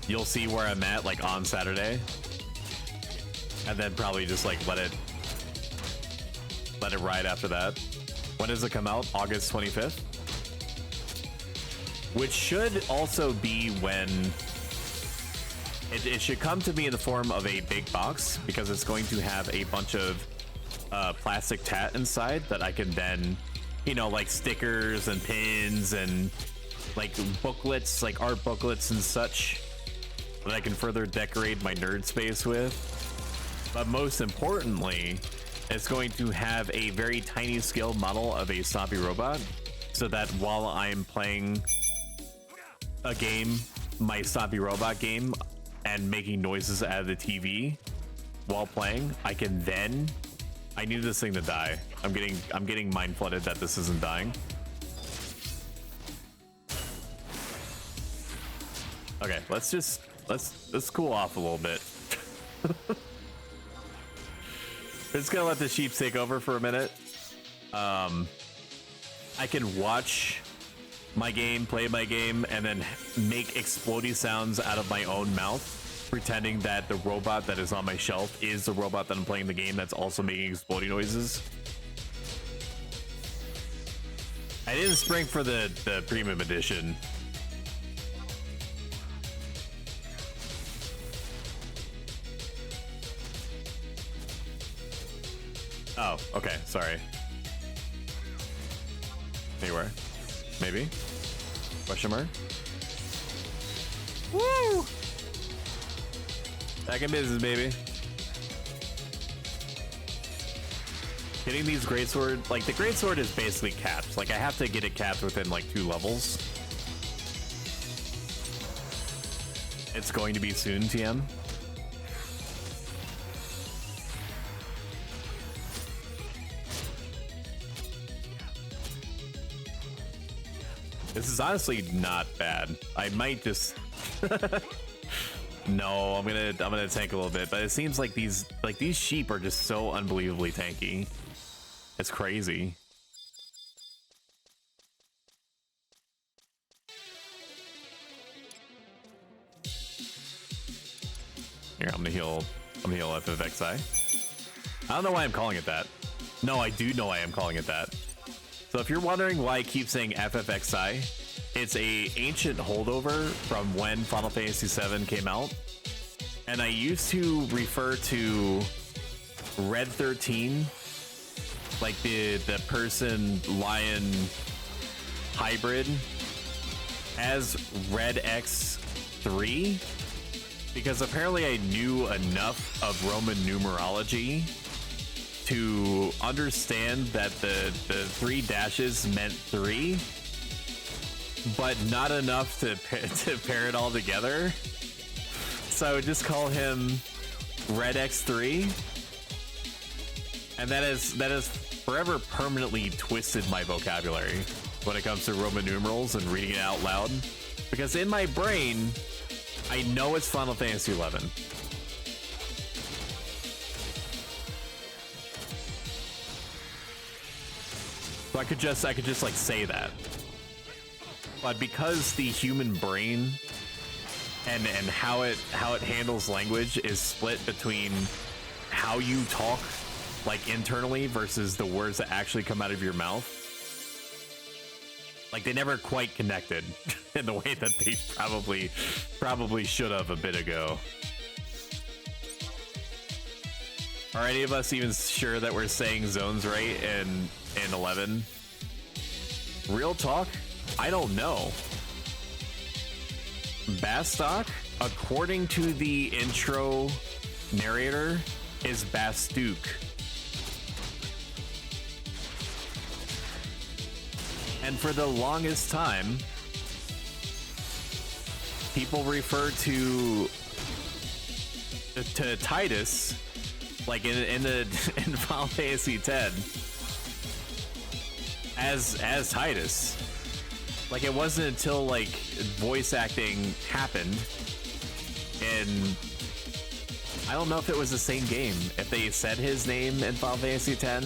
You'll see where I'm at like on Saturday. And then probably just like let it ride after that. When does it come out? August 25th? Which should also be when it should come to me in the form of a big box, because it's going to have a bunch of plastic tat inside that I can then, you know, like stickers and pins and like booklets, like art booklets and such, that I can further decorate my nerd space with. But most importantly, it's going to have a very tiny scale model of a zombie robot, so that while I'm playing a game, my zombie robot game, and making noises out of the TV while playing, I can then, I need this thing to die. I'm getting mind flooded that this isn't dying. Okay, let's cool off a little bit. We're just gonna let the sheep take over for a minute. I can watch my game, play my game, and then make explodey sounds out of my own mouth, pretending that the robot that is on my shelf is the robot that I'm playing the game that's also making explodey noises. I didn't spring for the premium edition. Oh, okay, sorry. Anywhere. Maybe? Question mark? Woo! Back in business, baby. Getting these greatsword, like the greatsword is basically capped. Like I have to get it capped within like 2 levels. It's going to be soon, TM. This is honestly not bad. I might just no, I'm gonna tank a little bit, but it seems like these sheep are just so unbelievably tanky. It's crazy. Here, I'm gonna heal FFXI. I don't know why I'm calling it that. No, I do know why I'm calling it that. So if you're wondering why I keep saying FFXI, it's a ancient holdover from when Final Fantasy VII came out. And I used to refer to Red 13, like the person lion hybrid, as Red X3, because apparently I knew enough of Roman numerology to understand that the 3 dashes meant 3, but not enough to pair it all together. So I would just call him Red X3, and that has forever permanently twisted my vocabulary when it comes to Roman numerals and reading it out loud, because in my brain I know it's Final Fantasy XI. So I could just like say that. But because the human brain and how it handles language is split between how you talk like internally versus the words that actually come out of your mouth, like they never quite connected in the way that they probably should have a bit ago. Are any of us even sure that we're saying zones right in 11? Real talk, I don't know. Bastok, according to the intro narrator, is Bastook. And for the longest time, people refer to Titus, like in Final Fantasy X, as Titus. Like it wasn't until like voice acting happened, and I don't know if it was the same game, if they said his name in Final Fantasy X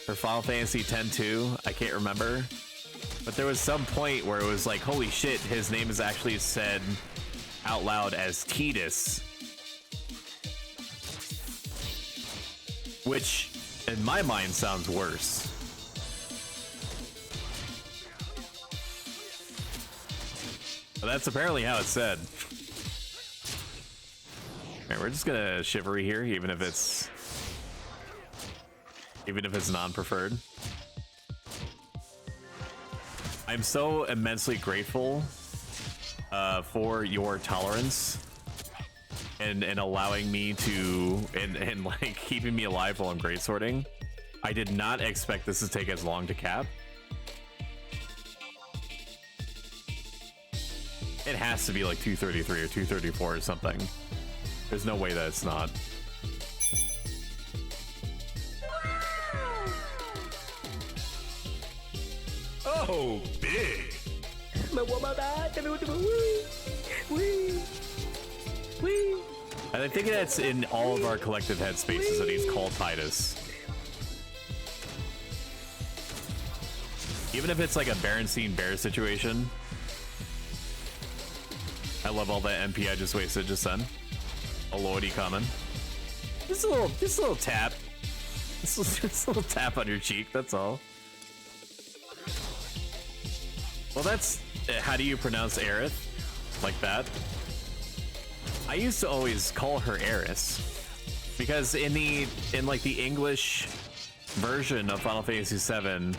or Final Fantasy X-2, I can't remember. But there was some point where it was like, holy shit, his name is actually said out loud as Titus. Which, in my mind, sounds worse. But that's apparently how it's said. Alright, we're just gonna chivalry here, even if it's non-preferred. I'm so immensely grateful for your tolerance and allowing me to and like keeping me alive while I'm greatswording. I did not expect this to take as long to cap. It has to be like 233 or 234 or something. There's no way that it's not. Oh, big. And I think that's in all of our collective headspaces that he's called Titus. Even if it's like a Berenstein Bear situation. I love all that MP I just wasted just then. A Lordy common. Just a little tap. Just a little tap on your cheek, that's all. Well, that's... How do you pronounce Aerith? Like that? I used to always call her Eris. Because in like the English version of Final Fantasy VII,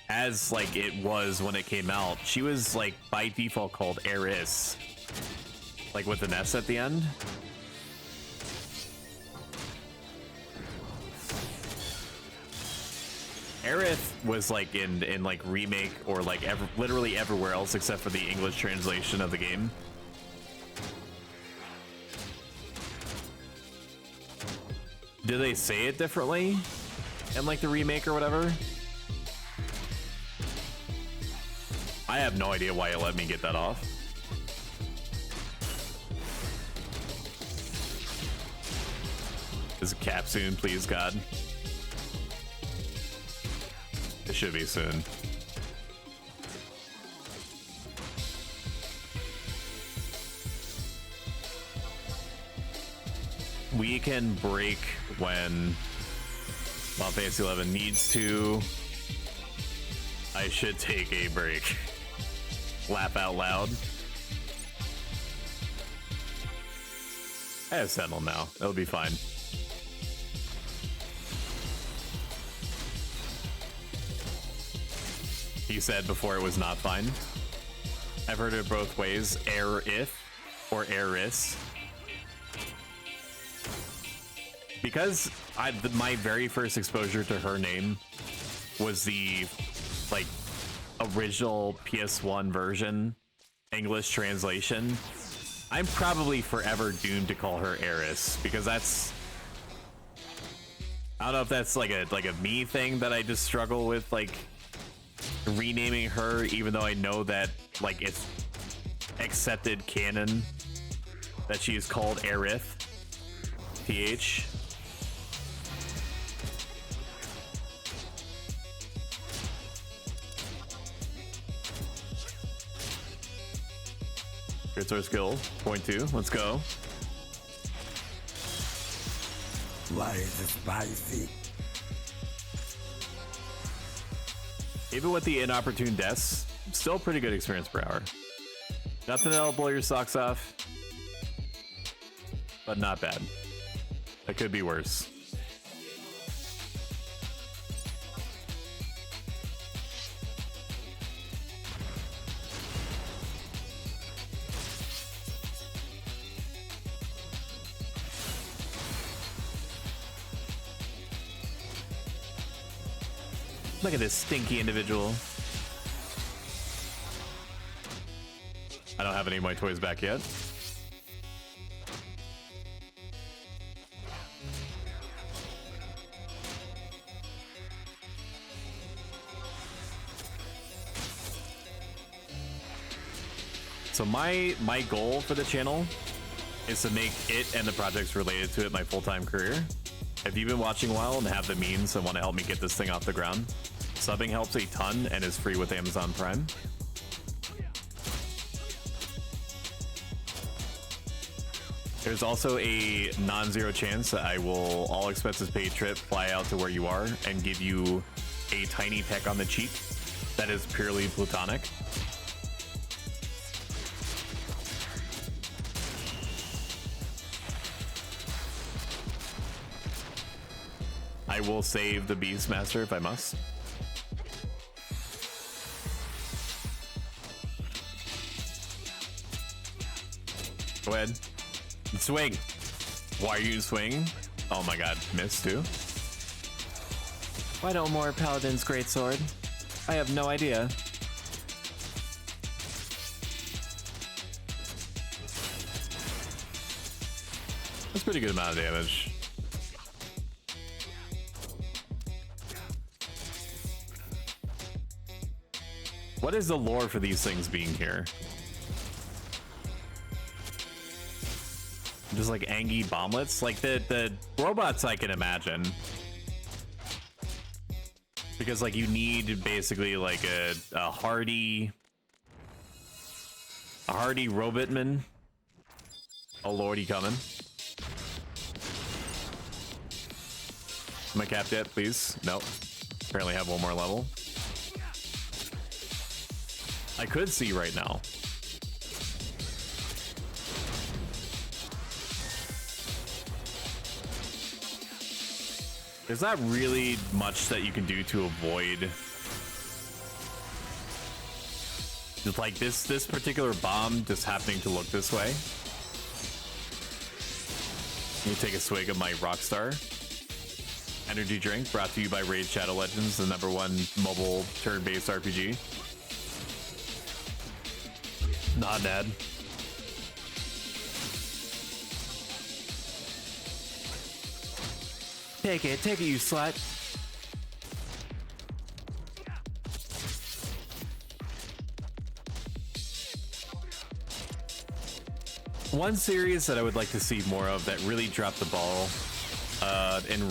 as like it was when it came out, she was like by default called Eris. Like with an S at the end. Aerith was like in like remake or like literally everywhere else except for the English translation of the game. Do they say it differently in like the remake or whatever? I have no idea why it let me get that off. Is it cap soon, please, God? It should be soon. We can break when Final Fantasy 11 needs to. I should take a break. Laugh out loud. I have Sentinel now. It'll be fine. He said before it was not fine. I've heard it both ways. Aerith or Aeris. Because my very first exposure to her name was the like original PS1 version English translation, I'm probably forever doomed to call her Aeris because that's, I don't know if that's like a me thing that I just struggle with, like renaming her, even though I know that like it's accepted canon that she is called Aerith. TH. Great source skill, point 2, let's go. Why is it spicy? Even with the inopportune deaths, still pretty good experience per hour. Nothing that'll blow your socks off, but not bad. That could be worse. Look at this stinky individual. I don't have any of my toys back yet. So my goal for the channel is to make it and the projects related to it my full-time career. If you've been watching a while and have the means and want to help me get this thing off the ground, subbing helps a ton and is free with Amazon Prime. There's also a non-zero chance that I will all expenses paid trip fly out to where you are and give you a tiny peck on the cheek that is purely platonic. I will save the Beastmaster if I must. Go ahead. Swing. Why are you swinging? Oh my god, missed too. Why don't more paladins greatsword? I have no idea. That's a pretty good amount of damage. What is the lore for these things being here? Just like Angie bomblets? Like the robots I can imagine. Because like you need basically like a hardy robotman. Oh lordy coming. Am I capped yet, please? Nope. Apparently have one more level. I could see right now. There's not really much that you can do to avoid Just like this particular bomb just happening to look this way. Let me take a swig of my Rockstar energy drink, brought to you by Raid Shadow Legends, the #1 mobile turn-based RPG. Not bad. Take it, you slut. One series that I would like to see more of that really dropped the ball in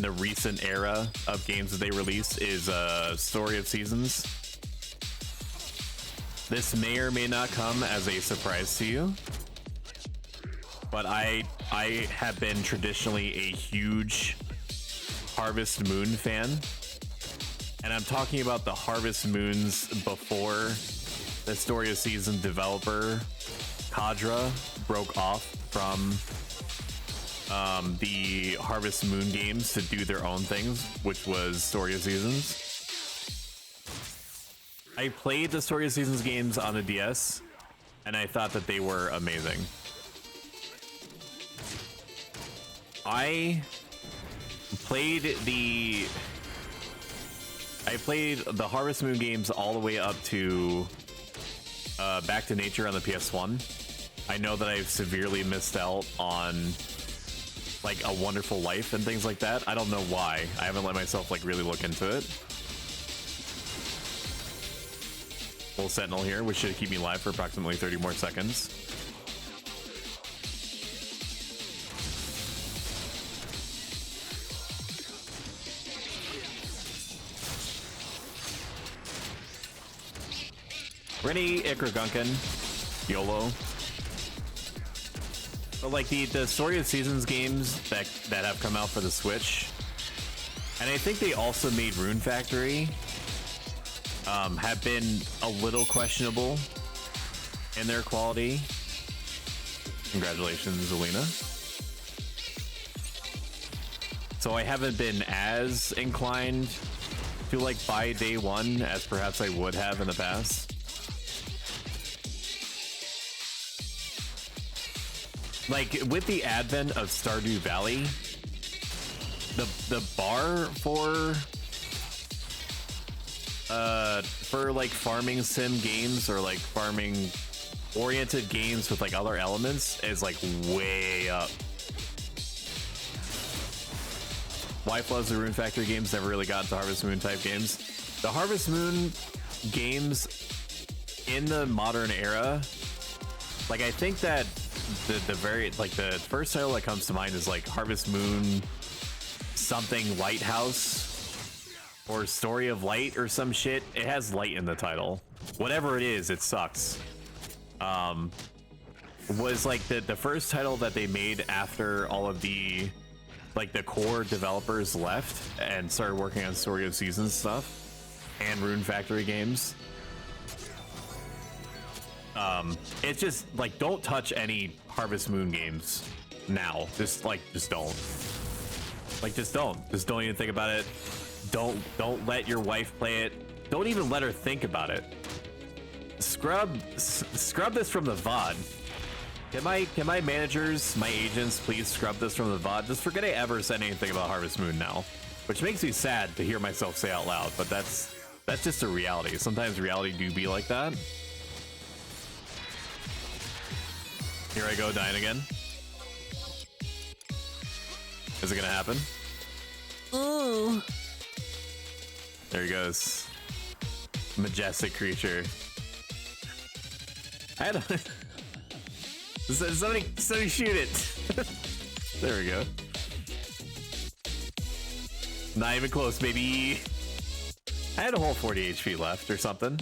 the recent era of games that they released is Story of Seasons. This may or may not come as a surprise to you, but I have been traditionally a huge Harvest Moon fan, and I'm talking about the Harvest Moons before the Story of Seasons developer Cadra broke off from the Harvest Moon games to do their own things, which was Story of Seasons. I played the Story of Seasons games on the DS, and I thought that they were amazing. I played the Harvest Moon games all the way up to Back to Nature on the PS1. I know that I've severely missed out on like A Wonderful Life and things like that. I don't know why. I haven't let myself like really look into it. Full Sentinel here, which should keep me live for approximately 30 more seconds. Rennie Ikragunkin, YOLO. But like the Story of Seasons games that have come out for the Switch, and I think they also made Rune Factory, have been a little questionable in their quality. Congratulations, Alina. So I haven't been as inclined to like buy day one as perhaps I would have in the past. Like with the advent of Stardew Valley, the bar for like farming sim games or like farming oriented games with like other elements is like way up. Wife loves the Rune Factory games, never really got into Harvest Moon type games. The Harvest Moon games in the modern era, like I think that the first title that comes to mind is like Harvest Moon something Lighthouse or Story of Light or some shit. It has light in the title. Whatever it is, it sucks. Was like the first title that they made after all of the like the core developers left and started working on Story of Seasons stuff and Rune Factory games. It's just like, don't touch any Harvest Moon games now. Just don't. Like, just don't even think about it. Don't let your wife play it. Don't even let her think about it. Scrub this from the VOD. Can my managers, my agents, please scrub this from the VOD? Just forget I ever said anything about Harvest Moon now, which makes me sad to hear myself say out loud, but that's just a reality. Sometimes reality do be like that. Here I go, dying again. Is it gonna happen? Ooh. There he goes. Majestic creature. I had a... somebody shoot it. There we go. Not even close, baby. I had a whole 40 HP left or something.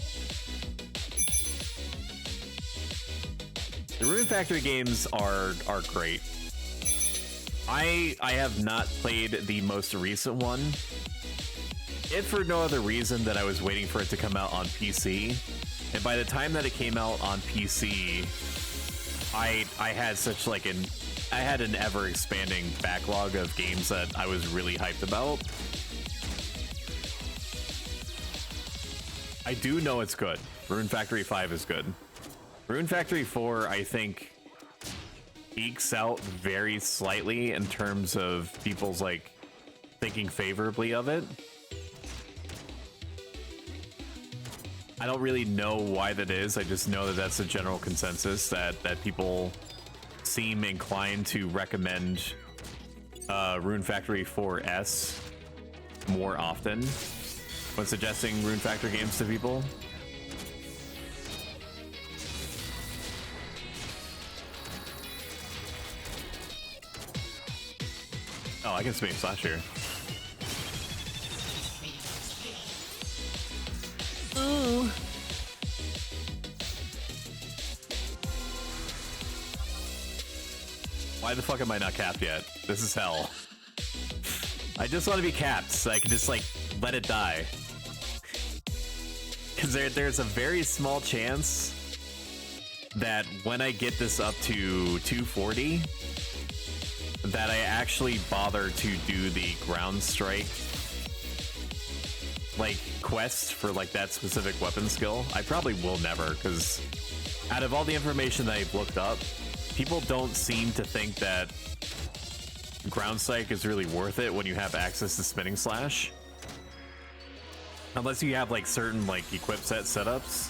The Rune Factory games are great. I have not played the most recent one, if for no other reason that I was waiting for it to come out on PC. And by the time that it came out on PC, I had such like I had an ever expanding backlog of games that I was really hyped about. I do know it's good. Rune Factory 5 is good. Rune Factory 4, I think, ekes out very slightly in terms of people's, like, thinking favorably of it. I don't really know why that is. I just know that that's the general consensus, that people seem inclined to recommend Rune Factory 4S more often when suggesting Rune Factory games to people. Oh, I can space slash here. Ooh. Why the fuck am I not capped yet? This is hell. I just want to be capped so I can just, like, let it die. Because there's a very small chance that when I get this up to 240, that I actually bother to do the ground strike, like, quest for, like, that specific weapon skill. I probably will never, because out of all the information that I've looked up, people don't seem to think that ground strike is really worth it when you have access to spinning slash. Unless you have, like, certain, like, equip set setups.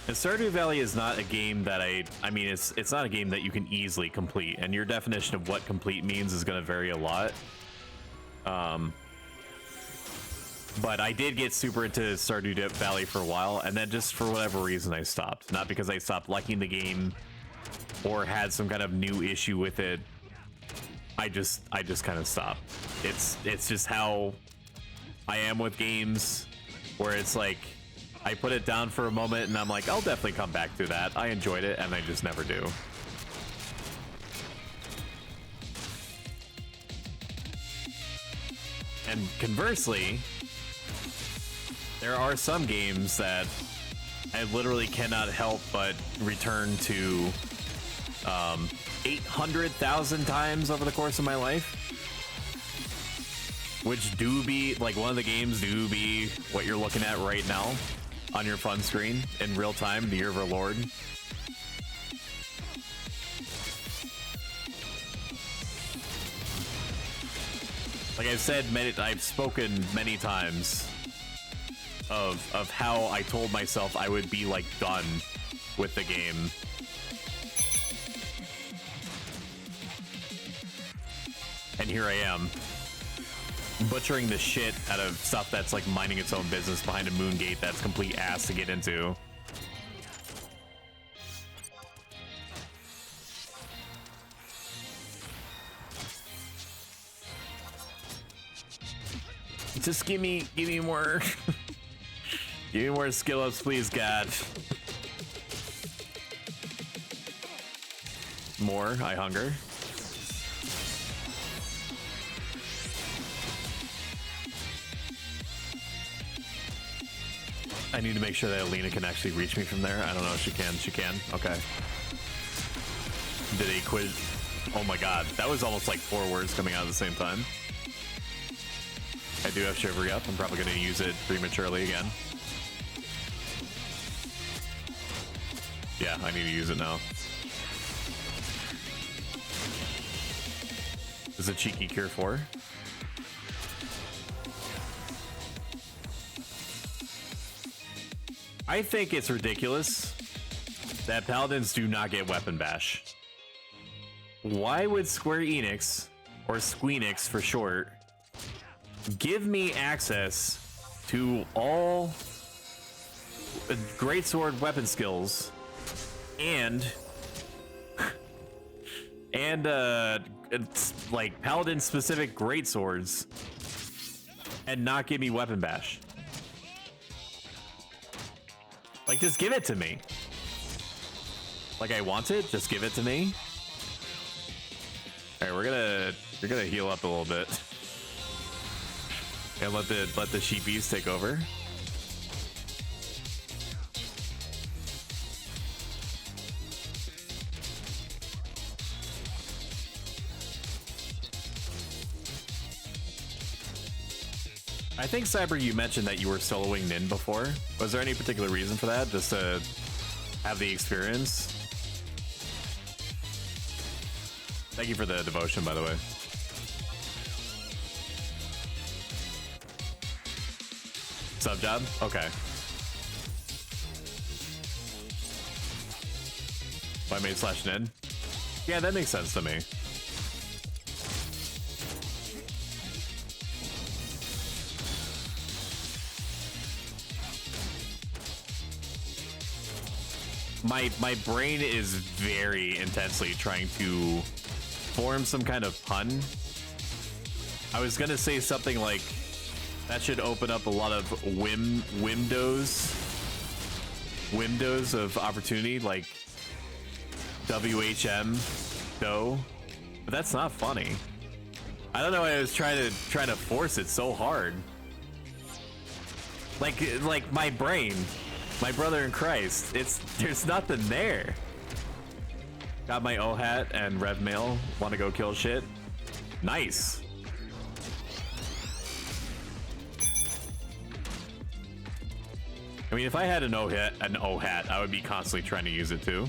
And Stardew Valley is not a game that I mean, it's not a game that you can easily complete, and your definition of what complete means is going to vary a lot. But I did get super into Stardew Valley for a while, and then just for whatever reason I stopped. Not because I stopped liking the game or had some kind of new issue with it. I just kind of stopped. It's just how I am with games, where it's like I put it down for a moment and I'm like, I'll definitely come back to that. I enjoyed it, and I just never do. And conversely, there are some games that I literally cannot help but return to 800,000 times over the course of my life. Which do be, like, one of the games do be what you're looking at right now on your fun screen in real time, the Year of Our Lord. Like I've said, I've spoken many times of how I told myself I would be, like, done with the game. And here I am, butchering the shit out of stuff that's, like, minding its own business behind a moon gate that's complete ass to get into. Just give me more give me more skill ups, please, God. More, I hunger. I need to make sure that Alina can actually reach me from there. I don't know if she can. She can. Okay. Did a quiz. Oh my god. That was almost like 4 words coming out at the same time. I do have Shivery up. I'm probably going to use it prematurely again. Yeah, I need to use it now. Is it cheeky cure 4? I think it's ridiculous that paladins do not get weapon bash. Why would Square Enix, or Squeenix for short, give me access to all greatsword weapon skills and like paladin specific greatswords and not give me weapon bash? Like, just give it to me. Like, I want it, just give it to me. All right, you're gonna heal up a little bit and let the sheepies take over. I think, Cyber, you mentioned that you were soloing Nin before. Was there any particular reason for that? Just to have the experience? Thank you for the devotion, by the way. Sub job? Okay. I made slash Nin? Yeah, that makes sense to me. My brain is very intensely trying to form some kind of pun. I was gonna say something like that should open up a lot of windows of opportunity, like WHM dough, but that's not funny. I don't know why I was trying to force it so hard. Like my brain. My brother in Christ, there's nothing there. Got my O hat and Rev Mail. Want to go kill shit? Nice. I mean, if I had an O hat, I would be constantly trying to use it too.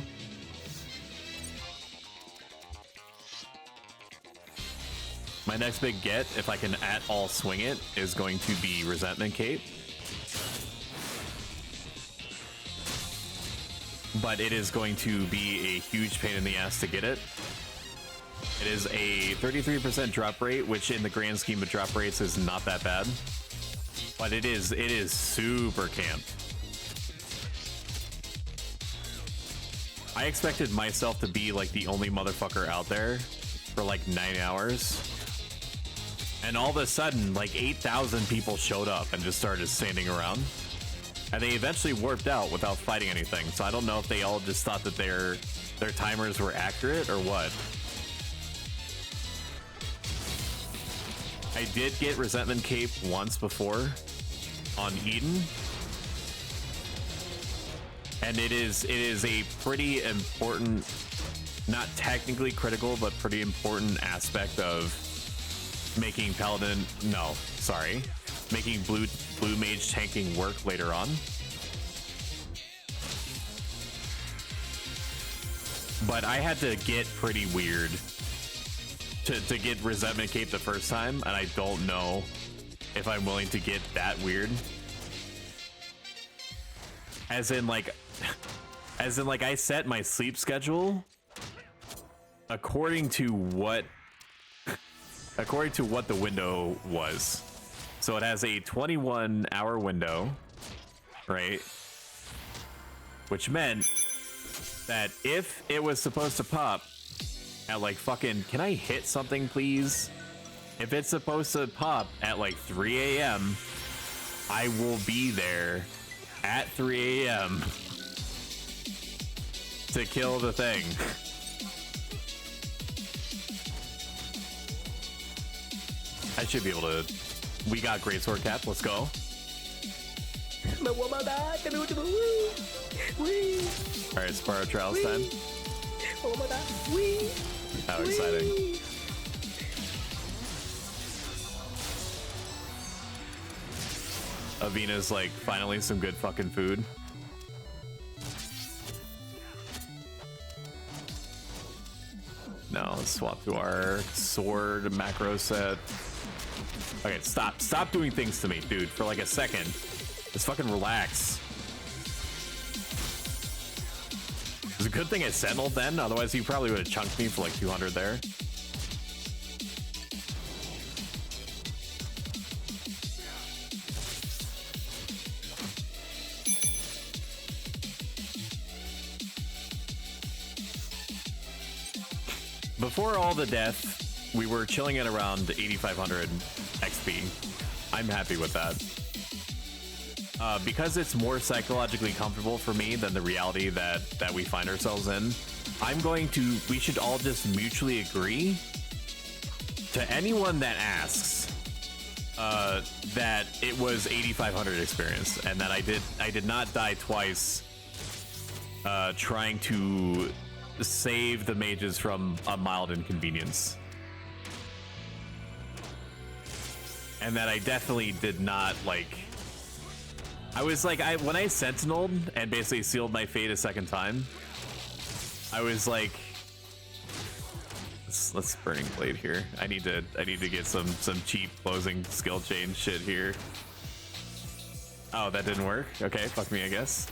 My next big get, if I can at all swing it, is going to be Resentment Cape. But it is going to be a huge pain in the ass to get it. It is a 33% drop rate, which in the grand scheme of drop rates is not that bad. But it is super camped. I expected myself to be like the only motherfucker out there for like 9 hours. And all of a sudden, like 8,000 people showed up and just started standing around. And they eventually warped out without fighting anything. So I don't know if they all just thought that their timers were accurate or what. I did get Resentment Cape once before on Eden. And it is a pretty important, not technically critical, but pretty important aspect of making Paladin, making blue mage tanking work later on. But I had to get pretty weird to get Resentment Cape the first time, and I don't know if I'm willing to get that weird. As in like I set my sleep schedule according to what the window was. So it has a 21-hour window, right? Which meant that if it was supposed to pop at like fucking, can I hit something please? If it's supposed to pop at like 3 a.m., I will be there at 3 a.m. to kill the thing. I should be able to. We got Greatsword Cap. Let's go. Alright, Sparrow Trials time. How exciting. Avina's like, finally some good fucking food. Now let's swap to our sword macro set. Okay, stop doing things to me, dude, for like a second. Just fucking relax. It's a good thing I settled then, otherwise you probably would have chunked me for like 200 there. Before all the death, we were chilling at around 8,500 XP. I'm happy with that. Because it's more psychologically comfortable for me than the reality that we find ourselves in, we should all just mutually agree to anyone that asks that it was 8,500 experience and that I did not die twice trying to save the mages from a mild inconvenience. and that I definitely did not like. I was like, when I sentineled and basically sealed my fate a second time, I was like, let's burning blade here. I need to get some cheap closing skill chain shit here. Oh, that didn't work. Okay, fuck me, I guess.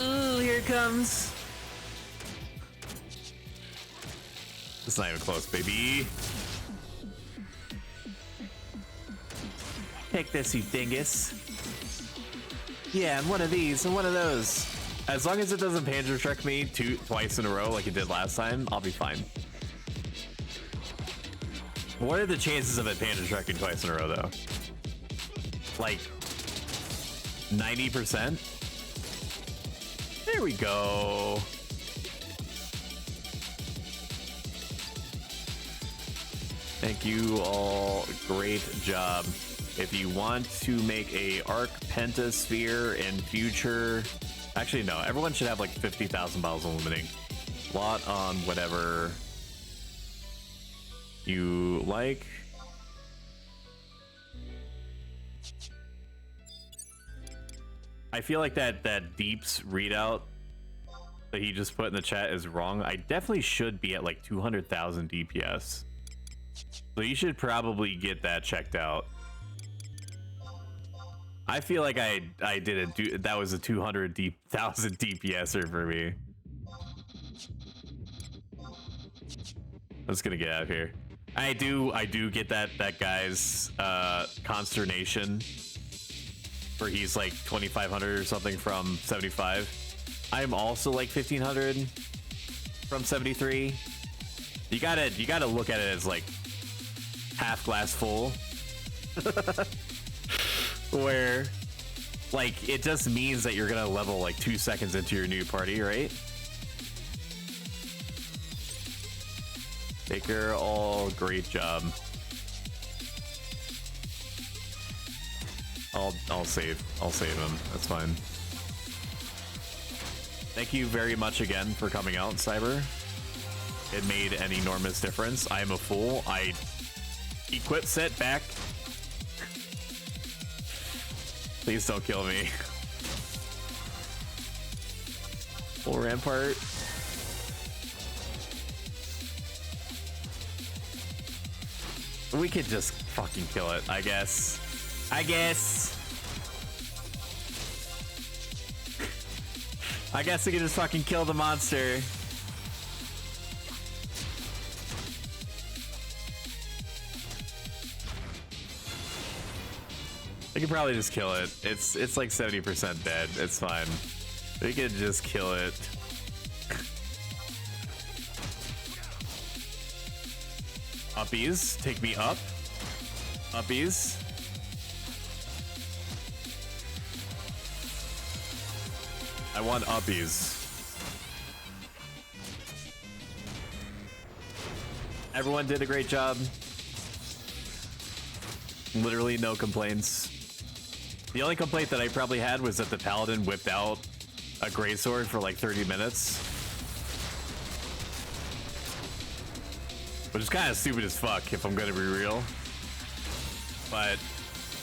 Ooh, here it comes. It's not even close, baby. Take this, you dingus. Yeah, and one of these and one of those. As long as it doesn't Panzer Trek me twice in a row like it did last time, I'll be fine. What are the chances of it Panzer Trekking twice in a row, though? Like 90%? There we go. Thank you all. Great job. If you want to make a arc pentasphere in future, actually no, everyone should have like 50,000 bottles of limiting. Lot on whatever you like. I feel like that Deeps readout that he just put in the chat is wrong. I definitely should be at like 200,000 DPS. So you should probably get that checked out. I feel like I didn't that was a 200,000 DPSer for me. I'm just gonna get out of here. I do get that guy's consternation where he's like 2,500 or something from 75. I'm also like 1,500 from 73. You gotta look at it as like half glass full. Where like it just means that you're gonna level like 2 seconds into your new party, right? Baker, all great job. I'll save him. That's fine. Thank you very much again for coming out, Cyber. It made an enormous difference. I am a fool. I equip set back. Please don't kill me. Full Rampart. We could just fucking kill it, I guess. I guess we can just fucking kill the monster. We could probably just kill it. It's like 70% dead. It's fine. We could just kill it. Uppies, take me up. Uppies. I want uppies. Everyone did a great job. Literally no complaints. The only complaint that I probably had was that the paladin whipped out a greatsword for like 30 minutes. Which is kind of stupid as fuck, if I'm gonna be real. But,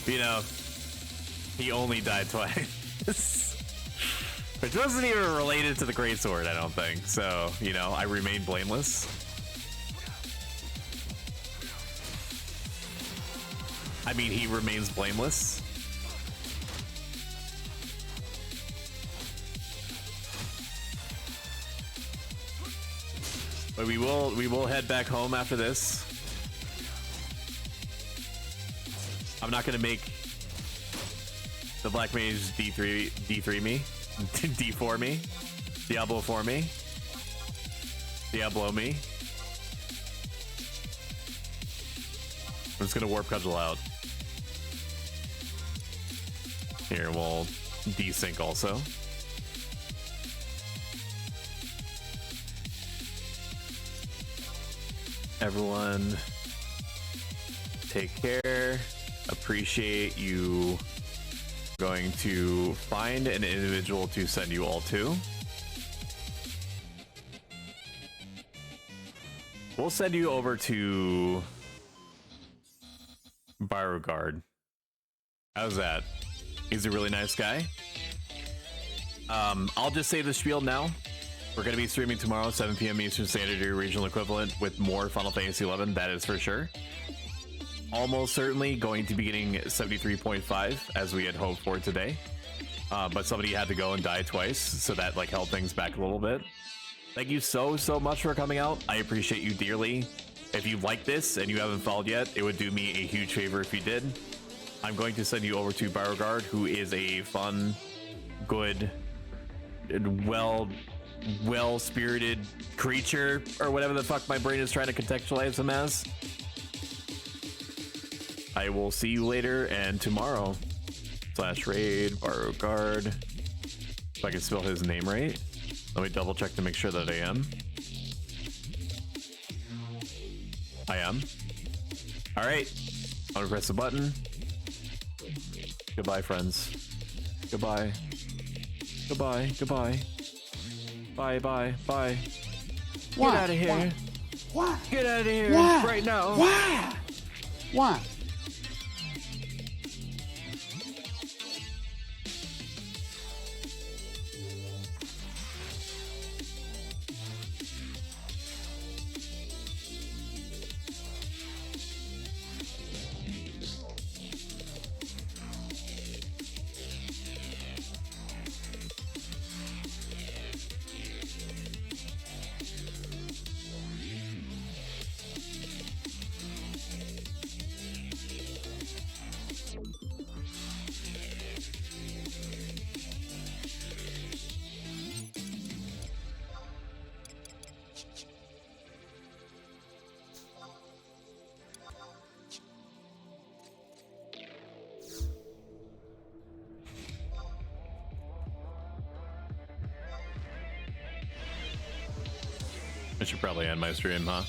you know, he only died twice. Which wasn't even related to the greatsword, I don't think. So, you know, I remain blameless. I mean, he remains blameless. But we will head back home after this. I'm not gonna make the Black Mage D3 me. D4 me. Diablo 4 me. Diablo me. I'm just gonna warp cudgel out. Here, we'll desync also. Everyone, take care. Appreciate you going to find an individual to send you all to. We'll send you over to Beauregard. How's that? He's a really nice guy. I'll just say the spiel now. We're going to be streaming tomorrow, 7 p.m. Eastern Standard, your regional equivalent, with more Final Fantasy XI. That is for sure. Almost certainly going to be getting 73.5 as we had hoped for today. But somebody had to go and die twice, so that like held things back a little bit. Thank you so much for coming out. I appreciate you dearly. If you like this and you haven't followed yet, it would do me a huge favor if you did. I'm going to send you over to Beauregard, who is a fun, good, and well-spirited creature, or whatever the fuck my brain is trying to contextualize him as. I will see you later and tomorrow. /raid Beauregard. If I can spell his name right. Let me double check to make sure that I am. I am. All right. I'm gonna press the button. Goodbye, friends. Goodbye. Goodbye. Goodbye. Bye. Bye. Bye. Why? Get out of here. Why? Get out of here Why? right now. Why? Why? I should probably end my stream, huh?